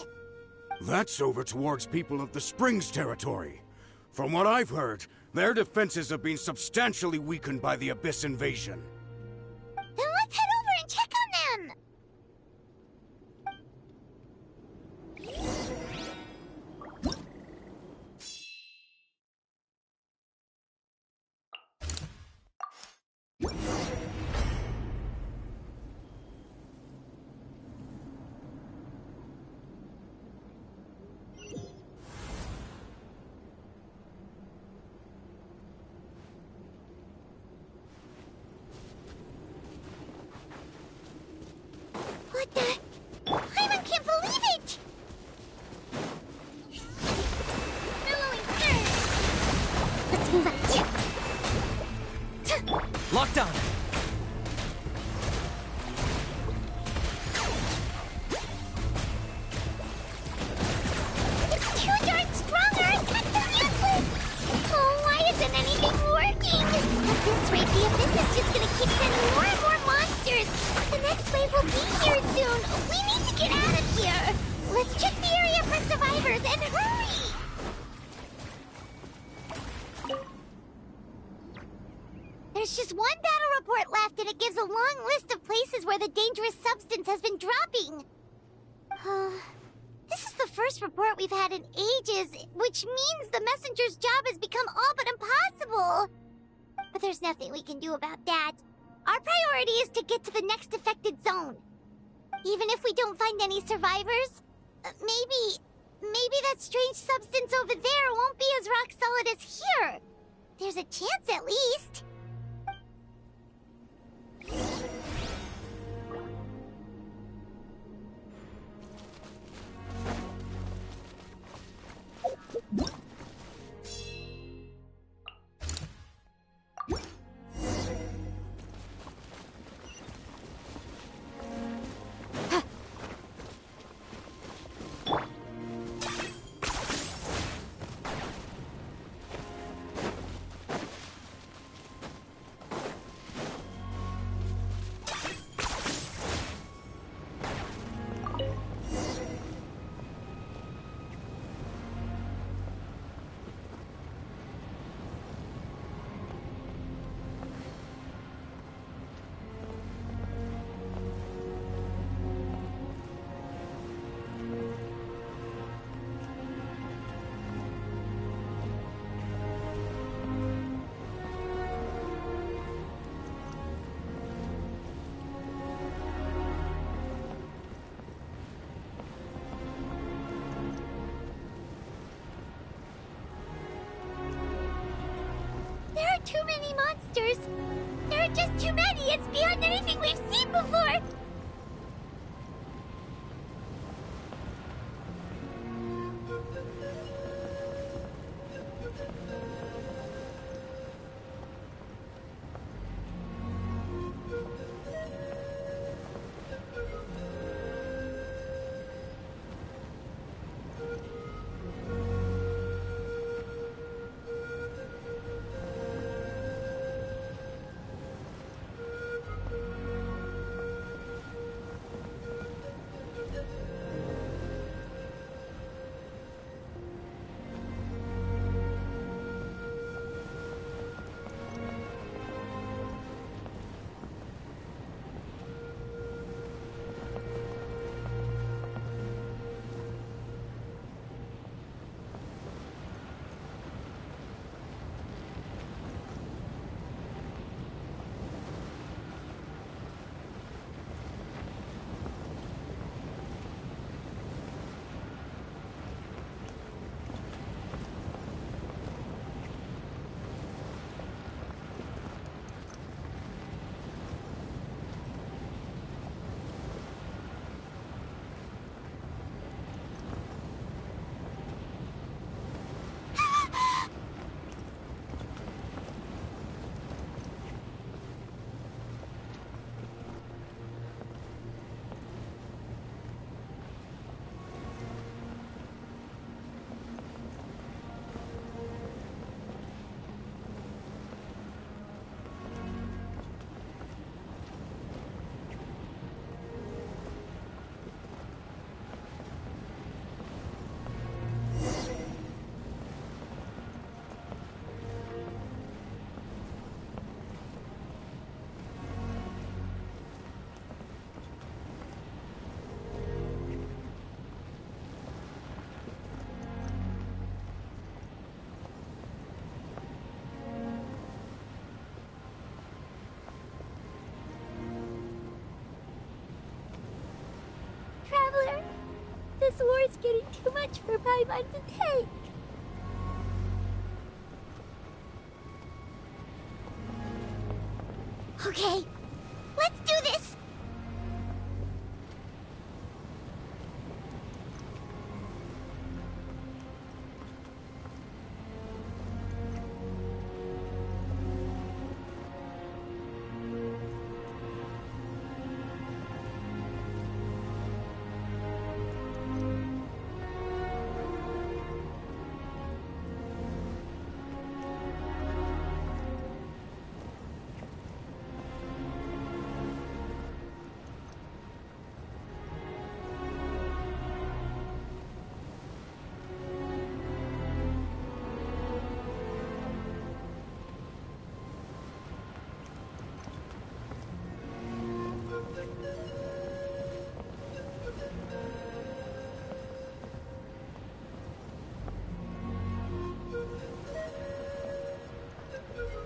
That's over towards people of the Springs territory. From what I've heard, their defenses have been substantially weakened by the Abyss invasion. Then let's head over and check on them! What the? Hyman can't believe it! Billowing surge! Let's move out. Lockdown! It's too darn strong, our attacks are useless! Oh, why isn't anything working? At this rate, the Abyss is just gonna keep sending more and more monsters! The next wave will be here soon! We need to get out of here! Let's check the area for survivors, and hurry! There's just one battle report left, and it gives a long list of places where the dangerous substance has been dropping. This is the first report we've had in ages, which means the messenger's job has become all but impossible. But there's nothing we can do about that. Our priority is to get to the next affected zone. Even if we don't find any survivors, maybe that strange substance over there won't be as rock solid as here. There's a chance at least. There are too many monsters. There are just too many. It's beyond anything we've seen before. This war's getting too much for Paimon to take. Okay, let's do this!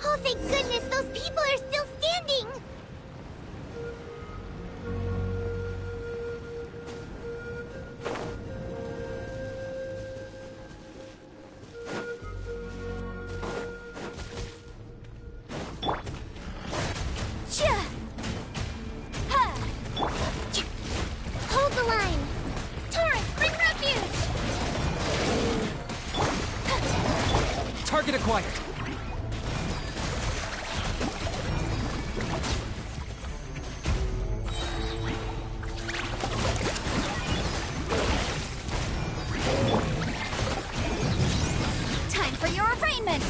Oh, thank goodness, those people are still standing! Hold the line! Torrent, bring refuge! Target acquired! Time for your arraignment!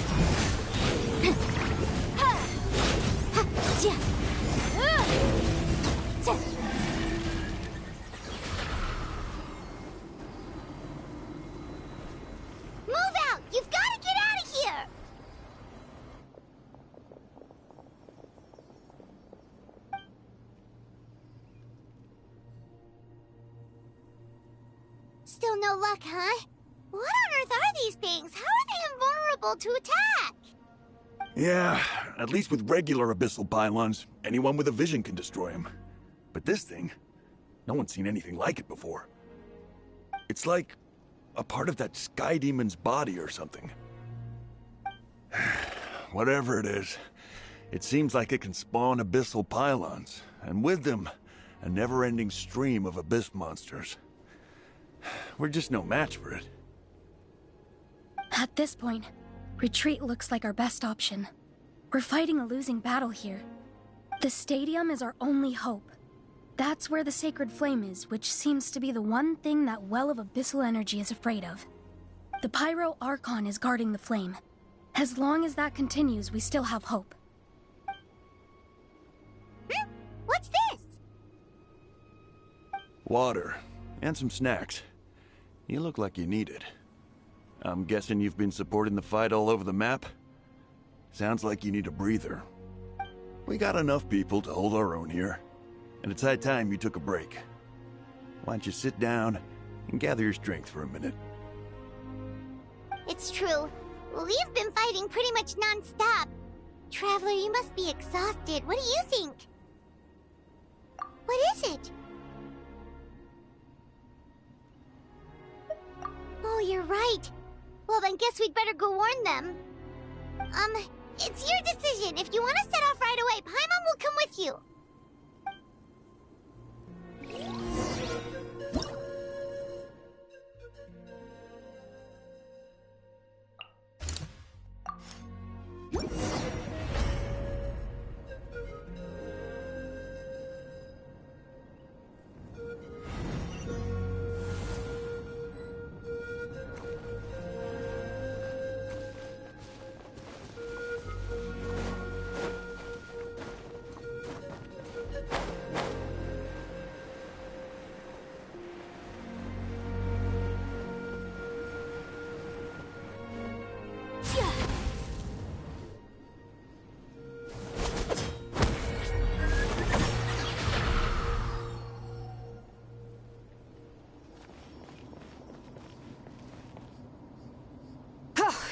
Move out! You've got to get out of here! Still no luck, huh? What on earth are these things? How are they invulnerable to attack? Yeah, at least with regular abyssal pylons, anyone with a vision can destroy them. But this thing, no one's seen anything like it before. It's like a part of that sky demon's body or something. Whatever it is, it seems like it can spawn abyssal pylons, and with them, a never-ending stream of abyss monsters. We're just no match for it. At this point, retreat looks like our best option. We're fighting a losing battle here. The stadium is our only hope. That's where the sacred flame is, which seems to be the one thing that well of abyssal energy is afraid of. The Pyro Archon is guarding the flame. As long as that continues, we still have hope. What's this? Water, and some snacks. You look like you need it. I'm guessing you've been supporting the fight all over the map? Sounds like you need a breather. We got enough people to hold our own here, and it's high time you took a break. Why don't you sit down and gather your strength for a minute? It's true. We've been fighting pretty much non-stop. Traveler, you must be exhausted. What do you think? What is it? Oh, you're right. Well, then guess we'd better go warn them. It's your decision. If you want to set off right away, Paimon will come with you.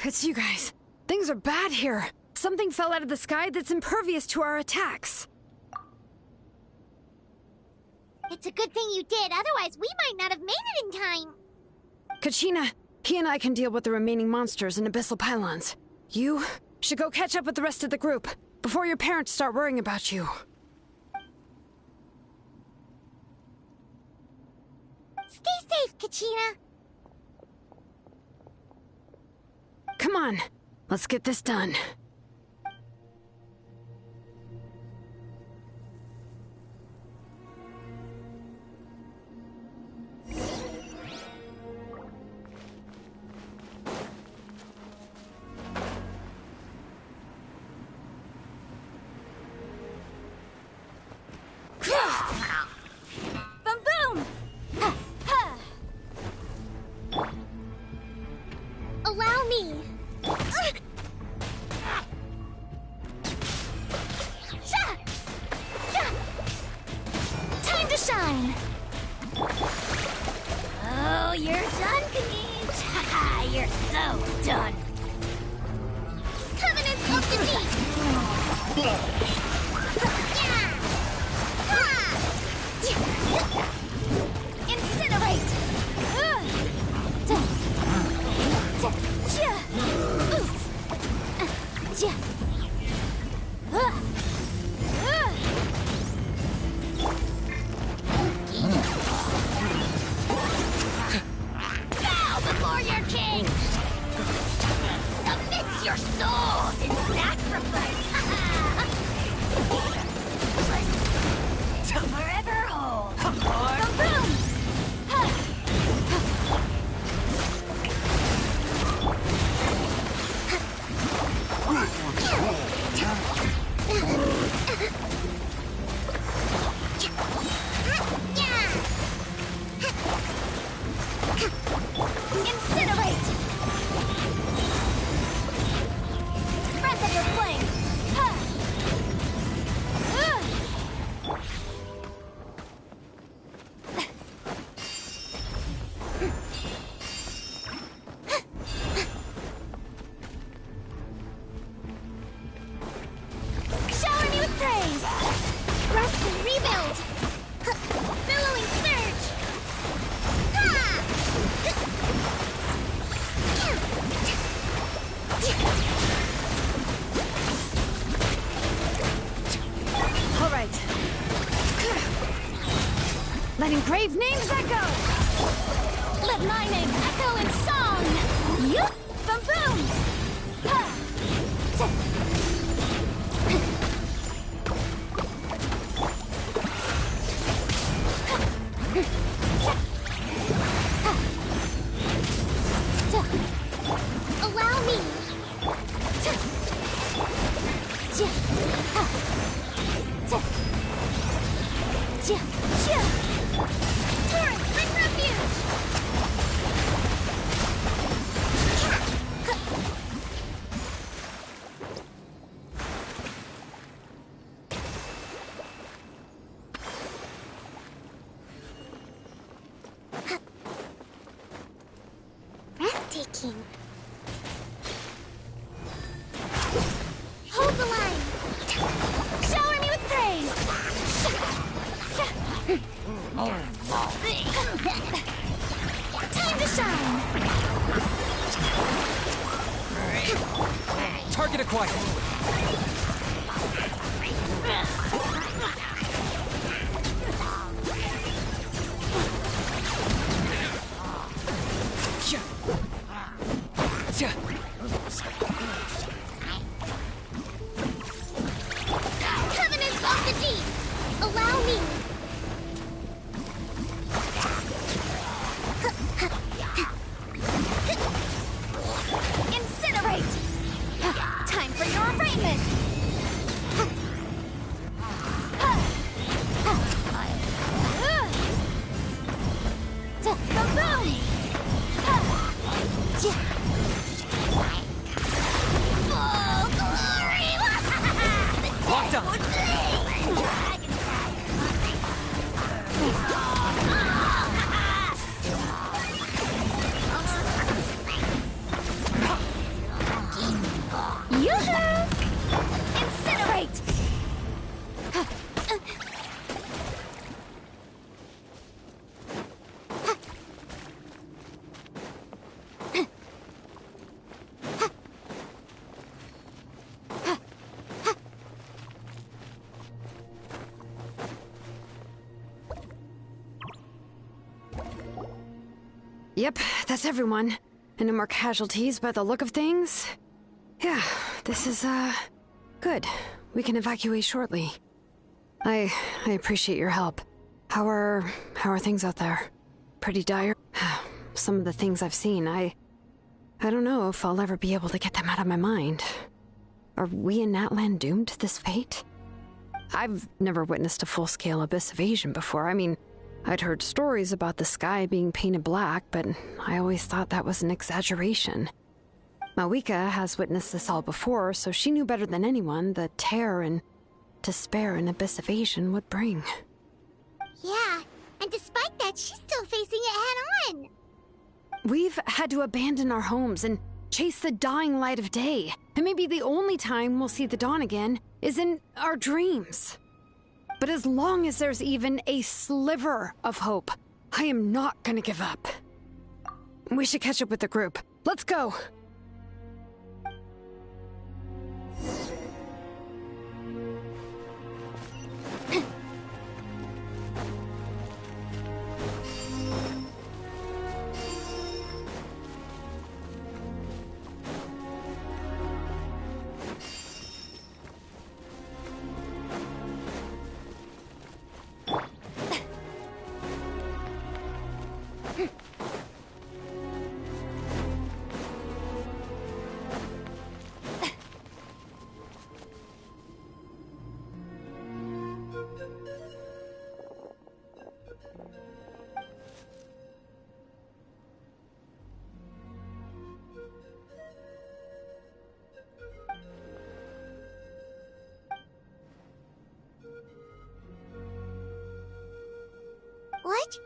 It's you guys. Things are bad here. Something fell out of the sky that's impervious to our attacks. It's a good thing you did, otherwise we might not have made it in time. Kachina, he and I can deal with the remaining monsters and abyssal pylons. You should go catch up with the rest of the group before your parents start worrying about you. Stay safe, Kachina. Come on, let's get this done. Boom! Allow me. Time to shine. Oh, you're done, Kanish. Haha, you're so done. Covenant of the Deep. Incinerate! Bow before your king! Submit your soul in sacrifice! To forever hold! Boom! Incinerate! Breath of your flame! Shower me with praise! Rest and rebuild! Billowing surge! All right. Letting brave names echo! Let my name echo in song! Yup! Boom boom! Allow me! Turret, bring refuge! Breathtaking. Hold the line! Shower me with praise! Time to shine! Target acquired. Covenant of the Deep! Allow me! Incinerate! Time for your arraignment! Locked on. Yoo-hoo! Incinerate! Yep, that's everyone. And no more casualties by the look of things. Yeah, this is, good. We can evacuate shortly. I appreciate your help. How are things out there? Pretty dire? Some of the things I've seen, I don't know if I'll ever be able to get them out of my mind. Are we in Natlan doomed to this fate? I've never witnessed a full-scale abyss invasion before. I mean, I'd heard stories about the sky being painted black, but I always thought that was an exaggeration. Mawika has witnessed this all before, so she knew better than anyone the terror and despair an abyss invasion would bring. Yeah, and despite that, she's still facing it head-on. We've had to abandon our homes and chase the dying light of day. And maybe the only time we'll see the dawn again is in our dreams. But as long as there's even a sliver of hope, I am not gonna give up. We should catch up with the group. Let's go! What?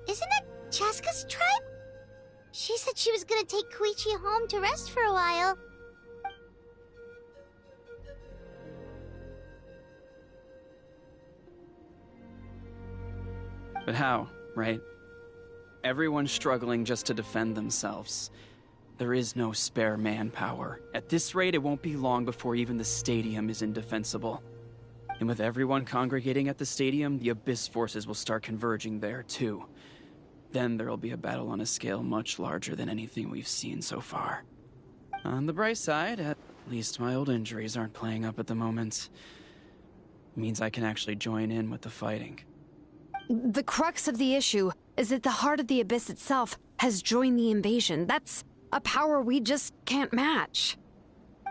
Isn't that Chaska's tribe? She said she was gonna take Koichi home to rest for a while. But how, right? Everyone's struggling just to defend themselves. There is no spare manpower. At this rate, it won't be long before even the stadium is indefensible. And with everyone congregating at the stadium, the Abyss forces will start converging there, too. Then there'll be a battle on a scale much larger than anything we've seen so far. On the bright side, at least my old injuries aren't playing up at the moment. It means I can actually join in with the fighting. The crux of the issue is that the heart of the Abyss itself has joined the invasion. That's a power we just can't match.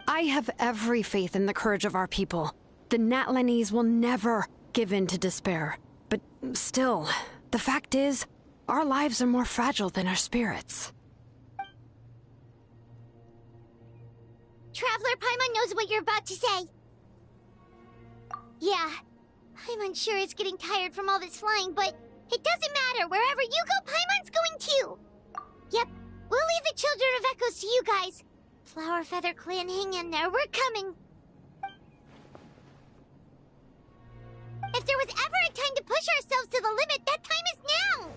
I have every faith in the courage of our people. The Natlanese will never give in to despair. But still, the fact is, our lives are more fragile than our spirits. Traveler Paimon knows what you're about to say. Yeah, Paimon's sure is getting tired from all this flying, but it doesn't matter. Wherever you go, Paimon's going too. Yep, we'll leave the Children of Echoes to you guys. Flower Feather Clan, hang in there. We're coming. If there was ever a time to push ourselves to the limit, that time is now!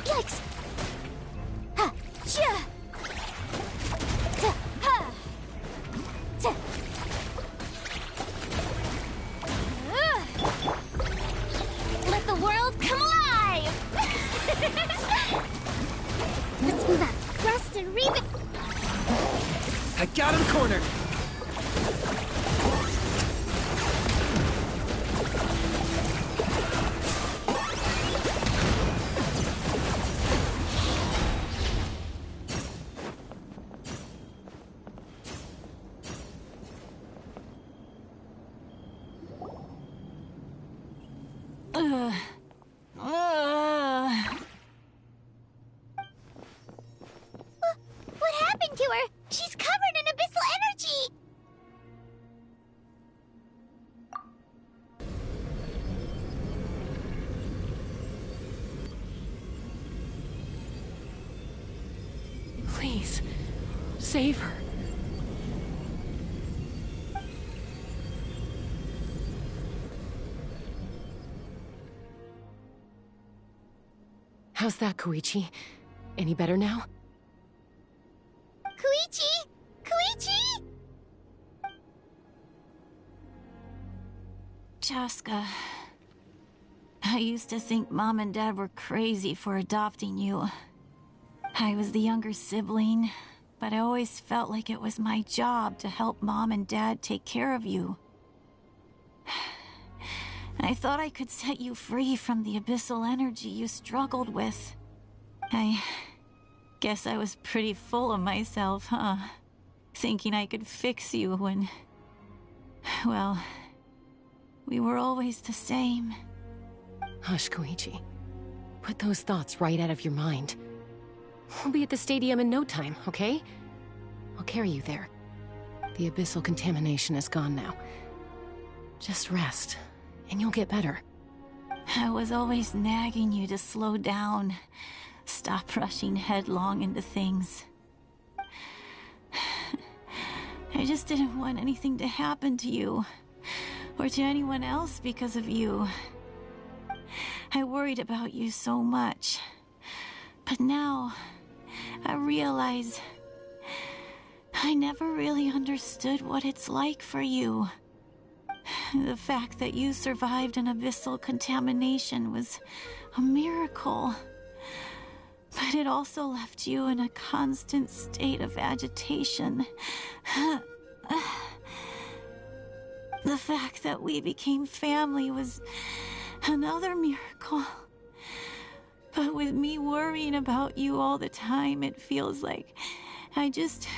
Yikes! Ha! Chia! Ta! Ha! Ta! Let the world come alive! Let's move out. Thrust and reap it! I got him cornered! What happened to her? She's covered in abyssal energy! Please, Save her. How's that, Koichi? Any better now? Koichi! Koichi! Chaska, I used to think Mom and Dad were crazy for adopting you. I was the younger sibling, but I always felt like it was my job to help Mom and Dad take care of you. I thought I could set you free from the abyssal energy you struggled with. I guess I was pretty full of myself, huh? Thinking I could fix you when... well, we were always the same. Hush, Koichi. Put those thoughts right out of your mind. We'll be at the stadium in no time, okay? I'll carry you there. The abyssal contamination is gone now. Just rest, and you'll get better. I was always nagging you to slow down. Stop rushing headlong into things. I just didn't want anything to happen to you, or to anyone else because of you. I worried about you so much. But now, I realize I never really understood what it's like for you. The fact that you survived an abyssal contamination was a miracle. But it also left you in a constant state of agitation. The fact that we became family was another miracle. But with me worrying about you all the time, it feels like I just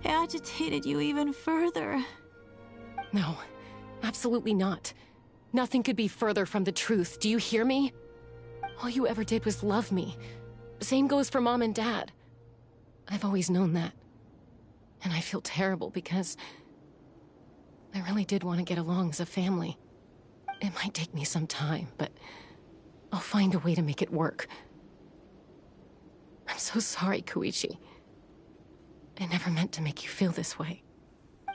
agitated you even further. No, absolutely not. Nothing could be further from the truth. Do you hear me? All you ever did was love me. Same goes for Mom and Dad. I've always known that. And I feel terrible because I really did want to get along as a family. It might take me some time, but I'll find a way to make it work. I'm so sorry, Koichi. I never meant to make you feel this way.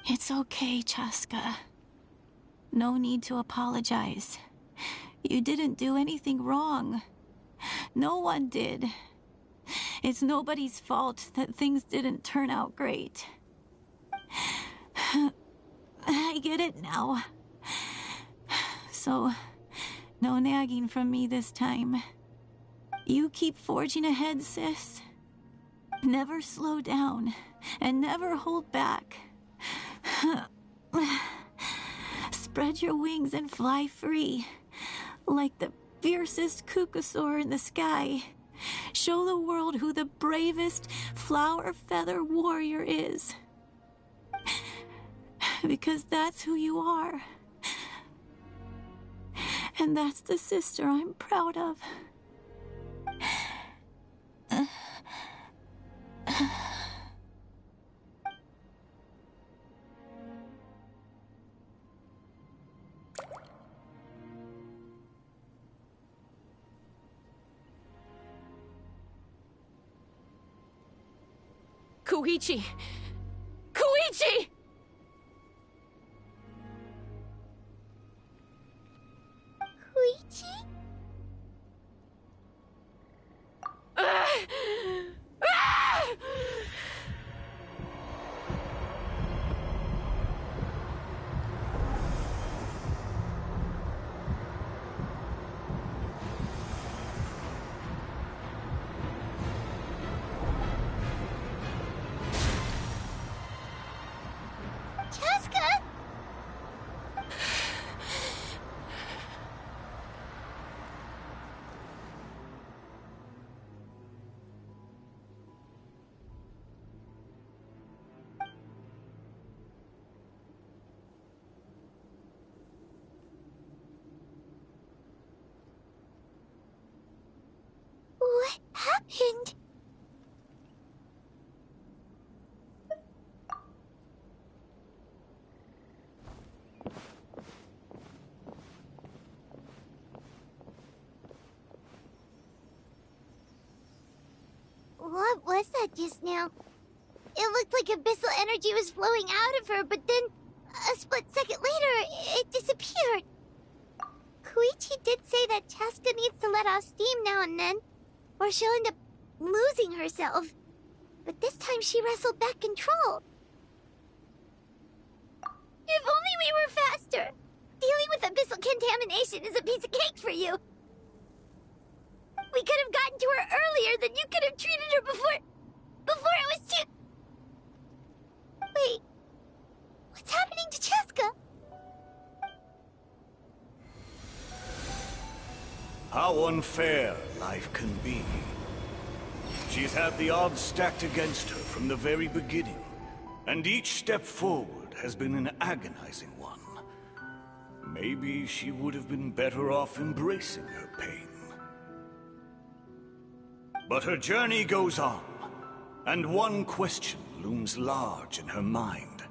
It's okay, Chaska. No need to apologize. You didn't do anything wrong. No one did. It's nobody's fault that things didn't turn out great. I get it now. So, no nagging from me this time. You keep forging ahead, sis. Never slow down, and never hold back. Spread your wings and fly free, like the fiercest kukasaur in the sky. Show the world who the bravest flower feather warrior is. Because that's who you are. And that's the sister I'm proud of. Koichi! Koichi! Koichi? What happened? What was that just now? It It looked like abyssal energy was flowing out of her, but then, a split second later, it disappeared. Koichi did say that Chaska needs to let off steam now and then, or she'll end up losing herself. But this time she wrestled back control. If only we were faster! Dealing with abyssal contamination is a piece of cake for you. We could have gotten to her earlier, then you could have treated her before it was too... Wait, what's happening to Chaska? How unfair life can be. She's had the odds stacked against her from the very beginning, and each step forward has been an agonizing one. Maybe she would have been better off embracing her pain. But her journey goes on, and one question looms large in her mind.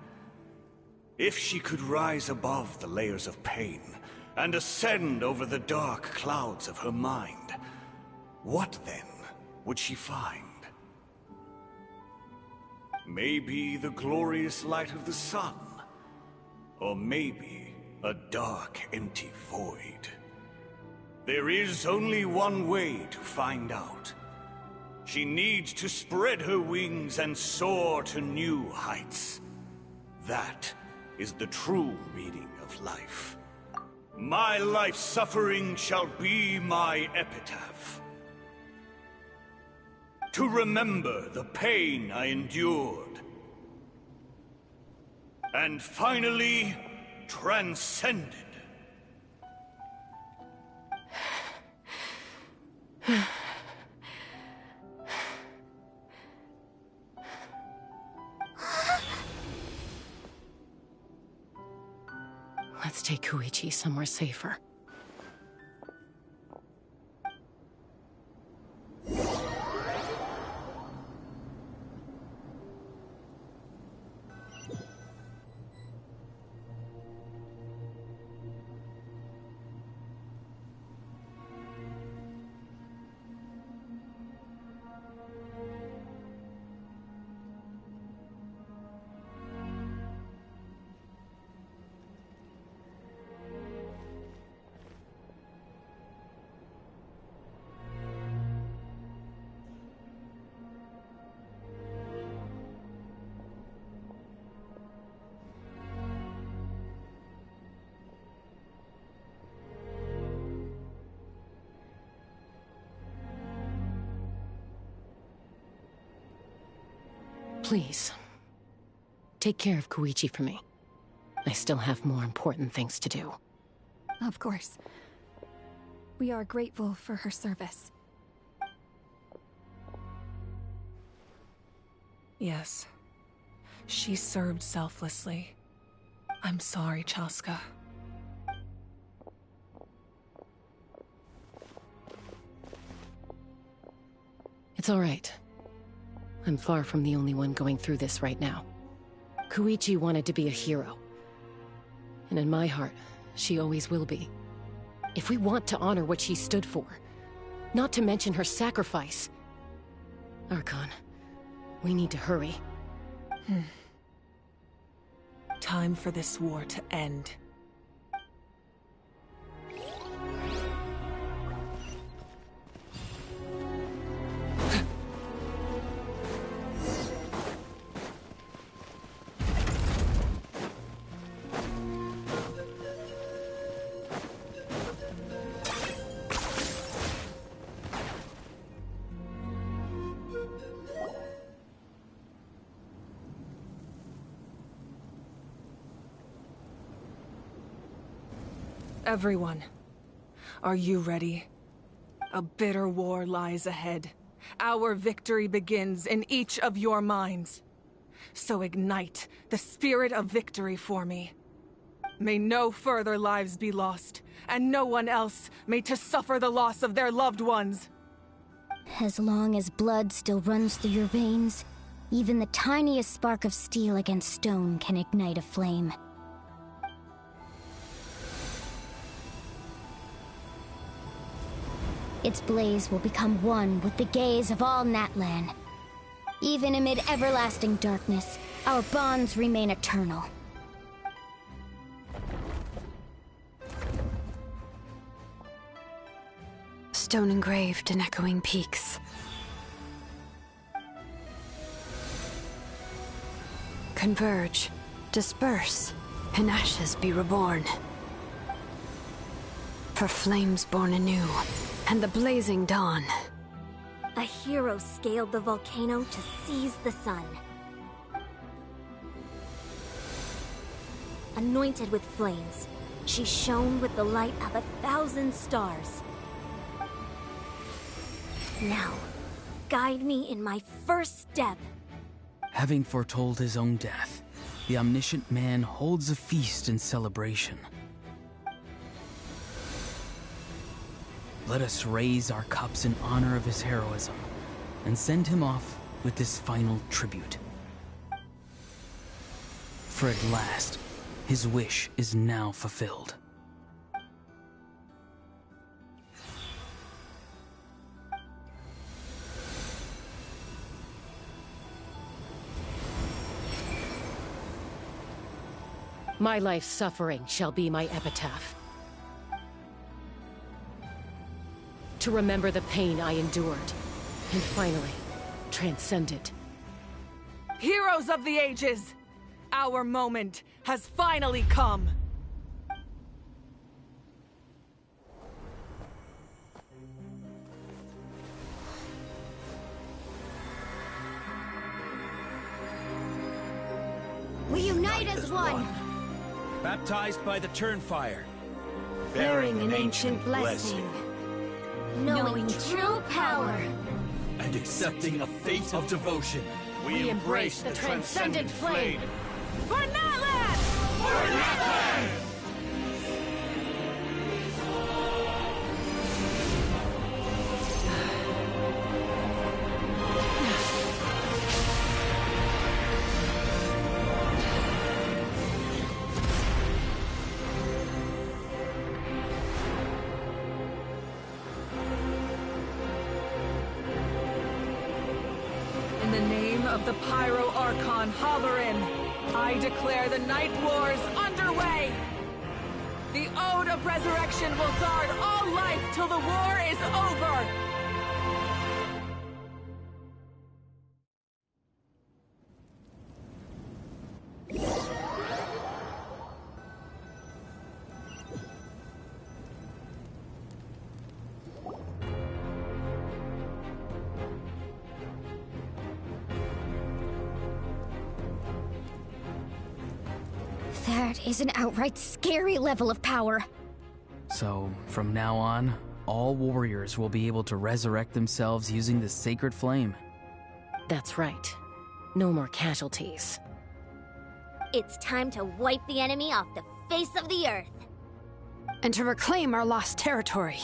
If she could rise above the layers of pain and ascend over the dark clouds of her mind, what then would she find? Maybe the glorious light of the sun, or maybe a dark, empty void. There is only one way to find out. She needs to spread her wings and soar to new heights. That is the true meaning of life. My life's suffering shall be my epitaph. To remember the pain I endured. And finally, transcended. Let's take Koichi somewhere safer. Please, take care of Koichi for me. I still have more important things to do. Of course. We are grateful for her service. Yes. She served selflessly. I'm sorry, Chaska. It's all right. I'm far from the only one going through this right now. Koichi wanted to be a hero. And in my heart, she always will be. If we want to honor what she stood for, not to mention her sacrifice... Archon, we need to hurry. Time for this war to end. Everyone, are you ready? A bitter war lies ahead. Our victory begins in each of your minds. So ignite the spirit of victory for me. May no further lives be lost, and no one else may to suffer the loss of their loved ones. As long as blood still runs through your veins, even the tiniest spark of steel against stone can ignite a flame. Its blaze will become one with the gaze of all Natlan. Even amid everlasting darkness, our bonds remain eternal. Stone engraved in echoing peaks. Converge, disperse, in ashes be reborn. For flames born anew, and the blazing dawn. A hero scaled the volcano to seize the sun. Anointed with flames, she shone with the light of 1,000 stars. Now, guide me in my first step. Having foretold his own death, the omniscient man holds a feast in celebration. Let us raise our cups in honor of his heroism, and send him off with this final tribute. For at last, his wish is now fulfilled. My life's suffering shall be my epitaph. To remember the pain I endured, and finally, transcend it. Heroes of the ages! Our moment has finally come! We unite as one! Baptized by the Turnfire. Bearing an ancient blessing. Knowing true power. And accepting a fate of devotion. We embrace the transcendent flame. For Natlan! For Natlan! In the name of the Pyro Archon Halloran, I declare the Night Wars underway! The Ode of Resurrection will guard all life till the war is over! That is an outright scary level of power. So, from now on, all warriors will be able to resurrect themselves using the sacred flame. That's right. No more casualties. It's time to wipe the enemy off the face of the earth. And to reclaim our lost territory.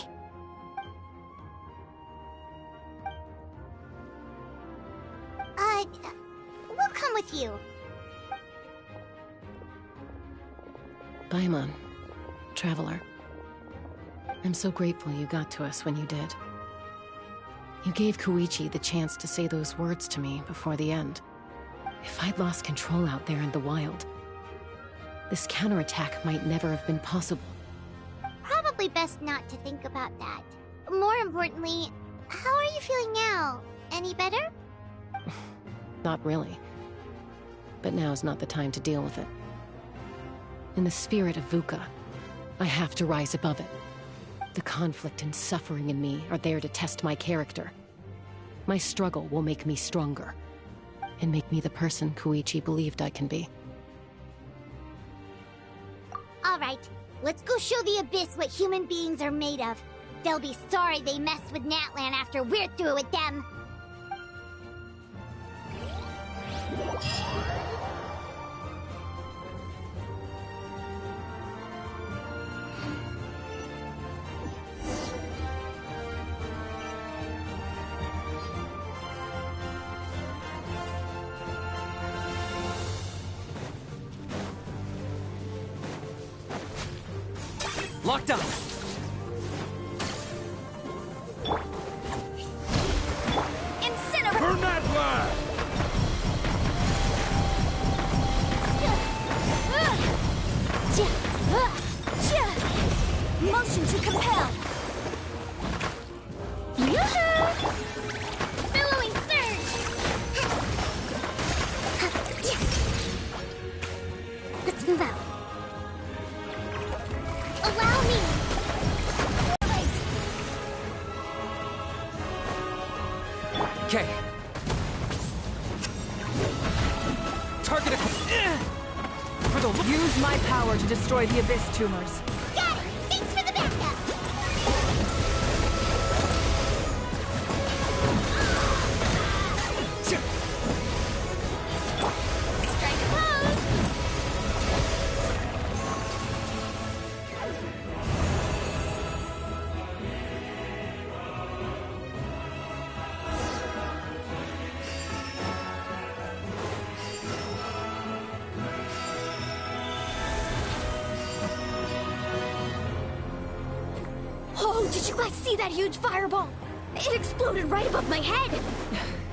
We'll come with you. Paimon, Traveler. I'm so grateful you got to us when you did. You gave Koichi the chance to say those words to me before the end. If I'd lost control out there in the wild, this counterattack might never have been possible. Probably best not to think about that. More importantly, how are you feeling now? Any better? Not really. But now's not the time to deal with it. In the spirit of VUCA, I have to rise above it. The conflict and suffering in me are there to test my character. My struggle will make me stronger, and make me the person Koichi believed I can be. Alright, let's go show the Abyss what human beings are made of. They'll be sorry they messed with Natlan after we're through with them. Locked up! Incinerate! For Natlan! Motion to compel. Yoo-hoo! Billowing surge. Let's move out. Allow me. Okay. Target for the use my power to destroy the abyss tumors. Got it! Thanks for the backup! Strike pose. Oh, did you guys see that huge fireball? It exploded right above my head.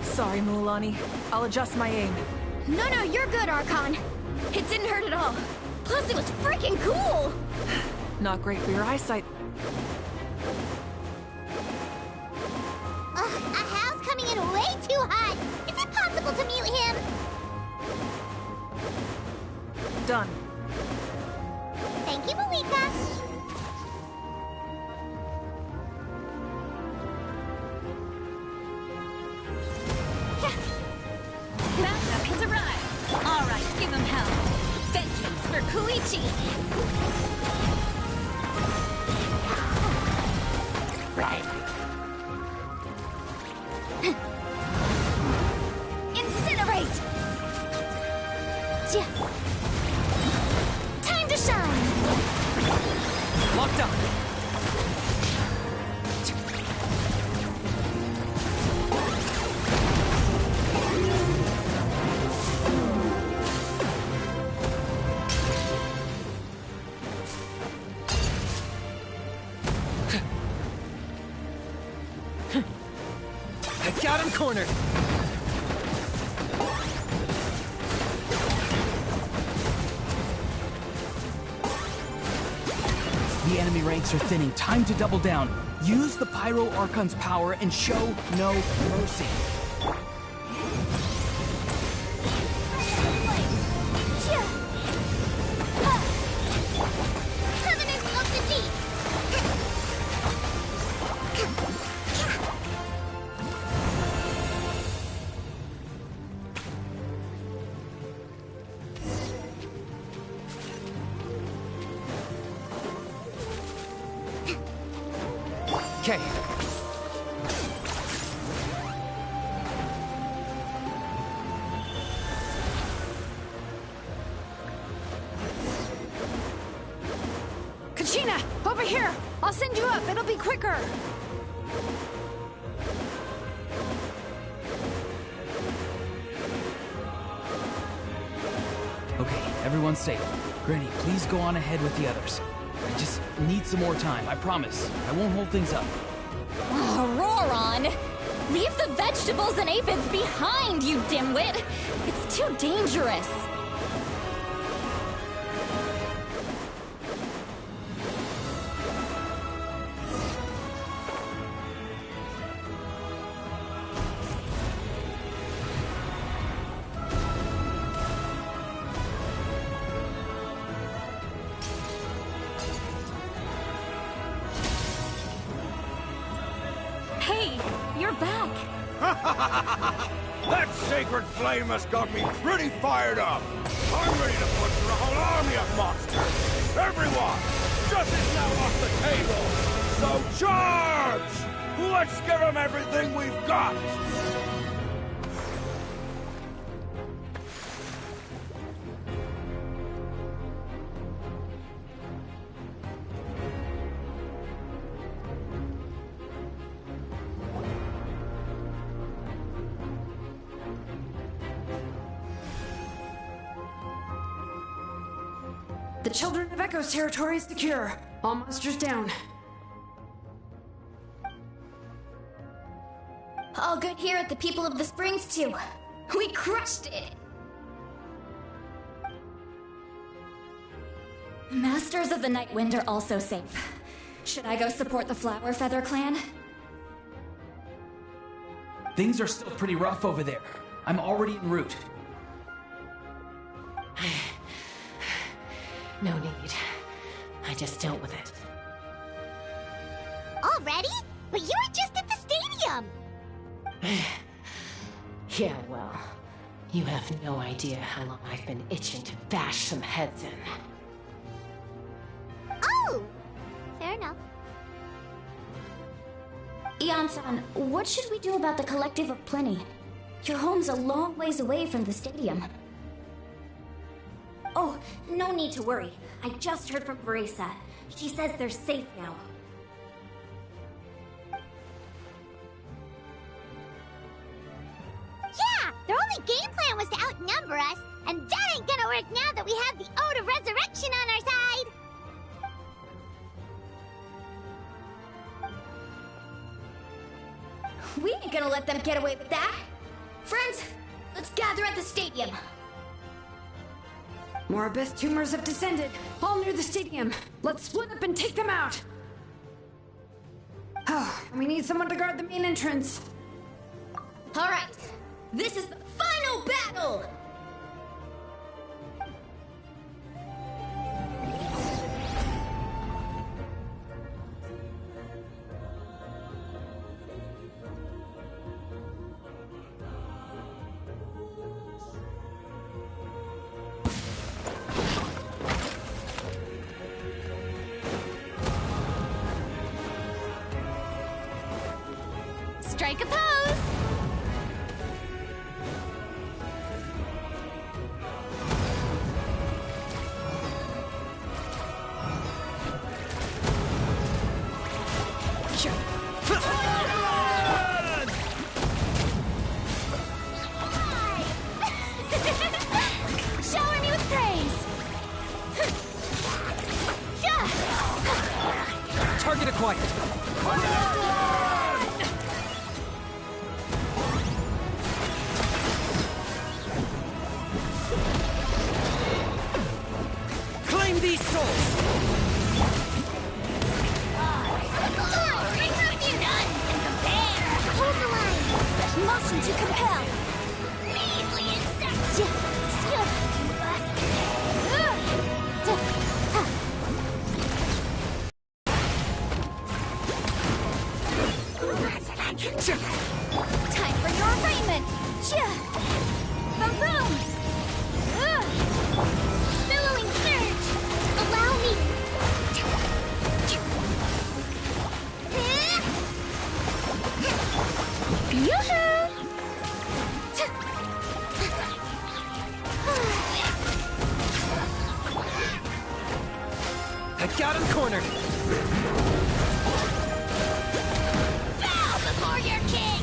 Sorry, Mulan. I'll adjust my aim. No, you're good, Archon. It didn't hurt at all. Plus, it was freaking cool. Not great for your eyesight. A howl's coming in way too hot. Is it possible to mute him? Done. Thank you, Malika. Backup has arrived. All right, give him hell. Vengeance for Koichi. Incinerate! Time to shine! locked on. I got him cornered. The enemy ranks are thinning. Time to double down. Use the Pyro Archon's power and show no mercy. Okay. Kachina, over here! I'll send you up, it'll be quicker! Okay, everyone's safe. Granny, please go on ahead with the others. I just need some more time, I promise. I won't hold things up. Oh, Roron! Leave the vegetables and aphids behind, you dimwit! It's too dangerous! Hey, you're back. That sacred flame has got me pretty fired up. I'm ready to put through a whole army of monsters. Everyone, justice now off the table. So charge! Let's give them everything we've got. The Children of Echo's territory is secure. All monsters down. All good here at the People of the Springs, too. We crushed it! The Masters of the Night Wind are also safe. Should I go support the Flower Feather clan? Things are still pretty rough over there. I'm already en route. No need. I just dealt with it. Already? But you were just at the stadium! Yeah, well, you have no idea how long I've been itching to bash some heads in. Oh! Fair enough. Ian-san, what should we do about the Collective of Plenty? Your home's a long ways away from the stadium. Oh, no need to worry. I just heard from Veresa. She says they're safe now. Yeah! Their only game plan was to outnumber us, and that ain't gonna work now that we have the Ode of Resurrection on our side! We ain't gonna let them get away with that. Friends, let's gather at the stadium. More abyss tumors have descended, all near the stadium. Let's split up and take them out. Oh, we need someone to guard the main entrance. All right, this is the final battle! Strike a pose! Shower me with praise! Target acquired. Claim these souls! Hold the line! Motion to compel! Measly insects! Time for your arraignment! Boom boom! Billowing surge! Allow me! Yoo-hoo! I got him cornered! Bow before your king!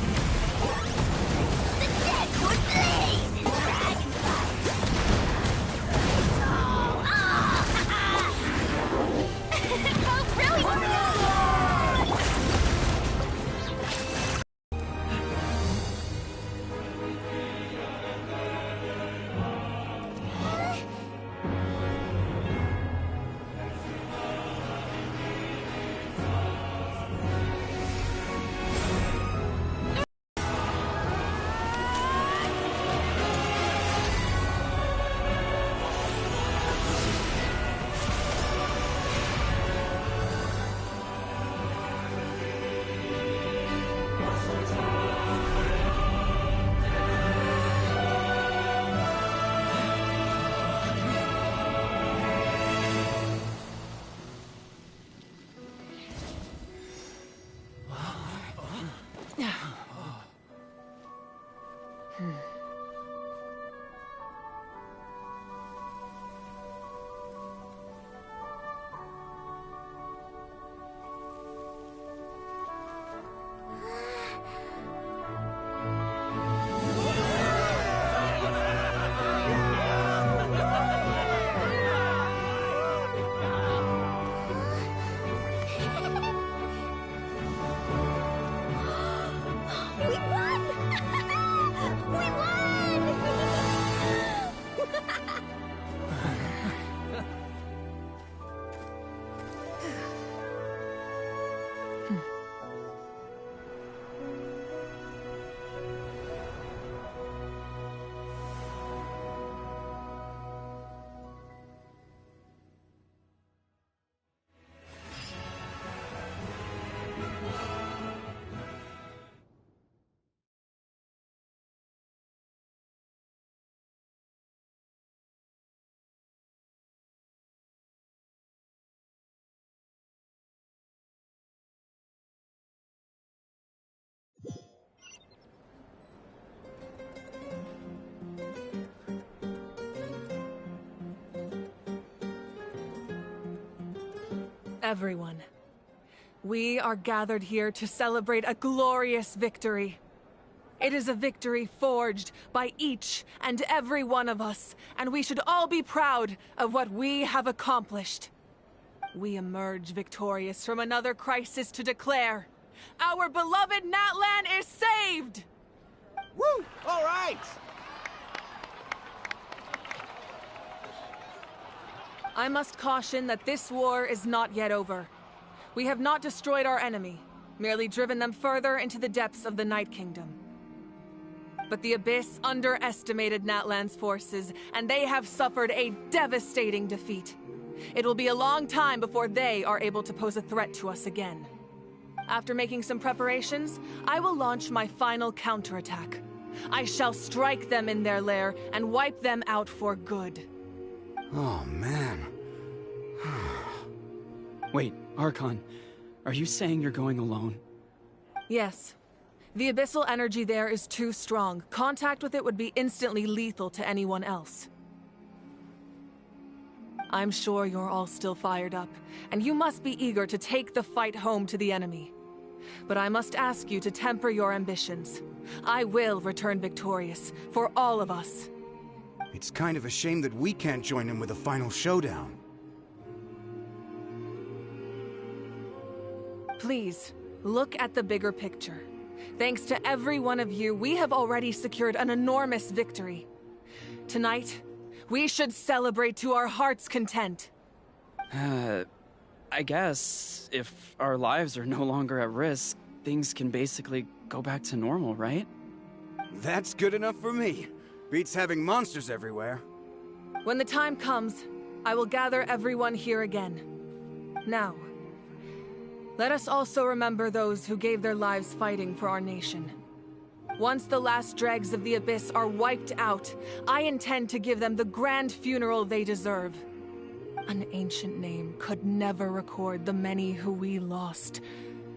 The dead would blaze in dragonfire! Both really Everyone, we are gathered here to celebrate a glorious victory. It is a victory forged by each and every one of us, and we should all be proud of what we have accomplished. We emerge victorious from another crisis to declare, our beloved Natlan is saved! Woo! All right! I must caution that this war is not yet over. We have not destroyed our enemy, merely driven them further into the depths of the Night Kingdom. But the Abyss underestimated Natlan's forces, and they have suffered a devastating defeat. It will be a long time before they are able to pose a threat to us again. After making some preparations, I will launch my final counterattack. I shall strike them in their lair and wipe them out for good. Oh, man. Wait, Archon, are you saying you're going alone? Yes. The abyssal energy there is too strong. Contact with it would be instantly lethal to anyone else. I'm sure you're all still fired up, and you must be eager to take the fight home to the enemy. But I must ask you to temper your ambitions. I will return victorious, for all of us. It's kind of a shame that we can't join him with a final showdown. Please, look at the bigger picture. Thanks to every one of you, we have already secured an enormous victory. Tonight, we should celebrate to our heart's content. I guess if our lives are no longer at risk, things can basically go back to normal, right? That's good enough for me. Beats having monsters everywhere. When the time comes, I will gather everyone here again. Now, let us also remember those who gave their lives fighting for our nation. Once the last dregs of the Abyss are wiped out, I intend to give them the grand funeral they deserve. An ancient name could never record the many who we lost.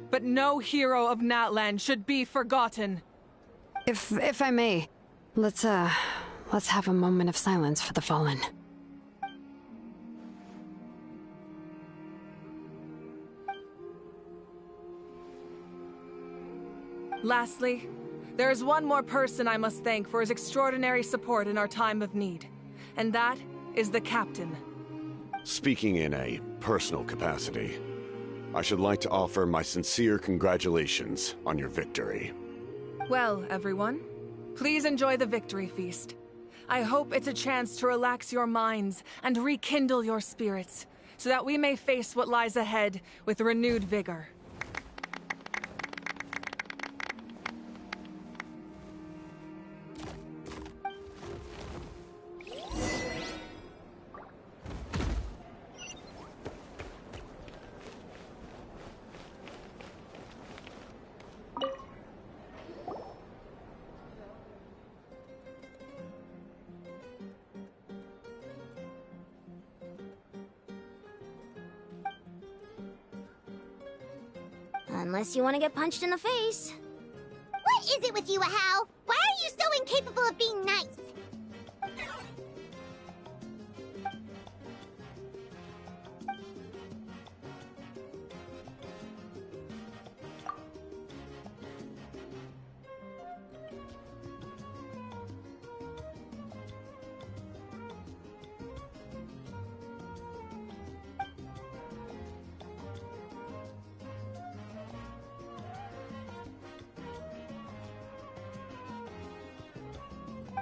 But no hero of Natlan should be forgotten. If I may, let's have a moment of silence for the fallen. Lastly, there is one more person I must thank for his extraordinary support in our time of need, and that is the Captain. Speaking in a personal capacity, I should like to offer my sincere congratulations on your victory. Well, everyone, please enjoy the victory feast. I hope it's a chance to relax your minds and rekindle your spirits, so that we may face what lies ahead with renewed vigor. Unless you want to get punched in the face. What is it with you, Ahau? Why are you so incapable of being nice?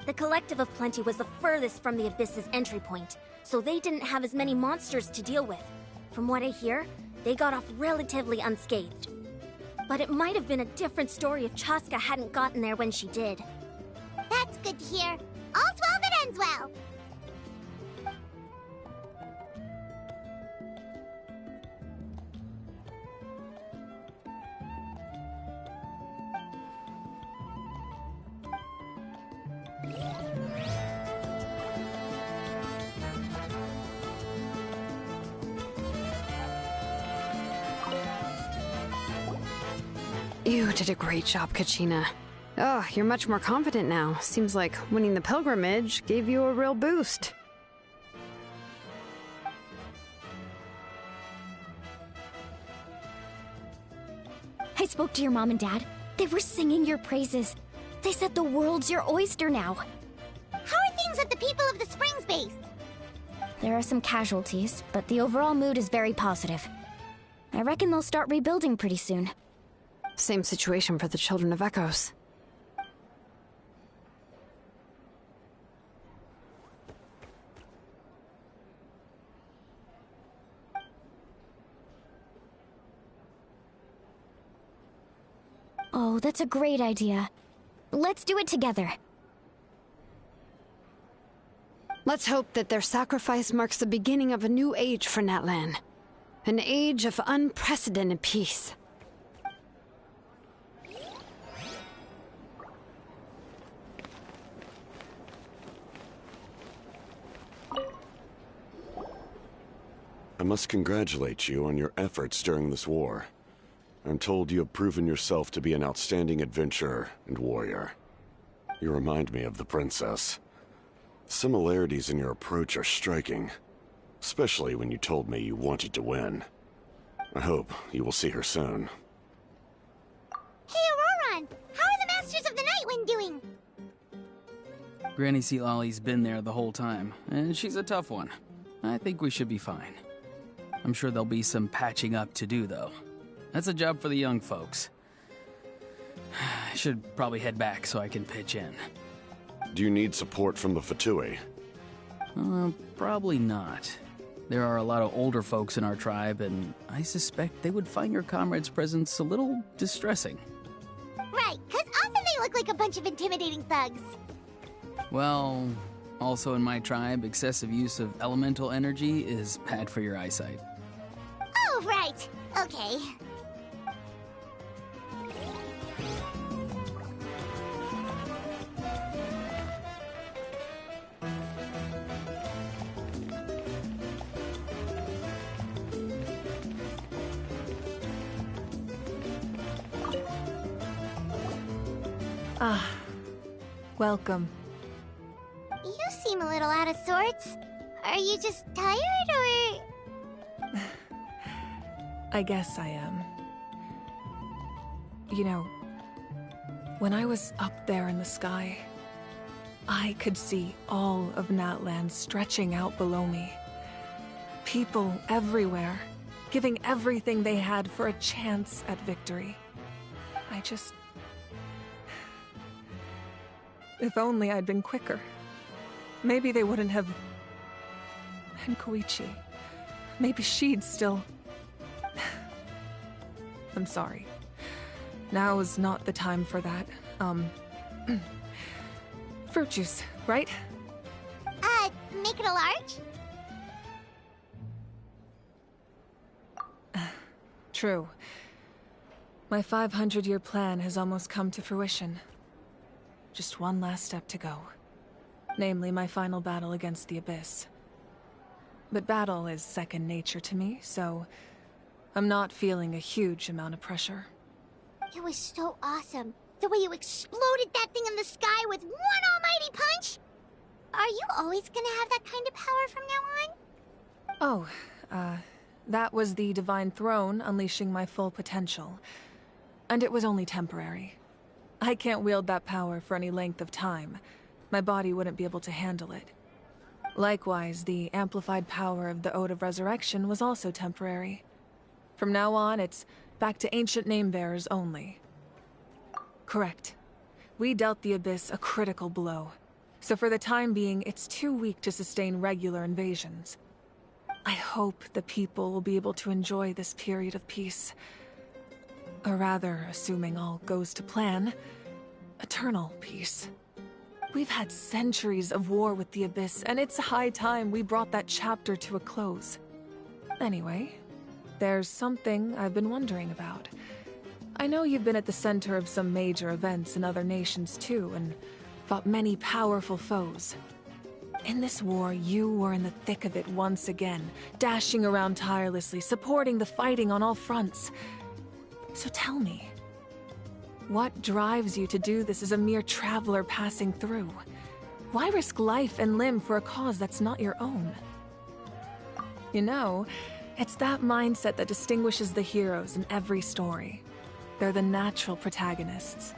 The Collective of Plenty was the furthest from the Abyss's entry point, so they didn't have as many monsters to deal with. From what I hear, they got off relatively unscathed. But it might have been a different story if Chaska hadn't gotten there when she did. That's good to hear. All's well that ends well. You did a great job, Kachina. Oh, you're much more confident now. Seems like winning the pilgrimage gave you a real boost. I spoke to your mom and dad. They were singing your praises. They said the world's your oyster now. How are things at the People of the Springs base? There are some casualties, but the overall mood is very positive. I reckon they'll start rebuilding pretty soon. Same situation for the Children of Echoes. Oh, that's a great idea. Let's do it together. Let's hope that their sacrifice marks the beginning of a new age for Natlan. An age of unprecedented peace. I must congratulate you on your efforts during this war. I'm told you have proven yourself to be an outstanding adventurer and warrior. You remind me of the princess. Similarities in your approach are striking, especially when you told me you wanted to win. I hope you will see her soon. Hey, Auroron! How are the Masters of the Nightwind doing? Granny Sealolly's been there the whole time, and she's a tough one. I think we should be fine. I'm sure there'll be some patching up to do, though. That's a job for the young folks. I should probably head back so I can pitch in. Do you need support from the Fatui? Probably not. There are a lot of older folks in our tribe, and I suspect they would find your comrade's presence a little distressing. Right, because often they look like a bunch of intimidating thugs. Well, also in my tribe, excessive use of elemental energy is bad for your eyesight. Oh, right. Okay. Ah, welcome. You seem a little out of sorts. Are you just tired, or...? I guess I am. You know, when I was up there in the sky, I could see all of Natlan stretching out below me. People everywhere, giving everything they had for a chance at victory. If only I'd been quicker. Maybe they wouldn't have... And Koichi. Maybe she'd still... I'm sorry. Now is not the time for that. Fruit juice, right? Make it a large? True. My 500-year plan has almost come to fruition. Just one last step to go. Namely, my final battle against the Abyss. But battle is second nature to me, so I'm not feeling a huge amount of pressure. It was so awesome. The way you exploded that thing in the sky with one almighty punch! Are you always gonna have that kind of power from now on? Oh, that was the Divine Throne unleashing my full potential. And it was only temporary. I can't wield that power for any length of time. My body wouldn't be able to handle it. Likewise, the amplified power of the Ode of Resurrection was also temporary. From now on, it's back to ancient name-bearers only. Correct. We dealt the Abyss a critical blow. So for the time being, it's too weak to sustain regular invasions. I hope the people will be able to enjoy this period of peace. Or rather, assuming all goes to plan, eternal peace. We've had centuries of war with the Abyss, and it's high time we brought that chapter to a close. Anyway, there's something I've been wondering about. I know you've been at the center of some major events in other nations too, and fought many powerful foes. In this war, you were in the thick of it once again, dashing around tirelessly, supporting the fighting on all fronts. So tell me, what drives you to do this as a mere traveler passing through? Why risk life and limb for a cause that's not your own? You know, it's that mindset that distinguishes the heroes in every story. They're the natural protagonists.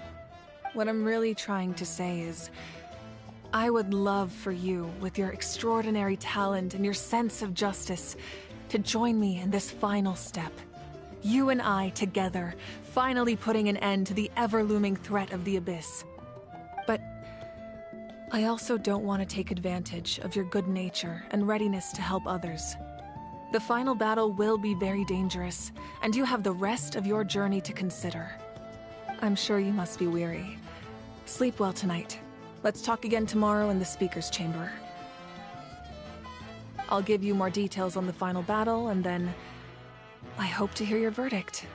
What I'm really trying to say is, I would love for you, with your extraordinary talent and your sense of justice, to join me in this final step. You and I together, finally putting an end to the ever-looming threat of the Abyss. But I also don't want to take advantage of your good nature and readiness to help others. The final battle will be very dangerous, and you have the rest of your journey to consider. I'm sure you must be weary. Sleep well tonight. Let's talk again tomorrow in the speaker's chamber. I'll give you more details on the final battle, and then I hope to hear your verdict.